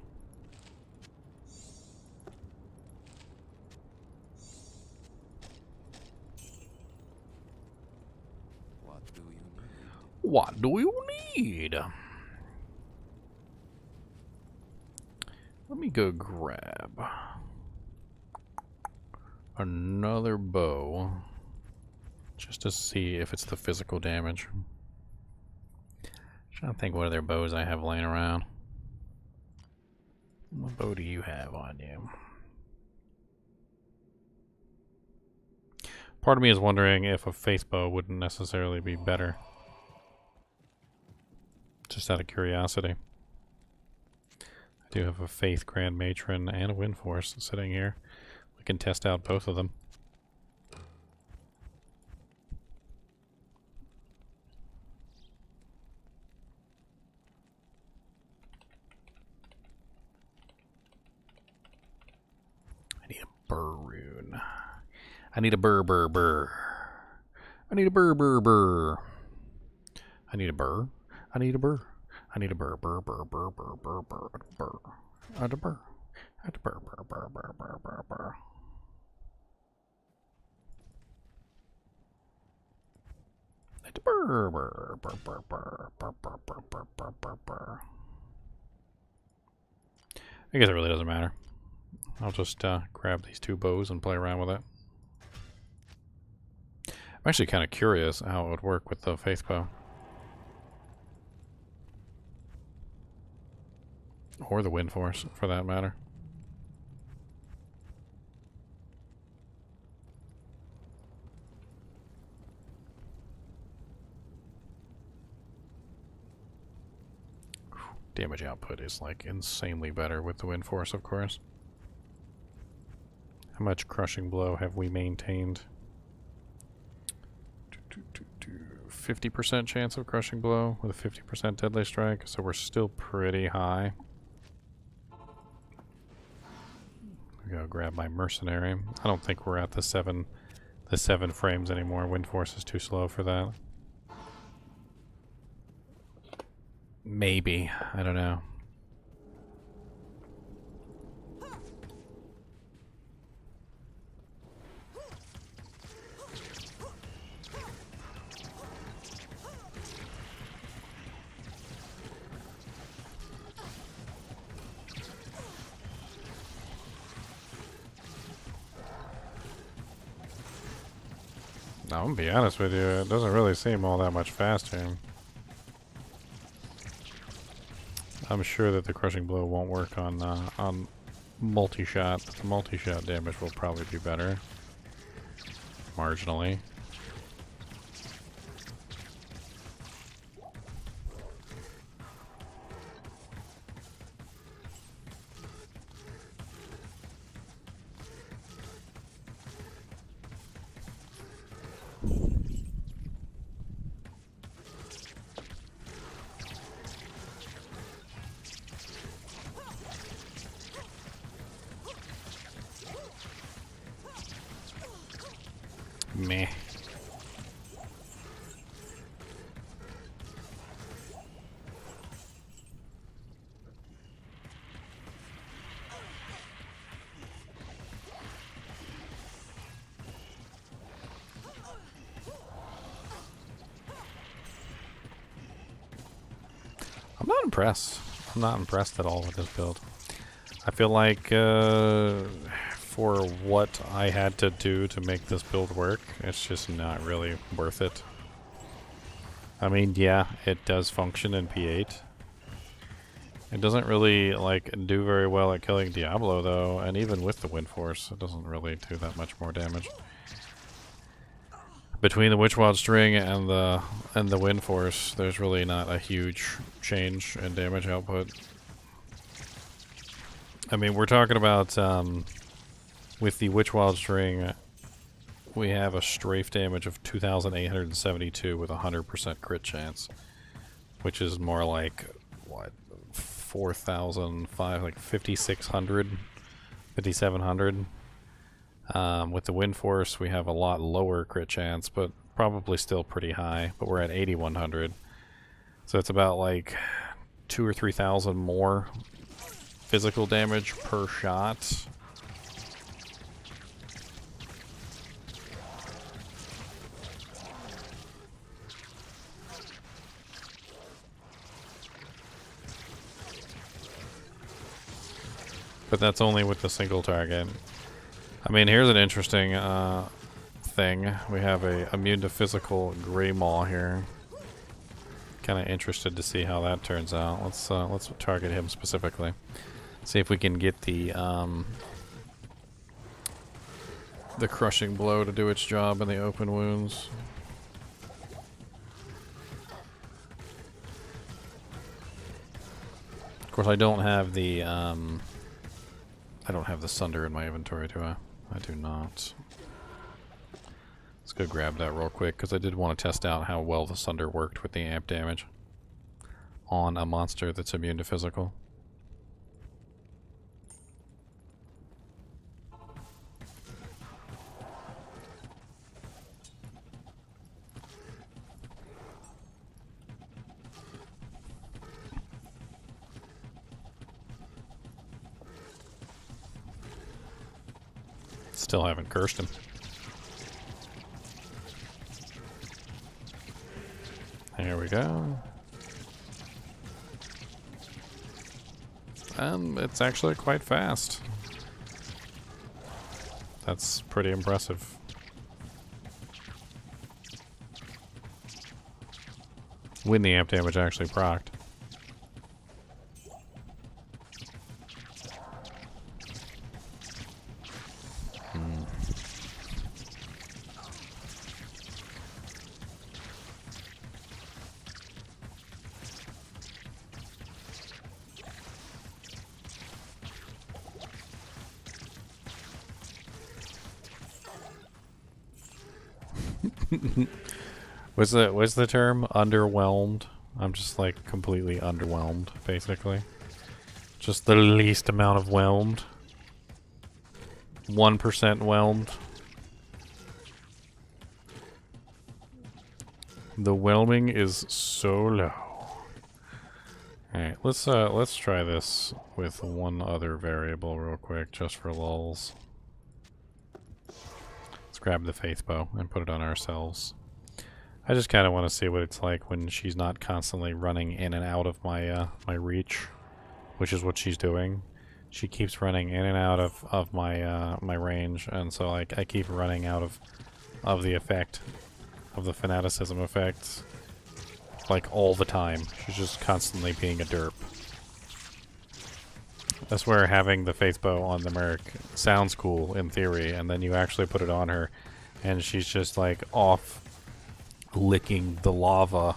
What do you need? Let me go grab another bow just to see if it's the physical damage. Trying to think what other bows I have laying around. What bow do you have on you? Part of me is wondering if a faith bow wouldn't necessarily be better. Just out of curiosity. I do have a Faith Grand Matron and a Wind Force sitting here. We can test out both of them. I need a burr rune. I need a burr. I need a burr. I need a burr. I need a burr. I need a burr. I need a burr. I guess it really doesn't matter. I'll just grab these two bows and play around with it. I'm actually kind of curious how it would work with the Faith Bow. Or the Wind Force, for that matter. Damage output is like insanely better with the Wind Force, of course. How much Crushing Blow have we maintained? 50% chance of Crushing Blow with a 50% Deadly Strike, so we're still pretty high. Go grab my Mercenary. I don't think we're at the seven frames anymore. Wind Force is too slow for that. Maybe. I don't know. I'm gonna be honest with you, it doesn't really seem all that much faster. I'm sure that the Crushing Blow won't work on multi-shot, but the multi-shot damage will probably be better. Marginally. Meh. I'm not impressed. I'm not impressed at all with this build. I feel like for what I had to do to make this build work, it's just not really worth it. I mean, yeah, it does function in P8. It doesn't really like do very well at killing Diablo though, and even with the Wind Force, it doesn't really do that much more damage. Between the Witchwild String and the Wind Force, there's really not a huge change in damage output. I mean, we're talking about with the Witchwild String, we have a strafe damage of 2,872 with a 100% crit chance, which is more like what, 4,005, like 5,600, 5,700. With the Wind Force, we have a lot lower crit chance, but probably still pretty high, but we're at 8,100. So it's about like 2,000 or 3,000 more physical damage per shot. But that's only with the single target. I mean, here's an interesting thing. We have a immune to physical gray maw here. Kind of interested to see how that turns out. Let's target him specifically. See if we can get the crushing blow to do its job in the open wounds. Of course, I don't have the Sunder in my inventory, do I? I do not. Let's go grab that real quick, because I did want to test out how well the Sunder worked with the amp damage on a monster that's immune to physical. Still haven't cursed him. There we go. And it's actually quite fast. That's pretty impressive. When the amp damage actually procced. What's the term? Underwhelmed? I'm just like completely underwhelmed, basically. Just the least amount of whelmed. 1% whelmed. The whelming is so low. Alright, let's try this with one other variable real quick, just for lulz. Let's grab the faith bow and put it on ourselves. I just kind of want to see what it's like when she's not constantly running in and out of my my reach, which is what she's doing. She keeps running in and out of my my range, and so like I keep running out of the effect, of the fanaticism effect, like all the time. She's just constantly being a derp. That's where having the faith bow on the merc sounds cool in theory, and then you actually put it on her, and she's just like off licking the lava,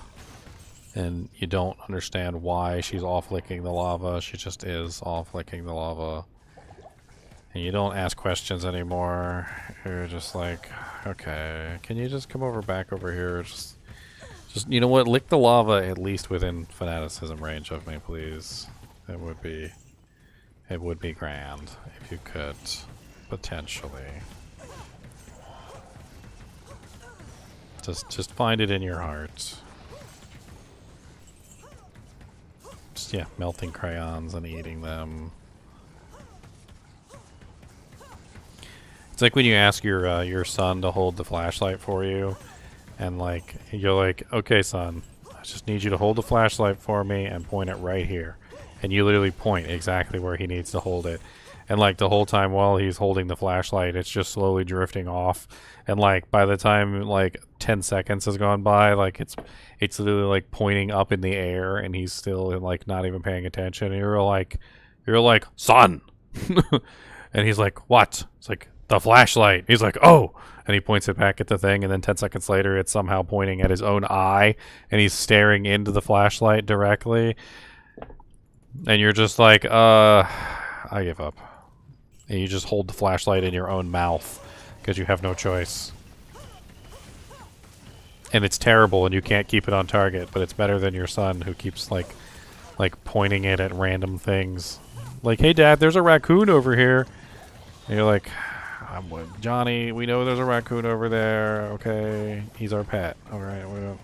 and you don't understand why she's off licking the lava. She just is off licking the lava, and you don't ask questions anymore. You're just like, okay, can you just come over back over here? Just you know what? Lick the lava at least within fanaticism range of me, please. It would be grand if you could, potentially. Just find it in your heart. Just, yeah, melting crayons and eating them. It's like when you ask your son to hold the flashlight for you, and like you're like, okay, son, I just need you to hold the flashlight for me and point it right here, and you literally point exactly where he needs to hold it, and like the whole time while he's holding the flashlight, it's just slowly drifting off, and like by the time like 10 seconds has gone by, like it's literally like pointing up in the air, and he's still like not even paying attention, and you're like, son, and he's like, what? It's like, the flashlight. He's like, oh, and he points it back at the thing, and then 10 seconds later it's somehow pointing at his own eye, and he's staring into the flashlight directly, and you're just like, I give up. And you just hold the flashlight in your own mouth because you have no choice. And it's terrible, and you can't keep it on target, but it's better than your son who keeps like pointing it at random things. Like, hey dad, there's a raccoon over here. And you're like, Johnny, we know there's a raccoon over there. Okay, he's our pet. All right, we don't.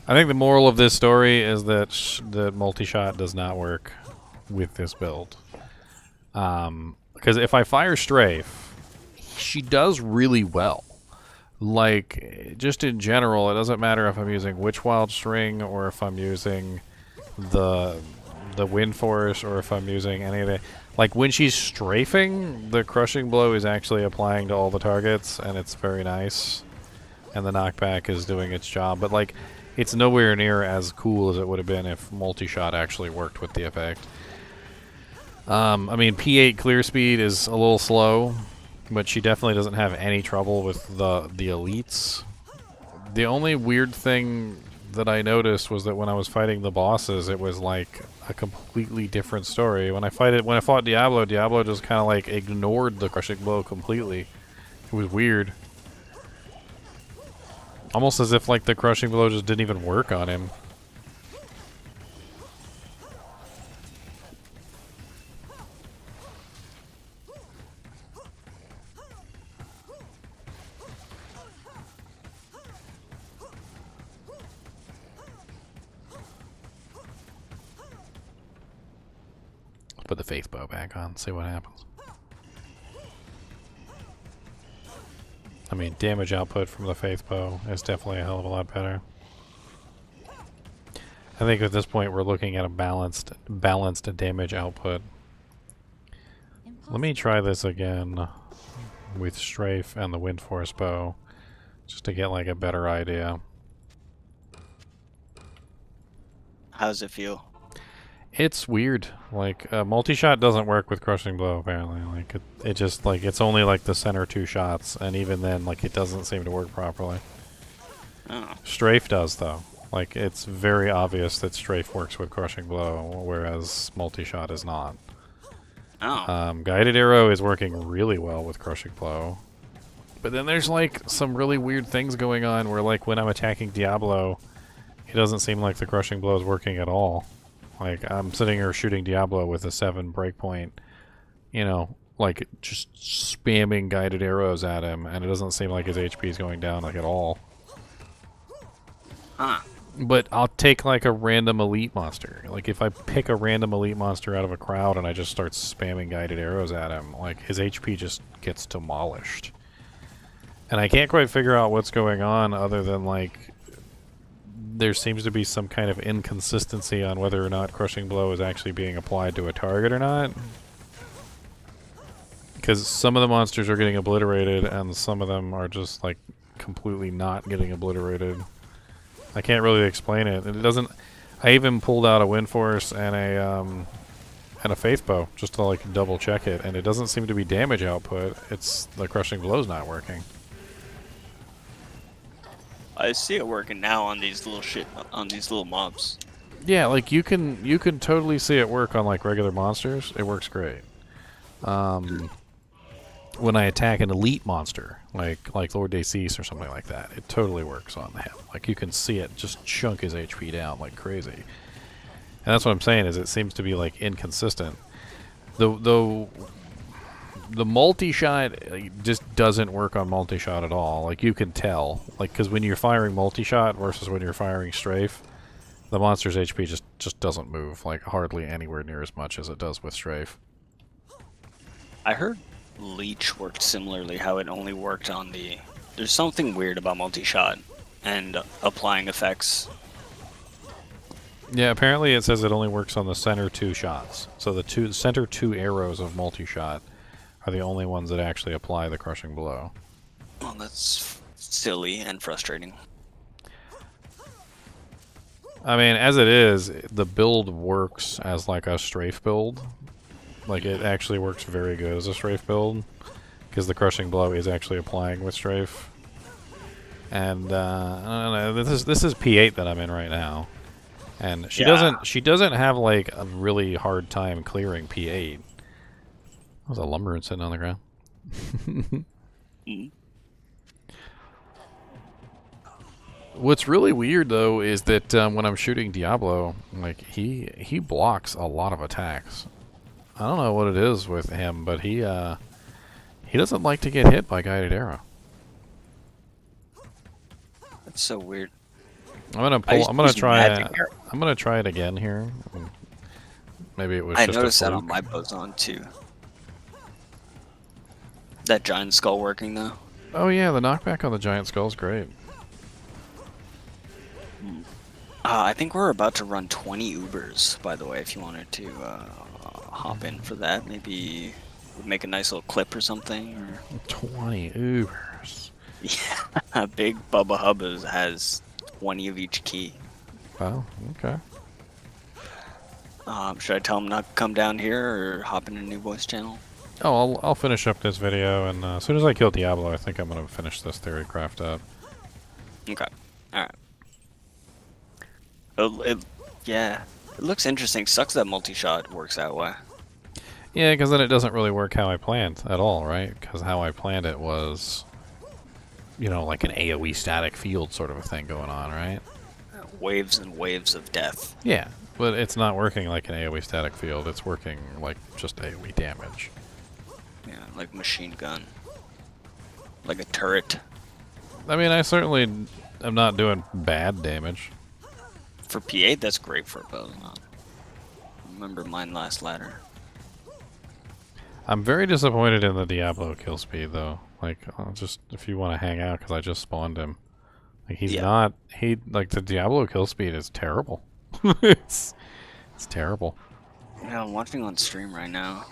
I think the moral of this story is that the multi-shot does not work with this build. Because if I fire strafe, she does really well. Like, just in general, it doesn't matter if I'm using Witch Wild String or if I'm using the Wind Force or if I'm using any of the... Like, when she's strafing, the Crushing Blow is actually applying to all the targets, and it's very nice. And the knockback is doing its job. But, like, it's nowhere near as cool as it would have been if multi-shot actually worked with the effect. I mean, P8 clear speed is a little slow, but she definitely doesn't have any trouble with the elites. The only weird thing that I noticed was that when I was fighting the bosses, it was like a completely different story. When I fought Diablo, Diablo just kind of like ignored the Crushing Blow completely. It was weird. Almost as if like the Crushing Blow just didn't even work on him. Put the Faith Bow back on, see what happens. I mean, damage output from the Faith Bow is definitely a hell of a lot better. I think at this point we're looking at a balanced damage output. Let me try this again with Strafe and the Wind Force Bow, just to get like a better idea. How does it feel? It's weird. Like, multi-shot doesn't work with Crushing Blow, apparently. Like, it just, like, it's only, like, the center 2 shots, and even then, like, it doesn't seem to work properly. Oh. Strafe does, though. Like, it's very obvious that Strafe works with Crushing Blow, whereas multi-shot is not. Oh. Guided Arrow is working really well with Crushing Blow. But then there's, like, some really weird things going on where, like, when I'm attacking Diablo, it doesn't seem like the Crushing Blow is working at all. Like, I'm sitting here shooting Diablo with a 7 breakpoint, you know, like, just spamming guided arrows at him, and it doesn't seem like his HP is going down, like, at all. Huh. But I'll take, like, a random elite monster. Like, if I pick a random elite monster out of a crowd and I just start spamming guided arrows at him, like, his HP just gets demolished. And I can't quite figure out what's going on other than, like, there seems to be some kind of inconsistency on whether or not Crushing Blow is actually being applied to a target or not. Because some of the monsters are getting obliterated and some of them are just like completely not getting obliterated. I can't really explain it. It doesn't. I even pulled out a Wind Force and a Faith Bow just to like double check it, and it doesn't seem to be damage output. It's the Crushing Blow's not working. I see it working now on these little mobs. Yeah, like you can totally see it work on like regular monsters. It works great. When I attack an elite monster, like Lord Decis or something like that, it totally works on him. Like you can see it just chunk his HP down like crazy. And that's what I'm saying is it seems to be like inconsistent. The multi-shot just doesn't work on multi-shot at all. Like, you can tell. Like, because when you're firing multi-shot versus when you're firing strafe, the monster's HP just doesn't move, like, hardly anywhere near as much as it does with strafe. I heard Leech worked similarly, how it only worked on the... There's something weird about multi-shot and applying effects. Yeah, apparently it says it only works on the center 2 shots. So the center 2 arrows of multi-shot are the only ones that actually apply the Crushing Blow. Well, that's silly and frustrating. I mean, as it is, the build works as like a strafe build. Like, it actually works very good as a strafe build, because the Crushing Blow is actually applying with strafe. And I don't know, this is P8 that I'm in right now, and she doesn't have like a really hard time clearing P8. That was a lumber sitting on the ground. What's really weird though is that when I'm shooting Diablo, like he blocks a lot of attacks. I don't know what it is with him, but he doesn't like to get hit by guided arrow. That's so weird. I'm gonna I used to use magic arrow. I'm gonna try it again here. Maybe it was I just noticed a that fluke. on my boson too. That giant skull working though. Oh yeah, the knockback on the giant skull is great. I think we're about to run 20 Ubers, by the way, if you wanted to hop in for that. Maybe make a nice little clip or something. Or... 20 Ubers. Yeah, Big Bubba Hubbas has 20 of each key. Oh, okay. Should I tell him not to come down here or hop in a new voice channel? Oh, I'll finish up this video, and as soon as I kill Diablo, I think I'm gonna finish this theory craft up. Okay, alright. Yeah, it looks interesting. Sucks that multi-shot works that way. Yeah, because then it doesn't really work how I planned at all, right? Because how I planned it was, you know, like an AoE static field sort of a thing going on, right? Waves and waves of death. Yeah, but it's not working like an AoE static field. It's working like just AoE damage. Yeah, like machine gun. Like a turret. I mean, I certainly am not doing bad damage. For P8, that's great for a bow. Remember mine last ladder. I'm very disappointed in the Diablo kill speed, though. Like, just if you want to hang out, because I just spawned him. Like, he's not. Like, the Diablo kill speed is terrible. it's terrible. Yeah, I'm watching on stream right now.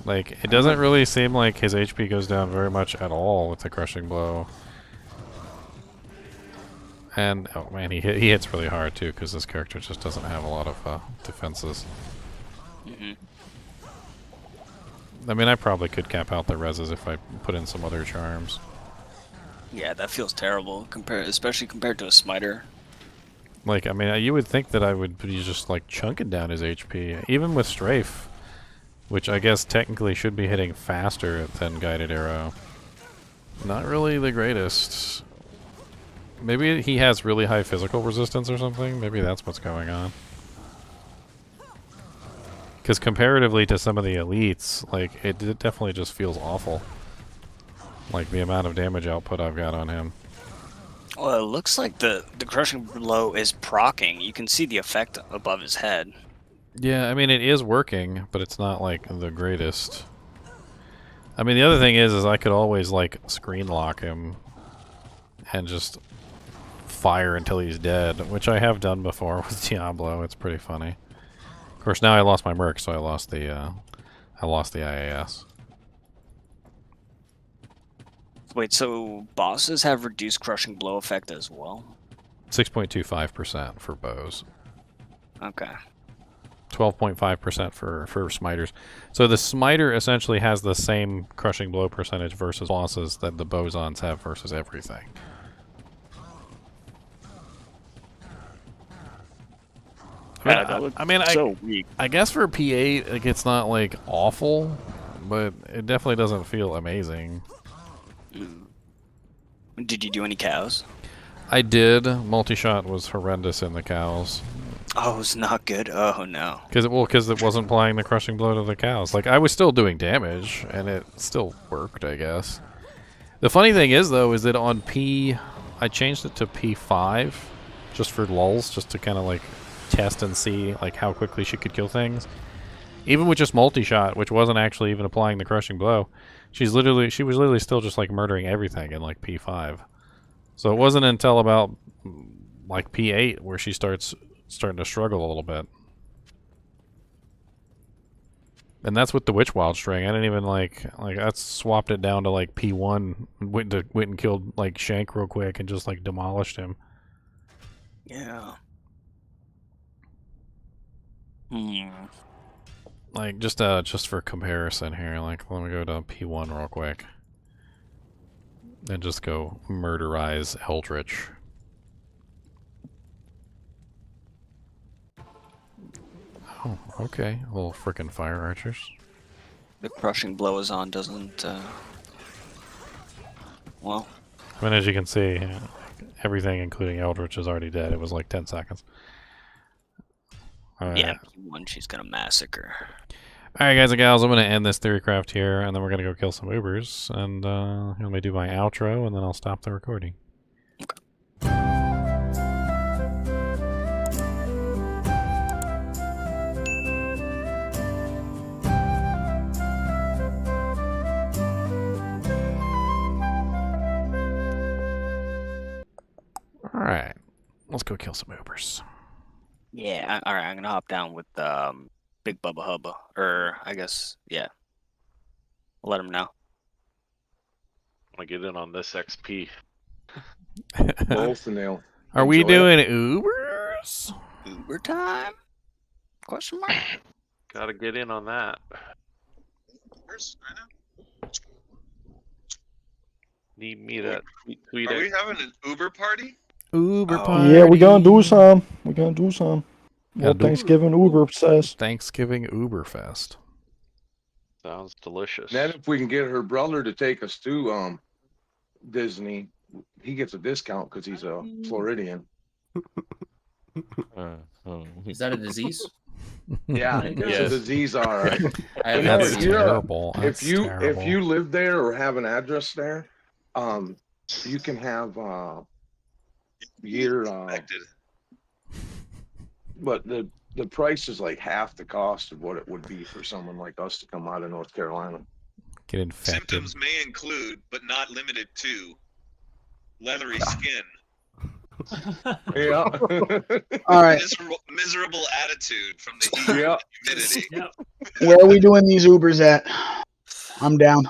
Like, it doesn't really seem like his HP goes down very much at all with the crushing blow. And, oh man, he hits really hard too, because this character just doesn't have a lot of defenses. I mean, I probably could cap out the reses if I put in some other charms. Yeah, that feels terrible, especially compared to a smiter. Like, I mean, you would think that I would be just, like, chunking down his HP, even with Strafe, which I guess technically should be hitting faster than Guided Arrow. Not really the greatest. Maybe he has really high physical resistance or something. Maybe that's what's going on. Because comparatively to some of the elites, like, it definitely just feels awful. Like, the amount of damage output I've got on him. Well, it looks like the crushing blow is proccing. You can see the effect above his head. Yeah, I mean, it is working, but it's not, like, the greatest. I mean, the other thing is I could always, like, screen lock him and just fire until he's dead, which I have done before with Diablo. It's pretty funny. Of course, now I lost my merc, so I lost the IAS. Wait, so bosses have reduced crushing blow effect as well? 6.25% for bows. Okay. 12.5% for smiters. So the smiter essentially has the same crushing blow percentage versus bosses that the bosons have versus everything. I guess for P8, like, it's not like awful, but it definitely doesn't feel amazing. Did you do any cows? I did. Multi-shot was horrendous in the cows. Oh, it's not good. Oh no. Because it wasn't applying the crushing blow to the cows. Like, I was still doing damage, and it still worked, I guess. The funny thing is, though, is that on I changed it to P5, just for lulz, just to kind of like test and see like how quickly she could kill things. Even with just multi-shot, which wasn't actually even applying the crushing blow, she was literally still just like murdering everything in like P5. So it wasn't until about like P8 where she starting to struggle a little bit. And that's with the Witch Wild string. I didn't even like I swapped it down to like P1, went and killed like Shank real quick and just like demolished him. Yeah. Like just for comparison here, like let me go to P1 real quick. And just go murderize Eldritch. Oh, okay. Little frickin' fire archers. The crushing blow is on doesn't well. I mean, as you can see, everything, including Eldritch, is already dead. It was like 10 seconds. All right. Yeah, P1, she's gonna massacre. All right, guys and gals, I'm going to end this Theorycraft here, and then we're going to go kill some Ubers, and let me do my outro, and then I'll stop the recording. All right, let's go kill some Ubers. Yeah, all right. I'm gonna hop down with Big Bubba Hubba, or I guess yeah. I'll let him know. I get in on this XP. Both and they'll. Are we enjoy doing it. Ubers? Uber time? Question mark. Gotta get in on that. Need me to tweet Are it. we having an Uber party? Uber party. Yeah, we gonna do some. We gonna do some. Well, Gotta do- Thanksgiving Uber obsessed. Thanksgiving Uber Fest. Sounds delicious. Then if we can get her brother to take us to Disney, he gets a discount because he's a Floridian. Is that a disease? Yeah, it's a disease. All right. That's terrible. If That's you terrible. live there or have an address there, you can have year. But the price is like half the cost of what it would be for someone like us to come out of North Carolina. Get infected. Symptoms may include, but not limited to, leathery skin, Yeah. All right. miserable attitude from the heat and humidity. Where are we doing these Ubers at? I'm down.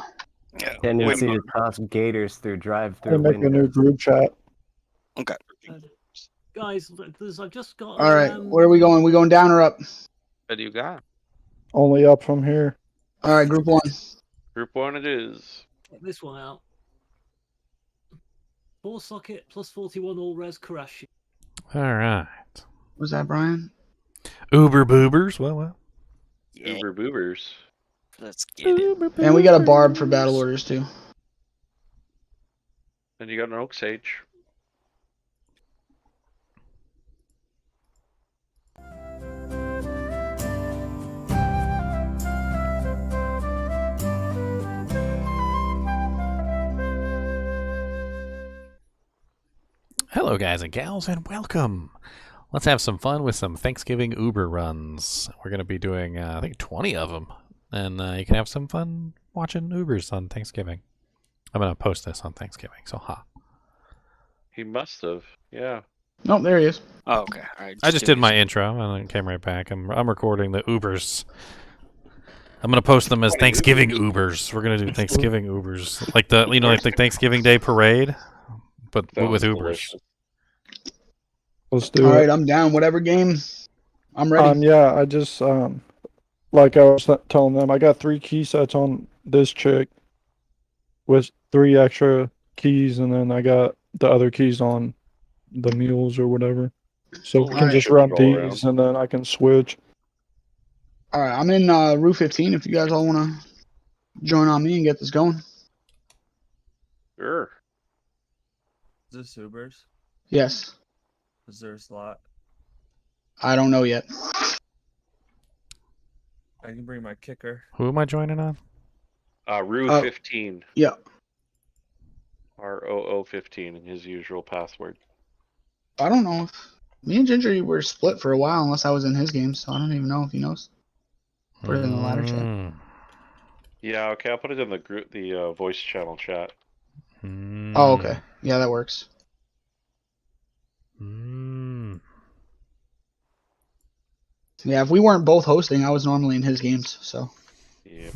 Tendency to toss gators through I drive-through make a new windows. group chat. Okay. Guys, I've just got. All right. Where are we going? We going down or up? What do you got? Only up from here. All right, group one. Group 1 it is. Check this one out. 4 socket plus 41 all res Karashi. All right. Was that Brian? Uber boobers. Well. Uber boobers. Let's get it. And we got a barb for battle orders too. And you got an oak sage. Hello, guys and gals, and welcome. Let's have some fun with some Thanksgiving Uber runs. We're going to be doing, I think, 20 of them. And you can have some fun watching Ubers on Thanksgiving. I'm going to post this on Thanksgiving, so ha. He must have. Yeah. Nope, there he is. Oh, okay. All right. I just did my intro and then came right back. I'm recording the Ubers. I'm gonna post them as Thanksgiving Ubers. We're gonna do Thanksgiving Ubers, like the like the Thanksgiving Day parade, but with Ubers. Let's do All it. right, I'm down. Whatever game, I'm ready. Yeah, I just like I was telling them, I got 3 key sets on this chick with 3 extra keys, and then I got the other keys on the mules or whatever. So we can Alright. just run these, and then I can switch. All right, I'm in Route 15. If you guys all want to join on me and get this going. Sure. Is this Ubers? Yes. Is there a slot? I don't know yet. I can bring my kicker. Who am I joining on? Rue 15. Yeah. ROO15, his usual password. I don't know if me and Ginger were split for a while, unless I was in his game. So I don't even know if he knows. Put it in the ladder chat. Yeah, okay, I'll put it in the group, the voice channel chat. Oh, okay. Yeah, that works. Yeah, if we weren't both hosting, I was normally in his games, so. Yeah.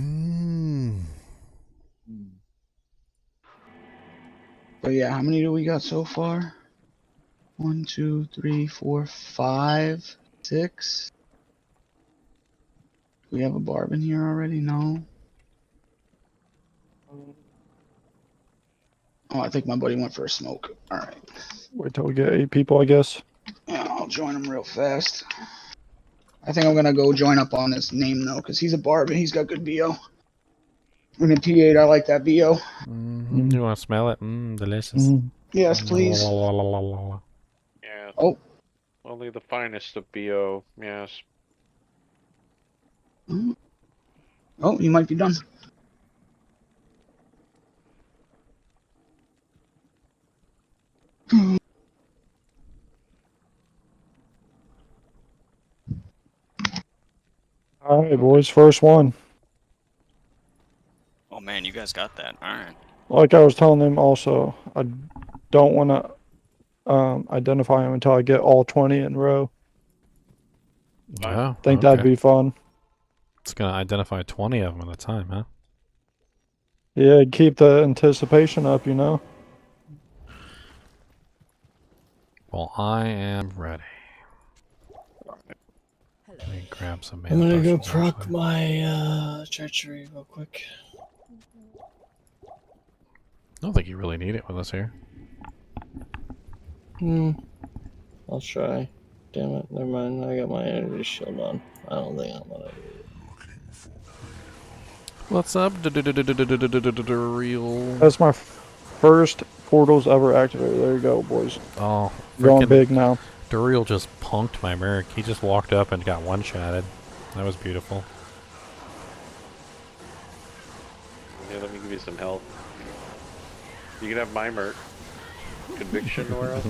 But yeah, how many do we got so far? 1, 2, 3, 4, 5, 6. Do we have a barb in here already? No. Oh, I think my buddy went for a smoke. All right. Wait till we get 8 people, I guess. Yeah, I'll join him real fast. I think I'm gonna go join up on his name though, because he's a barb and he's got good BO. I'm gonna T8. I like that BO. You want to smell it? Delicious. Yes, please. Yeah. Oh. Only the finest of BO. Yes. Oh, you might be done. All right, boys, first one. Oh man, you guys got that. All right. Like I was telling them also, I don't want to identify them until I get all 20 in a row. Oh, Think that'd be fun. It's gonna identify 20 of them at a time, huh? Yeah, keep the anticipation up, you know. Well, I am ready. Let me grab some I'm gonna go potions, proc actually. my treachery real quick. I don't think you really need it with us here. I'll try. Damn it, never mind. I got my energy shield on. I don't think I'm gonna do it. What's up, real? That's my first portals ever activated. There you go, boys. Oh, Going big now. Duriel just punked my Merc. He just walked up and got one-shotted. That was beautiful. Yeah, let me give you some help. You can have my Merc. Conviction, Nora.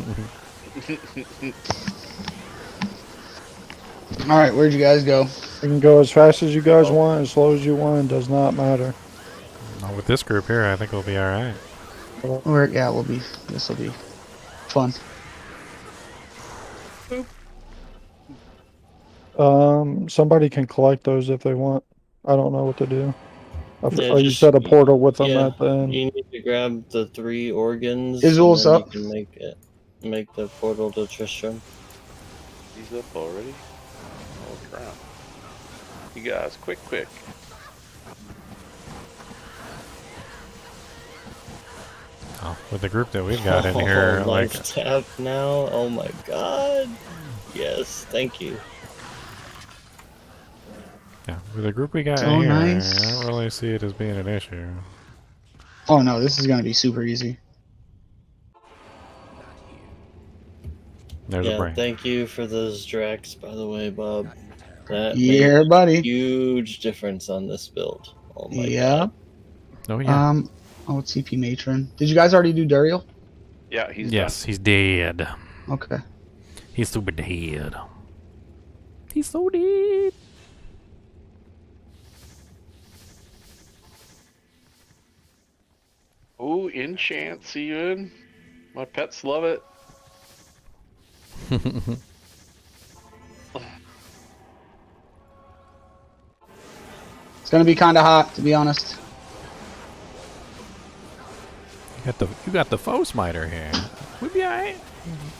Alright, where'd you guys go? You can go as fast as you guys want, as slow as you want. It does not matter. Not with this group here, I think we'll be alright. Yeah, we'll be. This will be fun. Somebody can collect those if they want. I don't know what to do. Yeah, You just- set a portal with them yeah, at the end. you need to grab the 3 organs. Izzul's and then up. You can make the portal to Tristram. He's up already? Oh crap. You guys, quick. Oh, with the group that we've got in here, like... Life tap now? Oh my god. Yes, thank you. Yeah, with the group we got So in here, nice. I don't really see it as being an issue. Oh no, this is gonna be super easy. There's a brain. Thank you for those Drax, by the way, Bob. That Yeah, made buddy. a huge difference on this build. Oh my Yeah. god. Oh yeah. Oh, it's CP Matron. Did you guys already do Duriel? Yeah, he's Yes, he's dead. Okay. He's super dead. He's so dead. Oh, enchants even. My pets love it. It's gonna be kind of hot, to be honest. You got the foe smiter here. We'll be alright.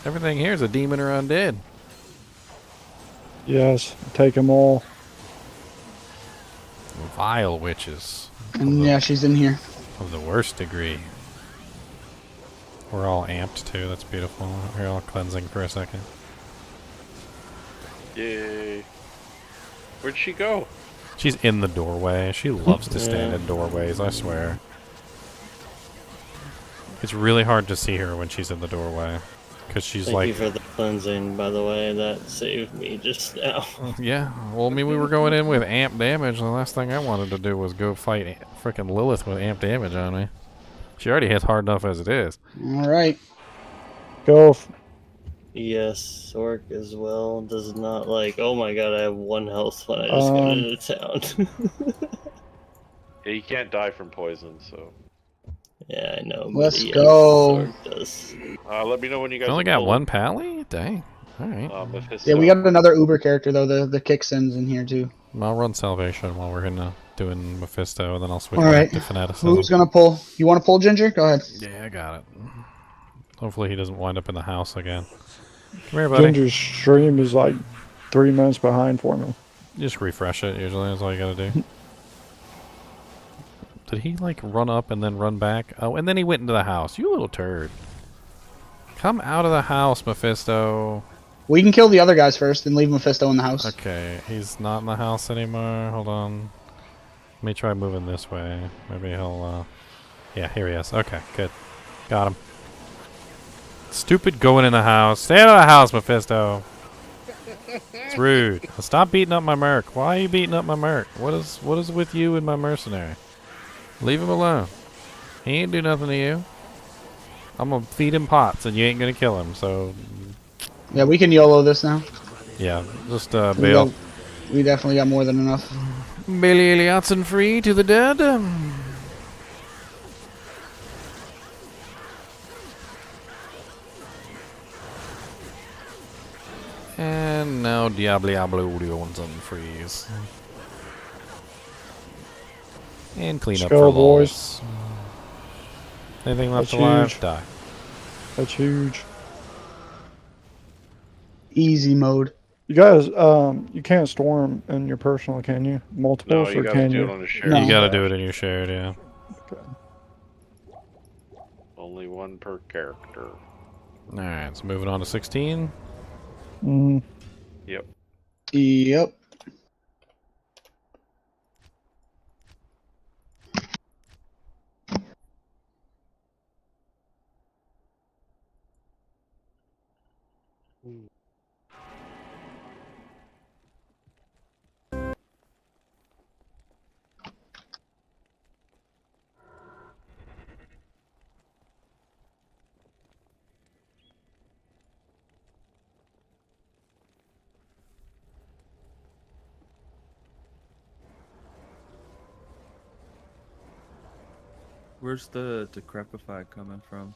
Everything here is a demon or undead. Yes, take them all. Vile witches. And yeah, she's in here. Of the worst degree. We're all amped too, that's beautiful. We're all cleansing for a second. Yay. Where'd she go? She's in the doorway. She loves to stand in doorways, I swear. It's really hard to see her when she's in the doorway. Because she's Thank like... you for the cleansing, by the way. That saved me just now. Yeah, well, I mean, we were going in with amp damage, and the last thing I wanted to do was go fight frickin' Lilith with amp damage on me. She already hits hard enough as it is. Alright. Go. Yes, Orc as well does not like. Oh my god, I have 1 health when I just got into town. Yeah, you can't die from poison, so. Yeah, I know. Let's yes, go. Orc does. Let me know when you guys. I only got 1 pally? Dang. Alright. Yeah, we got another Uber character though. The Kicksin's in here too. I'll run Salvation while we're doing Mephisto, and then I'll switch Alright. back to Fanaticism. Who's gonna pull? You want to pull Ginger? Go ahead. Yeah, I got it. Hopefully he doesn't wind up in the house again. Come here, buddy. Ginger's stream is like 3 minutes behind for me. Just refresh it, usually, that's all you gotta do. Did he, like, run up and then run back? Oh, and then he went into the house. You little turd. Come out of the house, Mephisto. We can kill the other guys first and leave Mephisto in the house. Okay, he's not in the house anymore. Hold on. Let me try moving this way. Maybe he'll, yeah, here he is. Okay, good. Got him. Stupid going in the house. Stay out of the house, Mephisto. It's rude. Stop beating up my merc. Why are you beating up my merc? What is with you and my mercenary? Leave him alone. He ain't do nothing to you. I'm gonna feed him pots and you ain't gonna kill him, so... Yeah, we can YOLO this now. Yeah, just, bail. We definitely got more than enough. Bailey Eliotson free to the dead. And now Diablo freeze. And clean Let's up go, for boys. boys. Anything left That's alive? huge. Die. That's huge. Easy mode. You guys, you can't storm in your personal, can you? Multiples, No, you or gotta can do you? it on a shared. You gotta stash. do it in your shared, yeah. Only one per character. Alright, so moving on to 16. Mm. Yep. Yep. Where's the decrepify coming from?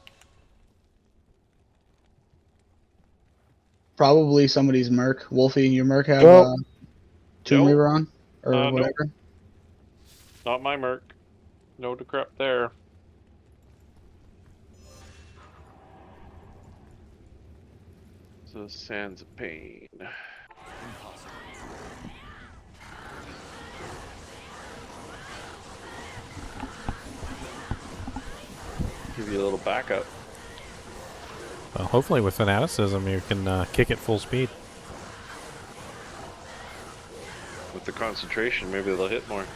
Probably somebody's merc. Wolfie, your merc have Go. Tomb Nope. Reaver on? Or Nope. whatever? Not my merc. No decrep there. So Sands of Pain. Give you a little backup. Well, hopefully with fanaticism you can kick it full speed. With the concentration, maybe they'll hit more.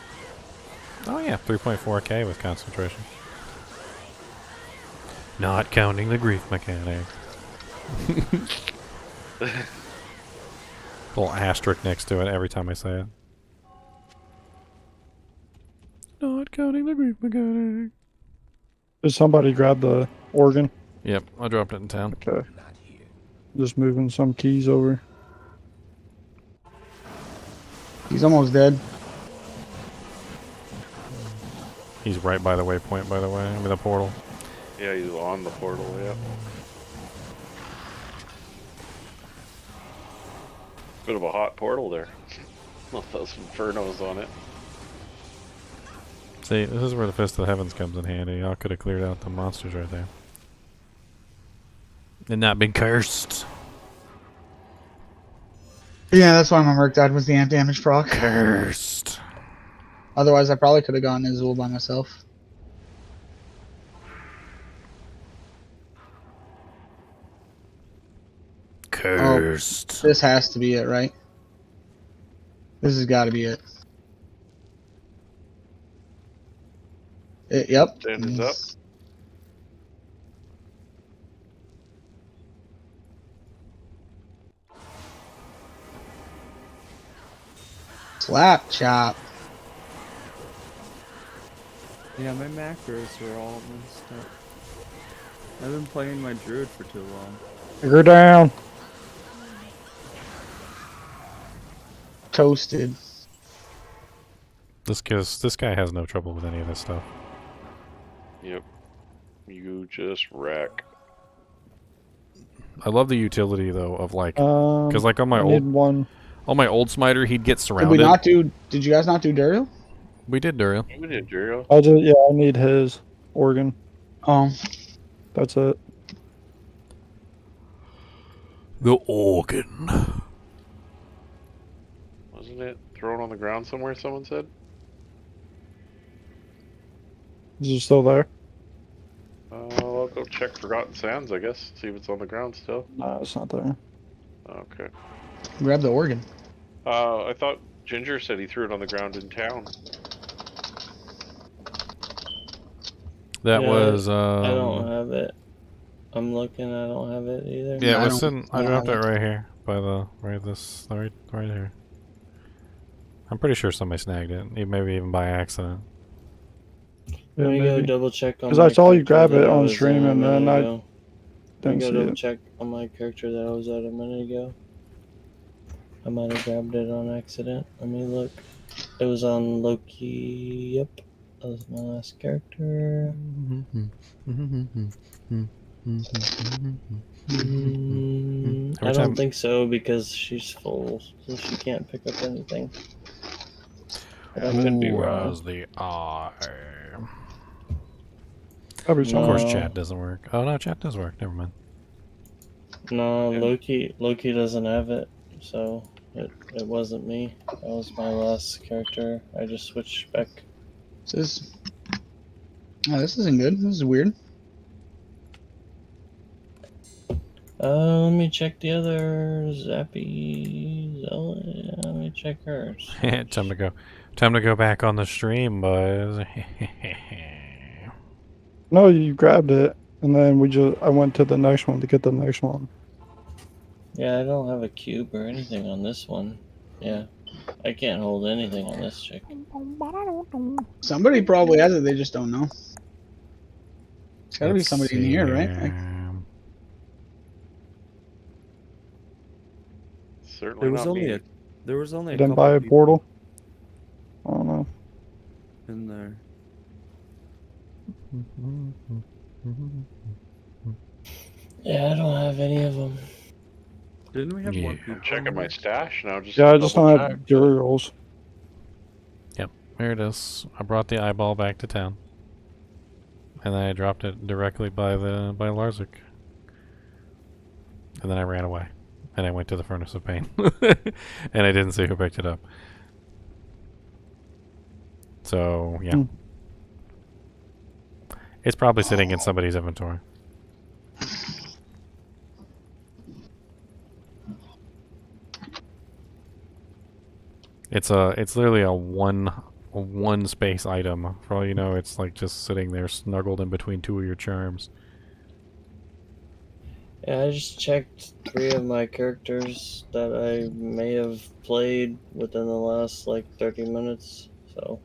Oh yeah, 3.4k with concentration. Not counting the grief mechanic. Little asterisk next to it every time I say it. Not counting the grief mechanic. Did somebody grab the organ? Yep, I dropped it in town. Okay. Just moving some keys over. He's almost dead. He's right by the waypoint, by the way. I mean the portal. Yeah, he's on the portal, yeah. Bit of a hot portal there. With those infernos on it. See, this is where the Fist of the Heavens comes in handy. Y'all could have cleared out the monsters right there. And not been cursed. Yeah, that's why my merc died, was the amp damage proc. Cursed. Otherwise, I probably could have gone Azul by myself. Cursed. Oh, this has to be it, right? This has got to be it. Yep. Stand is up. Slap chop. Yeah, my macros are all messed up. I've been playing my druid for too long. Go down. Toasted. This guy has no trouble with any of this stuff. Yep. You just wreck. I love the utility though of like, because like on my I old need one. on my old smiter he'd get Did surrounded. we not do? Did you guys not do Daryl? We did Duriel. We did Daryl. Yeah, I need his organ. Oh. That's it. The organ. Wasn't it thrown on the ground somewhere, someone said? Is it still there? I'll go check Forgotten Sands, I guess. See if it's on the ground still. No, it's not there. Okay. Grab the organ. I thought Ginger said he threw it on the ground in town. That Yeah, was I don't have it. I'm looking. I don't have it either. Yeah, it I was don't- sitting. I I don't dropped it have it. right here by the right here. I'm pretty sure somebody snagged it, maybe even by accident. Yeah, Let me go maybe. double check on Because my I saw you character grab that it I on was stream, in a and then minute I ago. Let me didn't go see double it. check on my character that I was at a minute ago. I might have grabbed it on accident. Let me look. It was on Loki. Yep, that was my last character. I Every don't time. think so because she's full, so she can't pick up anything. But I could be Who wrong. has the eye? Probably Of someone. course, No. chat doesn't work. Oh no, chat does work. Never mind. No, Loki doesn't have it, so it wasn't me. That was my last character. I just switched back. This isn't good. This is weird. Let me check the other Zappy Zealot. Let me check hers. Time to go. Time to go back on the stream, boys. No, you grabbed it, and then I went to the next one to get the next one. Yeah, I don't have a cube or anything on this one. Yeah, I can't hold anything on this chick. Somebody probably has it. They just don't know. It's gotta be somebody in here, right? Certainly There was not only me. a there was only a Didn't couple buy a people portal. I don't know. in there. Yeah, I don't have any of them. Didn't we have more Yeah. people? I'm checking my stash now. Just Yeah, I just double don't check. have durables. Yep, here it is. I brought the eyeball back to town, and then I dropped it directly by Larzik, and then I ran away, and I went to the Furnace of Pain, and I didn't see who picked it up. So yeah, it's probably sitting in somebody's inventory. It's literally a one space item. For all you know, it's like just sitting there snuggled in between two of your charms. Yeah, I just checked 3 of my characters that I may have played within the last like 30 minutes. So,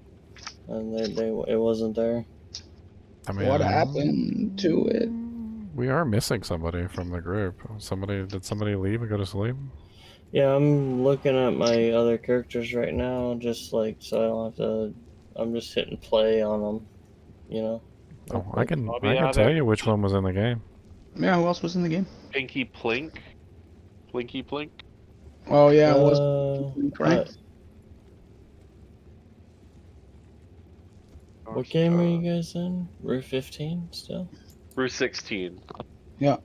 and it wasn't there. I mean, What happened to it? we are missing somebody from the group. Did somebody leave and go to sleep? Yeah, I'm looking at my other characters right now, just like so I don't have to. I'm just hitting play on them, you know. Oh, I can Bobby tell Addict. you which one was in the game. Yeah, who else was in the game? Pinky Plink. Plinky Plink. Oh yeah, it was right. What game are you guys in? Route 15 still? Route 16. Yeah.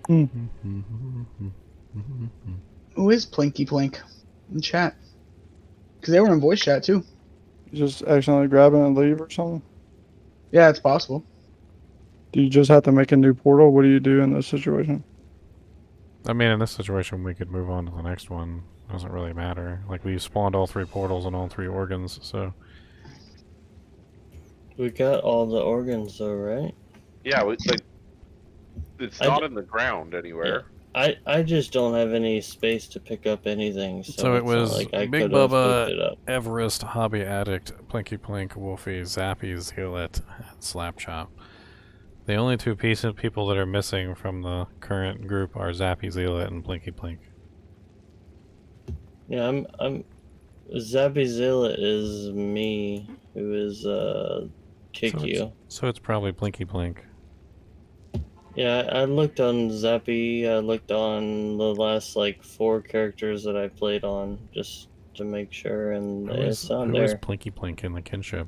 Who is Plinky Plink in chat? Because they were in voice chat too. You just accidentally grab it and leave or something? Yeah, it's possible. Do you just have to make a new portal? What do you do in this situation? I mean, in this situation, we could move on to the next one. Doesn't really matter. Like, we spawned all 3 portals and all 3 organs, so... We got all the organs though, right? Yeah, it's not in the ground anywhere. I just don't have any space to pick up anything. So it it's not was like I Big could have picked Bubba, it up. Everest, Hobby Addict, Plinky Plink, Wolfie, Zappy, Zealot, and Slapchop. The only 2 people that are missing from the current group are Zappy, Zealot, and Plinky Plink. Yeah, I'm Zappy Zealot is me, who is kick you. So it's probably Plinky Plink. Yeah, I looked on Zappy. I looked on the last like 4 characters that I played on just to make sure, and it's not Who is there. Plinky Plink in the kinship?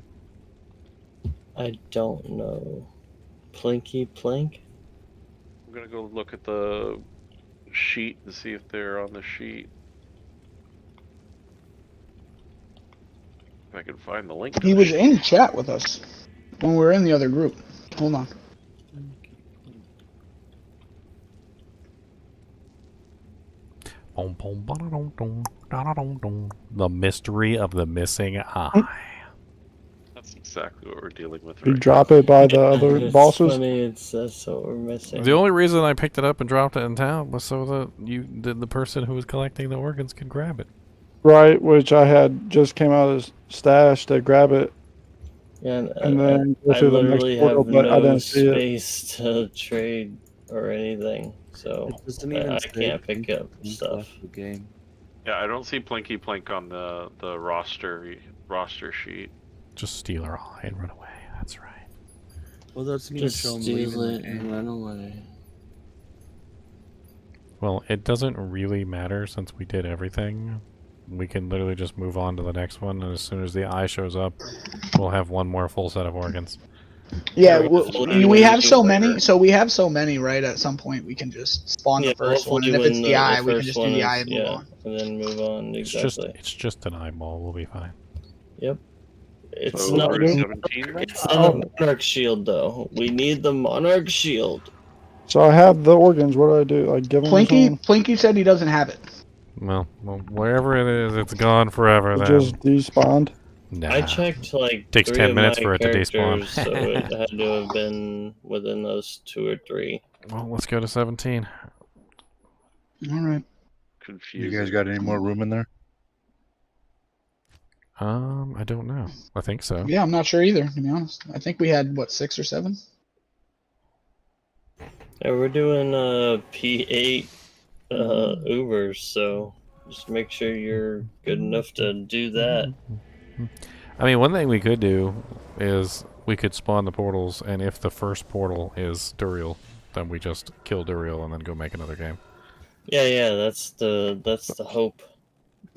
I don't know. Plinky Plink? I'm gonna go look at the sheet and see if they're on the sheet. If I can find the link. He was in chat with us when we were in the other group. Hold on. The mystery of the missing eye. That's exactly what we're dealing with You right drop it by the other It's bosses. funny. That's what we're missing. The only reason I picked it up and dropped it in town was so that the person who was collecting the organs could grab it. Right, which I had just came out of stash to grab it. Yeah, And then go I through the next literally portal, have but I no didn't see it. space to trade or anything, so It doesn't I even say can't pick up in stuff. the game. Yeah, I don't see Plinky Plink on the roster sheet. Just steal her eye and run away. That's right. Well, that's even Just show him steal leaving the it and game. run away. Well, it doesn't really matter since we did everything. We can literally just move on to the next one, and as soon as the eye shows up, we'll have one more full set of organs. Yeah, Hopefully we have so when- many. So we have so many, right? At some point, we can just spawn the first one, and if it's the eye, we can just do the eye and move on. and then move on. Exactly. It's just an eyeball. We'll be fine. Yep. It's So not. we're at 17 then? It's not a monarch shield though. We need the monarch shield. So I have the organs. What do I do? Like give them some? Plinky said he doesn't have it. Well, wherever it is, it's gone forever. It Then. just despawned. Nah. I checked like Takes 3 10 of minutes my for it to despawn. characters, so it had to have been within those 2 or 3. Well, let's go to 17. All right. Confused. You guys got any more room in there? I don't know. I think so. Yeah, I'm not sure either, to be honest. I think we had what 6 or 7. Yeah, we're doing P8 Ubers, so just make sure you're good enough to do that. I mean, one thing we could do is we could spawn the portals, and if the first portal is Duriel, then we just kill Duriel and then go make another game. Yeah, that's the hope.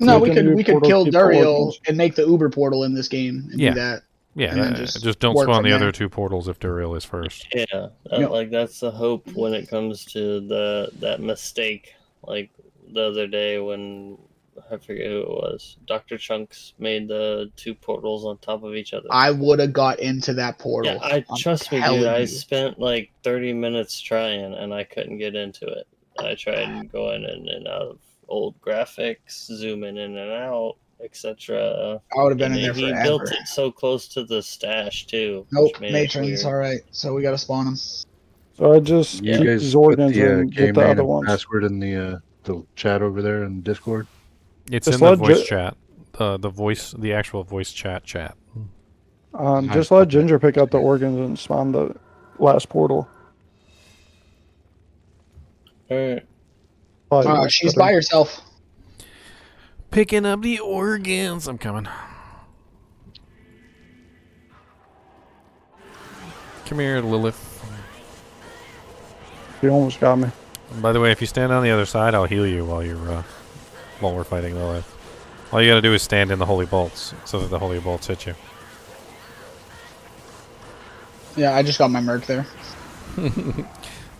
No, We we can do could portals, kill keep Duriel organs. and make the Uber portal in this game and Yeah. do that. Yeah, and then just don't work spawn from the there. other 2 portals if Duriel is first. Yeah, Yep. like that's the hope when it comes to that mistake. Like the other day when I forget who it was, Dr. Chunks made the 2 portals on top of each other. I would have got into that portal. Yeah, I'm trust me, telling dude. I you. spent like 30 minutes trying, and I couldn't get into it. I tried going in and out of old graphics, zooming in and out, etc. I would have been And in there he forever. built it so close to the stash too. Nope, which made it matrons. weird. All right, so we got to spawn them. So I just You keep guys these put organs the and game get the name other and ones. password in the chat over there in Discord. It's Just in the let voice Gi- chat. The actual voice chat. Just let Ginger pick up the organs and spawn the last portal. Alright. Probably She's better. by herself. Picking up the organs. I'm coming. Come here, Lilith. You almost got me. By the way, if you stand on the other side, I'll heal you while we're fighting Lilith. All you gotta do is stand in the holy bolts so that the holy bolts hit you. Yeah, I just got my merc there.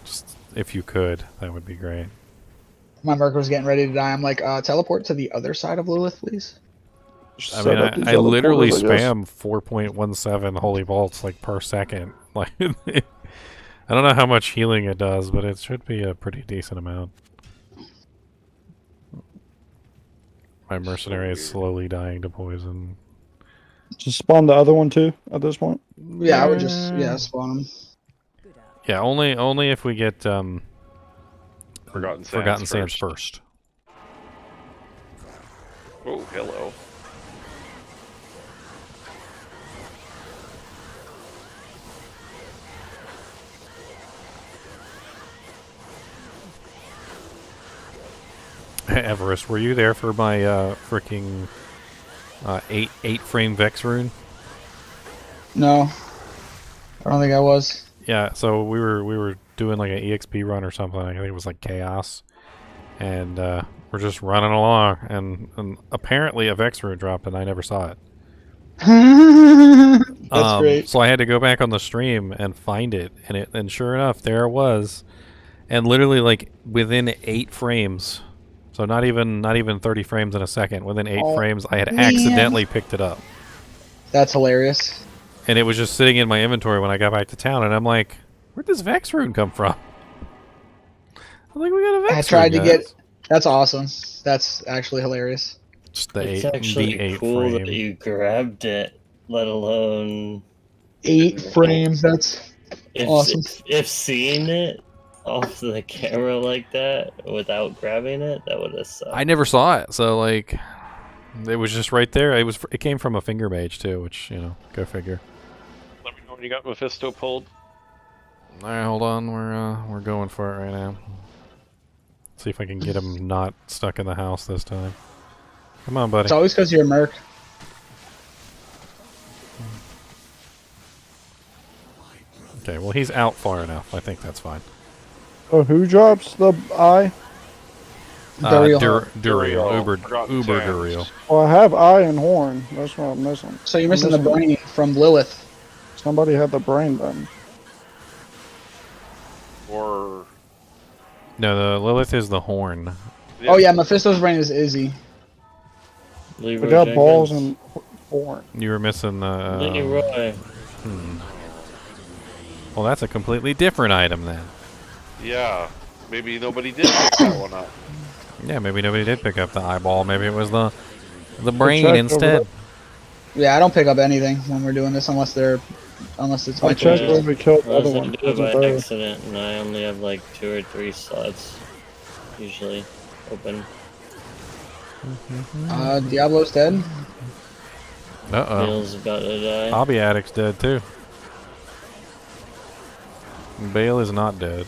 Just if you could, that would be great. My merc was getting ready to die. I'm like, teleport to the other side of Lilith, please. I mean, I literally spam 4.17 holy bolts like per second. Like, I don't know how much healing it does, but it should be a pretty decent amount. My mercenary is slowly dying to poison. Just spawn the other one too at this point. Yeah, I would just spawn them. Yeah, only if we get Forgotten Sands Sands first. Oh, hello. Everest, were you there for my freaking 8 frame Vex rune? No, I don't think I was. Yeah, so we were doing like an EXP run or something. I think it was like Chaos, and we're just running along, and apparently a Vex rune dropped, and I never saw it. That's great. So I had to go back on the stream and find it, and sure enough, there it was, and literally like within 8 frames. So not even 30 frames in a second. Within 8 frames, I had accidentally picked it up. That's hilarious. And it was just sitting in my inventory when I got back to town, and I'm like, where'd this Vex rune come from? I'm like, we got a Vex rune. I tried to guys. get. That's awesome. That's actually hilarious. Just the It's 8, actually the 8 cool frame. that you grabbed it let alone 8 frames. That's awesome. if seeing it off the camera like that without grabbing it, that would have sucked. I never saw it, so like, it was just right there. It came from a finger mage too, which go figure. Let me know when you got Mephisto pulled. All right, hold on. We're going for it right now. See if I can get him not stuck in the house this time. Come on, buddy. It's always because you're a merc. Okay, well he's out far enough. I think that's fine. Oh, who drops the eye? Duriel. Duriel. Uber Duriel. Well, I have eye and horn. That's what I'm missing. So you're missing the brain from Lilith. Somebody had the brain then. Or No, the Lilith is the horn. Oh yeah, Mephisto's brain is Izzy. I got balls and horn. You were missing the. Leroy. Well, that's a completely different item then. yeah, maybe nobody did pick that one up. Yeah, maybe nobody did pick up the eyeball. Maybe it was the brain checked instead. Yeah, I don't pick up anything when we're doing this unless it's my I checked choice. when we killed the I other was one. gonna do it by Wasn't there. accident, and I only have like 2 or 3 slots usually open. Diablo's dead. Uh-oh. Bale's about to die. Hobby Addict's dead too. Bale is not dead.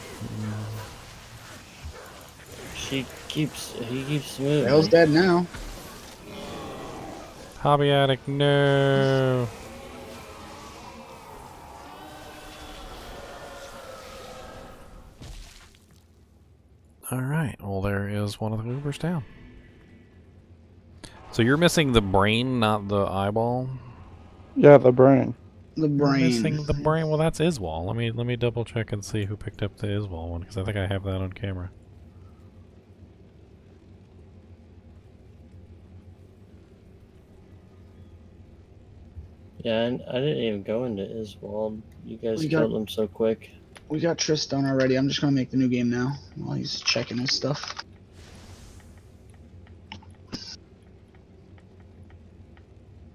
He keeps moving. Bale's dead now. Hobby Addict, no. Alright, well there is one of the Ubers down. So you're missing the brain, not the eyeball? Yeah, the brain. The You're brain. missing the brain. Well, that's Iswal. Let me double check and see who picked up the Iswal one, because I think I have that on camera. Yeah, I didn't even go into Iswald. You guys We killed got- him so quick. We got Tristram already. I'm just gonna make the new game now while he's checking his stuff.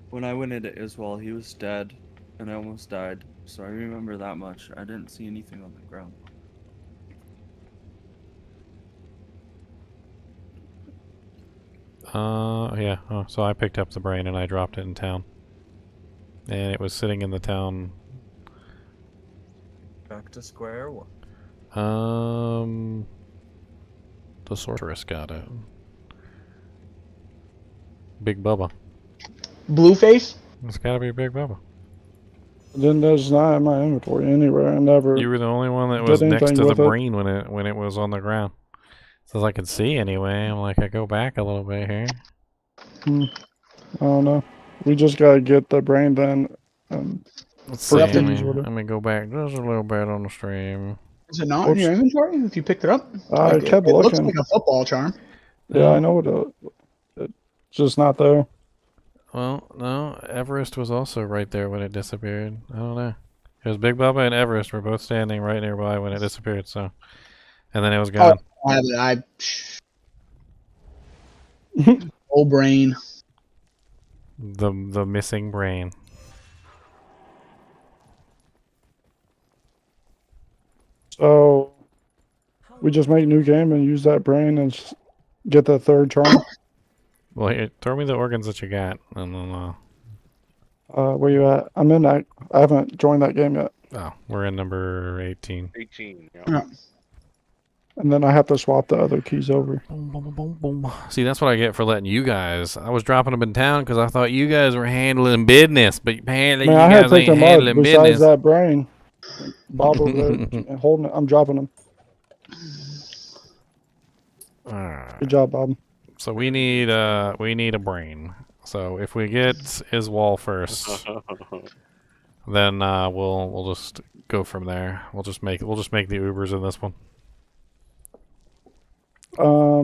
When I went into Iswal, he was dead, and I almost died. So I remember that much. I didn't see anything on the ground. Yeah. Oh, so I picked up the brain and I dropped it in town. And it was sitting in the town. Back to square one. The sorceress got it. Big Bubba. Blueface? It's gotta be Big Bubba. Then there's not in my inventory anywhere. I never. You were the only one that did was next anything to the with it. brain when it was on the ground. So as I could see anyway, I'm like, I go back a little bit here. I don't know. We just gotta get the brain then. Let's see. Forgot to Let use order. me go back just a little bit on the stream. Is it not in your inventory if you picked it up? I Like, kept it looks looking. like a football charm. Yeah, I know it's just not there. Well, no, Everest was also right there when it disappeared. I don't know. It was Big Bubba and Everest were both standing right nearby when it disappeared, so. And then it was gone. Old brain. The missing brain. So we just make new game and use that brain and get the third charm. Well, here, throw me the organs that you got, and then. Where you at? I'm in that. I haven't joined that game yet. Oh, we're in number 18. 18. Yeah. And then I have to swap the other keys over. See, that's what I get for letting you guys. I was dropping them in town because I thought you guys were handling business, but apparently Man, you I had guys to pick ain't them up handling besides business. that brain. Bob over there and holding it. I'm dropping them. Alright. Good job, Bob. So we need a brain. So if we get his wall first, then we'll just go from there. We'll just make the Ubers in this one.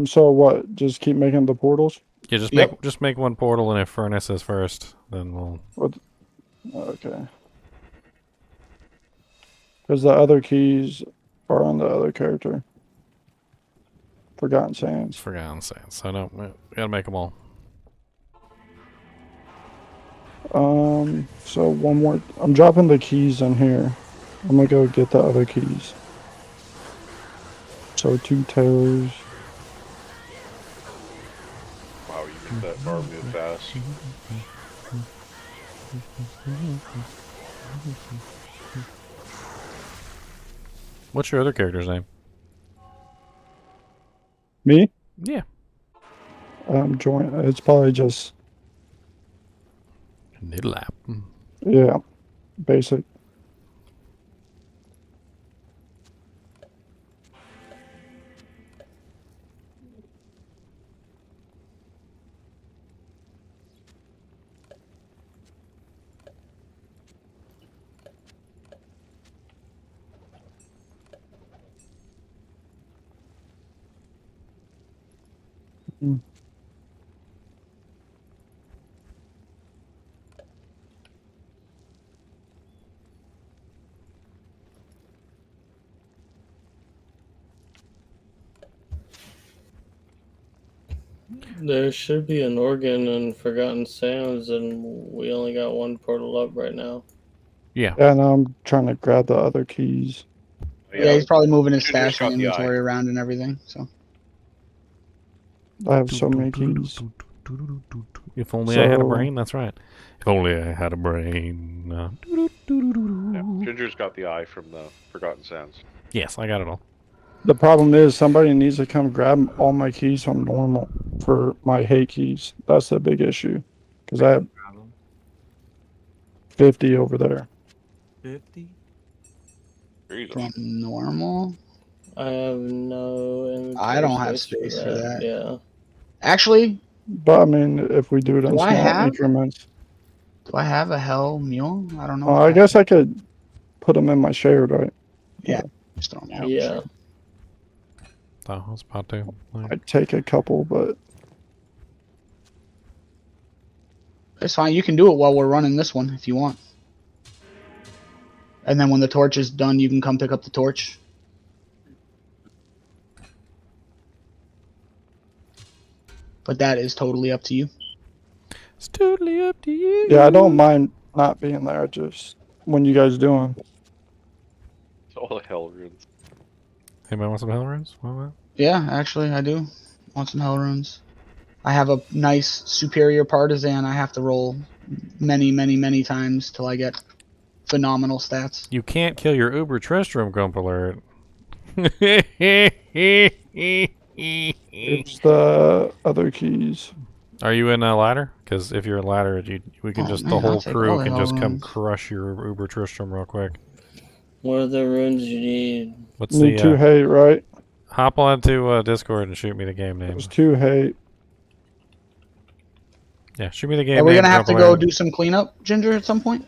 So what? Just keep making the portals? Yeah, just make one portal, and if furnace is first, then we'll. What? Okay. Because the other keys are on the other character. Forgotten Sands. Forgotten Sands. So no, we gotta make them all. So one more. I'm dropping the keys in here. I'm gonna go get the other keys. So 2 terrors. Wow, you make that bar move fast. What's your other character's name? Me? Yeah. Join. It's probably just Nidlap. yeah, basic. Mm. There should be an organ in Forgotten Sands, and we only got one portal up right now. Yeah. And I'm trying to grab the other keys. Yeah, he's probably moving his Ginger's stash got and the inventory eye. around and everything. So I have so many keys. If only I had a So- brain, that's right. If only I had a brain. Yeah, Ginger's got the eye from the Forgotten Sands. Yes, I got it all. The problem is somebody needs to come grab all my keys from normal for my hate keys. That's the big issue. Because I have 50 over there. 50? from normal, I have no inventory I don't have space space for that. Yeah. Actually, But I mean, if we do it in Do I small have- increments. do I have a hell mule? I don't know. Oh, I guess I could put them in my shared, right? Yeah, just throw them out. Yeah. Oh, I was about to. I'd take a couple, but It's fine. You can do it while we're running this one if you want. And then when the torch is done, you can come pick up the torch. But that is totally up to you. It's totally up to you. yeah, I don't mind not being there. Just when you guys doing. It's all the hell runes. Anybody want some hell runes? What? Yeah, actually, I do want some hell runes. I have a nice superior partisan. I have to roll many times till I get phenomenal stats. You can't kill your Uber Tristram, Grump Alert. It's the other keys. Are you in a ladder? Because if you're in ladder, we can Oh, just man, the I'll whole take crew all the can just hell come runes. crush your Uber Tristram real quick. What are the runes you need? What's Need the 2 hate, right? hop on to Discord and shoot me the game name. There's 2 hate. Yeah, shoot me the game Are we name. gonna have to Grump go Alert. do some cleanup, Ginger, at some point?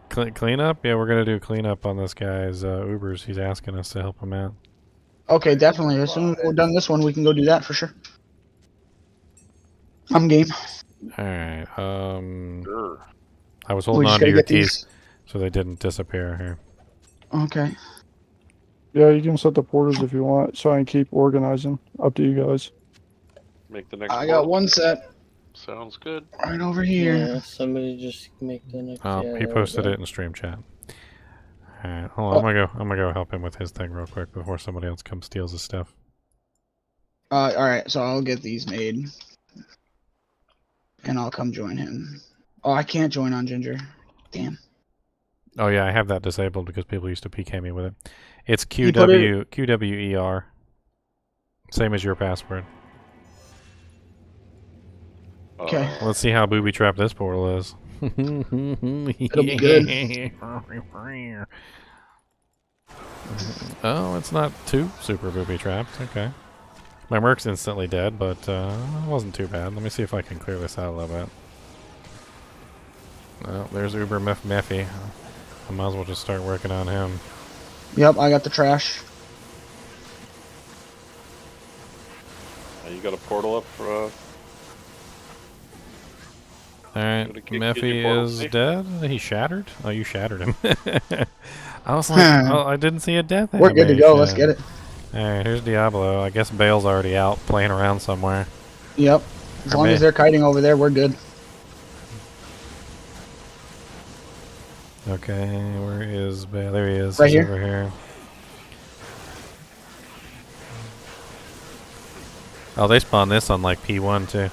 Cleanup? Yeah, we're gonna do cleanup on this guy's Ubers. He's asking us to help him out. Okay, definitely. As soon as we're done this one, we can go do that for sure. I'm game. Alright, Sure. I was We holding just on to gotta your get these- keys so they didn't disappear here. Okay. Yeah, you can set the porters if you want, so I can keep organizing. Up to you guys. Make the next I got portal. one set Sounds good. right over here. Yeah, somebody just make the next. Oh, yeah, he there we posted go. it in stream chat. Alright, hold on, I'm gonna go help him with his thing real quick before somebody else comes steals his stuff. Alright, so I'll get these made. And I'll come join him. Oh, I can't join on Ginger. Damn. Oh yeah, I have that disabled because people used to PK me with it. It's You put QWER. Same as your password. Okay. Let's see how booby trapped this portal is. It'll be good. Oh, it's not too super booby trapped. Okay. My Merc's instantly dead, but it wasn't too bad. Let me see if I can clear this out a little bit. Oh, there's Uber Meffy. I might as well just start working on him. Yep, I got the trash. You got a portal up for, Alright, Get your Meffy portal is safe. dead? He shattered? Oh, you shattered him. I was like, oh, I didn't see a death We're good to go, let's get it. Alright, here's Diablo. I guess Bale's already out playing around somewhere. Yep. As Or long as they're kiting over there, we're good. Okay, where is Bale? There he is. Right He's here. over here. Oh, they spawned this on like P1 too.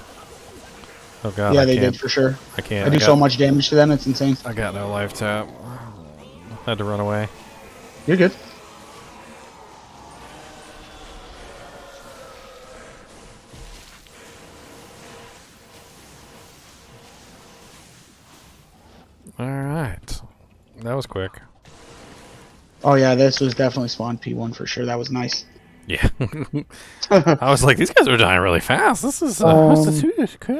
Oh god, Yeah, I they can't. did for sure. I can't. I do so much damage to them, it's insane. I got no life tap. Had to run away. You're good. Alright. That was quick. Oh yeah, this was definitely spawn P1 for sure. That was nice. Yeah. I was like, these guys are dying really fast. This is what's the two cool.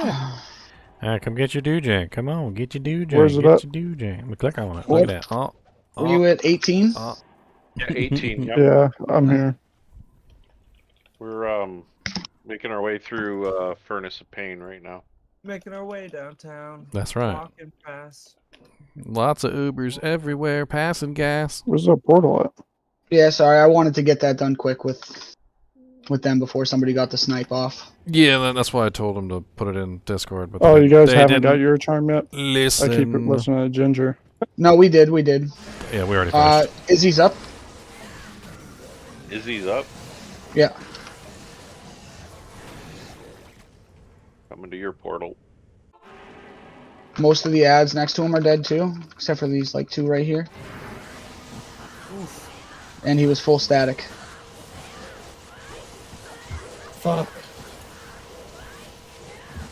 Alright, come get your doojang. Come on, get your doojang. Where's it Get at? your doojang. Let me click on it. What? Look at that. Oh. Were you at 18? Yeah, 18. Yep. Yeah, I'm here. We're making our way through Furnace of Pain right now. Making our way downtown. That's right. Walking past. Lots of Ubers everywhere, passing gas. Where's the portal at? Yeah, sorry, I wanted to get that done quick with them before somebody got the snipe off. Yeah, that's why I told him to put it in Discord. But Oh, you guys they haven't got didn't your charm yet? listen. I keep listening to Ginger. No, we did. Yeah, we already finished. Izzy's up. Izzy's up. Yeah. Coming to your portal. Most of the ads next to him are dead too, except for these like 2 right here. And he was full static. Fuck.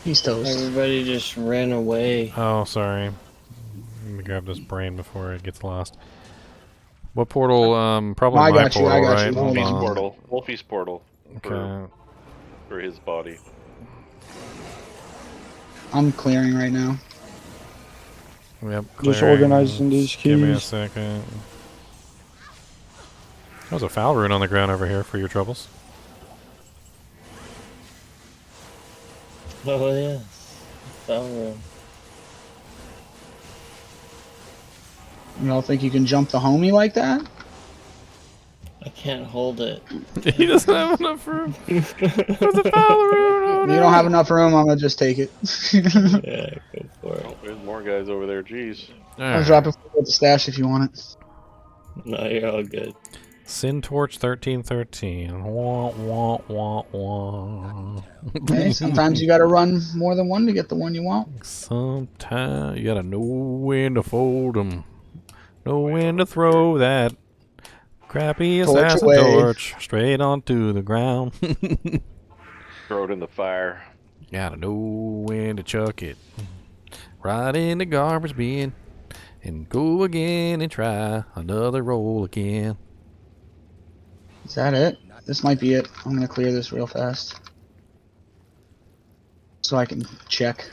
He's toast. Everybody just ran away. Oh, sorry. Let me grab this brain before it gets lost. What portal? Probably I my got you, portal, I got right? you. Hold Wolfie's on. portal. Wolfie's portal. Okay. For his body. I'm clearing right now. Yep. Just clearing. organizing these Give me a keys. second. There's a foul rune on the ground over here for your troubles. Oh yeah. Foul room. You don't think you can jump the homie like that? I can't hold it. He doesn't have enough room. There's a foul rune. You don't have enough room, I'm gonna just take it. Yeah, go for it. Oh, there's more guys over there. Jeez. I'll drop it at the stash if you want it. No, you're all good. Sin Torch 1313. Wah, wah, wah, wah. Hey, sometimes you gotta run more than one to get the one you want. Sometimes you gotta know when to fold 'em. Know when to throw that crappy Torch assassin away. torch straight onto the ground. Throw it in the fire. Gotta know when to chuck it. Right in the garbage bin. And go again and try another roll again. Is that it? This might be it. I'm gonna clear this real fast. So I can check.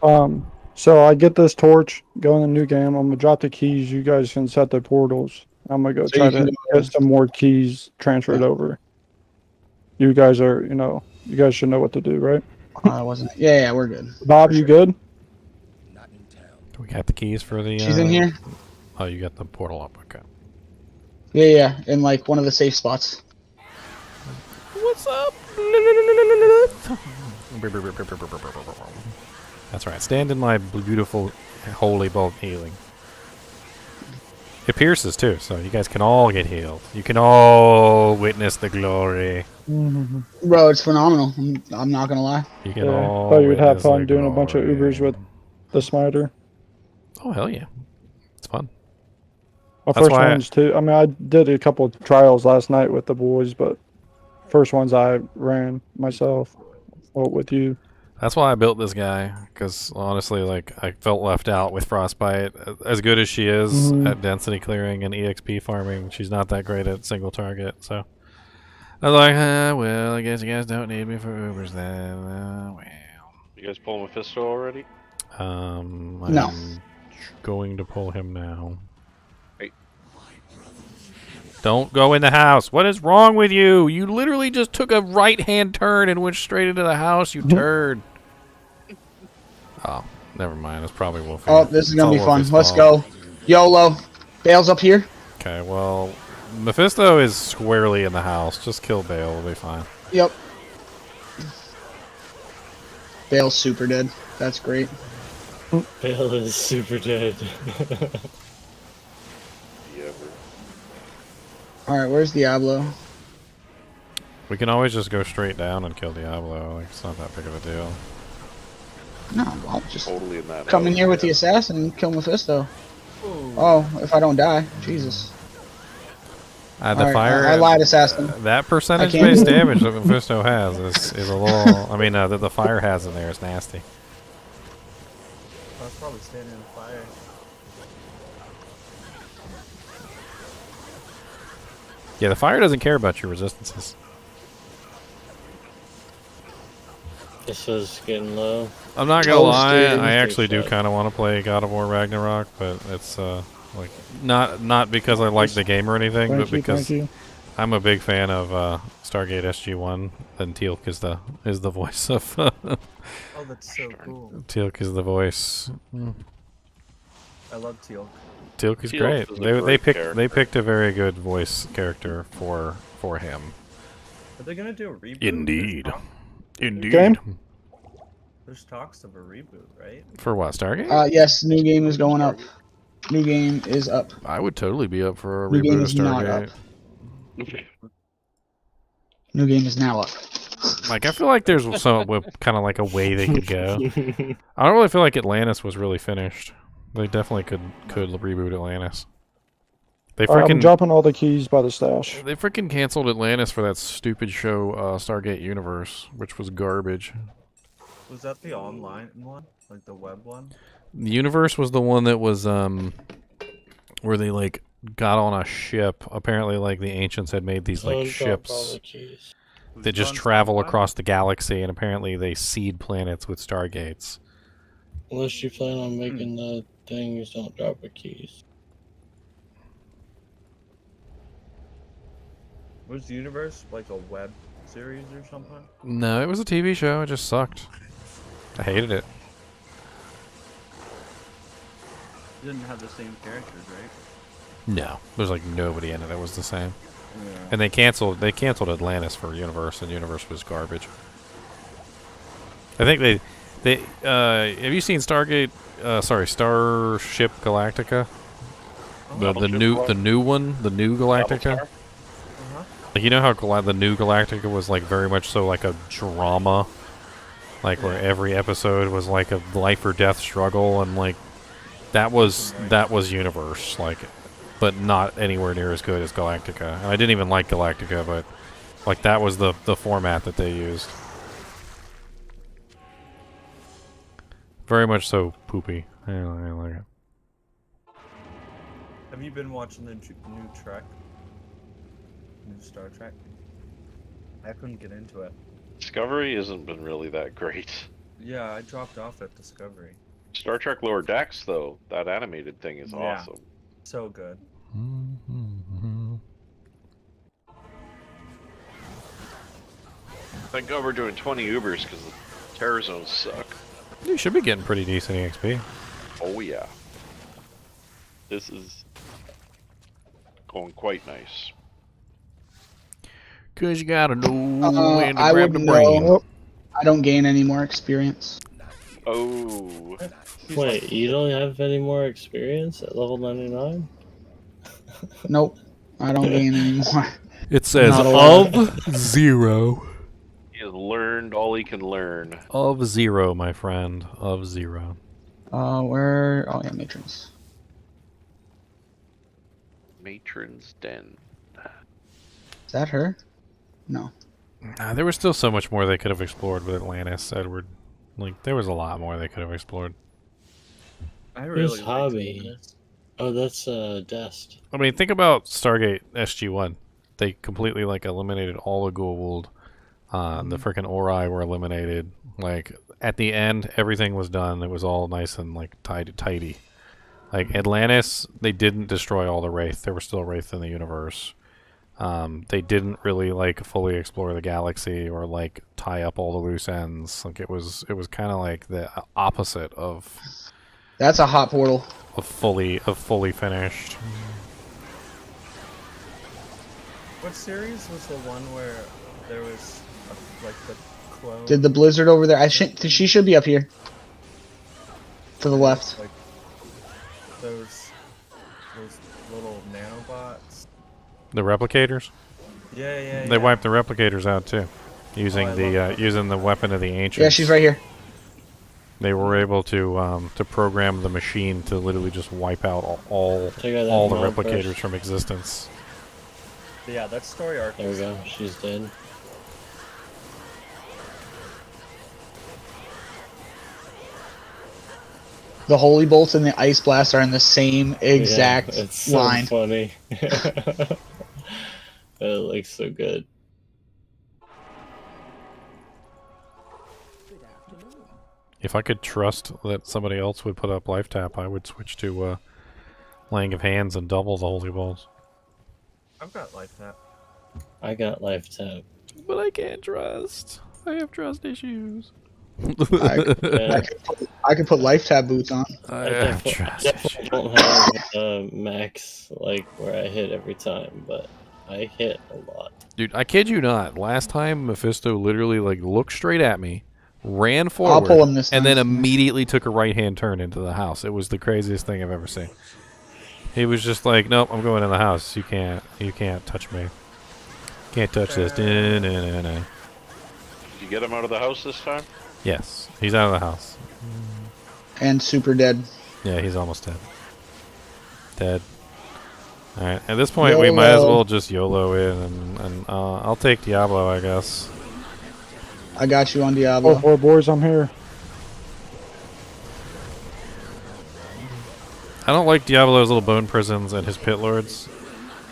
So I get this torch, go in the new game. I'm gonna drop the keys. You guys can set the portals. I'm gonna go So try you can to go- get some more keys transferred over. You guys are, you guys should know what to do, right? Wasn't it? Yeah, we're good. Bob, you good? We got the keys for the. She's in here. Oh, you got the portal up. Okay. Yeah, in like one of the safe spots. What's up? That's right. Stand in my beautiful, holy bolt healing. It pierces too, so you guys can all get healed. You can all witness the glory. Bro, it's phenomenal. I'm not gonna lie. You can Yeah. all. Thought you would have witness fun the doing a bunch of glory. Ubers with the smiter. Oh hell yeah, it's fun. My That's first why ones too. I mean, I did a couple of trials last night with the boys, but first ones I ran myself. Well, with you. That's why I built this guy, because honestly, like, I felt left out with Frostbite. As good as she is Mhm. at density clearing and EXP farming, she's not that great at single target, so... I was like, well, I guess you guys don't need me for Ubers then. Well... You guys pull Mephisto already? I'm No. going to pull him now. Hey. Don't go in the house. What is wrong with you? You literally just took a right-hand turn and went straight into the house, you turd. Oh, never mind. It's probably Wolfie. Oh, this is gonna It's be all fun. Wolfie's Let's fault. go. YOLO. Bale's up here. Okay, well, Mephisto is squarely in the house. Just kill Bale. We'll be fine. Yep. Bale's super dead. That's great. Bale is super dead. Alright, where's Diablo? We can always just go straight down and kill Diablo. Like, it's not that big of a deal. No, I'll just Totally in that. come in here with the assassin and kill Mephisto. Oh, if I don't die. Jesus. The Alright, fire. I lied, assassin. That I percentage-based can't- damage that Mephisto has is a little. I mean, that the fire has in there is nasty. I was probably standing in the fire. Yeah, the fire doesn't care about your resistances. This is getting low. I'm not gonna lie, dude, I this actually do thing's kind of want to play God of War Ragnarok, but it's like not because I like the game or anything, but because I'm a big fan of Stargate SG-1. And Teal'c is the voice of. Oh, that's so cool. Teal'c is the voice. I love Teal'c. Teal'c is Teal'c great. is a They great picked a very good voice character for him. Are they gonna do a reboot? Indeed. Indeed. Game? There's talks of a reboot, right? For what, Stargate? Yes, new game is going up. New game is up. I would totally be up for a New game reboot of is not Stargate. up. New game is now up. Like, I feel like there's some kind of like a way they could go. I don't really feel like Atlantis was really finished. They definitely could reboot Atlantis. They Alright, I'm freaking dropping all the keys by the stash. they freaking canceled Atlantis for that stupid show Stargate Universe, which was garbage. Was that the online one? Like the web one? The Universe was the one that was where they like got on a ship. Apparently, like the ancients had made these like ships that just travel across the galaxy, and apparently they seed planets with stargates. Unless you plan on making the things, don't drop the keys. Was the universe like a web series or something? No, it was a TV show. It just sucked. I hated it. It didn't have the same characters, right? No, there's like nobody in it that was the same. Yeah. And they canceled Atlantis for Universe, and Universe was garbage. I think they have you seen Stargate? Starship Galactica. The new one, the new Galactica. Like, you know how the new Galactica was like very much so like a drama, like where every episode was like a life or death struggle, and like that was Universe, like, but not anywhere near as good as Galactica. And I didn't even like Galactica, but like that was the format that they used. Very much so poopy. I don't like it. Have you been watching the new Trek? New Star Trek? I couldn't get into it. Discovery hasn't been really that great. Yeah, I dropped off at Discovery. Star Trek Lower Decks, though, that animated thing is Yeah. awesome. So good. Thank God we're doing 20 Ubers because the terror zones suck. You should be getting pretty decent EXP. Oh yeah. This is going quite nice. Cause you gotta know when to I grab the wouldn't brain. know. I don't gain any more experience. Oh. Wait, you don't have any more experience at level 99? Nope. I don't gain any more. It says Not a lot. of 0. He has learned all he can learn. Of 0, my friend. Of 0. Where? Oh yeah, matrons. Matron's Den. Is that her? No. There was still so much more they could have explored with Atlantis, Edward. Like, there was a lot more they could have explored. I Who's really Hobby? Oh, that's Dest. I mean, think about Stargate SG-1. They completely, like, eliminated all the Goa'uld. The frickin' Ori were eliminated. Like, at the end, everything was done. It was all nice and, like, tidy. Like, Atlantis, they didn't destroy all the Wraith. There were still Wraith in the universe. They didn't really, like, fully explore the galaxy or, like, tie up all the loose ends. Like, it was kind of like the opposite of... That's a hot portal. Of fully finished. What series was the one where there was like the clone? Did the blizzard over there? She should be up here. To the left. Like those little nanobots. The replicators? Yeah. They wiped the replicators out too, using using the weapon of the ancients. Yeah, she's right here. They were able to program the machine to literally just wipe out all that the mob replicators first. from existence. Yeah, that story arc. There we go. She's dead. The holy bolts and the ice blast are in the same exact Yeah, it's so line. funny. It looks so good. If I could trust that somebody else would put up life tap, I would switch to laying of hands and double the holy balls. I've got life tap. I got life tap. But I can't trust. I have trust issues. I could put life tab boots on. I definitely don't have max like where I hit every time, but I hit a lot. Dude, I kid you not. Last time, Mephisto literally like looked straight at me, ran I'll forward, pull him this and time. then immediately took a right-hand turn into the house. It was the craziest thing I've ever seen. He was just like, "Nope, I'm going in the house. You can't touch me. Can't touch this." Did you get him out of the house this time? Yes, he's out of the house. And super dead. Yeah, he's almost dead. Dead. Alright, at this point we might as well just YOLO in and I'll take Diablo, I guess. I got you on Diablo. Oh, boy, boys, I'm here. I don't like Diablo's little bone prisons and his pit lords.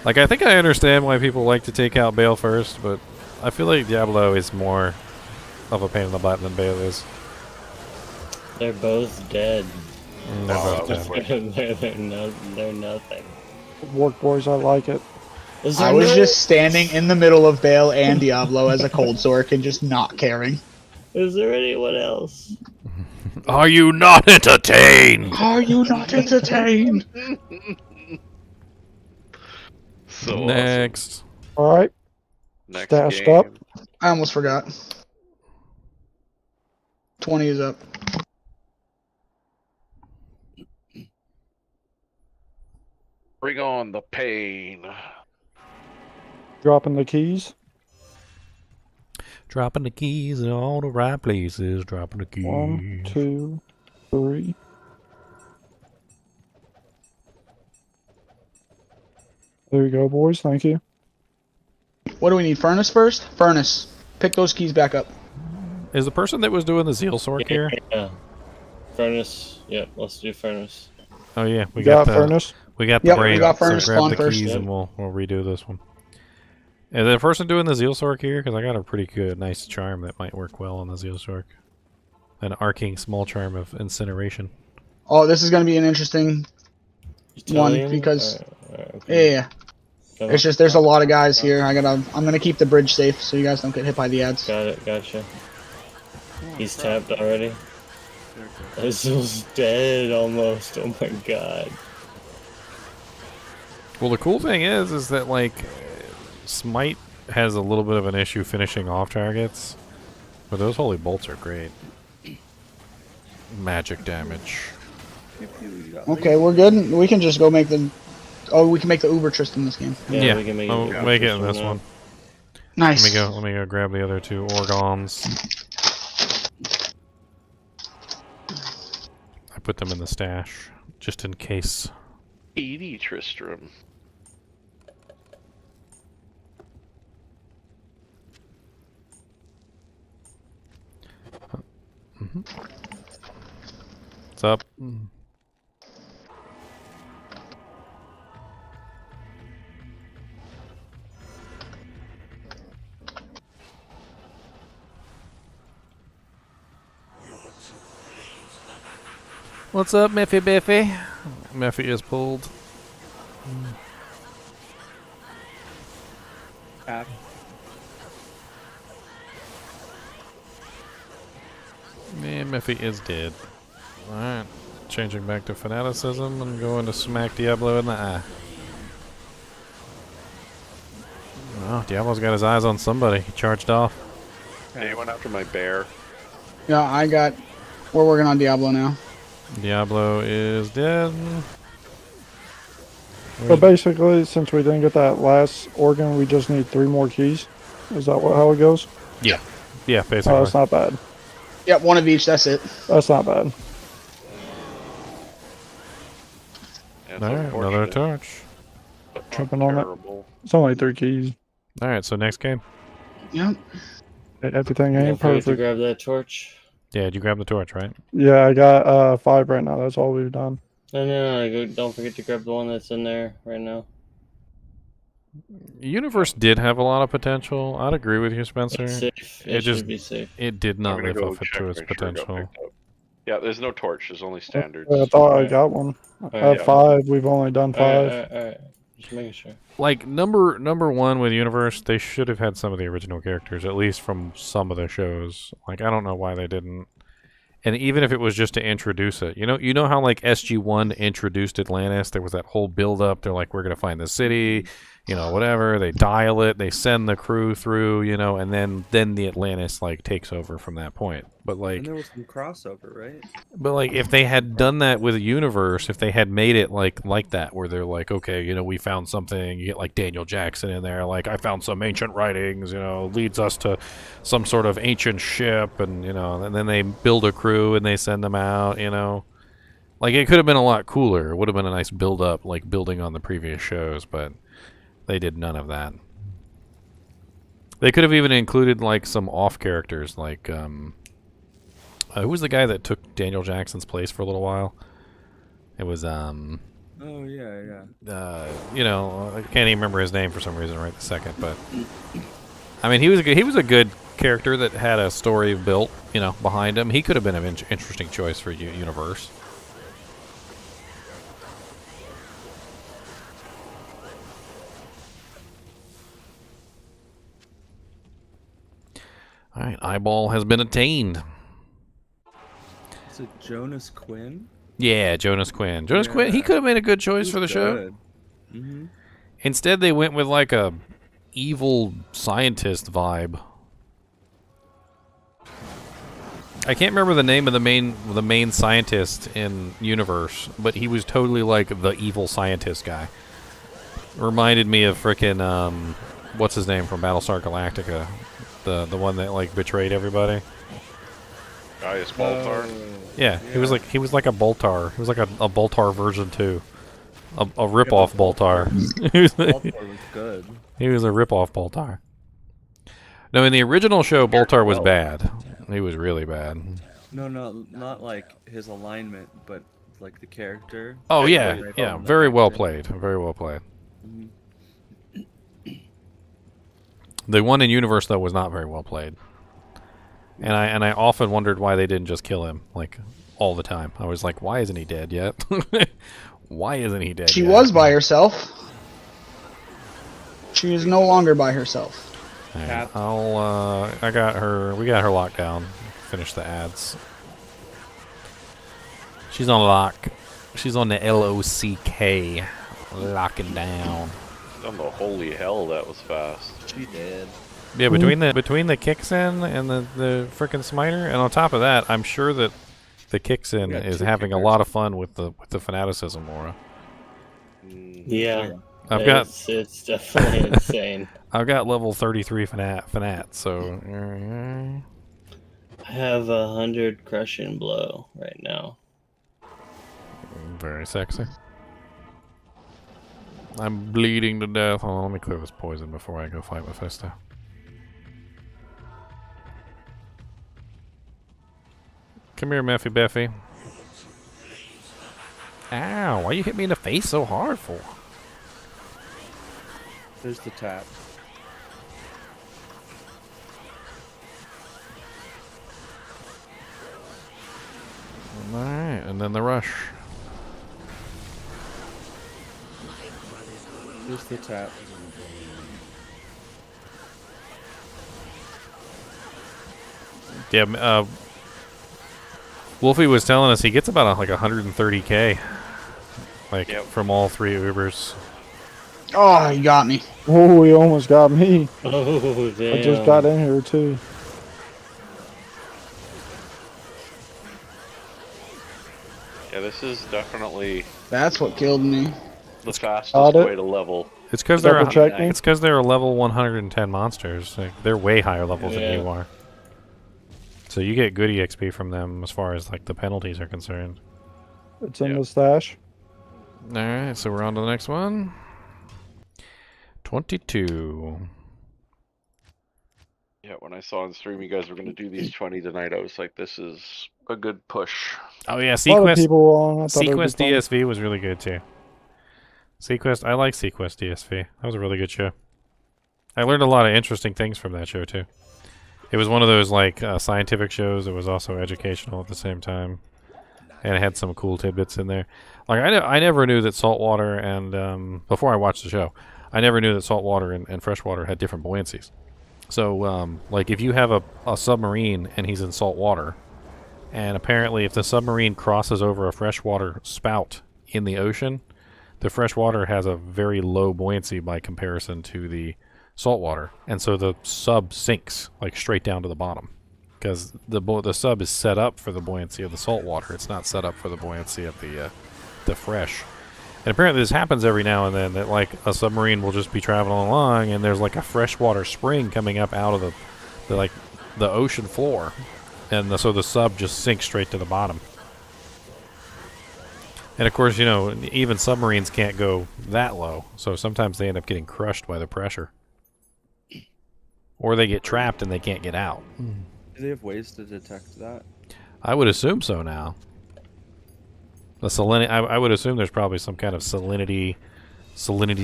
Like, I think I understand why people like to take out Bale first, but I feel like Diablo is more of a pain in the butt than Bale is. They're both dead. They're both dead. they're nothing. Good work, boys. I like it. I was just standing in the middle of Bale and Diablo as a cold Zork and just not caring. Is there anyone else? Are you not entertained? Are you not entertained? So next. All right. Next Stashed game. up. I almost forgot. 20 is up. Bring on the pain. Dropping the keys. Dropping the keys in all the right places. Dropping the keys. 1, 2, 3. There you go, boys. Thank you. What do we need? Furnace first? Furnace. Pick those keys back up. Is the person that was doing the Zeal Sork here? Yeah. Furnace. Yep, let's do furnace. Oh yeah, we You got got the furnace? We got the Yep, we brain. got furnace so grab spawn the first. keys Yep. and we'll redo this one. Is the person doing the Zeal Sork here? Because I got a pretty good, nice charm that might work well on the Zeal Sork. An arcing small charm of incineration. Oh, this is going to be an interesting one Italian? because okay. yeah. It's just there's a lot of guys here. I'm gonna keep the bridge safe so you guys don't get hit by the ads. Got it, gotcha. He's tapped already. This was dead almost. Oh my god. Well, the cool thing is that like Smite has a little bit of an issue finishing off targets, but those holy bolts are great. Magic damage. Okay, we're good. We can just go make the. Oh, we can make the Uber Tristram this game. Yeah, we can make I'll make it in this one. Nice. Let me go grab the other two Orgons. I put them in the stash, just in case. 80 Tristram. What's up? What's up, Miffy Biffy? Miffy is pulled. And Miffy is dead. Alright. Changing back to fanaticism and going to smack Diablo in the eye. Oh, Diablo's got his eyes on somebody. He charged off. Hey, you went after my bear. Yeah, we're working on Diablo now. Diablo is dead. But basically, since we didn't get that last organ, we just need 3 more keys. Is that how it goes? Yeah. Yeah, basically. Oh, that's not bad. Yep, 1 of each. That's it. That's not bad. Yeah, it's Alright, another unfortunate. torch. Jumping on it. Terrible. It's only 3 keys. Alright, so next game. Yep. Everything Don't ain't forget to perfect. grab that torch. Yeah, did you grab the torch, right? Yeah, I got 5 right now. That's all we've done. No, don't forget to grab the one that's in there right now. Universe did have a lot of potential. I'd agree with you, Spencer. It's safe. It should be safe. It did I'm not gonna live go up check to its make sure it got potential. picked up. Yeah, there's no torch. There's only standards. I thought I got one. I have 5. We've only done 5. Alright. Just making sure. Like number 1 with Universe, they should have had some of the original characters, at least from some of the shows. Like I don't know why they didn't. And even if it was just to introduce it, you know how like SG-1 introduced Atlantis, there was that whole build up. They're like, we're gonna find the city, whatever. They dial it, they send the crew through, and then the Atlantis like takes over from that point. But like, And there was some crossover, right? but like if they had done that with a Universe, if they had made it like that, where they're like, okay, we found something, you get like Daniel Jackson in there, like I found some ancient writings, leads us to some sort of ancient ship, and and then they build a crew and they send them out, like it could have been a lot cooler. It would have been a nice build up, like building on the previous shows, but they did none of that. They could have even included like some off characters, like who was the guy that took Daniel Jackson's place for a little while? It was Oh yeah. I can't even remember his name for some reason right this second, but I mean he was a good character that had a story built, behind him. He could have been an interesting choice for Universe. All right, eyeball has been attained. Is it Jonas Quinn? Yeah, Jonas Quinn. Jonas Quinn, he could have made a good choice for the show. Mm-hmm. Instead, they went with like a evil scientist vibe. I can't remember the name of the main scientist in Universe, but he was totally like the evil scientist guy. Reminded me of frickin' what's his name from Battlestar Galactica, the one that like betrayed everybody. Gaius Baltar. Yeah, he was like a Boltar. He was like a Boltar version 2. A rip-off Boltar. Baltar was good. He was a rip-off Boltar. No, in the original show, Boltar was bad. He was really bad. No, not like his alignment, but like the character. Oh yeah. Very well played. Very well played. The one in Universe though was not very well played. And I often wondered why they didn't just kill him, like all the time. I was like, why isn't he dead yet? Why isn't he dead She yet? was by herself. She is no longer by herself. Right, I got her. We got her locked down. Finish the ads. She's on lock. She's on the LOCK. Locking down. On the holy hell, that was fast. She did. Yeah, between the kicks in and the frickin' smiter, and on top of that, I'm sure that the kicks in is having a lot of fun with the fanaticism, Laura. Yeah. It's definitely insane. I've got level 33 fanat, so I have 100 crushing blow right now. very sexy. I'm bleeding to death. Hold on, let me clear this poison before I go fight Mephisto. Come here, Meffy Beffy. Ow, why you hit me in the face so hard for? There's the tap. Alright, and then the rush. There's the tap. Yeah, Wolfie was telling us he gets about like 130k, like from all 3 Ubers. Oh, you got me. Oh, he almost got me. Oh, damn. I just got in here too. Yeah, this is definitely. That's what killed me. the fastest Got it. way to level. It's because Double check me. it's because they're level 110 monsters. Like, they're way higher levels than Yeah. you are. So you get good EXP from them as far as like the penalties are concerned. It's in the stash. All right, so we're on to the next one. 22. Yeah, when I saw on stream you guys were going to do these 20 tonight, I was like, this is a good push. Oh yeah, A lot of Sequest. people on. I thought it would be Sequest fun. DSV was really good too. Sequest, I like Sequest DSV. That was a really good show. I learned a lot of interesting things from that show too. It was one of those like scientific shows. It was also educational at the same time, and it had some cool tidbits in there. Like I never knew that saltwater and before I watched the show, I never knew that saltwater and freshwater had different buoyancies. So like if you have a submarine and he's in salt water, and apparently if the submarine crosses over a freshwater spout in the ocean, the freshwater has a very low buoyancy by comparison to the saltwater, and so the sub sinks like straight down to the bottom because the sub is set up for the buoyancy of the saltwater. It's not set up for the buoyancy of the fresh. And apparently this happens every now and then, that like a submarine will just be traveling along and there's like a freshwater spring coming up out of the ocean floor, and so the sub just sinks straight to the bottom. And of course, you know, even submarines can't go that low, so sometimes they end up getting crushed by the pressure. Or they get trapped and they can't get out. Do they have ways to detect that? I would assume so now. The salinity, I would assume there's probably some kind of salinity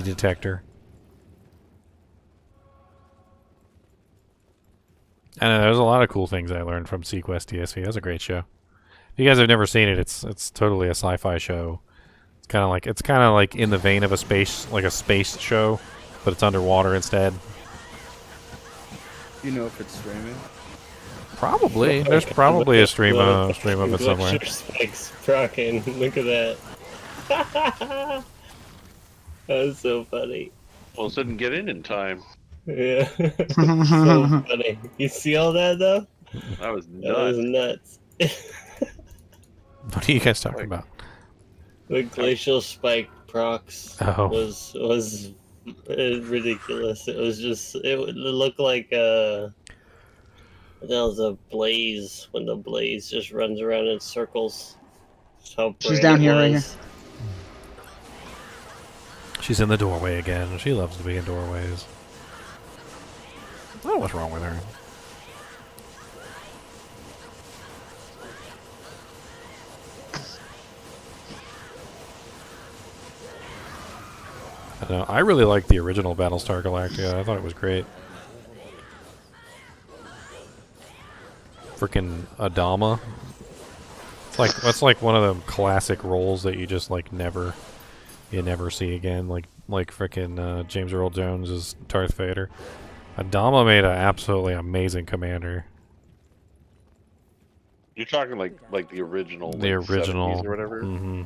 detector. And there's a lot of cool things I learned from Sequest DSV. That's a great show. If you guys have never seen it, it's totally a sci-fi show. It's kind of like in the vein of a space show, but it's underwater instead. Do you know if it's streaming? Probably. There's probably a stream of it somewhere. Spikes procking. Look at that. That's so funny. Well, it didn't get in time. Yeah. So funny. You see all that though? That was That was nuts. What are you guys talking about? The glacial spike procs Oh. was ridiculous. It was just it looked like that was a blaze when the blaze just runs around in circles. That's how She's bright down it here, right was. She's in the doorway again. She loves to be in doorways. I don't know what's wrong with her. I don't know. I really liked the original Battlestar Galactica. I thought it was great. Freaking Adama. That's like one of the classic roles that you just like never see again. Like freaking James Earl Jones as Darth Vader. Adama made an absolutely amazing commander. You're talking like the original, The like, original 70s or whatever. Mm-hmm.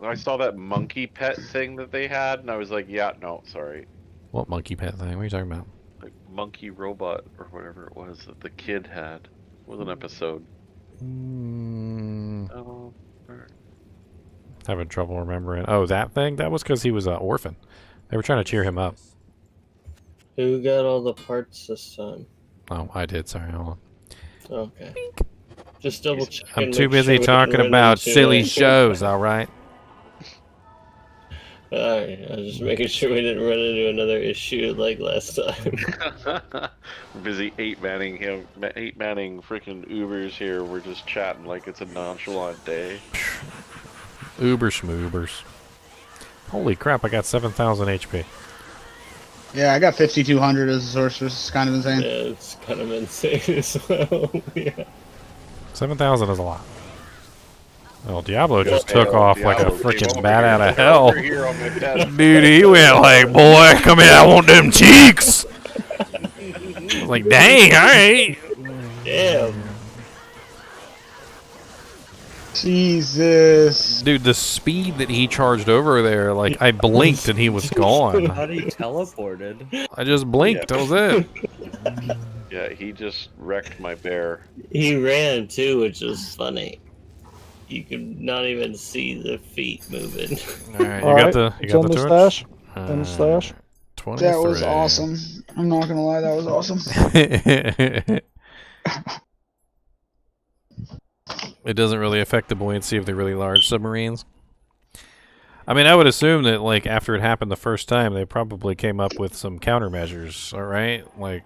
I saw that monkey pet thing that they had, and I was like, yeah, no, sorry. What monkey pet thing? What are you talking about? Like monkey robot or whatever it was that the kid had. It was an episode. Oh, Having trouble remembering. Oh, that thing? That was because he was an orphan. They were trying to cheer him up. Who got all the parts this time? Oh, I did. Sorry, hold on. Okay. Just double check. I'm too busy talking about silly shows, alright? Alright, I was just making sure we didn't run into another issue like last time. We're busy eight-manning freaking Ubers here. We're just chatting like it's a nonchalant day. Uber schmoobers. Holy crap, I got 7,000 HP. Yeah, I got 5,200 as a sorceress. It's kind of insane. Yeah, it's kind of insane as well. Yeah. 7,000 is a lot. Well, Diablo just Yeah, took off like a Diablo came freaking over bat here. out of Over hell. here on my desk. Dude, he went like, boy, come here, I want them cheeks. I was like, dang, alright. Damn. Jesus. Dude, the speed that he charged over there, like, I blinked and he was gone. How did he teleported? I just blinked, that was it. Yeah, he just wrecked my bear. He ran too, which was funny. you could not even see the feet moving. All right, you Alright, got it's the in the torch. stash. In the stash. 23. That was awesome. I'm not gonna lie, that was awesome. It doesn't really affect the buoyancy of the really large submarines. I mean, I would assume that, like, after it happened the first time, they probably came up with some countermeasures, alright? Like,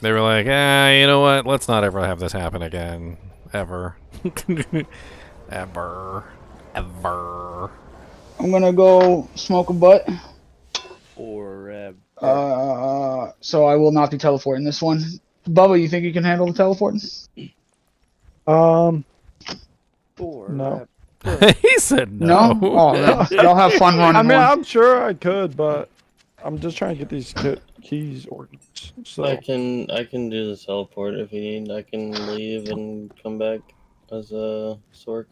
they were like, you know what? Let's not ever have this happen again. Ever. Ever. Ever. I'm gonna go smoke a butt. Forever. So I will not be teleporting this one. Bubba, you think you can handle the teleporting? No. He said no. No? Oh, man. Y'all have fun running I mean, one. I'm sure I could, but I'm just trying to get these keys organized. So I can do the teleport if you need. I can leave and come back as a Sork.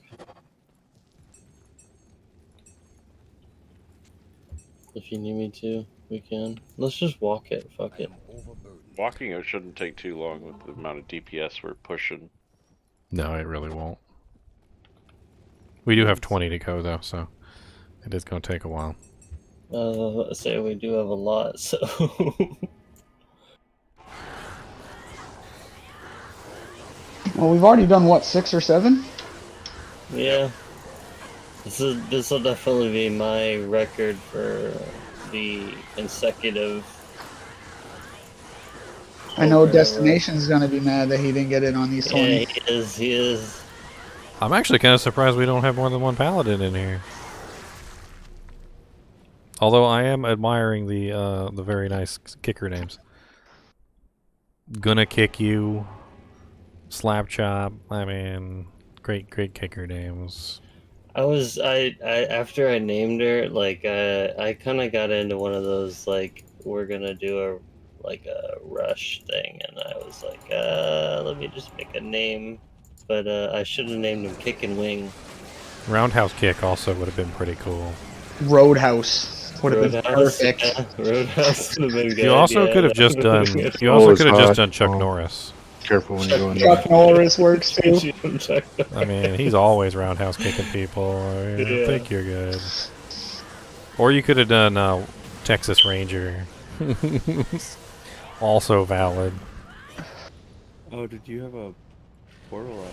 If you need me to, we can. Let's just walk it. Fuck it. Walking it shouldn't take too long with the amount of DPS we're pushing. No, it really won't. We do have 20 to go, though, so it is going to take a while. Say we do have a lot, so. Well, we've already done, what, 6 or 7? Yeah. This will definitely be my record for the consecutive. I know Destination's gonna be mad that he didn't get in on these 20. Yeah, he is. I'm actually kind of surprised we don't have more than one paladin in here. Although I am admiring the very nice kicker names. Gonna kick you, slap chop. I mean, great kicker names. I after I named her, like I kind of got into one of those like we're gonna do a rush thing, and I was like, let me just make a name, but I should have named him Kick and Wing. Roundhouse kick also would have been pretty cool. Roadhouse would have been perfect. Yeah, Roadhouse would have been good. You also could have just done. You also could have just done Chuck Norris. Careful when you go in there. Chuck Norris works too. I mean, he's always roundhouse kicking people. I mean, I think you're good. Or you could have done Texas Ranger. Also valid. Oh, did you have a portal up?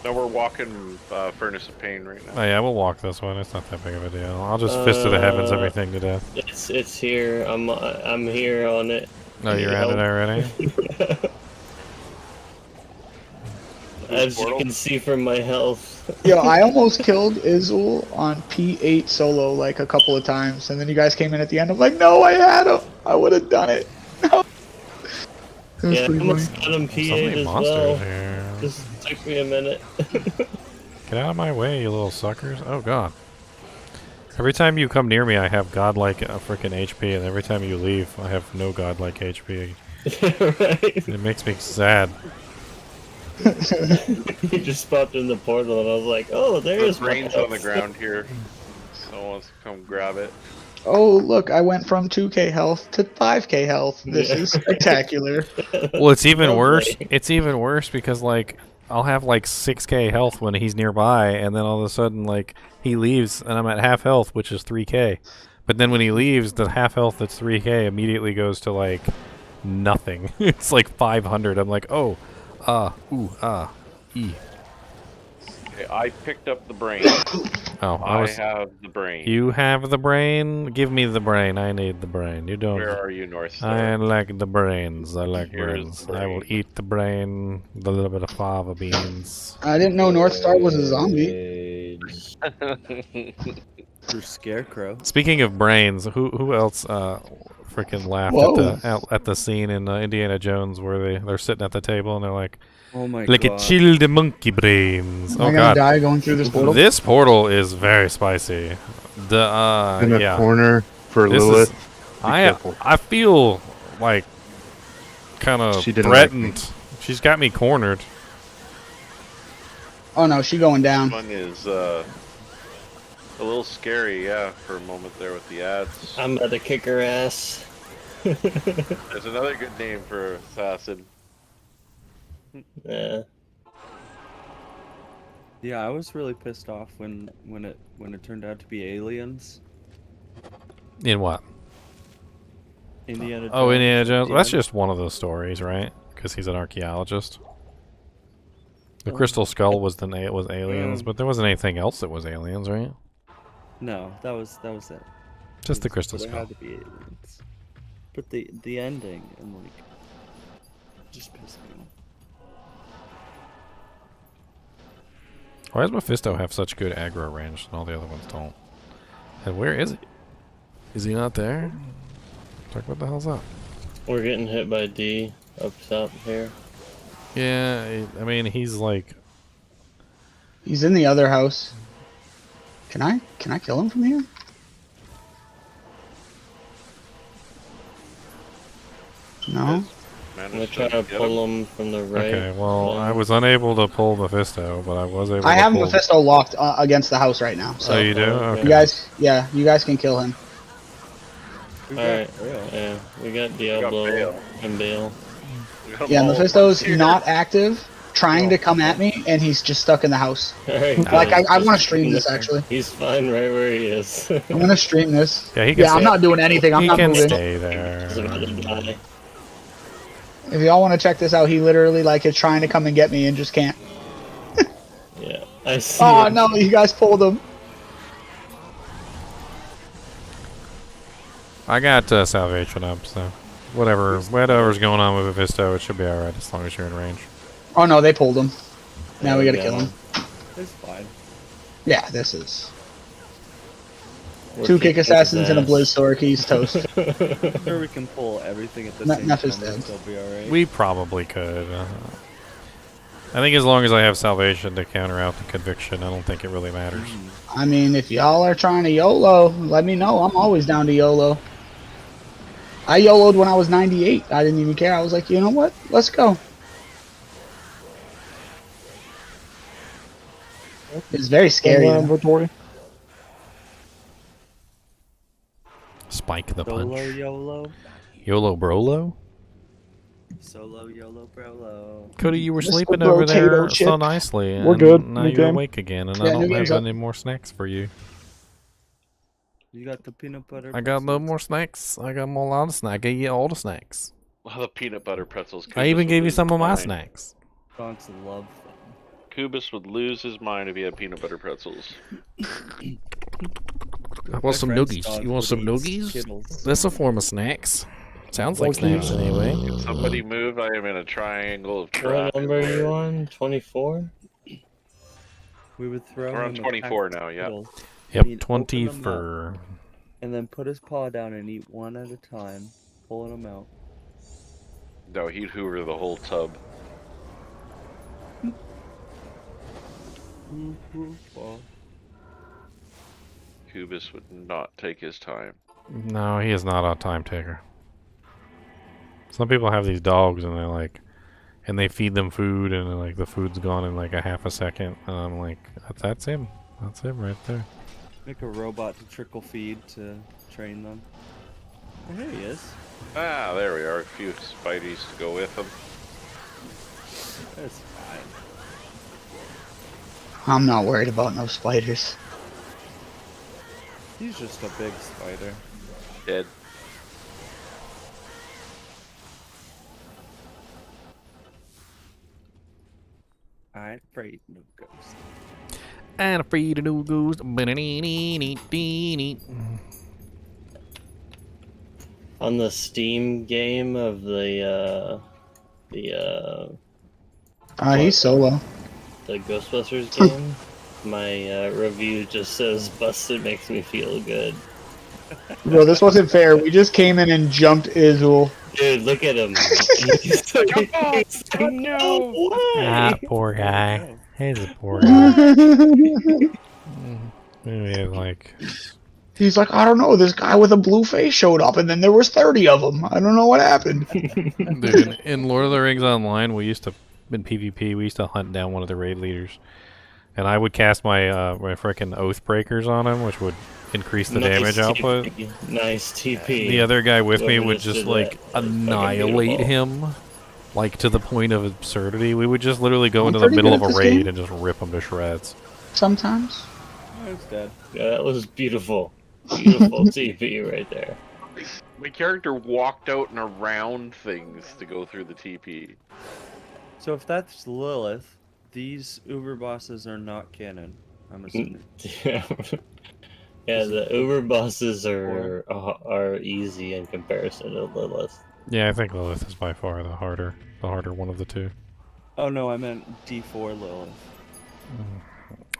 No, we're walking Furnace of Pain right now. Oh yeah, we'll walk this one. It's not that big of a deal. I'll just fist to the heavens everything to death. It's here. I'm here on it. Oh, you're at it already? As you can see from my health. Yo, I almost killed Izzul on P8 solo like a couple of times, and then you guys came in at the end. I'm like, no, I had him. I would have done it. No. Yeah, I almost got him So P8 many as monsters well. here. Just took me a minute. Get out of my way, you little suckers. Oh god. Every time you come near me, I have godlike freaking HP, and every time you leave, I have no godlike HP. Right. It makes me sad. He just popped in the portal, and I was like, "Oh, there's my brains on the health." ground here. Someone wants to come grab it. Oh, look, I went from 2k health to 5k health. This is spectacular. Well, it's even worse. It's even worse because, like, I'll have, like, 6k health when he's nearby, and then all of a sudden, like, he leaves, and I'm at half health, which is 3k. But then when he leaves, the half health that's 3k immediately goes to, like, nothing. It's like 500. I'm like, oh, e. Okay, I picked up the brain. Oh, I have the brain. You have the brain? Give me the brain. I need the brain. You don't. Where are you, North Star? I like the brains. I like Here's brains. the I will eat the brain, the little bit of fava beans. I didn't know North Star was a zombie. For Scarecrow. Speaking of brains, who else freaking laughed at the scene in Indiana Jones where they're sitting at the table and they're like, oh my like god, a chilled monkey brains. Am Oh I gonna god, die going through this portal? This portal is very spicy. The in the yeah. corner for This Lilith. is- Be I careful. feel like kind of She didn't like threatened. She's got me cornered. Oh no, she going down. One is a little scary, yeah, for a moment there with the ads. I'm about to kick her ass. There's another good name for assassin. Yeah. Yeah, I was really pissed off when it turned out to be aliens. In what? Indiana Jones. Oh, Indiana at Jones. the That's end. just one of those stories, right? Because he's an archaeologist. The Oh. Crystal Skull was was aliens, Mm. but there wasn't anything else that was aliens, right? No, that was it. Just the Crystal There Skull. had to be aliens. But the ending and like just pissed me off. Why does Mephisto have such good aggro range and all the other ones don't? And where is he? Is he not there? Like, what the hell's up? We're getting hit by D up top here. Yeah, I mean, he's like... He's in the other house. Can I kill him from here? No. I'm gonna try to pull him from the right. Okay, well, I was unable to pull Mephisto, but I was able I to have pull... Mephisto locked against the house right now. So Oh, you do? Okay. You guys, yeah, you guys can kill him. Alright, yeah, we got Diablo and Bale. Yeah, Mephisto's not active, trying to come at me, and he's just stuck in the house. Alright, Like, good. I want to stream this, actually. He's fine right where he is. I'm going to stream this. Yeah, he can I'm not doing anything. I'm he not can moving. stay there. If y'all want to check this out, he literally, like, is trying to come and get me and just can't. Yeah, I see Oh, him. no, you guys pulled him. I got salvation up, so whatever's going on with Mephisto, it should be alright as long as you're in range. Oh, no, they pulled him. Now we got to kill him. It's fine. Yeah, this is... We're 2 kick kicking assassins his and a ass. blizz sword. He's toast. I'm sure we can pull everything at the same Neff time. is dead. And still be alright. We probably could. I think as long as I have salvation to counter out the conviction, I don't think it really matters. I mean, if y'all are trying to YOLO, let me know. I'm always down to YOLO. I YOLO'd when I was 98. I didn't even care. I was like, you know what? Let's go. It's very scary. though. Inventory. Spike the punch. Solo YOLO. YOLO Brolo? Solo YOLO Brolo. Cody, you were Mr. sleeping over Potato there Chip. so nicely. We're and good. Now New you're game. awake again, and Yeah, I new don't game's have up. any more snacks for you. You got the peanut butter. I got no pretzels? more snacks. I got a lot of snacks. I gave you all the snacks. Well, the peanut butter pretzels. I even Kubus gave would you lose some of his my mind. snacks. Donks love them. Kubus would lose his mind if he had peanut butter pretzels. I My want some friend's noogies. dog You want would some eat noogies? Skittles. That's a form of snacks. Sounds like Noogies. snacks anyway. Can somebody move? I am in a triangle of What traffic. number are you on? 24? We would throw We're on him a 24 pack of now, yeah. Skittles. Yep, He'd 20 open them for... up, and then put his paw down and eat one at a time, pulling them out. No, he'd hoover the whole tub. Kubus would not take his time. No, he is not a time taker. Some people have these dogs and they're like... And they feed them food and they're like the food's gone in like a half a second. And I'm like, that's him. That's him right there. Make a robot to trickle feed to train them. Oh, here he is. Ah, there we are. A few Spideys to go with him. That's fine. I'm not worried about no spiders. He's just a big spider. Dead. I ain't afraid no ghost. And afraid of no ghost. On the Steam game of He's solo. the Ghostbusters game, my review just says busted makes me feel good. Bro, this wasn't fair. We just came in and jumped Izul. Dude, look at him. No way! Ah, poor guy. He's a poor guy. Maybe like... He's like, I don't know, this guy with a blue face showed up, and then there was 30 of them. I don't know what happened. Dude, in Lord of the Rings Online, we used to, in PvP, we used to hunt down one of the raid leaders. And I would cast my my frickin' Oath Breakers on him, which would increase the damage output. Nice TP. The other guy with me Whoever would just just did like that was fucking annihilate beautiful. him. Like, to the point of absurdity. We would just literally go I'm into the pretty middle good of a at this raid game. and just rip them to shreds. Sometimes. Oh, it's dead. Yeah, that was beautiful. Beautiful TP right there. My character walked out and around things to go through the TP. So if that's Lilith, these Uber bosses are not canon. I'm assuming. Yeah, the Uber bosses are easy in comparison to Lilith. Yeah, I think Lilith is by far the harder one of the two. Oh no, I meant D4 Lilith.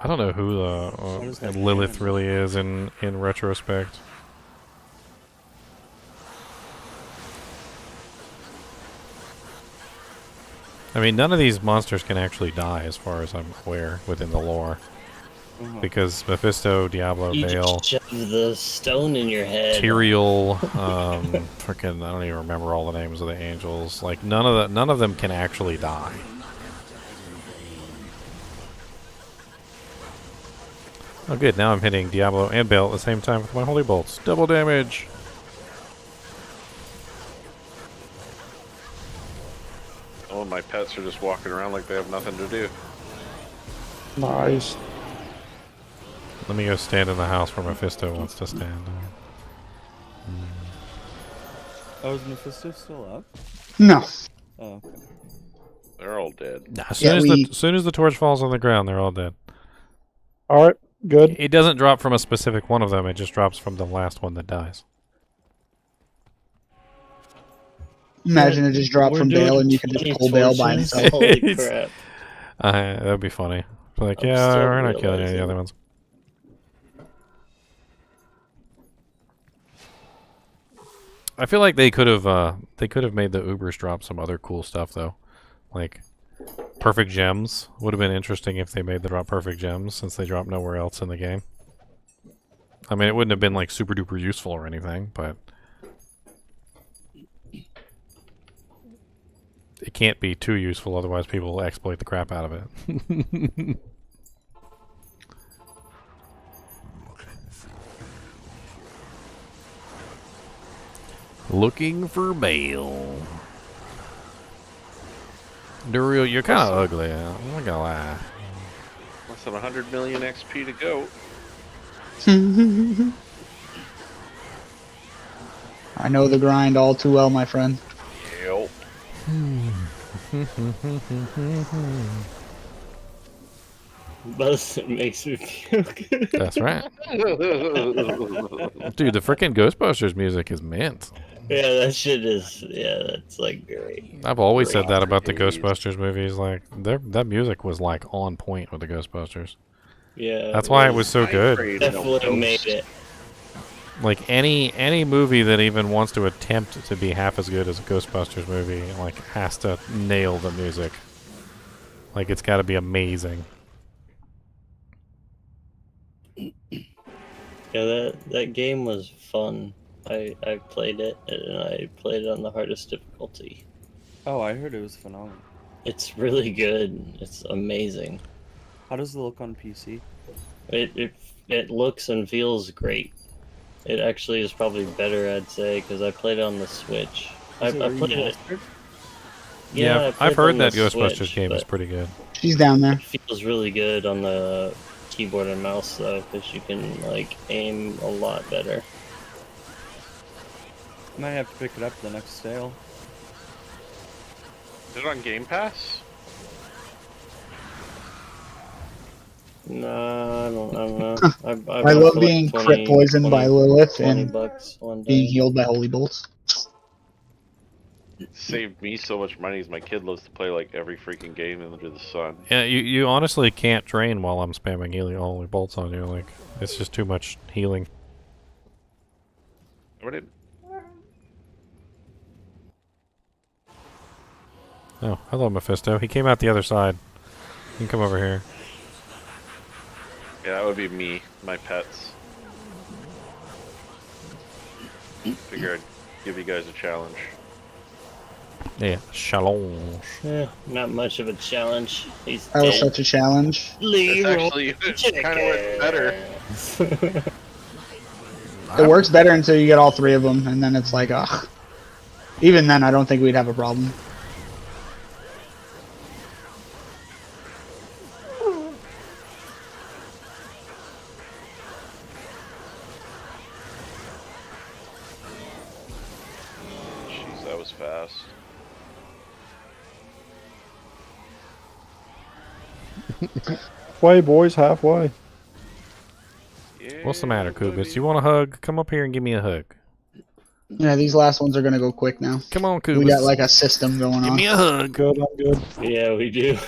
I don't know who does that Lilith mean? really is in retrospect. I mean, none of these monsters can actually die, as far as I'm aware, within the lore. Because Mephisto, Diablo, You Baal, just shove the stone in your head. Tyrael, freaking, I don't even remember all the names of the angels. Like, none of them can actually die. Oh good, now I'm hitting Diablo and Baal at the same time with my holy bolts. Double damage! Oh, my pets are just walking around like they have nothing to do. Nice. Let me go stand in the house where Mephisto wants to stand. Oh, is Mephisto still up? No. Oh, okay. They're all dead. Nah, as soon as the torch falls on the ground, they're all dead. Alright, good. It doesn't drop from a specific one of them, it just drops from the last one that dies. Imagine it just dropped We're from doing Bale and you could just 20 pull Bale by torches? himself. Holy crap. That would be funny. Like, I'm yeah, still we're not killing any of the other realizing. ones. I feel like they could have made the Ubers drop some other cool stuff though. Like perfect gems would have been interesting if they made them drop perfect gems, since they drop nowhere else in the game. I mean, it wouldn't have been like super duper useful or anything, but it can't be too useful, otherwise people will exploit the crap out of it. Looking for Bale. Duriel, you're kind of ugly. I'm not gonna lie. Less than 100 million XP to go. I know the grind all too well, my friend. Yep. But it makes me feel good. That's right. Dude, the frickin' Ghostbusters music is mint. Yeah, that shit is. Yeah, that's like great. I've always said Great. that about the Ghostbusters movies. Like, that music was like on point with the Ghostbusters. Yeah, That's why it was so good. Definitely made it. Like any movie that even wants to attempt to be half as good as a Ghostbusters movie, like, has to nail the music. Like, it's got to be amazing. Yeah, that game was fun. I played it, and I played it on the hardest difficulty. Oh, I heard it was phenomenal. It's really good. It's amazing. How does it look on PC? It looks and feels great. It actually is probably better, I'd say, because I played it on the Switch. I played it. Yeah, I played I've heard on that the Ghostbusters Switch, game is but pretty good. She's down there. It feels really good on the keyboard and mouse, though, because you can like aim a lot better. Might have to pick it up the next sale. Is it on Game Pass? No, I don't know. I love being crit poisoned by Lilith and $20 one day. being healed by holy bolts. It saved me so much money as my kid loves to play like every freaking game under the sun. Yeah, you honestly can't train while I'm spamming holy bolts on you. Like, it's just too much healing. What did? Oh, hello, Mephisto. He came out the other side. You can come over here. Yeah, that would be me, my pets. Figure I'd give you guys a challenge. Yeah, challenge. Not much of a challenge. He's That was dead. such a challenge. It's actually kind of went better. It works better until you get all three of them, and then it's like, ugh. Even then, I don't think we'd have a problem. chest. Halfway, boys, halfway. What's the matter, Kubis? You want a hug? Come up here and give me a hug. Yeah, these last ones are gonna go quick now. Come on, We got Kubis. like a system going on. Give me a hug. Good, I'm good. Yeah, we do.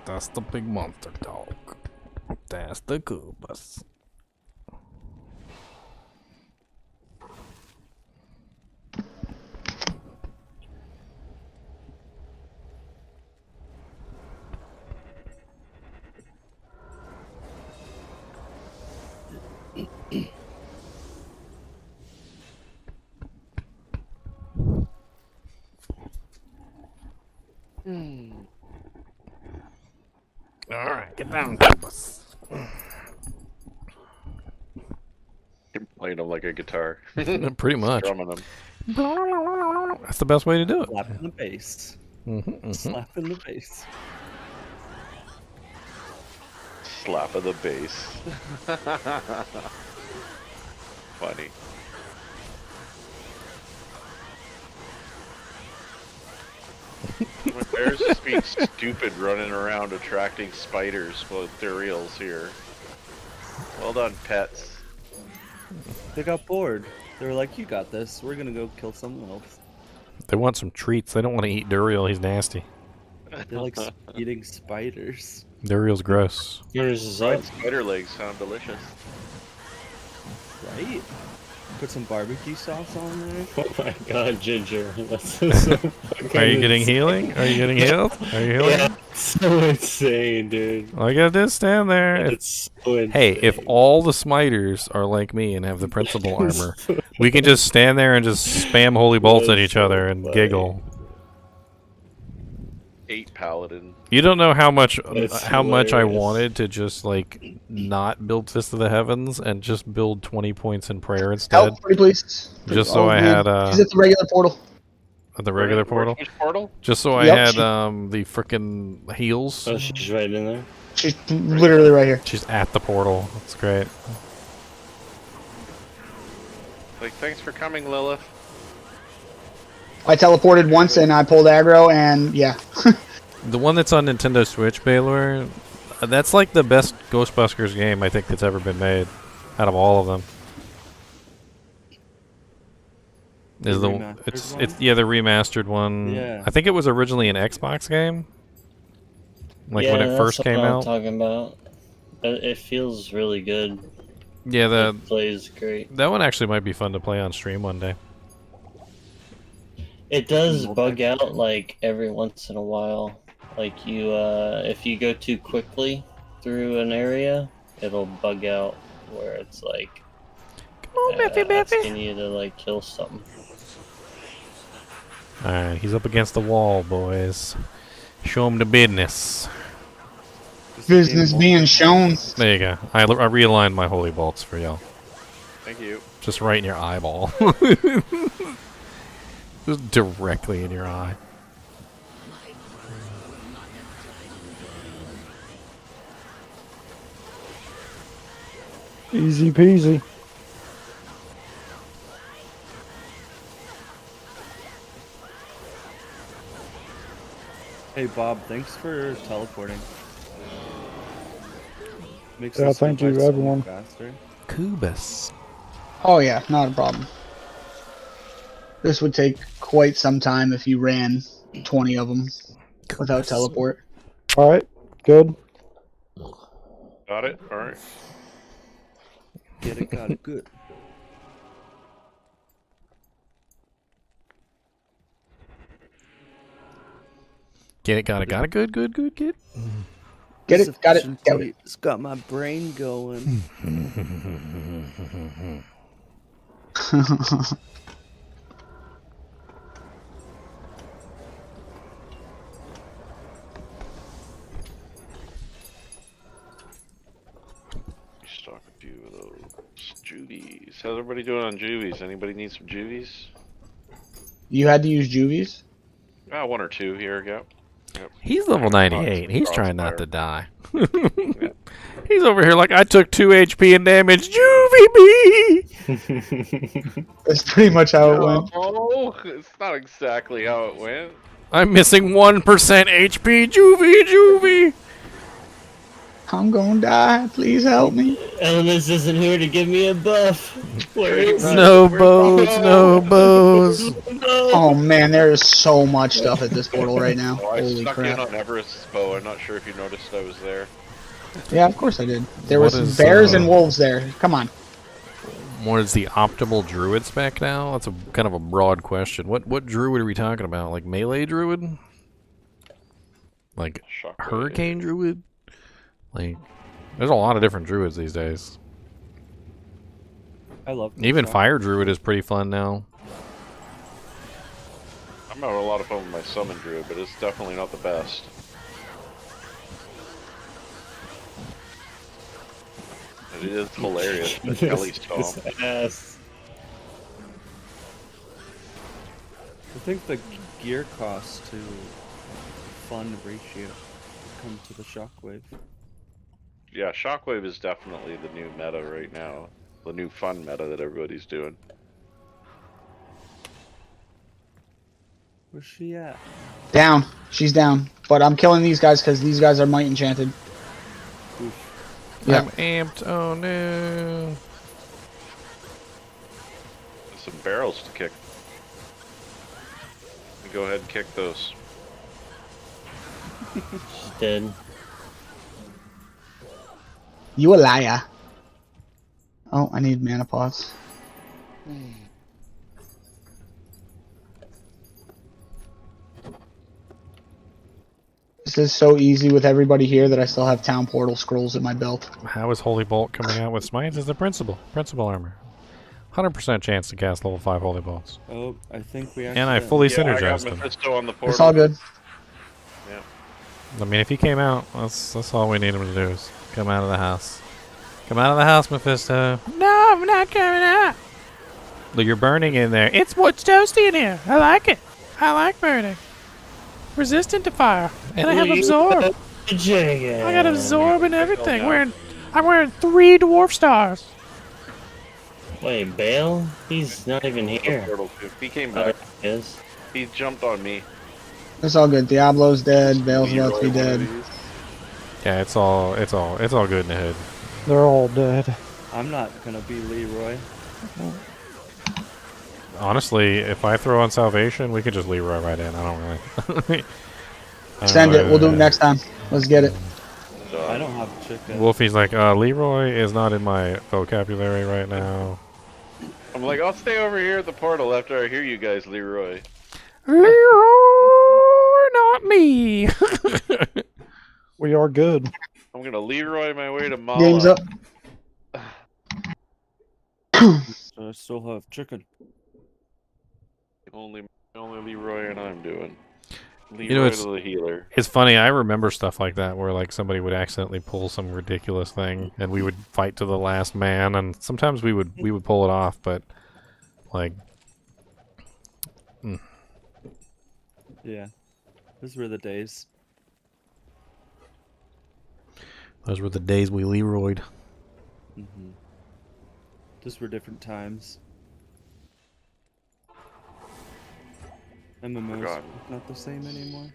That's the big monster dog. That's the Kubis. Alright, get down, Kubis. You're playing them like a guitar. Pretty much. Strumming them. That's the best way to do it. Slapping the bass. Slapping the bass. Slap of the bass. Funny. My bears just being stupid running around attracting spiders with their reels here. Well done, pets. They got bored. They were like, "You got this. We're gonna go kill someone else." They want some treats. They don't want to eat Duriel. He's nasty. They like eating spiders. Duriel's gross. Fried spider legs sound delicious. Right? Put some barbecue sauce on there. Oh my god, Ginger. That's so fucking Are you getting insane. healing? Are you getting healed? Are you healing? Yeah, so insane, dude. All I gotta do is stand there. It's so Hey, if all the smiters are like me and have the principal armor, we can just stand there and just spam holy bolts at each other and giggle. 8 paladin. You don't know how much That's I hilarious. wanted to just like not build Fist of the Heavens and just build 20 points in prayer instead. Help, pretty please. Just so I had He's at the regular portal. at the regular portal. Which portal? Just so I Yep, had she- the frickin' heals. Oh, she's right in there. She's literally right here. She's at the portal. That's great. Like, thanks for coming, Lilith. I teleported once and I pulled aggro and yeah. The one that's on Nintendo Switch, Baylor, that's like the best Ghostbusters game I think that's ever been made out of all of them. The Is the remastered it's one? it's yeah, the remastered one. Yeah. I think it was originally an Xbox game. Like when it first that's came what I'm out. talking about. It feels really good. Yeah, It plays great. that one actually might be fun to play on stream one day. It does bug out like every once in a while. Like you, if you go too quickly through an area, it'll bug out where it's like, come on, asking you to like kill something. Alright, he's up against the wall, boys. Show him the business. Business being shown. There you go. I realigned my holy bolts for y'all. Thank you. Just right in your eyeball. Just directly in your eye. Easy peasy. Hey Bob, thanks for teleporting. Makes Yeah, this thank you, goodbye so much everyone. faster. Kubis. Oh yeah, not a problem. This would take quite some time if you ran 20 of them without teleport. All right, good. Got it? Alright. Get it, got it, good. Get it, got it, got it. Good, good, good, good. Get it, got it, got it. It's got my brain going. Stock a few of those juvies. How's everybody doing on juvies? Anybody need some juvies? You had to use juvies? Ah, 1 or 2 here, yeah. He's level Caught 98. some He's trying not crossfire. to die. He's over here like, I took 2 HP in damage. Juvie me! That's pretty much how it went. Oh, it's not exactly how it went. I'm missing 1% HP. Juvie! I'm gonna die. Please help me. Elements isn't here to give me a buff. Where is it? No bows, no bows. Oh man, there is so much stuff at this portal right now. Oh, I Holy stuck crap. in on Everest's bow. I'm not sure if you noticed I was there. Yeah, of course I did. There What was is, bears and wolves there. Come on. What is the optimal druid spec now? That's a kind of a broad question. What druid are we talking about? Like melee druid? Like hurricane druid? Like, there's a lot of different druids these days. I love Even Mascot. fire druid is pretty fun now. I'm having a lot of fun with my summon druid, but it's definitely not the best. It is hilarious, the Kelly stomp. Yes. I think the gear cost to fun ratio come to the shockwave. Yeah, Shockwave is definitely the new meta right now. The new fun meta that everybody's doing. Where's she at? Down. She's down. But I'm killing these guys because these guys are might enchanted. Yeah. I'm amped. Oh no. There's some barrels to kick. Go ahead and kick those. She's dead. You a liar. Oh, I need mana pots. This is so easy with everybody here that I still have town portal scrolls in my belt. How is Holy Bolt coming out with smites? Is the principal armor. 100% chance to cast level 5 Holy Bolts. Oh, I think we And I fully synergized I got them. Mephisto on the portal. It's all good. Yeah. I mean, if he came out, that's all we need him to do is come out of the house. Come out of the house, Mephisto. No, I'm not coming out. Look, you're burning in there. It's what's toasty in here. I like it. I like burning. Resistant to fire. And I have absorb. I got absorb and everything. I'm wearing 3 dwarf stars. Wait, Bale? He's not even here. Portal too. He came back. Yes. He jumped on me. It's all good. Diablo's dead. Bale's about to be dead. Yeah, it's all good in the hood. They're all dead. I'm not gonna be Leroy. Honestly, if I throw on Salvation, we could just Leroy right in. I don't really. Send it. We'll do it next time. Let's get it. I don't have chicken. Wolfie's like, Leroy is not in my vocabulary right now. I'm like, I'll stay over here at the portal after I hear you guys, Leroy. Leroy, not me. We are good. I'm gonna Leroy my way to Mala. Game's up. So I still have chicken. Only Leroy and I'm doing. Leroy You know, it's, to the healer. it's funny. I remember stuff like that where like somebody would accidentally pull some ridiculous thing, and we would fight to the last man, and sometimes we would pull it off, but like, Yeah, those were the days. those were the days we Leroyed. Those were different times. MMOs God. not the same anymore.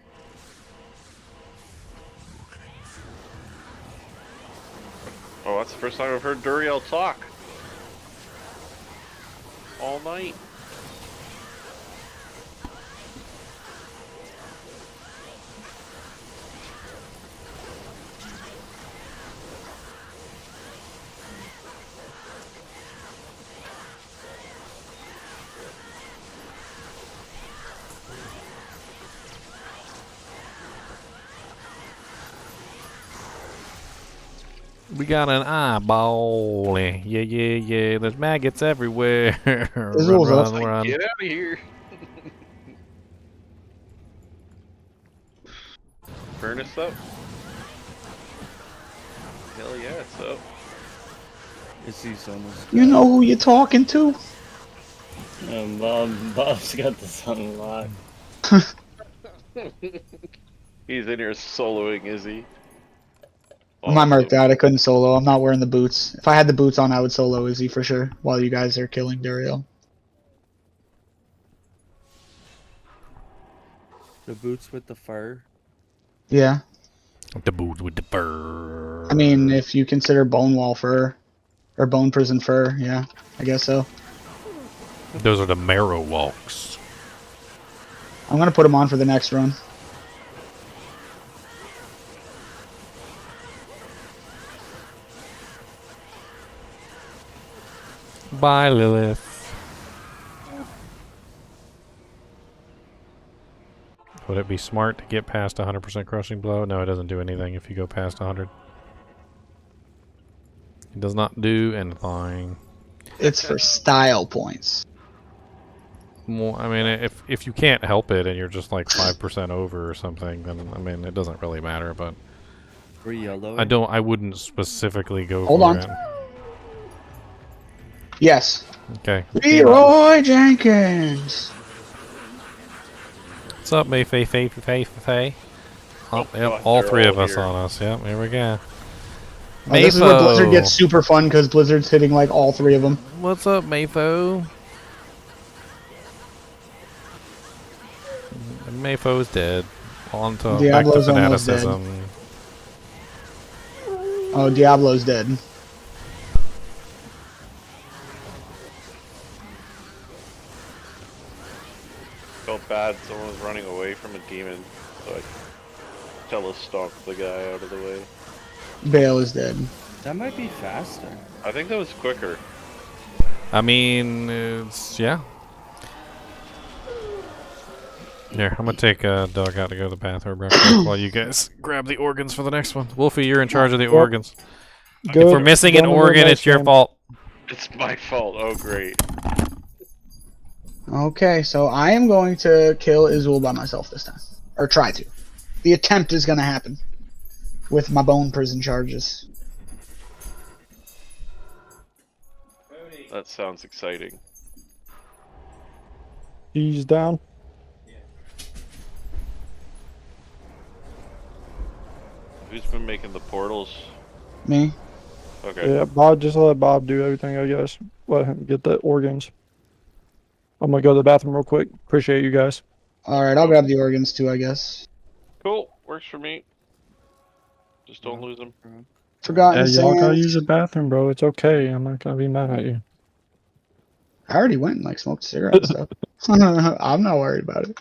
Oh, that's the first time I've heard Duriel talk. All night. We got an eyeball. Yeah. There's maggots everywhere. Run. Get out of here. Furnace up. Hell yeah, it's up. It's almost. You know who you're talking to? Bob's got this unlocked. He's in here soloing, is he? I'm murked out. I couldn't solo. I'm not wearing the boots. If I had the boots on, I would solo Izzy for sure. While you guys are killing Duriel. The boots with the fur. Yeah. The boots with the fur. I mean, if you consider bone wall fur or bone prison fur, yeah, I guess so. Those are the marrow walks. I'm gonna put them on for the next run. Bye, Lilith. Would it be smart to get past 100% crushing blow? No, it doesn't do anything if you go past 100. It does not do anything. It's for style points. Well, I mean, if you can't help it and you're just like 5% over or something, then I mean, it doesn't really matter. But We're yellow. I wouldn't specifically go Hold for on. it. Yes. Okay. Leroy Jenkins. What's up, Mayfaye? Oh, yep, fuck, all they're three all of us here. on us. Yep, here we go. Oh, this is where Blizzard Mayfo. gets super fun because Blizzard's hitting like all three of them. What's up, Mayfo? Mayfo's dead. On to back to Diablo's almost dead. fanaticism. Oh, Diablo's dead. Felt bad. Someone was running away from a demon, so I telestalked the guy out of the way. Bale is dead. That might be faster. I think that was quicker. I mean, it's yeah. Here, I'm gonna take a dog out to go to the bathroom real quick while you guys grab the organs for the next one. Wolfie, you're in charge of the organs. Good. If we're missing an Done with organ, my it's your game. fault. It's my fault. Oh, great. Okay, so I am going to kill Izul by myself this time. Or try to. The attempt is going to happen. With my bone prison charges. That sounds exciting. He's down. Who's been making the portals? Me. Okay. Yeah, Bob, just let Bob do everything, I guess. Let him get the organs. I'm gonna go to the bathroom real quick. Appreciate you guys. Alright, I'll grab the organs too, I guess. Cool. Works for me. Just don't lose them. Forgotten Yeah, y'all gotta Sands. use the bathroom, bro. It's okay. I'm not gonna be mad at you. I already went and like smoked a cigarette and stuff. I'm not worried about it.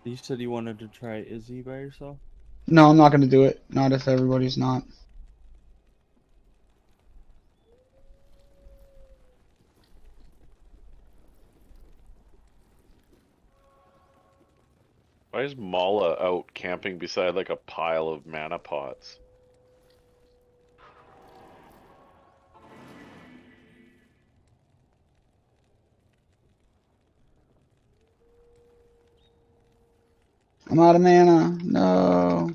You said you wanted to try Izzy by yourself? No, I'm not gonna do it. Not if everybody's not. Why is Mala out camping beside like a pile of mana pots? I'm out of mana. No.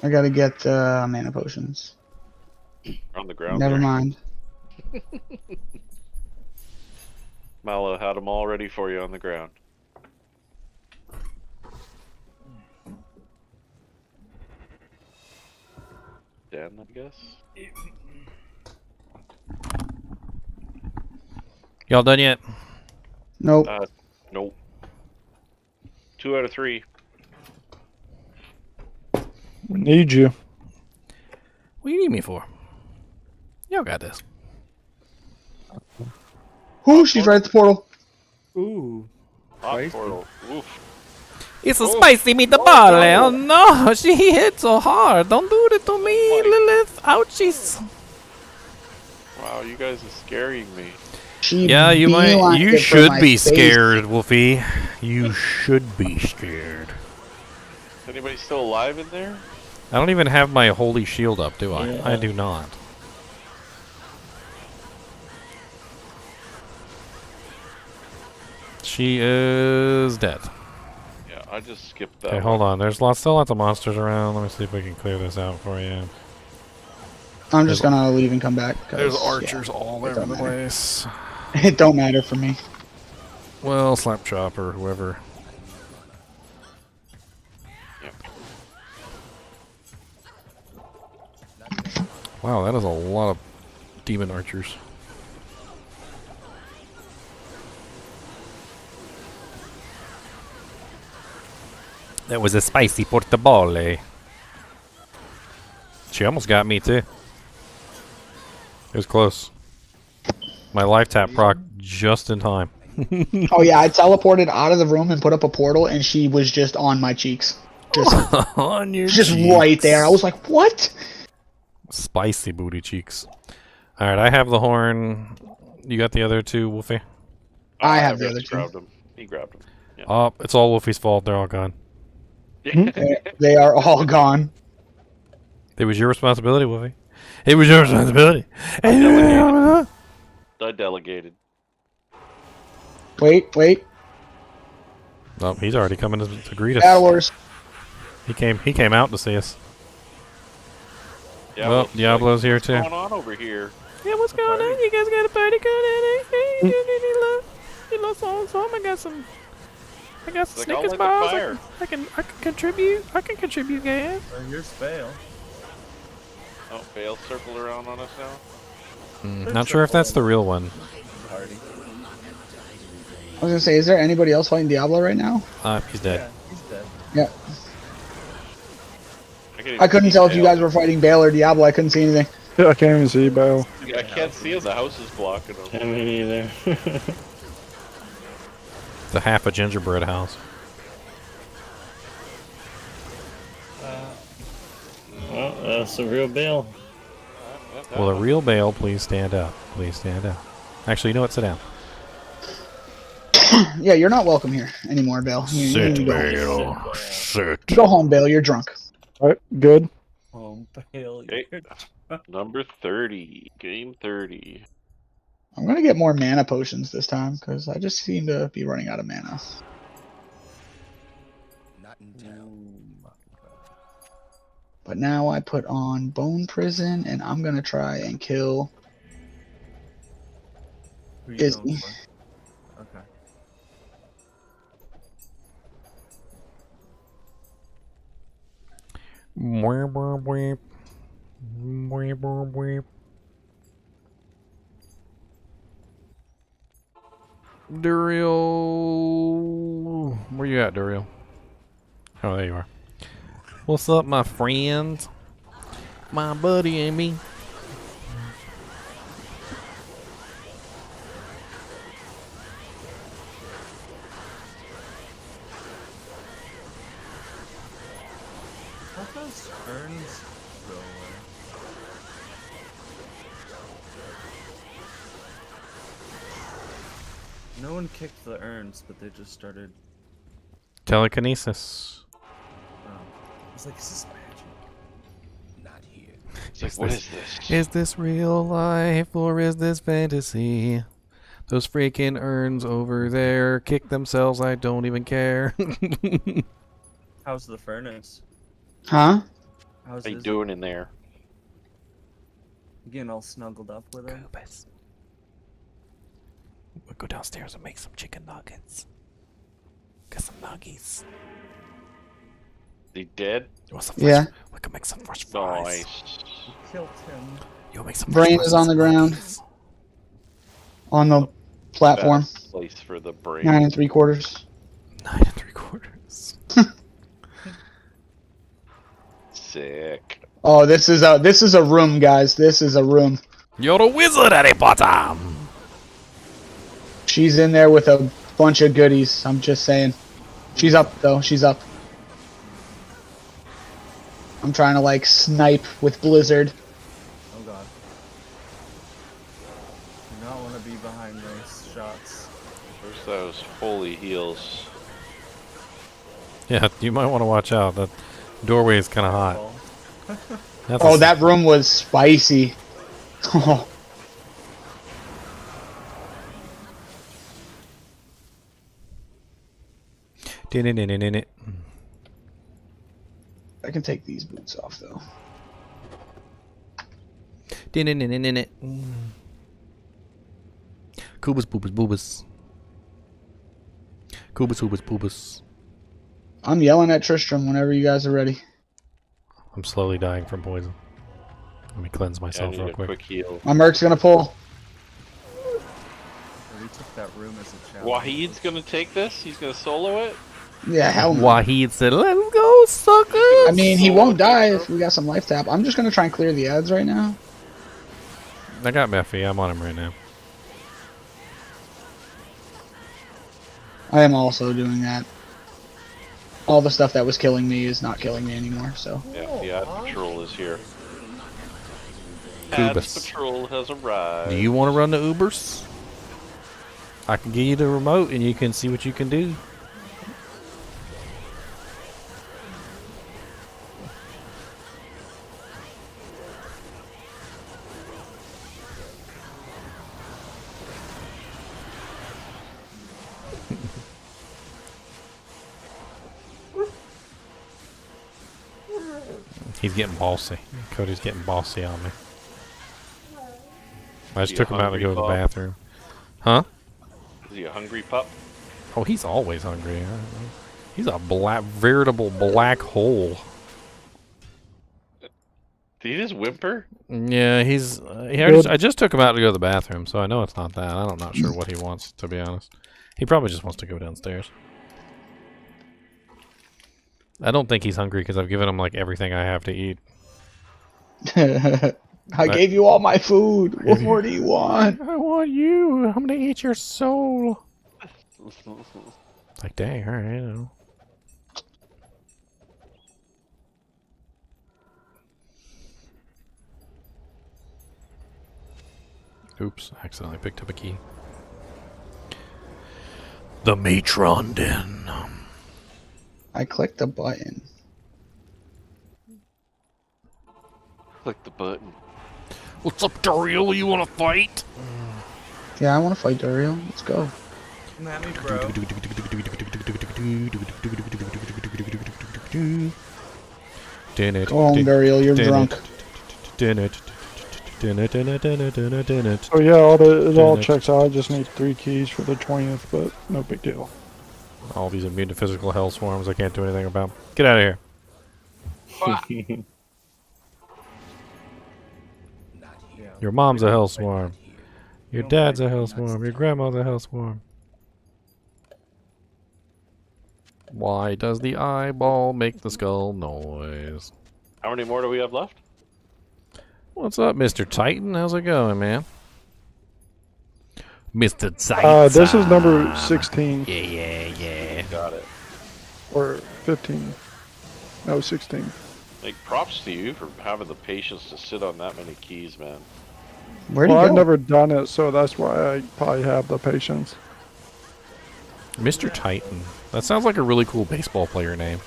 I gotta get mana potions. On the ground. Never there. mind. Mala had them all ready for you on the ground. Dan, I guess. Y'all done yet? Nope. Nope. 2 out of 3. We need you. What do you need me for? Y'all got this. Ooh, she's right at the portal. Ooh. Hot portal. Oof. It's a spicy meatball. Oh no, she hit so hard. Don't do it to me, Lilith. Ouchies. Wow, you guys are scaring me. Yeah, you might. beelined You it for should my be face. scared, Wolfie. You should be scared. Anybody still alive in there? I don't even have my holy shield up, do I? Yeah. I do not. She is dead. Yeah, I just skipped that. Okay, hold on. There's still lots of monsters around. Let me see if we can clear this out for you. I'm just gonna leave and come back. There's archers all over the place. It don't matter for me. Well, Slapchop or whoever. Wow, that is a lot of demon archers. That was a spicy portabole. She almost got me too. It was close. My life tap proc just in time. Oh yeah, I teleported out of the room and put up a portal, and she was just on my cheeks. Just on your just cheeks. right there. I was like, what? Spicy booty cheeks. Alright, I have the horn. You got the other two, Wolfie? I have the other two. Grabbed him. He grabbed him. Yeah. Oh, it's all Wolfie's fault. They're all gone. They are all gone. It was your responsibility, Wolfie. It was your responsibility. I delegated. Wait. Oh, he's already coming to greet us. Battle Wars. He came out to see us. Yeah, well, Diablo's here too. What's going on over here? Yeah, what's going on? You guys got a party going on? You love song. I got some Snickers bars. I can contribute. I can contribute, guys. Here's Fail. Oh, Bale circled around on us now. Not sure if that's the real one. Party. I was gonna say, is there anybody else fighting Diablo right now? He's dead. Yeah, he's dead. Yeah. I couldn't tell if you guys were fighting Bale or Diablo. I couldn't see anything. Yeah, I can't even see Bale. I can't see him. The house is blocking him. Yeah, me neither. It's a half a gingerbread house. Well, that's the real Bale. Will a real Bale please stand up? Please stand up. Actually, you know what? Sit down. Yeah, you're not welcome here anymore, Bale. Sit, Bale. Sit. Go home, Bale. You're drunk. Alright, good. Okay. Number 30. Game 30. I'm gonna get more mana potions this time because I just seem to be running out of mana. Not in town. But now I put on Bone Prison, and I'm gonna try and kill Disney. Okay. Duriel, where you at, Duriel? Oh, there you are. What's up, my friend? My buddy and me. How does urns go away? No one kicked the urns, but they just started. Telekinesis. It's like, is this magic? Not here. It's like, what is this? Is this real life or is this fantasy? Those freaking urns over there kick themselves. I don't even care. How's the furnace? Huh? How's How you his- doing in there? Getting all snuggled up with her. We'll go downstairs and make some chicken nuggets. Get some nuggies. He dead? Yeah. We can make some fresh fries. Nice. Killed him. You'll make some Brain fresh is on the ground. On the platform. Best place for the brain. 9 3/4. 9 3/4. Sick. Oh, this is a room, guys. This is a room. You're a wizard at a bottom. She's in there with a bunch of goodies. I'm just saying. She's up though. She's up. I'm trying to like snipe with Blizzard. Oh god. Do not want to be behind those shots. Where's those holy heals? Yeah, you might want to watch out. That doorway is kind of hot. That's Oh, that room was spicy. Oh. Din-din-din-din-din-din. I can take these boots off though. Din-din-din-din-din-din. Kubus, boobus, boobus. Kubus, boobus, boobus. I'm yelling at Tristram whenever you guys are ready. I'm slowly dying from poison. Let me cleanse myself I need real a quick. heal. My merc's gonna pull. We took that room as a challenge. Wahid's gonna take this? He's gonna solo it? Yeah, hell no. Wahid said, "Let's go, suckers." I mean, he won't die if we got some life tap. I'm just gonna try and clear the ads right now. I got Mephi. I'm on him right now. I am also doing that. All the stuff that was killing me is not killing me anymore, so. Yeah, the ad patrol is here. Kubus. Ads patrol has arrived. Do you want to run the Ubers? I can give you the remote and you can see what you can do. He's getting bossy. Cody's getting bossy on me. I just took him out to go to the bathroom. Huh? Is he a hungry pup? Oh, he's always hungry. He's a veritable black hole. Did he just whimper? Yeah, I just took him out to go to the bathroom, so I know it's not that. I'm not sure what he wants, to be honest. He probably just wants to go downstairs. I don't think he's hungry because I've given him like everything I have to eat. I gave you all my food. What more do you want? I want you. I'm gonna eat your soul. Like, dang, alright, I know. Oops, I accidentally picked up a key. The Matron Den. I clicked the button. Click the button. What's up, Dario? You wanna fight? Yeah, I want to fight Dario. Let's go. Come at me, bro. Go home, Dario. You're drunk. Oh yeah, it all checks out. I just need 3 keys for the 20th, but no big deal. All these immune to physical hell swarms I can't do anything about. Get out of here. Your mom's a hell swarm. Your dad's a hell swarm. Your grandma's a hell swarm. Why does the eyeball make the skull noise? How many more do we have left? What's up, Mr. Titan? How's it going, man? Mr. Titan. This is number 16. Yeah. Got it. Or 15. No, 16. Like, props to you for having the patience to sit on that many keys, man. Where'd he Well, go? I've never done it, so that's why I probably have the patience. Mr. Titan. That sounds like a really cool baseball player name.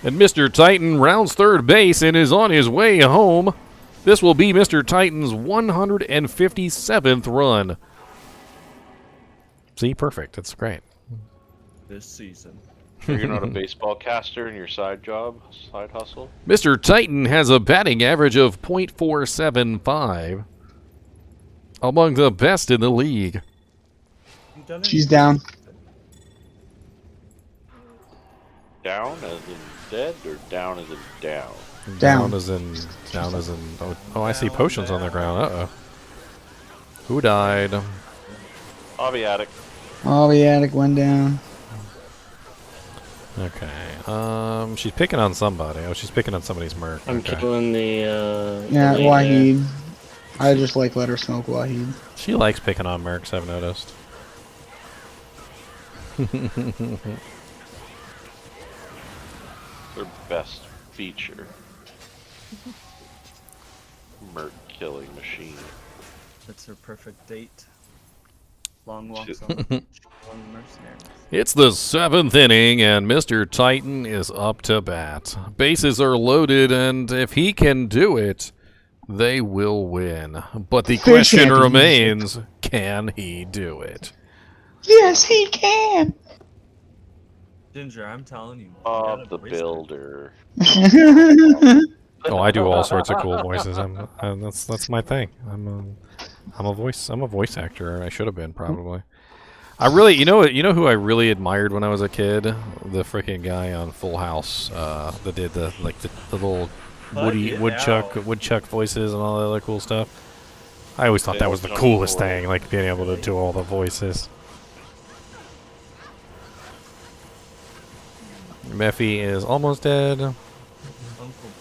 And Mr. Titan rounds third base and is on his way home. This will be Mr. Titan's 157th run. See, perfect. It's great. This season. Sure you're not a baseball caster in your side job, side hustle? Mr. Titan has a batting average of .475. Among the best in the league. She's down. Down as in dead or down as in down? Down as in... Oh, I see potions on the ground. Uh-oh. Who died? Hobby attic. Oh, the attic went down. Okay. She's picking on somebody. Oh, she's picking on somebody's merc. I'm Okay. killing the, Yeah, the Wahid. I just like let her smoke Wahid. She likes picking on mercs, I've noticed. Their best feature. Merc killing machine. That's her perfect date. Long walks on the beach. It's the 7th inning, and Mr. Titan is up to bat. Bases are loaded, and if he can do it, they will win. But the question remains, can he do it? Yes, he can. Ginger, I'm telling you. Bob the Builder. Oh, I do all sorts of cool voices. That's my thing. I'm a voice actor. I should have been probably. I really, you know who I really admired when I was a kid? The freaking guy on Full House that did the little woodchuck voices and all that other cool stuff. I always thought that was the coolest thing, like being able to do all the voices. Mephi is almost dead. Uncle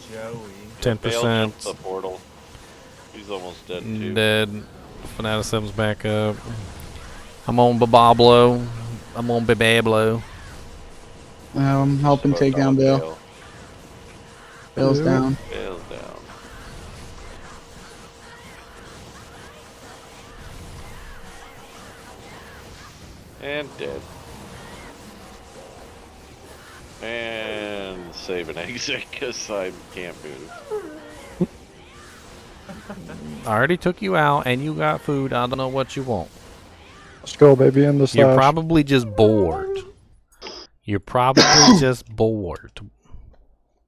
Joey. 10%. The portal. He's almost dead too. Dead. Fanaticism's back up. I'm on Babablo. I'm on Babablo. I'm helping take down Bale. Bale's down. Bale's down. And dead. And save an exit because I can't move. I already took you out and you got food. I don't know what you want. Let's go, baby, in the slash. You're probably just bored. You're probably just bored.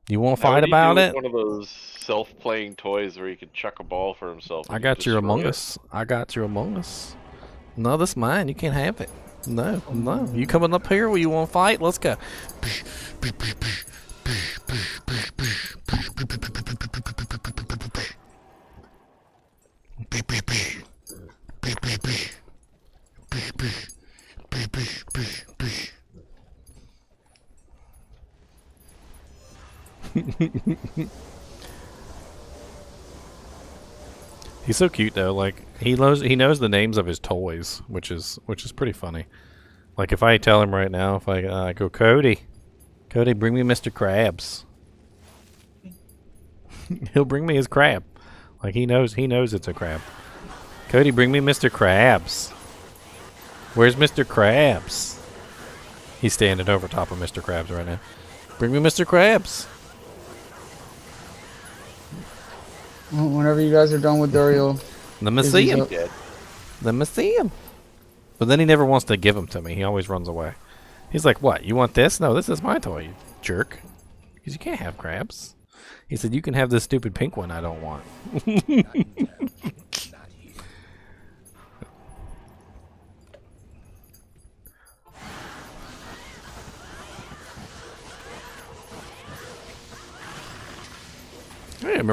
You want to fight about it? One of those self-playing toys where you can chuck a ball for himself. I got your Among Us. I got your Among Us. No, that's mine. You can't have it. No, no. You coming up here where you want to fight? Let's go. He's so cute though. Like he knows the names of his toys, which is pretty funny. Like if I tell him right now, if I go Cody, bring me Mr. Krabs. He'll bring me his crab. Like he knows it's a crab. Cody, bring me Mr. Krabs. Where's Mr. Krabs? He's standing over top of Mr. Krabs right now. Bring me Mr. Krabs. Well, whenever you guys are done with Dario. Let me see him. Let me see him. But then he never wants to give them to me. He always runs away. He's like, what? You want this? No, this is my toy, you jerk. Because you can't have crabs. He said, you can have this stupid pink one I don't want.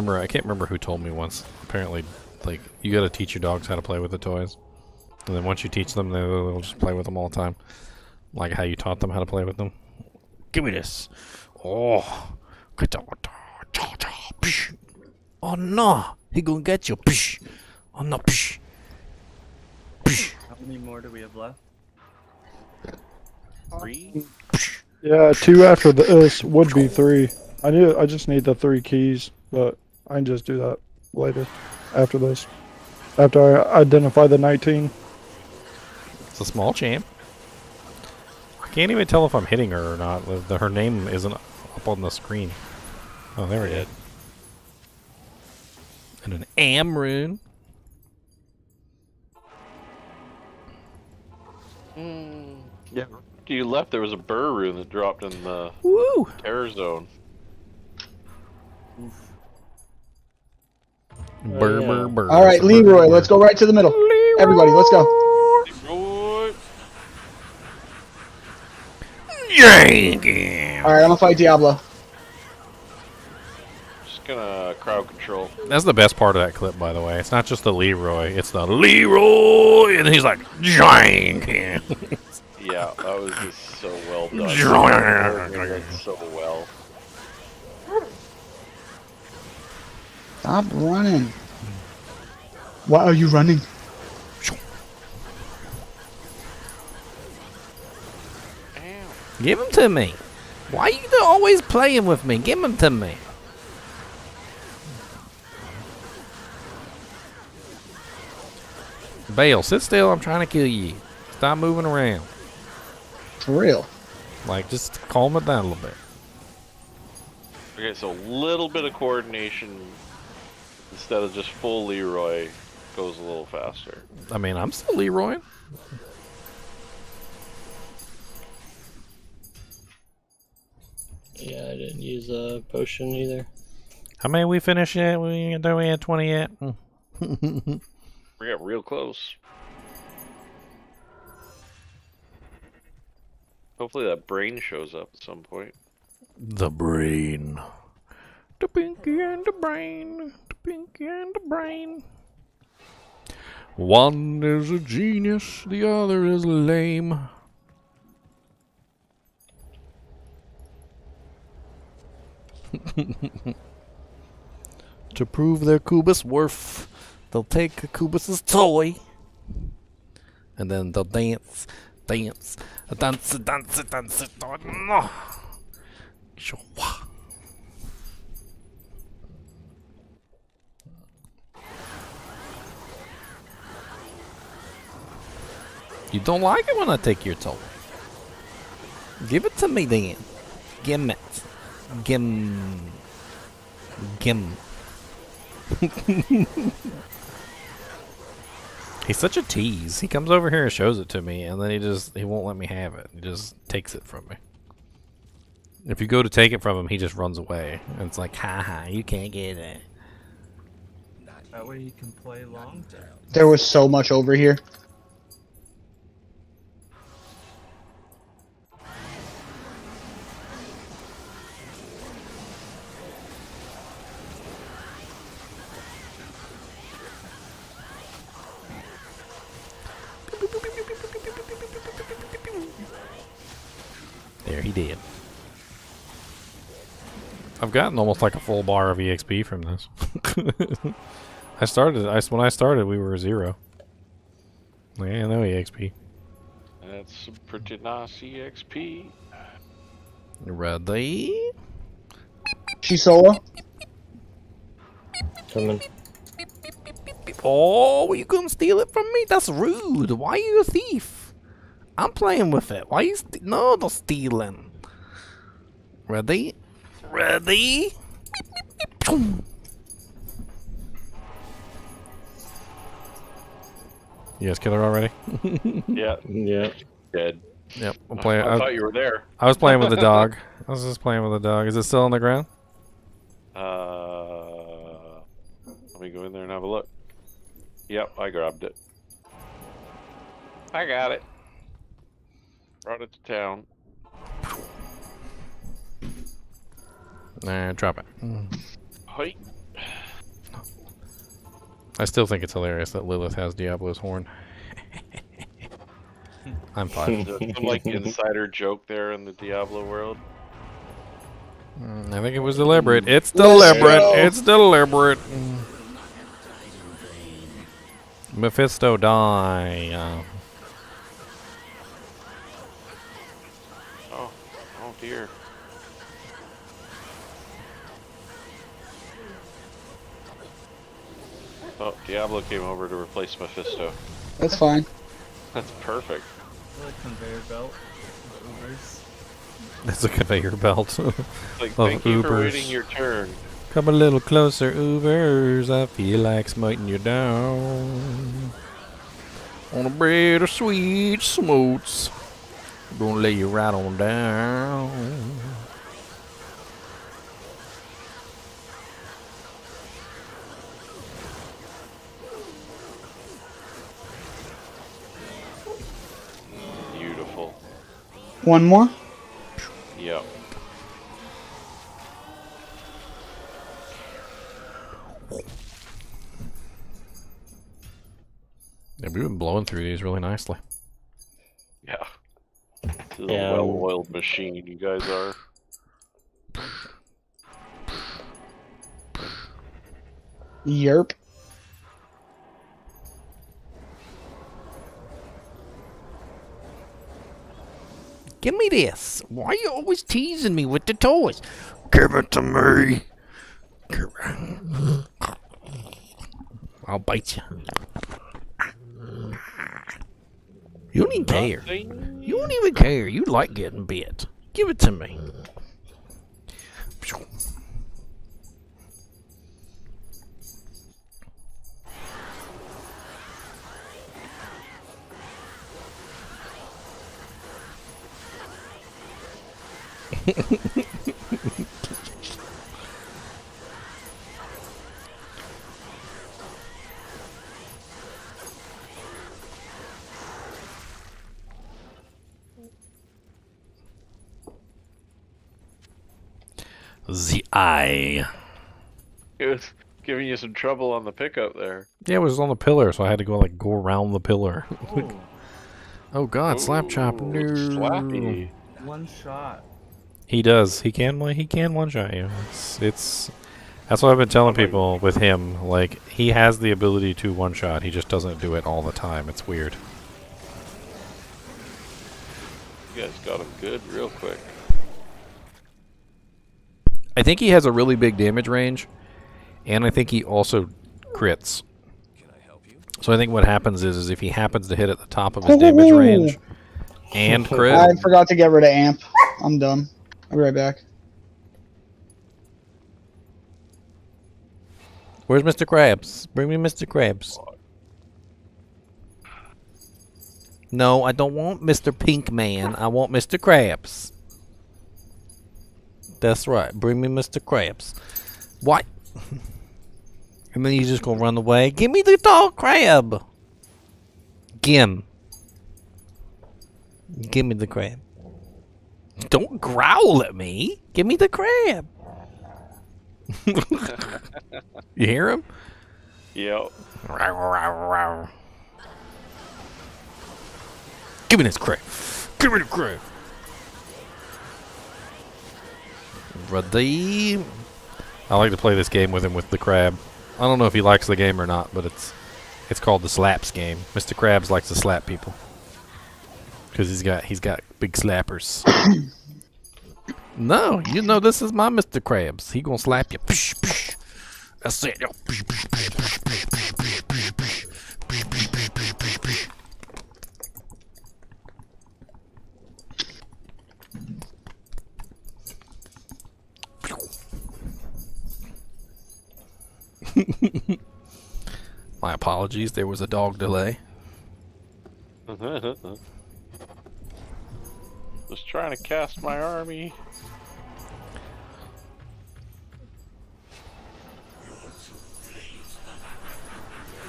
I can't remember who told me once. Apparently, like, you gotta teach your dogs how to play with the toys. And then once you teach them, they'll just play with them all the time. Like how you taught them how to play with them. Give me this. Oh. Oh no. He gonna get you. Oh no. How many more do we have left? 3? Yeah, 2 after this would be 3. I just need the 3 keys, but I can just do that later. After this. After I identify the 19. It's a small champ. I can't even tell if I'm hitting her or not. Her name isn't up on the screen. Oh, there we go. And an Am rune. Yeah. After you left, there was a burr rune that dropped in the terror zone. Burr. All right, Leroy, let's go right to the middle. Everybody, let's go. Leroy. All right, I'm gonna fight Diablo. Just gonna crowd control. That's the best part of that clip, by the way. It's not just the Leroy, it's the Leroy, and he's like, Jank. Yeah, that was just so well done. So well. Stop running. Why are you running? Give him to me. Why are you always playing with me? Give him to me. Bale, sit still. I'm trying to kill you. Stop moving around. For real. Like, just calm it down a little bit. Okay, so a little bit of coordination instead of just full Leroy goes a little faster. I mean, I'm still Leroy. Yeah, I didn't use a potion either. How many we finished yet? We had 20 yet. We got real close. Hopefully that brain shows up at some point. The brain. The pinky and the brain. The pinky and the brain. One is a genius, the other is lame. To prove their Kubus worth, they'll take a Kubus's toy, and then they'll dance, dance, dance, dance, dance, dance. You don't like it when I take your toy? Give it to me then. Gimme it. Gim. He's such a tease. He comes over here and shows it to me, and then he won't let me have it. He just takes it from me. If you go to take it from him, he just runs away. And it's like, haha, you can't get it. That way you can play long term. There was so much over here. There, he did. I've gotten almost like a full bar of EXP from this. When I started, we were 0. Yeah, no EXP. That's some pretty nice EXP. Ready? She solo? Coming. Oh, you couldn't steal it from me? That's rude. Why are you a thief? I'm playing with it. Why you no stealing? Ready? Ready? You guys kill her already? Yeah. Yeah. Dead. Yep. I'm playing. I thought you were there. I was playing with the dog. I was just playing with the dog. Is it still on the ground? Let me go in there and have a look. Yep, I grabbed it. I got it. Brought it to town. Nah, drop it. Hi. I still think it's hilarious that Lilith has Diablo's horn. I'm fine. Some like insider joke there in the Diablo world. I think it was deliberate. It's deliberate. It's deliberate. Mephisto die. Oh dear. Oh, Diablo came over to replace Mephisto. That's fine. That's perfect. The conveyor belt. The Ubers. That's a conveyor belt Like, of thank you for Ubers. waiting your turn. Come a little closer, Ubers. I feel like smiting you down. On a bread of sweet smoots. Gonna lay you right on down. Beautiful. One more? Yep. Yeah, we've been blowing through these really nicely. Yeah. This is Yeah, a well-oiled machine, you guys are. Yerp. Give me this. Why are you always teasing me with the toys? Give it to me. I'll bite you. You don't even care. You don't even care. You like getting bit. Give it to me. The eye. It was giving you some trouble on the pickup there. Yeah, it was on the pillar, so I had to go around the pillar. Oh God, slap chop. No. Slappy. One shot. He does. He can one shot you. It's that's what I've been telling people with him. Like, he has the ability to one shot. He just doesn't do it all the time. It's weird. You guys got him good real quick. I think he has a really big damage range, and I think he also crits. So I think what happens is if he happens to hit at the top of his damage range and crit. I forgot to get rid of amp. I'm done. I'll be right back. Where's Mr. Krabs? Bring me Mr. Krabs. No, I don't want Mr. Pink Man. I want Mr. Krabs. That's right. Bring me Mr. Krabs. What? And then you just gonna run away? Give me the dog crab. Gim. Give me the crab. Don't growl at me. Give me the crab. You hear him? Yep. Give me this crab. Give me the crab. Ready? I like to play this game with him with the crab. I don't know if he likes the game or not, but it's called the slaps game. Mr. Krabs likes to slap people because he's got big slappers. No, you know this is my Mr. Krabs. He gonna slap you. Psh, psh. That's it. Psh, psh, psh, psh, psh, psh, psh, psh, psh, psh, psh, psh, psh, psh. My apologies, there was a dog delay. Just trying to cast my army.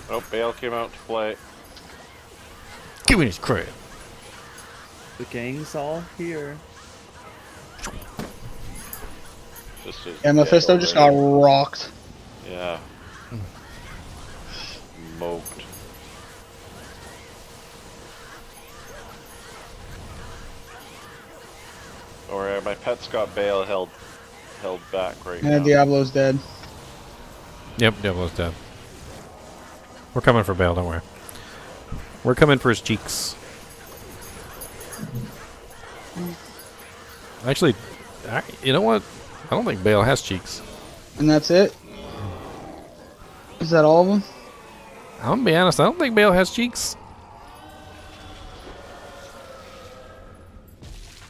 Oh, Bale came out to play. Give me his crab. The gang's all here. Yeah, Mephisto just got rocked. Yeah. Smoked. Or my pet's got Bale held back right Yeah, now. Diablo's dead. Yep, Diablo's dead. We're coming for Bale, don't worry. We're coming for his cheeks. Actually, you know what? I don't think Bale has cheeks. And that's it? Is that all of them? I'm gonna be honest, I don't think Bale has cheeks.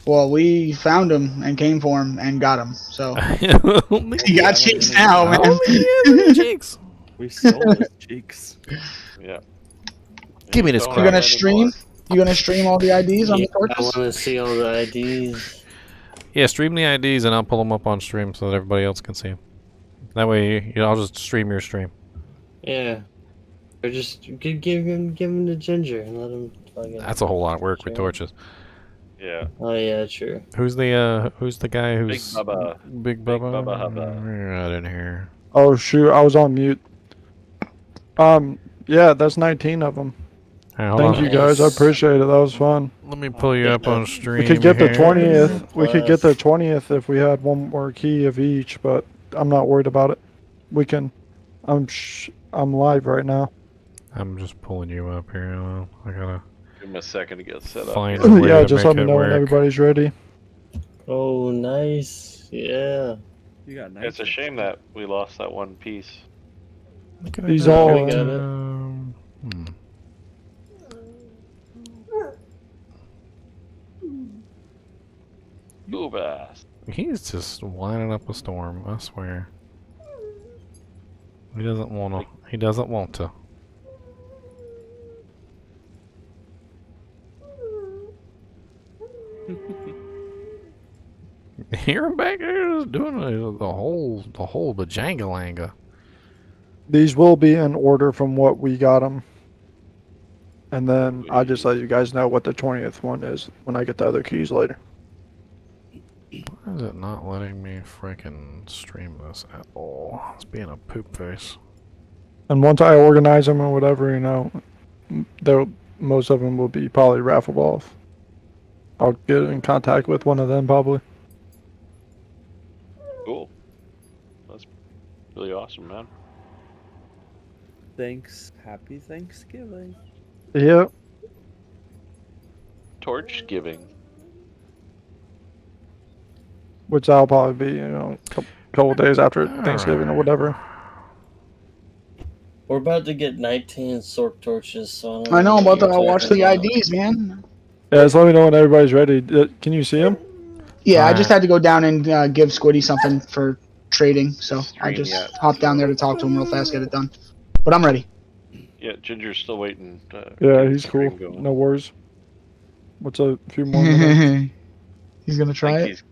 Well, we found him and came for him and got him, so. He got cheeks now, man. Cheeks. We stole his cheeks. Yeah. Give me this You crap. gonna stream? You gonna stream all the IDs on the torches? I want to see all the IDs. Yeah, stream the IDs and I'll pull them up on stream so that everybody else can see them. That way, I'll just stream your stream. Yeah. Or just give him the ginger and let him fucking. That's a whole lot of work with torches. Yeah. Oh yeah, true. Who's the guy who's Big Bubba. Big Bubba? Bubba Hubba. I didn't hear. Oh shoot, I was on mute. Yeah, that's 19 of them. Hey, hold Thank on. you guys, I appreciate it. That was fun. Let me pull you up on stream. We could get the here. 20th. We could get the 20th if we had one more key of each, but I'm not worried about it. We can. I'm live right now. I'm just pulling you up here. I gotta Give him a second to get set up. find a way Yeah, to just make let me it know when work. everybody's ready. Oh, nice. Yeah. You got It's a shame that we lost that one piece. He's all. We got it. Boobass. He's just winding up a storm, I swear. He doesn't wanna. He doesn't want to. Hear him back there just doing the whole bajangalanga. These will be in order from what we got them. And then I'll just let you guys know what the 20th one is when I get the other keys later. Why is it not letting me freaking stream this at all? It's being a poop face. And once I organize them or whatever, you know, most of them will be probably raffled off. I'll get in contact with one of them probably. Cool. That's really awesome, man. Thanks. Happy Thanksgiving. Yep. Torch giving. Which I'll probably be, you know, a couple days after Thanksgiving or whatever. We're about to get 19 Sork torches, so I know, I'm about to what you're watch the talking about. IDs, man. Yeah, just let me know when everybody's ready. Can you see them? Yeah, I just had to go down and give Squiddy something for trading, so I just hopped down there to talk to him real fast, get it done. But I'm ready. Yeah, Ginger's still waiting. Yeah, he's cool. No worries. What's a few more minutes? He's gonna try it.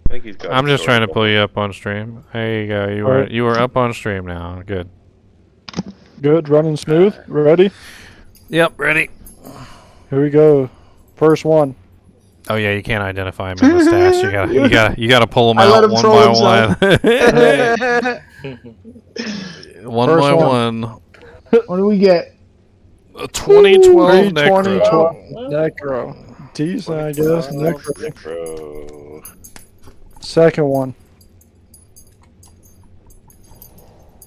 I think he's got I'm it just trying to sorted. pull you up on stream. There you go. You were up on stream now. Good. Good, running smooth. Ready? Yep, ready. Here we go. First one. Oh yeah, you can't identify them in the stats. You gotta pull them I let out him one troll by one. One First by one. one. What do we get? A 2012 Necro. 2012 Necro. Decent, I guess. Necro. Second one.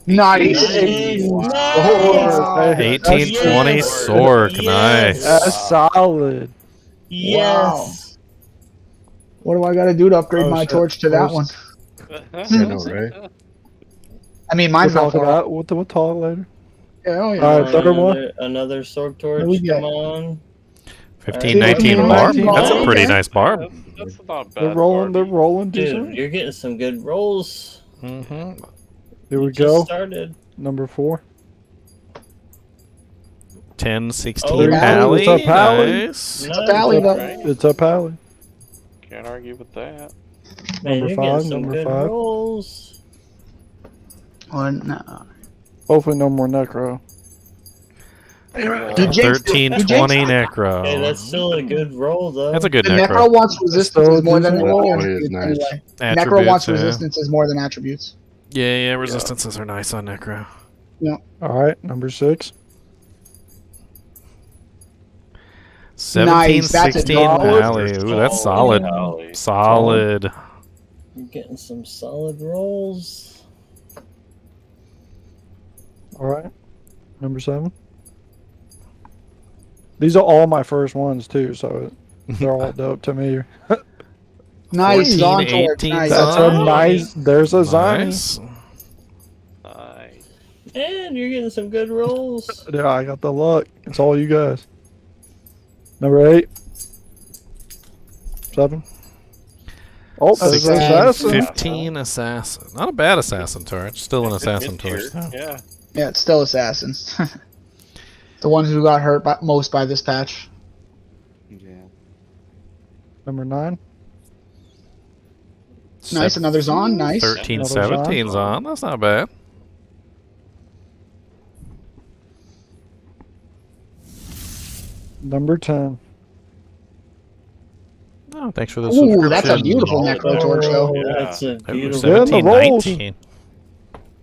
Nice. 1820 Sork. Nice. That's solid. Yes. What do I gotta do to upgrade Oh, my shit. torch to that one? I know, right? I mean, mine's We'll not talk far. about we'll talk later. Yeah, oh yeah. All right, third one. Another Sork torch. What do we get? Come on. 1519 Alright, barb. 15, That's a pretty okay. nice barb. That's not bad. They're rolling. They're rolling. Dude, Decent. you're getting some good rolls. Mm-hmm. Here we Just go. started. Number 4. 1016 Oh, Pally. it's a Pally. Nice. It's a Pally, though. It's a Pally. Can't argue with that. Man, Number you're 5. getting some Number good 5. rolls. Oh, no. Hopefully, no more Necro. You jinxed it. 1320 Necro. Hey, that's still a good roll, though. That's a good The Necro. Necro wants resistances more than Attributes, attributes nice. anyway. Necro Attributes, wants yeah. resistances more than attributes. Yeah, resistances are nice on Necro. Yeah. All right, number 6. 1716 Nice, that's a Pally. Ooh, that's solid. Pally. Solid. You're getting some solid rolls. All right, number 7. These are all my first ones too, so they're all dope to me. Nice. 14, Zon torch. 18 Nice. That's a nice. There's a Zani. Nice. Nice. And you're getting some good rolls. Yeah, I got the luck. It's all you guys. Number 8. 7. Oh, there's 16, an assassin. 15 assassin. Not a bad assassin torch. Still an assassin torch. though. Yeah. Yeah, it's still assassins. The ones who got hurt most by this patch. Yeah. Number 9. Nice, another Zon. Nice. 13, 17's on. That's not bad. Number 10. Oh, thanks for the Ooh, subscription. that's a beautiful Necro torch, though. That's a Ooh, beautiful. 17, Yeah, the rolls. 19.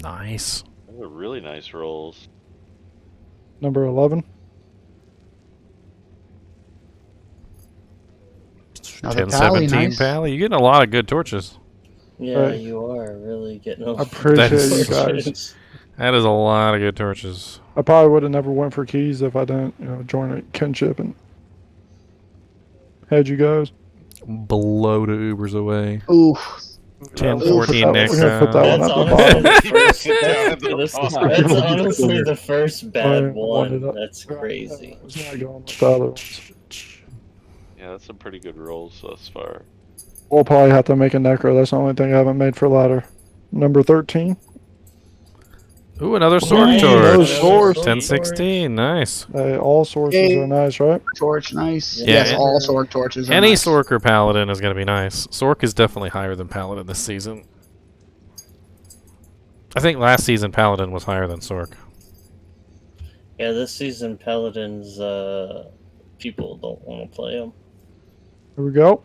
Nice. Those are really nice rolls. Number 11. Another 10, Pally, 17 nice. Pally. You're getting a lot of good torches. Yeah, Right. you are really getting. I appreciate That's- you guys. That is a lot of good torches. I probably would have never went for keys if I didn't, join a kinship and had you guys. Below the Ubers away. Oof. 10, We're gonna 14 put that- next we're gonna put that round. one That's at the bottom. honestly the first. That's honestly the first bad Alright, one. it up. That's crazy. It's not going with the other ones. Yeah, that's some pretty good rolls thus far. We'll probably have to make a necro. That's the only thing I haven't made for ladder. Number 13. Ooh, another sword Nice. torch. Another sword. 1016, nice. Hey, all sources are nice, right? Torch, nice. Yeah, Yes, and- all sword torches are Any nice. Sork or Paladin is going to be nice. Sork is definitely higher than Paladin this season. I think last season Paladin was higher than Sork. Yeah, this season Paladins, people don't want to play them. Here we go.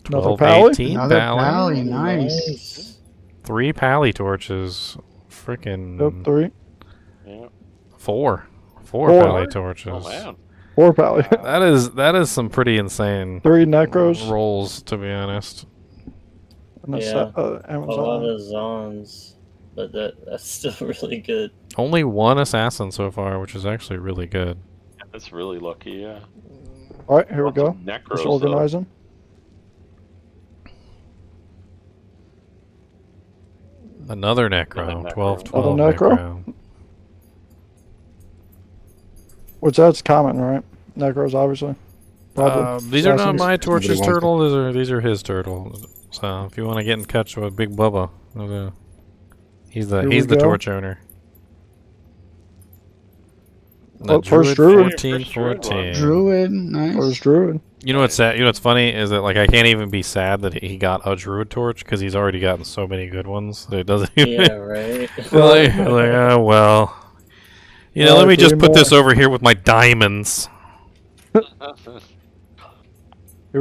Another 12, pally. 18 Another pally. pally, nice. 3 pally torches. Freaking. Yep, 3. Yeah. 4. 4 Four. pally torches. Oh man. 4 pally. That is some pretty insane 3 necros. rolls, to be honest. And a Yeah, a lot Amazon. of Zons, but that's still really good. Only 1 assassin so far, which is actually really good. That's really lucky, yeah. Alright, here we Lots of go. necros, Let's though. organize them. Another necro. 12, 12 Another necro? necro. Which that's common, right? Necros, obviously. Probably. These are not Assassins. my torches, wants turtle. These are his turtles. So if you want to get in touch with Big Bubba, he's Here we the go. torch owner. Oh, first druid. 14, 14. Druid, nice. First druid. You know what's sad? You know what's funny is that like I can't even be sad that he got a druid torch because he's already gotten so many good ones that it doesn't. Even Yeah, right. like, oh well. You know, let me just put this over here with my diamonds. Here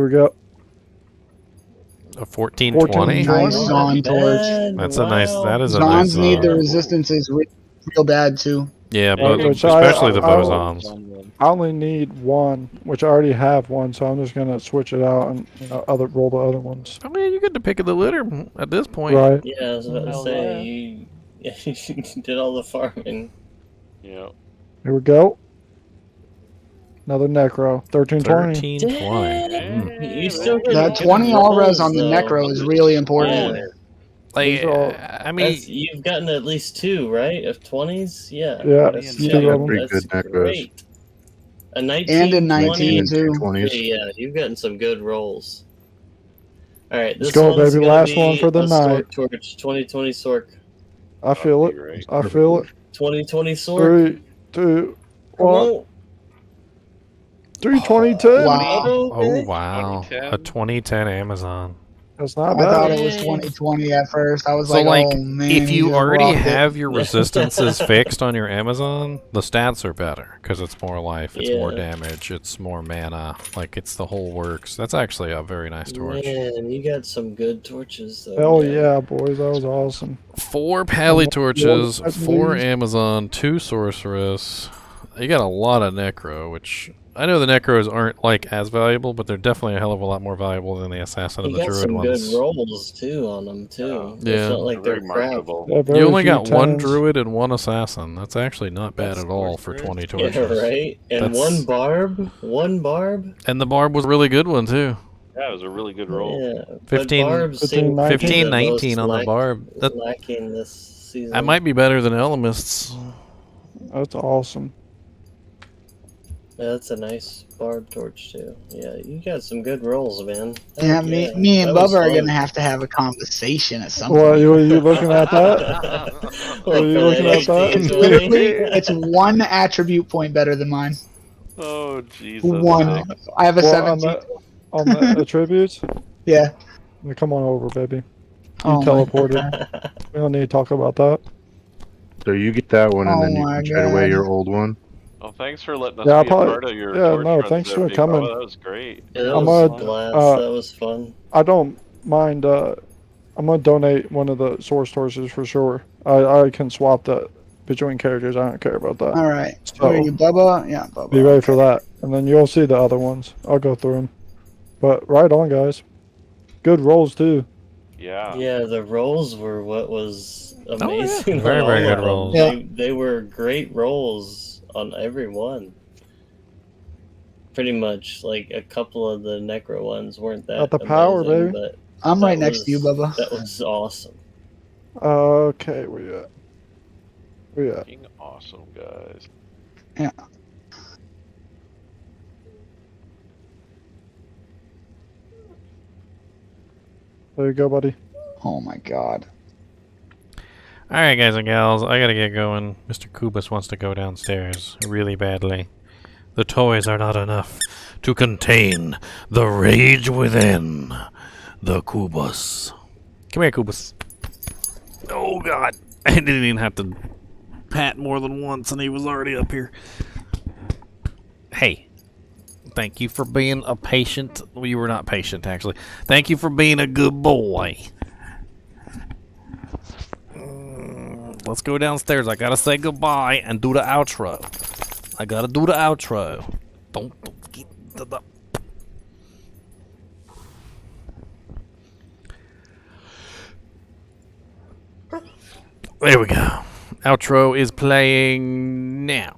we go. A 1420. Nice Zon torch. That's a nice. That is a Zons nice. need the resistances real bad too. Yeah, Yeah, but which especially the I bosons. I only need 1, which I already have 1, so I'm just gonna switch it out and roll the other ones. I mean, you get the pick of the litter at this point. Right. Yeah, I was about to say, you did all the farming. Yeah. Here we go. Another necro. 1320. 1320. You still That 20 all res on the necro is really important. Yeah. Like, I mean, You've gotten at least 2, right? Of 20s? Yeah. Yeah, That's you got two. pretty That's good necros. great. A 19, And a 19 20, too. 20s. Yeah, you've gotten some good rolls. Alright, Let's this go, one's baby. gonna Last one be for the a night. Sork torch. 2020 Sork. I feel it. Right. I feel it. 2020 Sork. 3, 2, Come 1. on. 32010. Wow. oh wow, 2010. a 2010 Amazon. That's not I thought bad. it was 2020 at first. I was So like, oh man. if you just already rocked it. have your resistances fixed on your Amazon, the stats are better because it's more life, it's more Yeah. damage, it's more mana. Like it's the whole works. That's actually a very nice torch. Man, you got some good torches though. Hell man. yeah, boys. That was awesome. 4 pally torches, That's 4 news. Amazon, 2 sorceress. You got a lot of necro, which I know the necros aren't like as valuable, but they're definitely a hell of a lot more valuable than the assassin and You the got druid some ones. good rolls too on them too. Yeah. It's not like Very they're crap. marketable. Yeah, very You only few got 1 tens. druid and 1 assassin. That's actually not bad That's at all pretty for good. 20 torches. Yeah, right. And That's- one barb. And the barb was a really good one too. Yeah, it was a really good roll. Yeah, but 15 barbs 15, seem to be 15, the 19 most on the barb. That, lacking this season. that might be better than Elamists. That's awesome. Yeah, that's a nice barb torch too. Yeah, you got some good rolls, man. Yeah, Heck me and that was Bubba are fun. gonna have to have a conversation at some What, point. you looking at that? Like Are you for looking that at that? 18, Literally, it's 1 attribute point better than mine. Oh Jesus. 1. I have a Well, 17. on the attributes? Yeah. Yeah, come on over, baby. You Oh my teleported. We don't need to talk about that. So you get that one, and Oh then you my can trade away God. your old one. Well, thanks for letting us Yeah, I'll be probably- a part of your yeah, torch no, runs thanks there, for Big coming. Bubba. That was great. Yeah, that I'm was a gonna, blast. That was fun. I don't mind. I'm gonna donate one of the source torches for sure. I can swap that between characters. I don't care about that. All right. So- Who are you, Bubba? Yeah, Bubba. Be ready for that, and then you'll see the other ones. I'll go through them. But right on, guys. Good rolls too. Yeah. Yeah, the rolls were what was amazing. on Very, very all good of them. rolls. Yeah. They were great rolls on every one. Pretty much, like a couple of the necro ones weren't that Got the power, amazing, baby. but I'm that right next to you, was- Bubba. That was awesome. Okay, where you at? Where you at? Fucking awesome, guys. Yeah. There you go, buddy. Oh my god. Alright, guys and gals, I gotta get going. Mr. Kubus wants to go downstairs really badly. The toys are not enough to contain the rage within the Kubus. Come here, Kubus. Oh god. I didn't even have to pat more than once and he was already up here. Hey. Thank you for being a patient. Well, you were not patient, actually. Thank you for being a good boy. Let's go downstairs. I gotta say goodbye and do the outro. I gotta do the outro. Don't get to the... There we go. Outro is playing now.